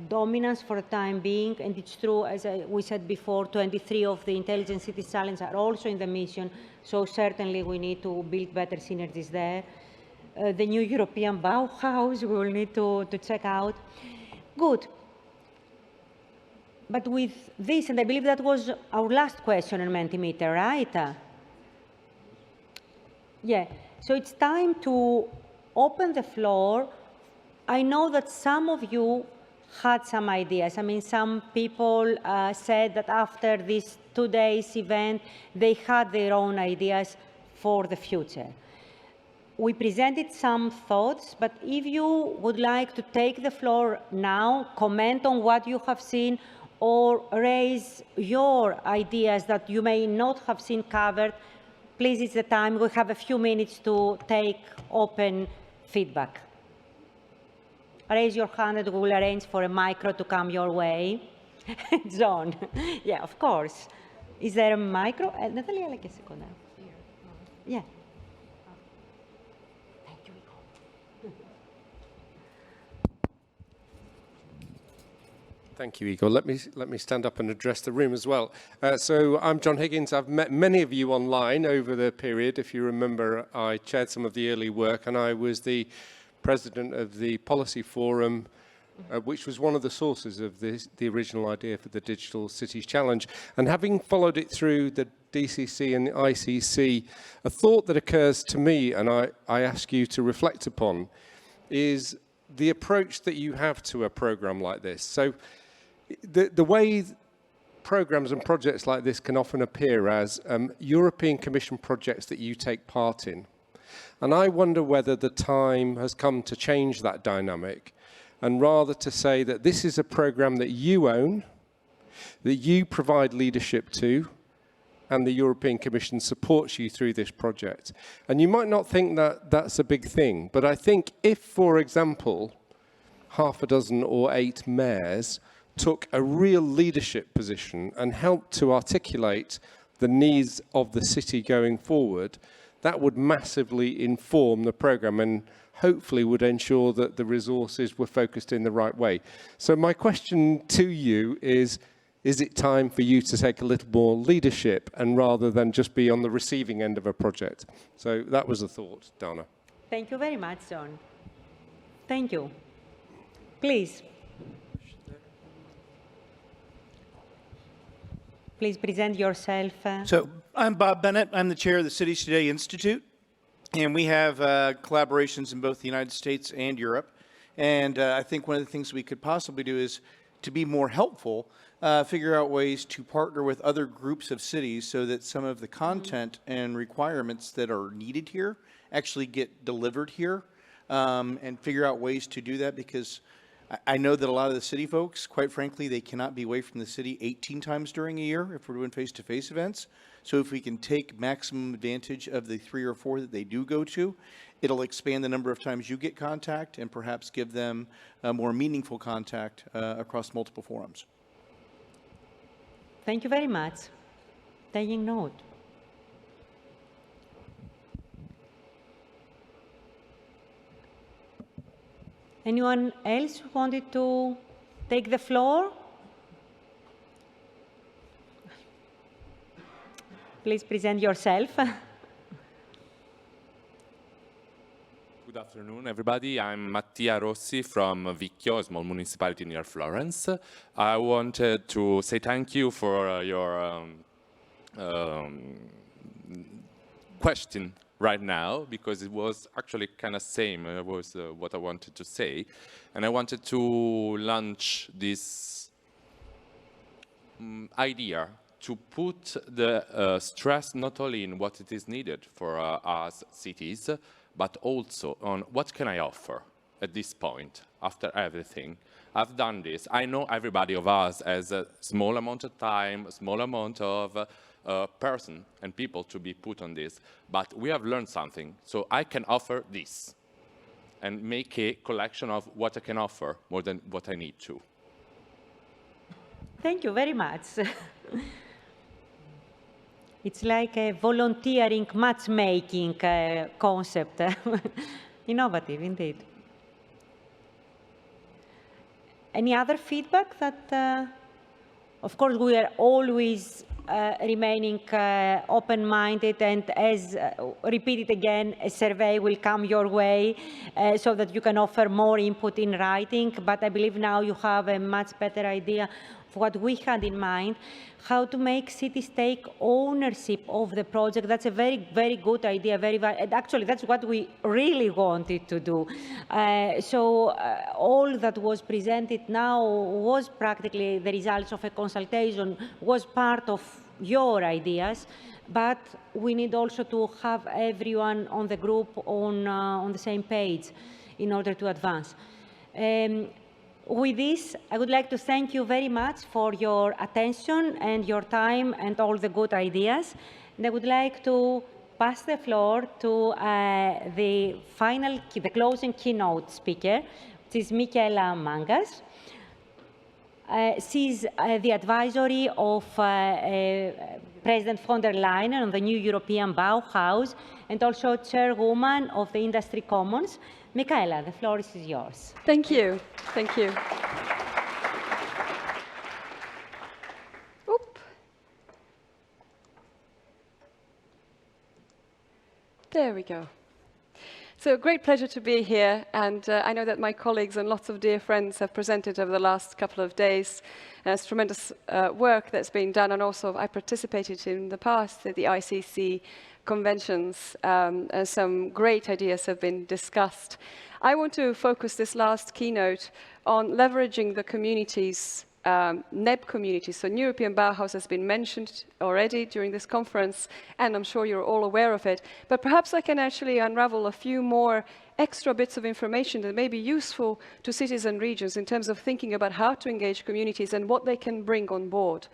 dominance for the time being, and it's true, as we said before, 23 of the Intelligent Cities Challenge are also in the mission, so certainly we need to build better synergies there. The new European Bauhaus we will need to check out. Good. But with this, and I believe that was our last question on Mentimeter, right? Yeah, so it's time to open the floor. I know that some of you had some ideas. I mean, some people said that after this 2 days event, they had their own ideas for the future. we presented some thoughts, but if you would like to take the floor now, comment on what you have seen, or raise your ideas that you may not have seen covered, please, it's the time. We have a few minutes to take open feedback. Raise your hand and we will arrange for a micro to come your way. John, yeah, of course. Is there a micro? Natalia, like a second. Yeah. Thank you, Igor. Let me stand up and address the room as well. So I'm John Higgins. I've met many of you online over the period. If you remember, I chaired some of the early work, and I was the president of the policy forum, which was one of the sources of the original idea for the Digital Cities Challenge. And having followed it through the DCC and the ICC, a thought that occurs to me, and I ask you to reflect upon, is the approach that you have to a program like this. So the way programs and projects like this can often appear as European Commission projects that you take part in. And I wonder whether the time has come to change that dynamic, and rather to say that this is a program that you own, that you provide leadership to, and the European Commission supports you through this project. And you might not think that that's a big thing, but I think if, for example, 6 or 8 mayors took a real leadership position and helped to articulate the needs of the city going forward, that would massively inform the program and hopefully would ensure that the resources were focused in the right way. So my question to you is it time for you to take a little more leadership and rather than just be on the receiving end of a project? So that was a thought, Dana. Thank you very much, John. Thank you. Please. Please present yourself. So I'm Bob Bennett. I'm the chair of the Cities Today Institute, and we have collaborations in both the United States and Europe. And I think one of the things we could possibly do is to be more helpful, figure out ways to partner with other groups of cities so that some of the content and requirements that are needed here actually get delivered here, and figure out ways to do that, because I know that a lot of the city folks, quite frankly, they cannot be away from the city 18 times during a year if we're doing face-to-face events. So if we can take maximum advantage of the 3 or 4 that they do go to, it'll expand the number of times you get contact and perhaps give them a more meaningful contact across multiple forums. Thank you very much. Taking note. Anyone else wanted to take the floor? Please present yourself. Good afternoon, everybody. I'm Mattia Rossi from Vicchio, a small municipality near Florence. I wanted to say thank you for your question right now, because it was actually kind of same was what I wanted to say, and I wanted to launch this idea to put the stress not only in what it is needed for us cities, but also on what can I offer at this point after everything. I've done this. I know everybody of us has a small amount of time, a small amount of person and people to be put on this, but we have learned something. So I can offer this and make a collection of what I can offer more than what I need to. Thank you very much. It's like a volunteering matchmaking concept. Innovative, indeed. Any other feedback that, of course, we are always remaining open-minded, and as repeated again, a survey will come your way so that you can offer more input in writing. But I believe now you have a much better idea of what we had in mind, how to make cities take ownership of the project. That's a very, very good idea. Actually, that's what we really wanted to do. All that was presented now was practically the results of a consultation, was part of your ideas. but we need also to have everyone on the group on the same page in order to advance. With this, I would like to thank you very much for your attention and your time and all the good ideas. And I would like to pass the floor to the closing keynote speaker, which is Michaela Mangas. She's the advisory of President von der Leyen on the new European Bauhaus and also chairwoman of the Industry Commons. Michaela, the floor is yours. Thank you. Thank you. Oop. There we go. So great pleasure to be here, and I know that my colleagues and lots of dear friends have presented over the last couple of days. There's tremendous work that's been done, and also I participated in the past at the ICC conventions, and some great ideas have been discussed. I want to focus this last keynote on leveraging the communities, Meabh communities. So European Bauhaus has been mentioned already during this conference, and I'm sure you're all aware of it. But perhaps I can actually unravel a few more extra bits of information that may be useful to cities and regions in terms of thinking about how to engage communities and what they can bring on board.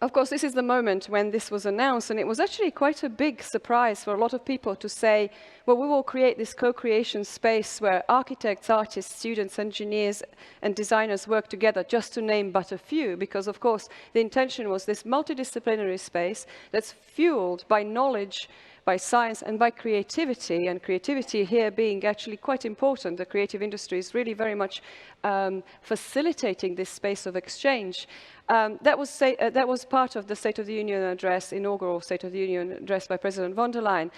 Of course, this is the moment when this was announced, and it was actually quite a big surprise for a lot of people to say, well, we will create this co-creation space where architects, artists, students, engineers, and designers work together, just to name but a few, because, of course, the intention was this multidisciplinary space that's fueled by knowledge, by science, and by creativity, and creativity here being actually quite important. The creative industry is really very much facilitating this space of exchange. That was part of the State of the Union address, inaugural State of the Union address by President von der Leyen.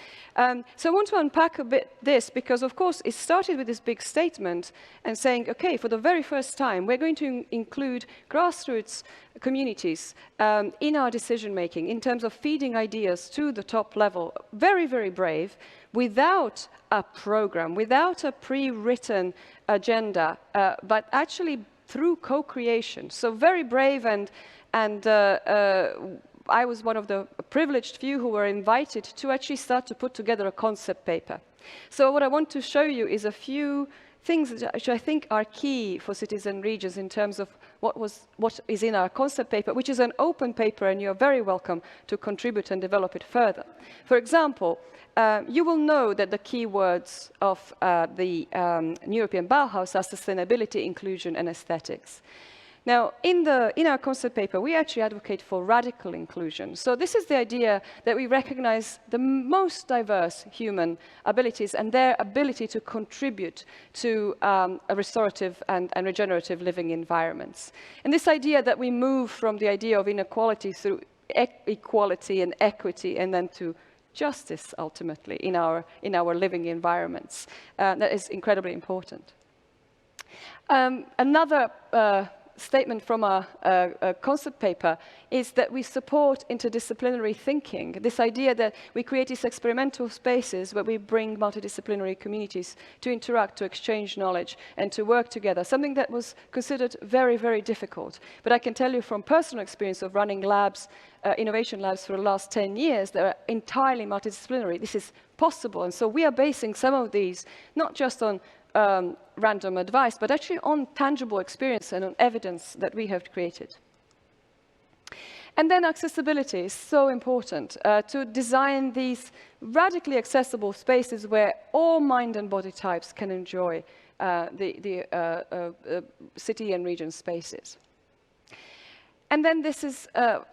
So I want to unpack a bit this, because of course it started with this big statement and saying, okay, for the very first time, we're going to include grassroots communities in our decision making in terms of feeding ideas to the top level. Very, very brave, without a program, without a pre-written agenda, but actually through co-creation. So very brave, and I was one of the privileged few who were invited to actually start to put together a concept paper. So what I want to show you is a few things which I think are key for cities and regions in terms of what is in our concept paper, which is an open paper, and you're very welcome to contribute and develop it further. For example, you will know that the key words of the European Bauhaus are sustainability, inclusion, and aesthetics. Now, in our concept paper, we actually advocate for radical inclusion. So this is the idea that we recognize the most diverse human abilities and their ability to contribute to a restorative and regenerative living environments. And this idea that we move from the idea of inequality through equality and equity, and then to justice, ultimately, in our living environments. That is incredibly important. Another statement from a concept paper is that we support interdisciplinary thinking. This idea that we create these experimental spaces where we bring multidisciplinary communities to interact, to exchange knowledge, and to work together, something that was considered very, very difficult. But I can tell you from personal experience of running labs, innovation labs for the last 10 years, that are entirely multidisciplinary. This is possible, and so we are basing some of these not just on random advice, but actually on tangible experience and on evidence that we have created. And then accessibility is so important, to design these radically accessible spaces where all mind and body types can enjoy the city and region spaces. And then this is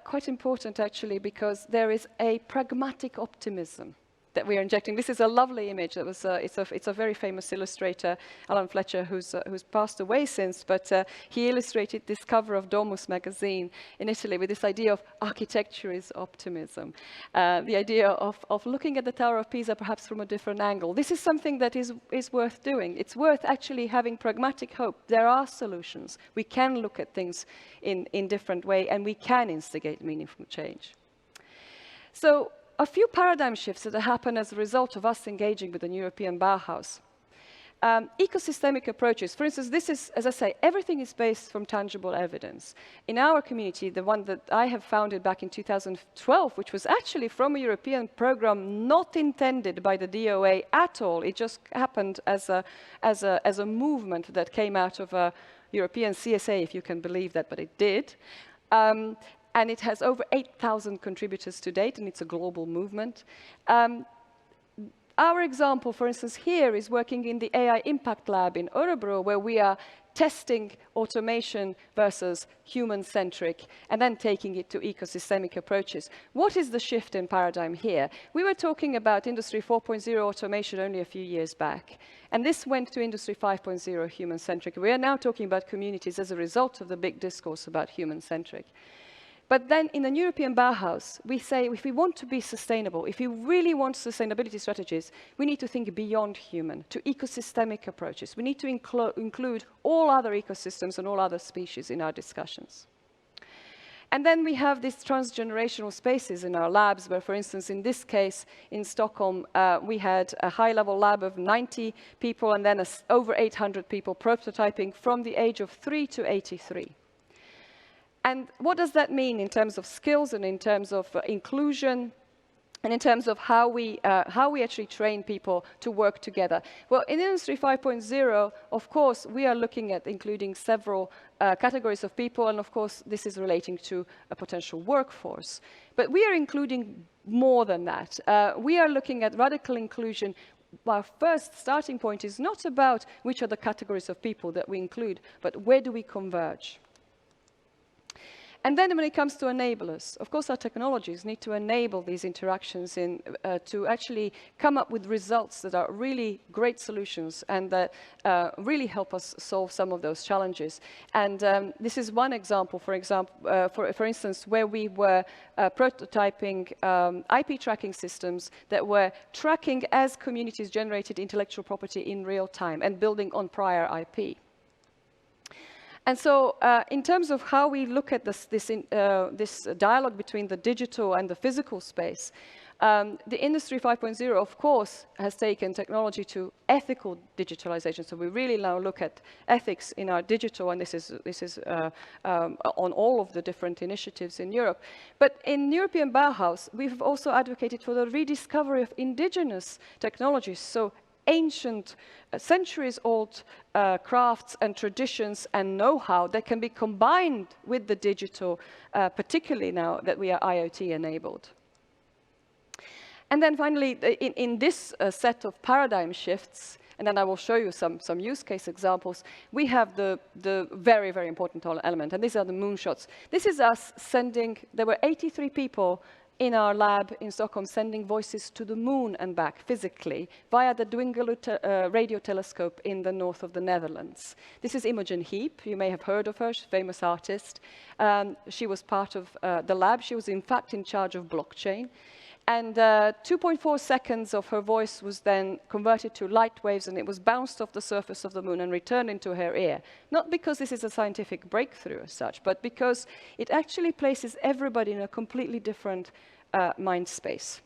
quite important, actually, because there is a pragmatic optimism that we are injecting. This is a lovely image. That was it's a very famous illustrator, Alan Fletcher, who's passed away since, but he illustrated this cover of Domus magazine in Italy with this idea of architecture is optimism, the idea of looking at the Tower of Pisa perhaps from a different angle. This is something that is worth doing. It's worth actually having pragmatic hope. There are solutions. We can look at things in different way, and we can instigate meaningful change. So, a few paradigm shifts that happen as a result of us engaging with the European Bauhaus. ecosystemic approaches. For instance, this is, as I say, everything is based from tangible evidence. In our community, the one that I have founded back in 2012, which was actually from a European program not intended by the DOA at all. It just happened as a movement that came out of a European CSA, if you can believe that, but it did. And it has over 8,000 contributors to date, and it's a global movement. Our example, for instance, here is working in the AI Impact Lab in Örebro, where we are testing automation versus human-centric, and then taking it to ecosystemic approaches. What is the shift in paradigm here? We were talking about Industry 4.0 automation only a few years back, and this went to Industry 5.0 human-centric. We are now talking about communities as a result of the big discourse about human-centric. But then in the European Bauhaus, we say if we want to be sustainable, if we really want sustainability strategies, we need to think beyond human, to ecosystemic approaches. We need to include all other ecosystems and all other species in our discussions. And then we have these transgenerational spaces in our labs, where, for instance, in this case, in Stockholm, we had a high-level lab of 90 people and then over 800 people prototyping from the age of 3 to 83. And what does that mean in terms of skills and in terms of inclusion and in terms of how we actually train people to work together? Well, in Industry 5.0, of course, we are looking at including several categories of people, and of course, this is relating to a potential workforce. But we are including more than that. We are looking at radical inclusion. Our first starting point is not about which are the categories of people that we include, but where do we converge? And then when it comes to enablers, of course, our technologies need to enable these interactions to actually come up with results that are really great solutions and that really help us solve some of those challenges. And this is one example, for instance, where we were prototyping IP tracking systems that were tracking as communities generated intellectual property in real time and building on prior IP. And so in terms of how we look at this dialogue between the digital and the physical space, the Industry 5.0, of course, has taken technology to ethical digitalization. So we really now look at ethics in our digital, and this is on all of the different initiatives in Europe. But in European Bauhaus, we've also advocated for the rediscovery of indigenous technologies. So ancient, centuries-old crafts and traditions and know-how that can be combined with the digital, particularly now that we are IoT-enabled. And then finally, in this set of paradigm shifts, and then I will show you some use case examples, we have the very, very important element, and these are the moonshots. This is us sending, there were 83 people in our lab in Stockholm sending voices to the moon and back physically via the Dwingelo radio telescope in the north of the Netherlands. This is Imogen Heap. You may have heard of her. She's a famous artist. She was part of the lab. She was, in fact, in charge of blockchain. And 2.4 seconds of her voice was then converted to light waves, and it was bounced off the surface of the moon and returned into her ear. Not because this is a scientific breakthrough as such, but because it actually places everybody in a completely different mind space.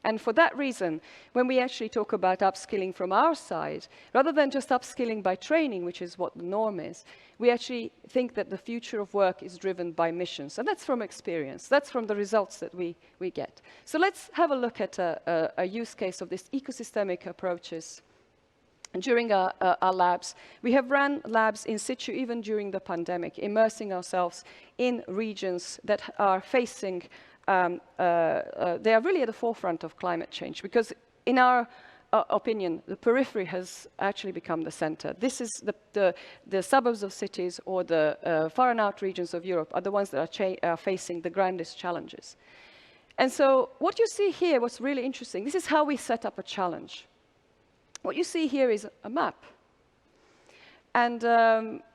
And for that reason, when we actually talk about upskilling from our side, rather than just upskilling by training, which is what the norm is, we actually think that the future of work is driven by missions. And that's from experience. That's from the results that we get. So let's have a look at a use case of this ecosystemic approaches. During our labs, we have run labs in situ even during the pandemic, immersing ourselves in regions that are facing they are really at the forefront of climate change, because in our opinion, the periphery has actually become the center. This is the suburbs of cities or the far and out regions of Europe are the ones that are facing the grandest challenges. And so what you see here, what's really interesting, this is how we set up a challenge. What you see here is a map. And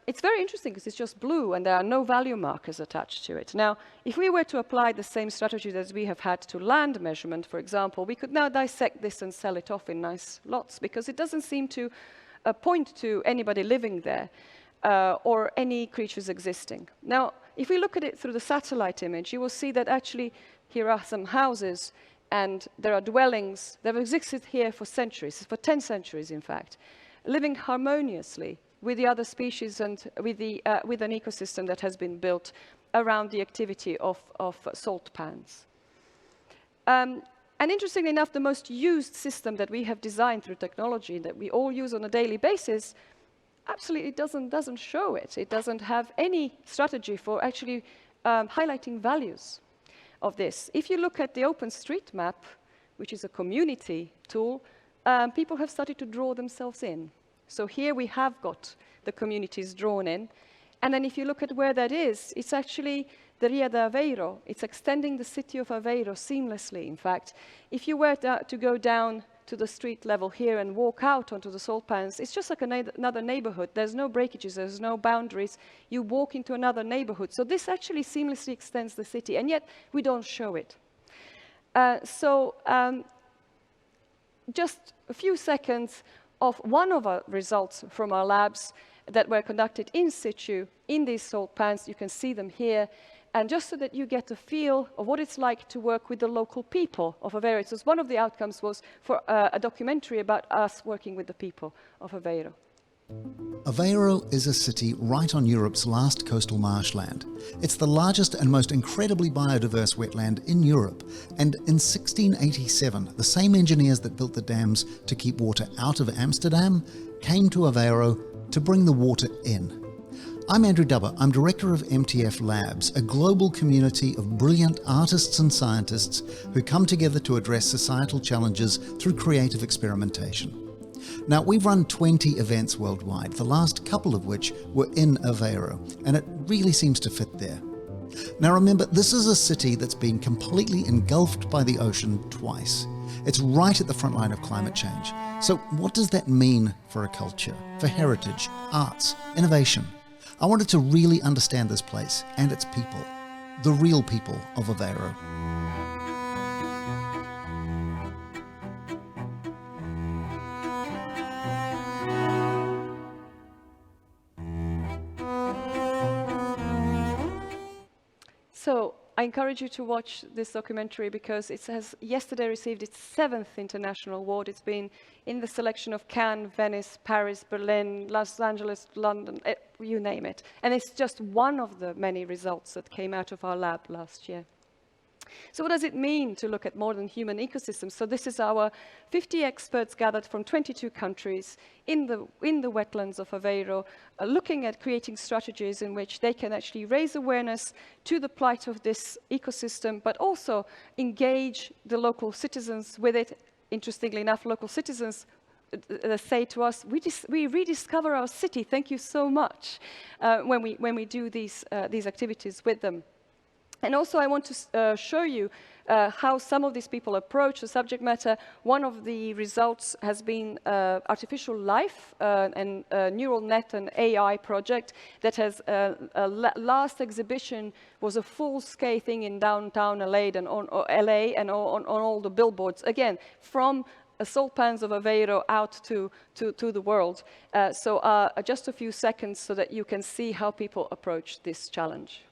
it's very interesting because it's just blue and there are no value markers attached to it. Now, if we were to apply the same strategy as we have had to land measurement, for example, we could now dissect this and sell it off in nice lots, because it doesn't seem to point to anybody living there or any creatures existing. Now, if we look at it through the satellite image, you will see that actually here are some houses and there are dwellings that have existed here for centuries, for 10 centuries, in fact. living harmoniously with the other species and with an ecosystem that has been built around the activity of salt pans. And interestingly enough, the most used system that we have designed through technology that we all use on a daily basis absolutely doesn't show it. It doesn't have any strategy for actually highlighting values of this. If you look at the OpenStreetMap, which is a community tool, people have started to draw themselves in. So here we have got the communities drawn in. And then if you look at where that is, it's actually the Ria de Aveiro. It's extending the city of Aveiro seamlessly, in fact. If you were to go down to the street level here and walk out onto the salt pans, it's just like another neighborhood. There's no breakages, there's no boundaries. You walk into another neighborhood. So this actually seamlessly extends the city, and yet we don't show it. Just a few seconds of one of our results from our labs that were conducted in situ in these salt pans. You can see them here. And just so that you get a feel of what it's like to work with the local people of Aveiro. So one of the outcomes was for a documentary about us working with the people of Aveiro. Aveiro is a city right on Europe's last coastal marshland. It's the largest and most incredibly biodiverse wetland in Europe. And in 1687, the same engineers that built the dams to keep water out of Amsterdam came to Aveiro to bring the water in. I'm Andrew Dubber. I'm director of MTF Labs, a global community of brilliant artists and scientists who come together to address societal challenges through creative experimentation. Now, we've run 20 events worldwide, the last couple of which were in Aveiro, and it really seems to fit there. Now remember, this is a city that's been completely engulfed by the ocean twice. It's right at the front line of climate change. So what does that mean for a culture, for heritage, arts, innovation? I wanted to really understand this place and its people, the real people of Aveiro. So I encourage you to watch this documentary because it has yesterday received its 7th international award. It's been in the selection of Cannes, Venice, Paris, Berlin, Los Angeles, London, you name it. And it's just one of the many results that came out of our lab last year. So what does it mean to look at modern human ecosystems? So this is our 50 experts gathered from 22 countries in the wetlands of Aveiro, looking at creating strategies in which they can actually raise awareness to the plight of this ecosystem, but also engage the local citizens with it. Interestingly enough, local citizens say to us, we rediscover our city, thank you so much, when we do these activities with them. And also I want to show you how some of these people approach the subject matter. One of the results has been artificial life and neural net and AI project that has last exhibition was a full-scale thing in downtown LA and on all the billboards. Again, from salt pans of Aveiro out to the world. So just a few seconds so that you can see how people approach this challenge.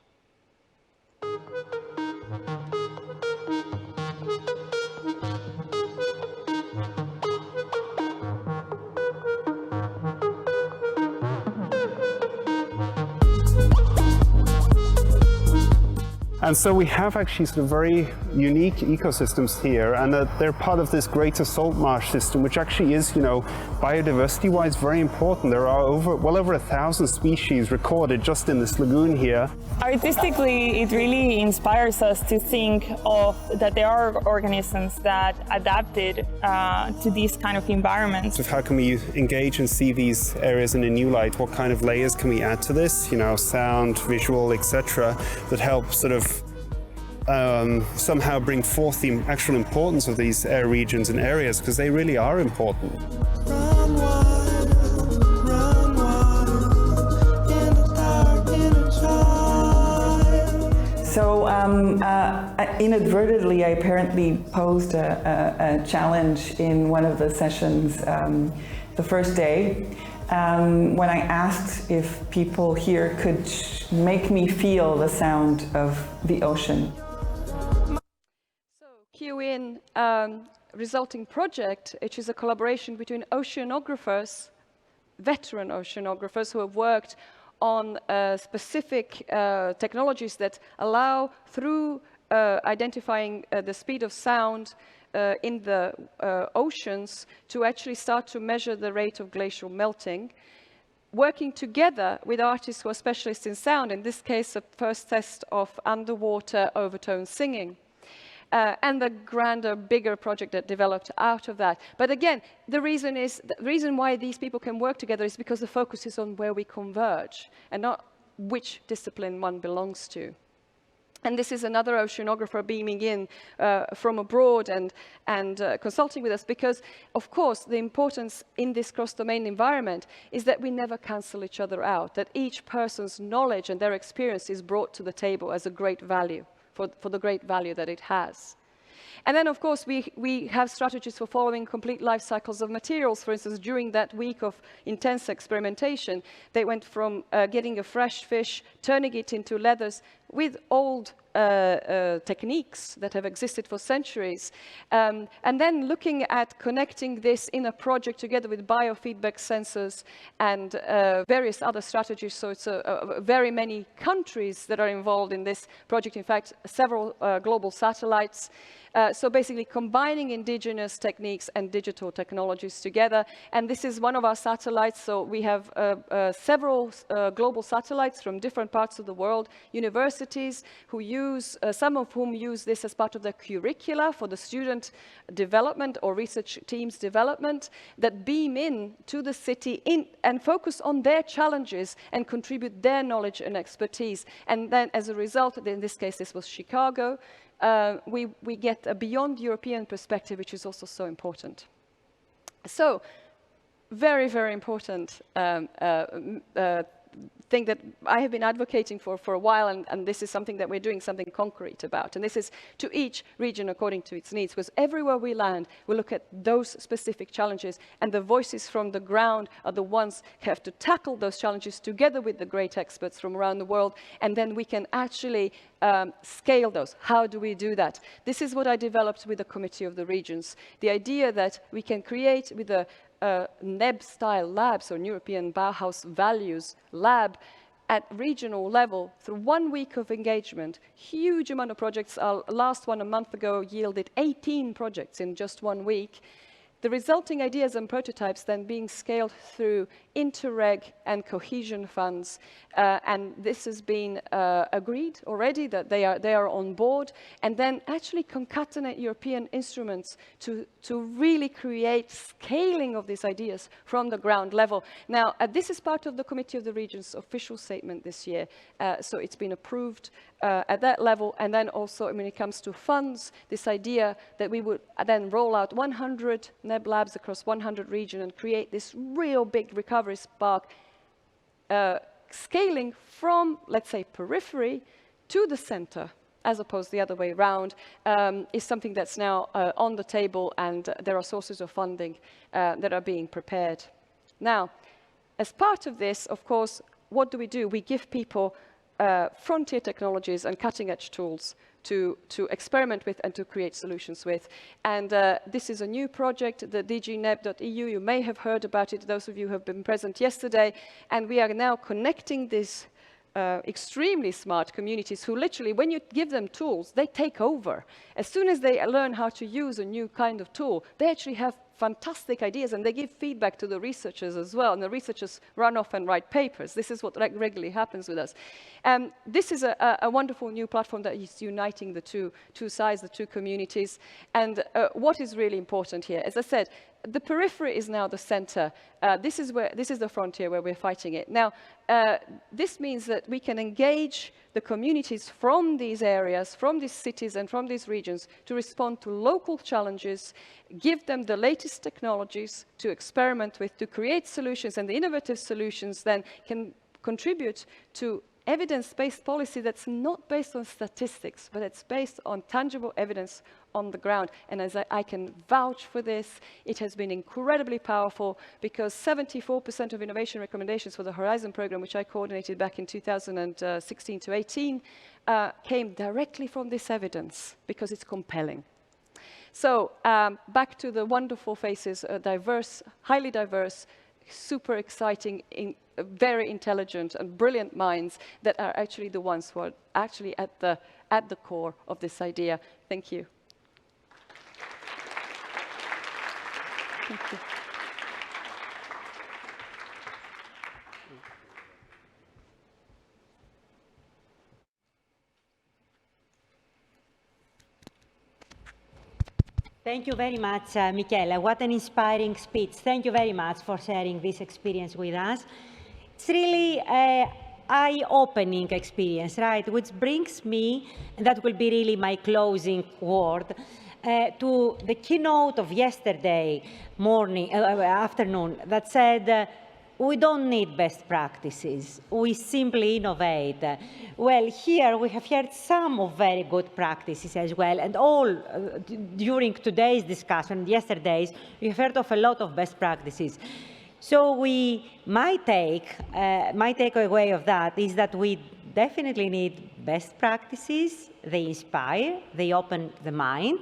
And so we have actually sort of very unique ecosystems here, and they're part of this greater salt marsh system, which actually is, you know, biodiversity-wise very important. There are well over 1,000 species recorded just in this lagoon here. Artistically, it really inspires us to think of that there are organisms that adapted to these kind of environments. So how can we engage and see these areas in a new light? What kind of layers can we add to this? You know, sound, visual, etc., that help sort of somehow bring forth the actual importance of these air regions and areas, because they really are important. So inadvertently, I apparently posed a challenge in one of the sessions the first day when I asked if people here could make me feel the sound of the ocean. So QIN resulting project, which is a collaboration between oceanographers veteran oceanographers who have worked on specific technologies that allow, through identifying the speed of sound in the oceans, to actually start to measure the rate of glacial melting, working together with artists who are specialists in sound, in this case a first test of underwater overtone singing. And the grander, bigger project that developed out of that. But again, the reason why these people can work together is because the focus is on where we converge and not which discipline one belongs to. And this is another oceanographer beaming in from abroad and consulting with us, because, of course, the importance in this cross-domain environment is that we never cancel each other out, that each person's knowledge and their experience is brought to the table as a great value, for the great value that it has. And then, of course, we have strategies for following complete life cycles of materials. For instance, during that week of intense experimentation, they went from getting a fresh fish, turning it into leathers with old techniques that have existed for centuries, and then looking at connecting this in a project together with biofeedback sensors and various other strategies. So it's very many countries that are involved in this project, in fact, several global satellites. So basically combining indigenous techniques and digital technologies together. And this is one of our satellites. So we have several global satellites from different parts of the world, universities who use, some of whom use this as part of their curricula for the student development or research teams development, that beam in to the city and focus on their challenges and contribute their knowledge and expertise. And then as a result, in this case, this was Chicago, we get a beyond European perspective, which is also so important. So, very, very important thing that I have been advocating for a while, and this is something that we're doing something concrete about. And this is to each region according to its needs, because everywhere we land, we look at those specific challenges, and the voices from the ground are the ones who have to tackle those challenges together with the great experts from around the world, and then we can actually scale those. How do we do that? This is what I developed with the Committee of the Regions. The idea that we can create with a Meabh-style lab, so European Bauhaus values lab, at regional level through 1 week of engagement. Huge amount of projects. Our last one a month ago yielded 18 projects in just 1 week. The resulting ideas and prototypes then being scaled through Interreg and cohesion funds, and this has been agreed already that they are on board, and then actually concatenate European instruments to really create scaling of these ideas from the ground level. Now, this is part of the Committee of the Regions' official statement this year, so it's been approved at that level, and then also when it comes to funds, this idea that we would then roll out 100 Meabh labs across 100 regions and create this real big recovery spark, scaling from, let's say, periphery to the center, as opposed the other way around, is something that's now on the table, and there are sources of funding that are being prepared. Now, as part of this, of course, what do? We give people frontier technologies and cutting-edge tools to experiment with and to create solutions with. And this is a new project, the dgneabh.eu. You may have heard about it, those of you who have been present yesterday. And we are now connecting these extremely smart communities who literally, when you give them tools, they take over. As soon as they learn how to use a new kind of tool, they actually have fantastic ideas, and they give feedback to the researchers as well, and the researchers run off and write papers. This is what regularly happens with us. This is a wonderful new platform that is uniting the two sides, the two communities. And what is really important here, as I said, the periphery is now the center. This is the frontier where we're fighting it. Now, this means that we can engage the communities from these areas, from these cities and from these regions to respond to local challenges, give them the latest technologies to experiment with, to create solutions, and the innovative solutions then can contribute to evidence-based policy that's not based on statistics, but it's based on tangible evidence on the ground. And as I can vouch for this, it has been incredibly powerful, because 74% of innovation recommendations for the Horizon program, which I coordinated back in 2016 to 18, came directly from this evidence, because it's compelling. So back to the wonderful faces, diverse, highly diverse, super exciting, very intelligent and brilliant minds that are actually the ones who are actually at the core of this idea. Thank you. Thank you. Thank you very much, Michele. What an inspiring speech. Thank you very much for sharing this experience with us. It's really an eye-opening experience, right? Which brings me, and that will be really my closing word, to the keynote of yesterday afternoon that said, we don't need best practices, we simply innovate. Well, here we have heard some of very good practices as well, and all during today's discussion, yesterday's, we have heard of a lot of best practices. So my takeaway of that is that we definitely need best practices. They inspire, they open the mind.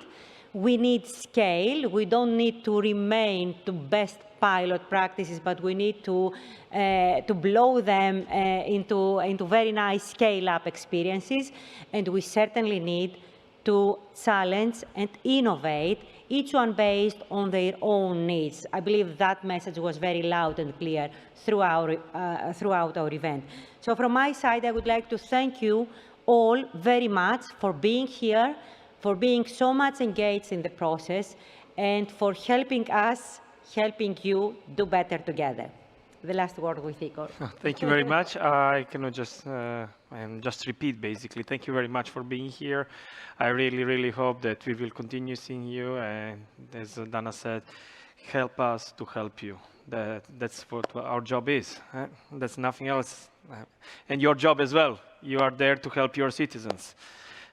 We need scale. We don't need to remain to best pilot practices, but we need to blow them into very nice scale-up experiences. And we certainly need to challenge and innovate, each one based on their own needs. I believe that message was very loud and clear throughout our event. So from my side, I would like to thank you all very much for being here, for being so much engaged in the process, and for helping us, helping you do better together. The last word with Igor. Thank you very much. I cannot just repeat, basically. Thank you very much for being here. I really, really hope that we will continue seeing you, and as Dana said, help us to help you. That's what our job is. That's nothing else. And your job as well. You are there to help your citizens.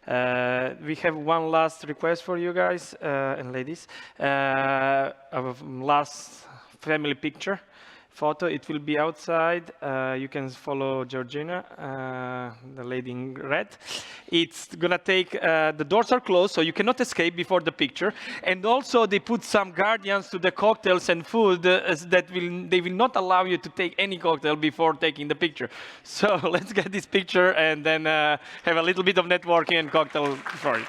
We have one last request for you guys and ladies. Last family picture. Photo, it will be outside. You can follow Georgina, the lady in red. It's gonna take, the doors are closed, so you cannot escape before the picture. And also they put some guardians to the cocktails and food they will not allow you to take any cocktail before taking the picture. So let's get this picture and then have a little bit of networking and cocktail for it.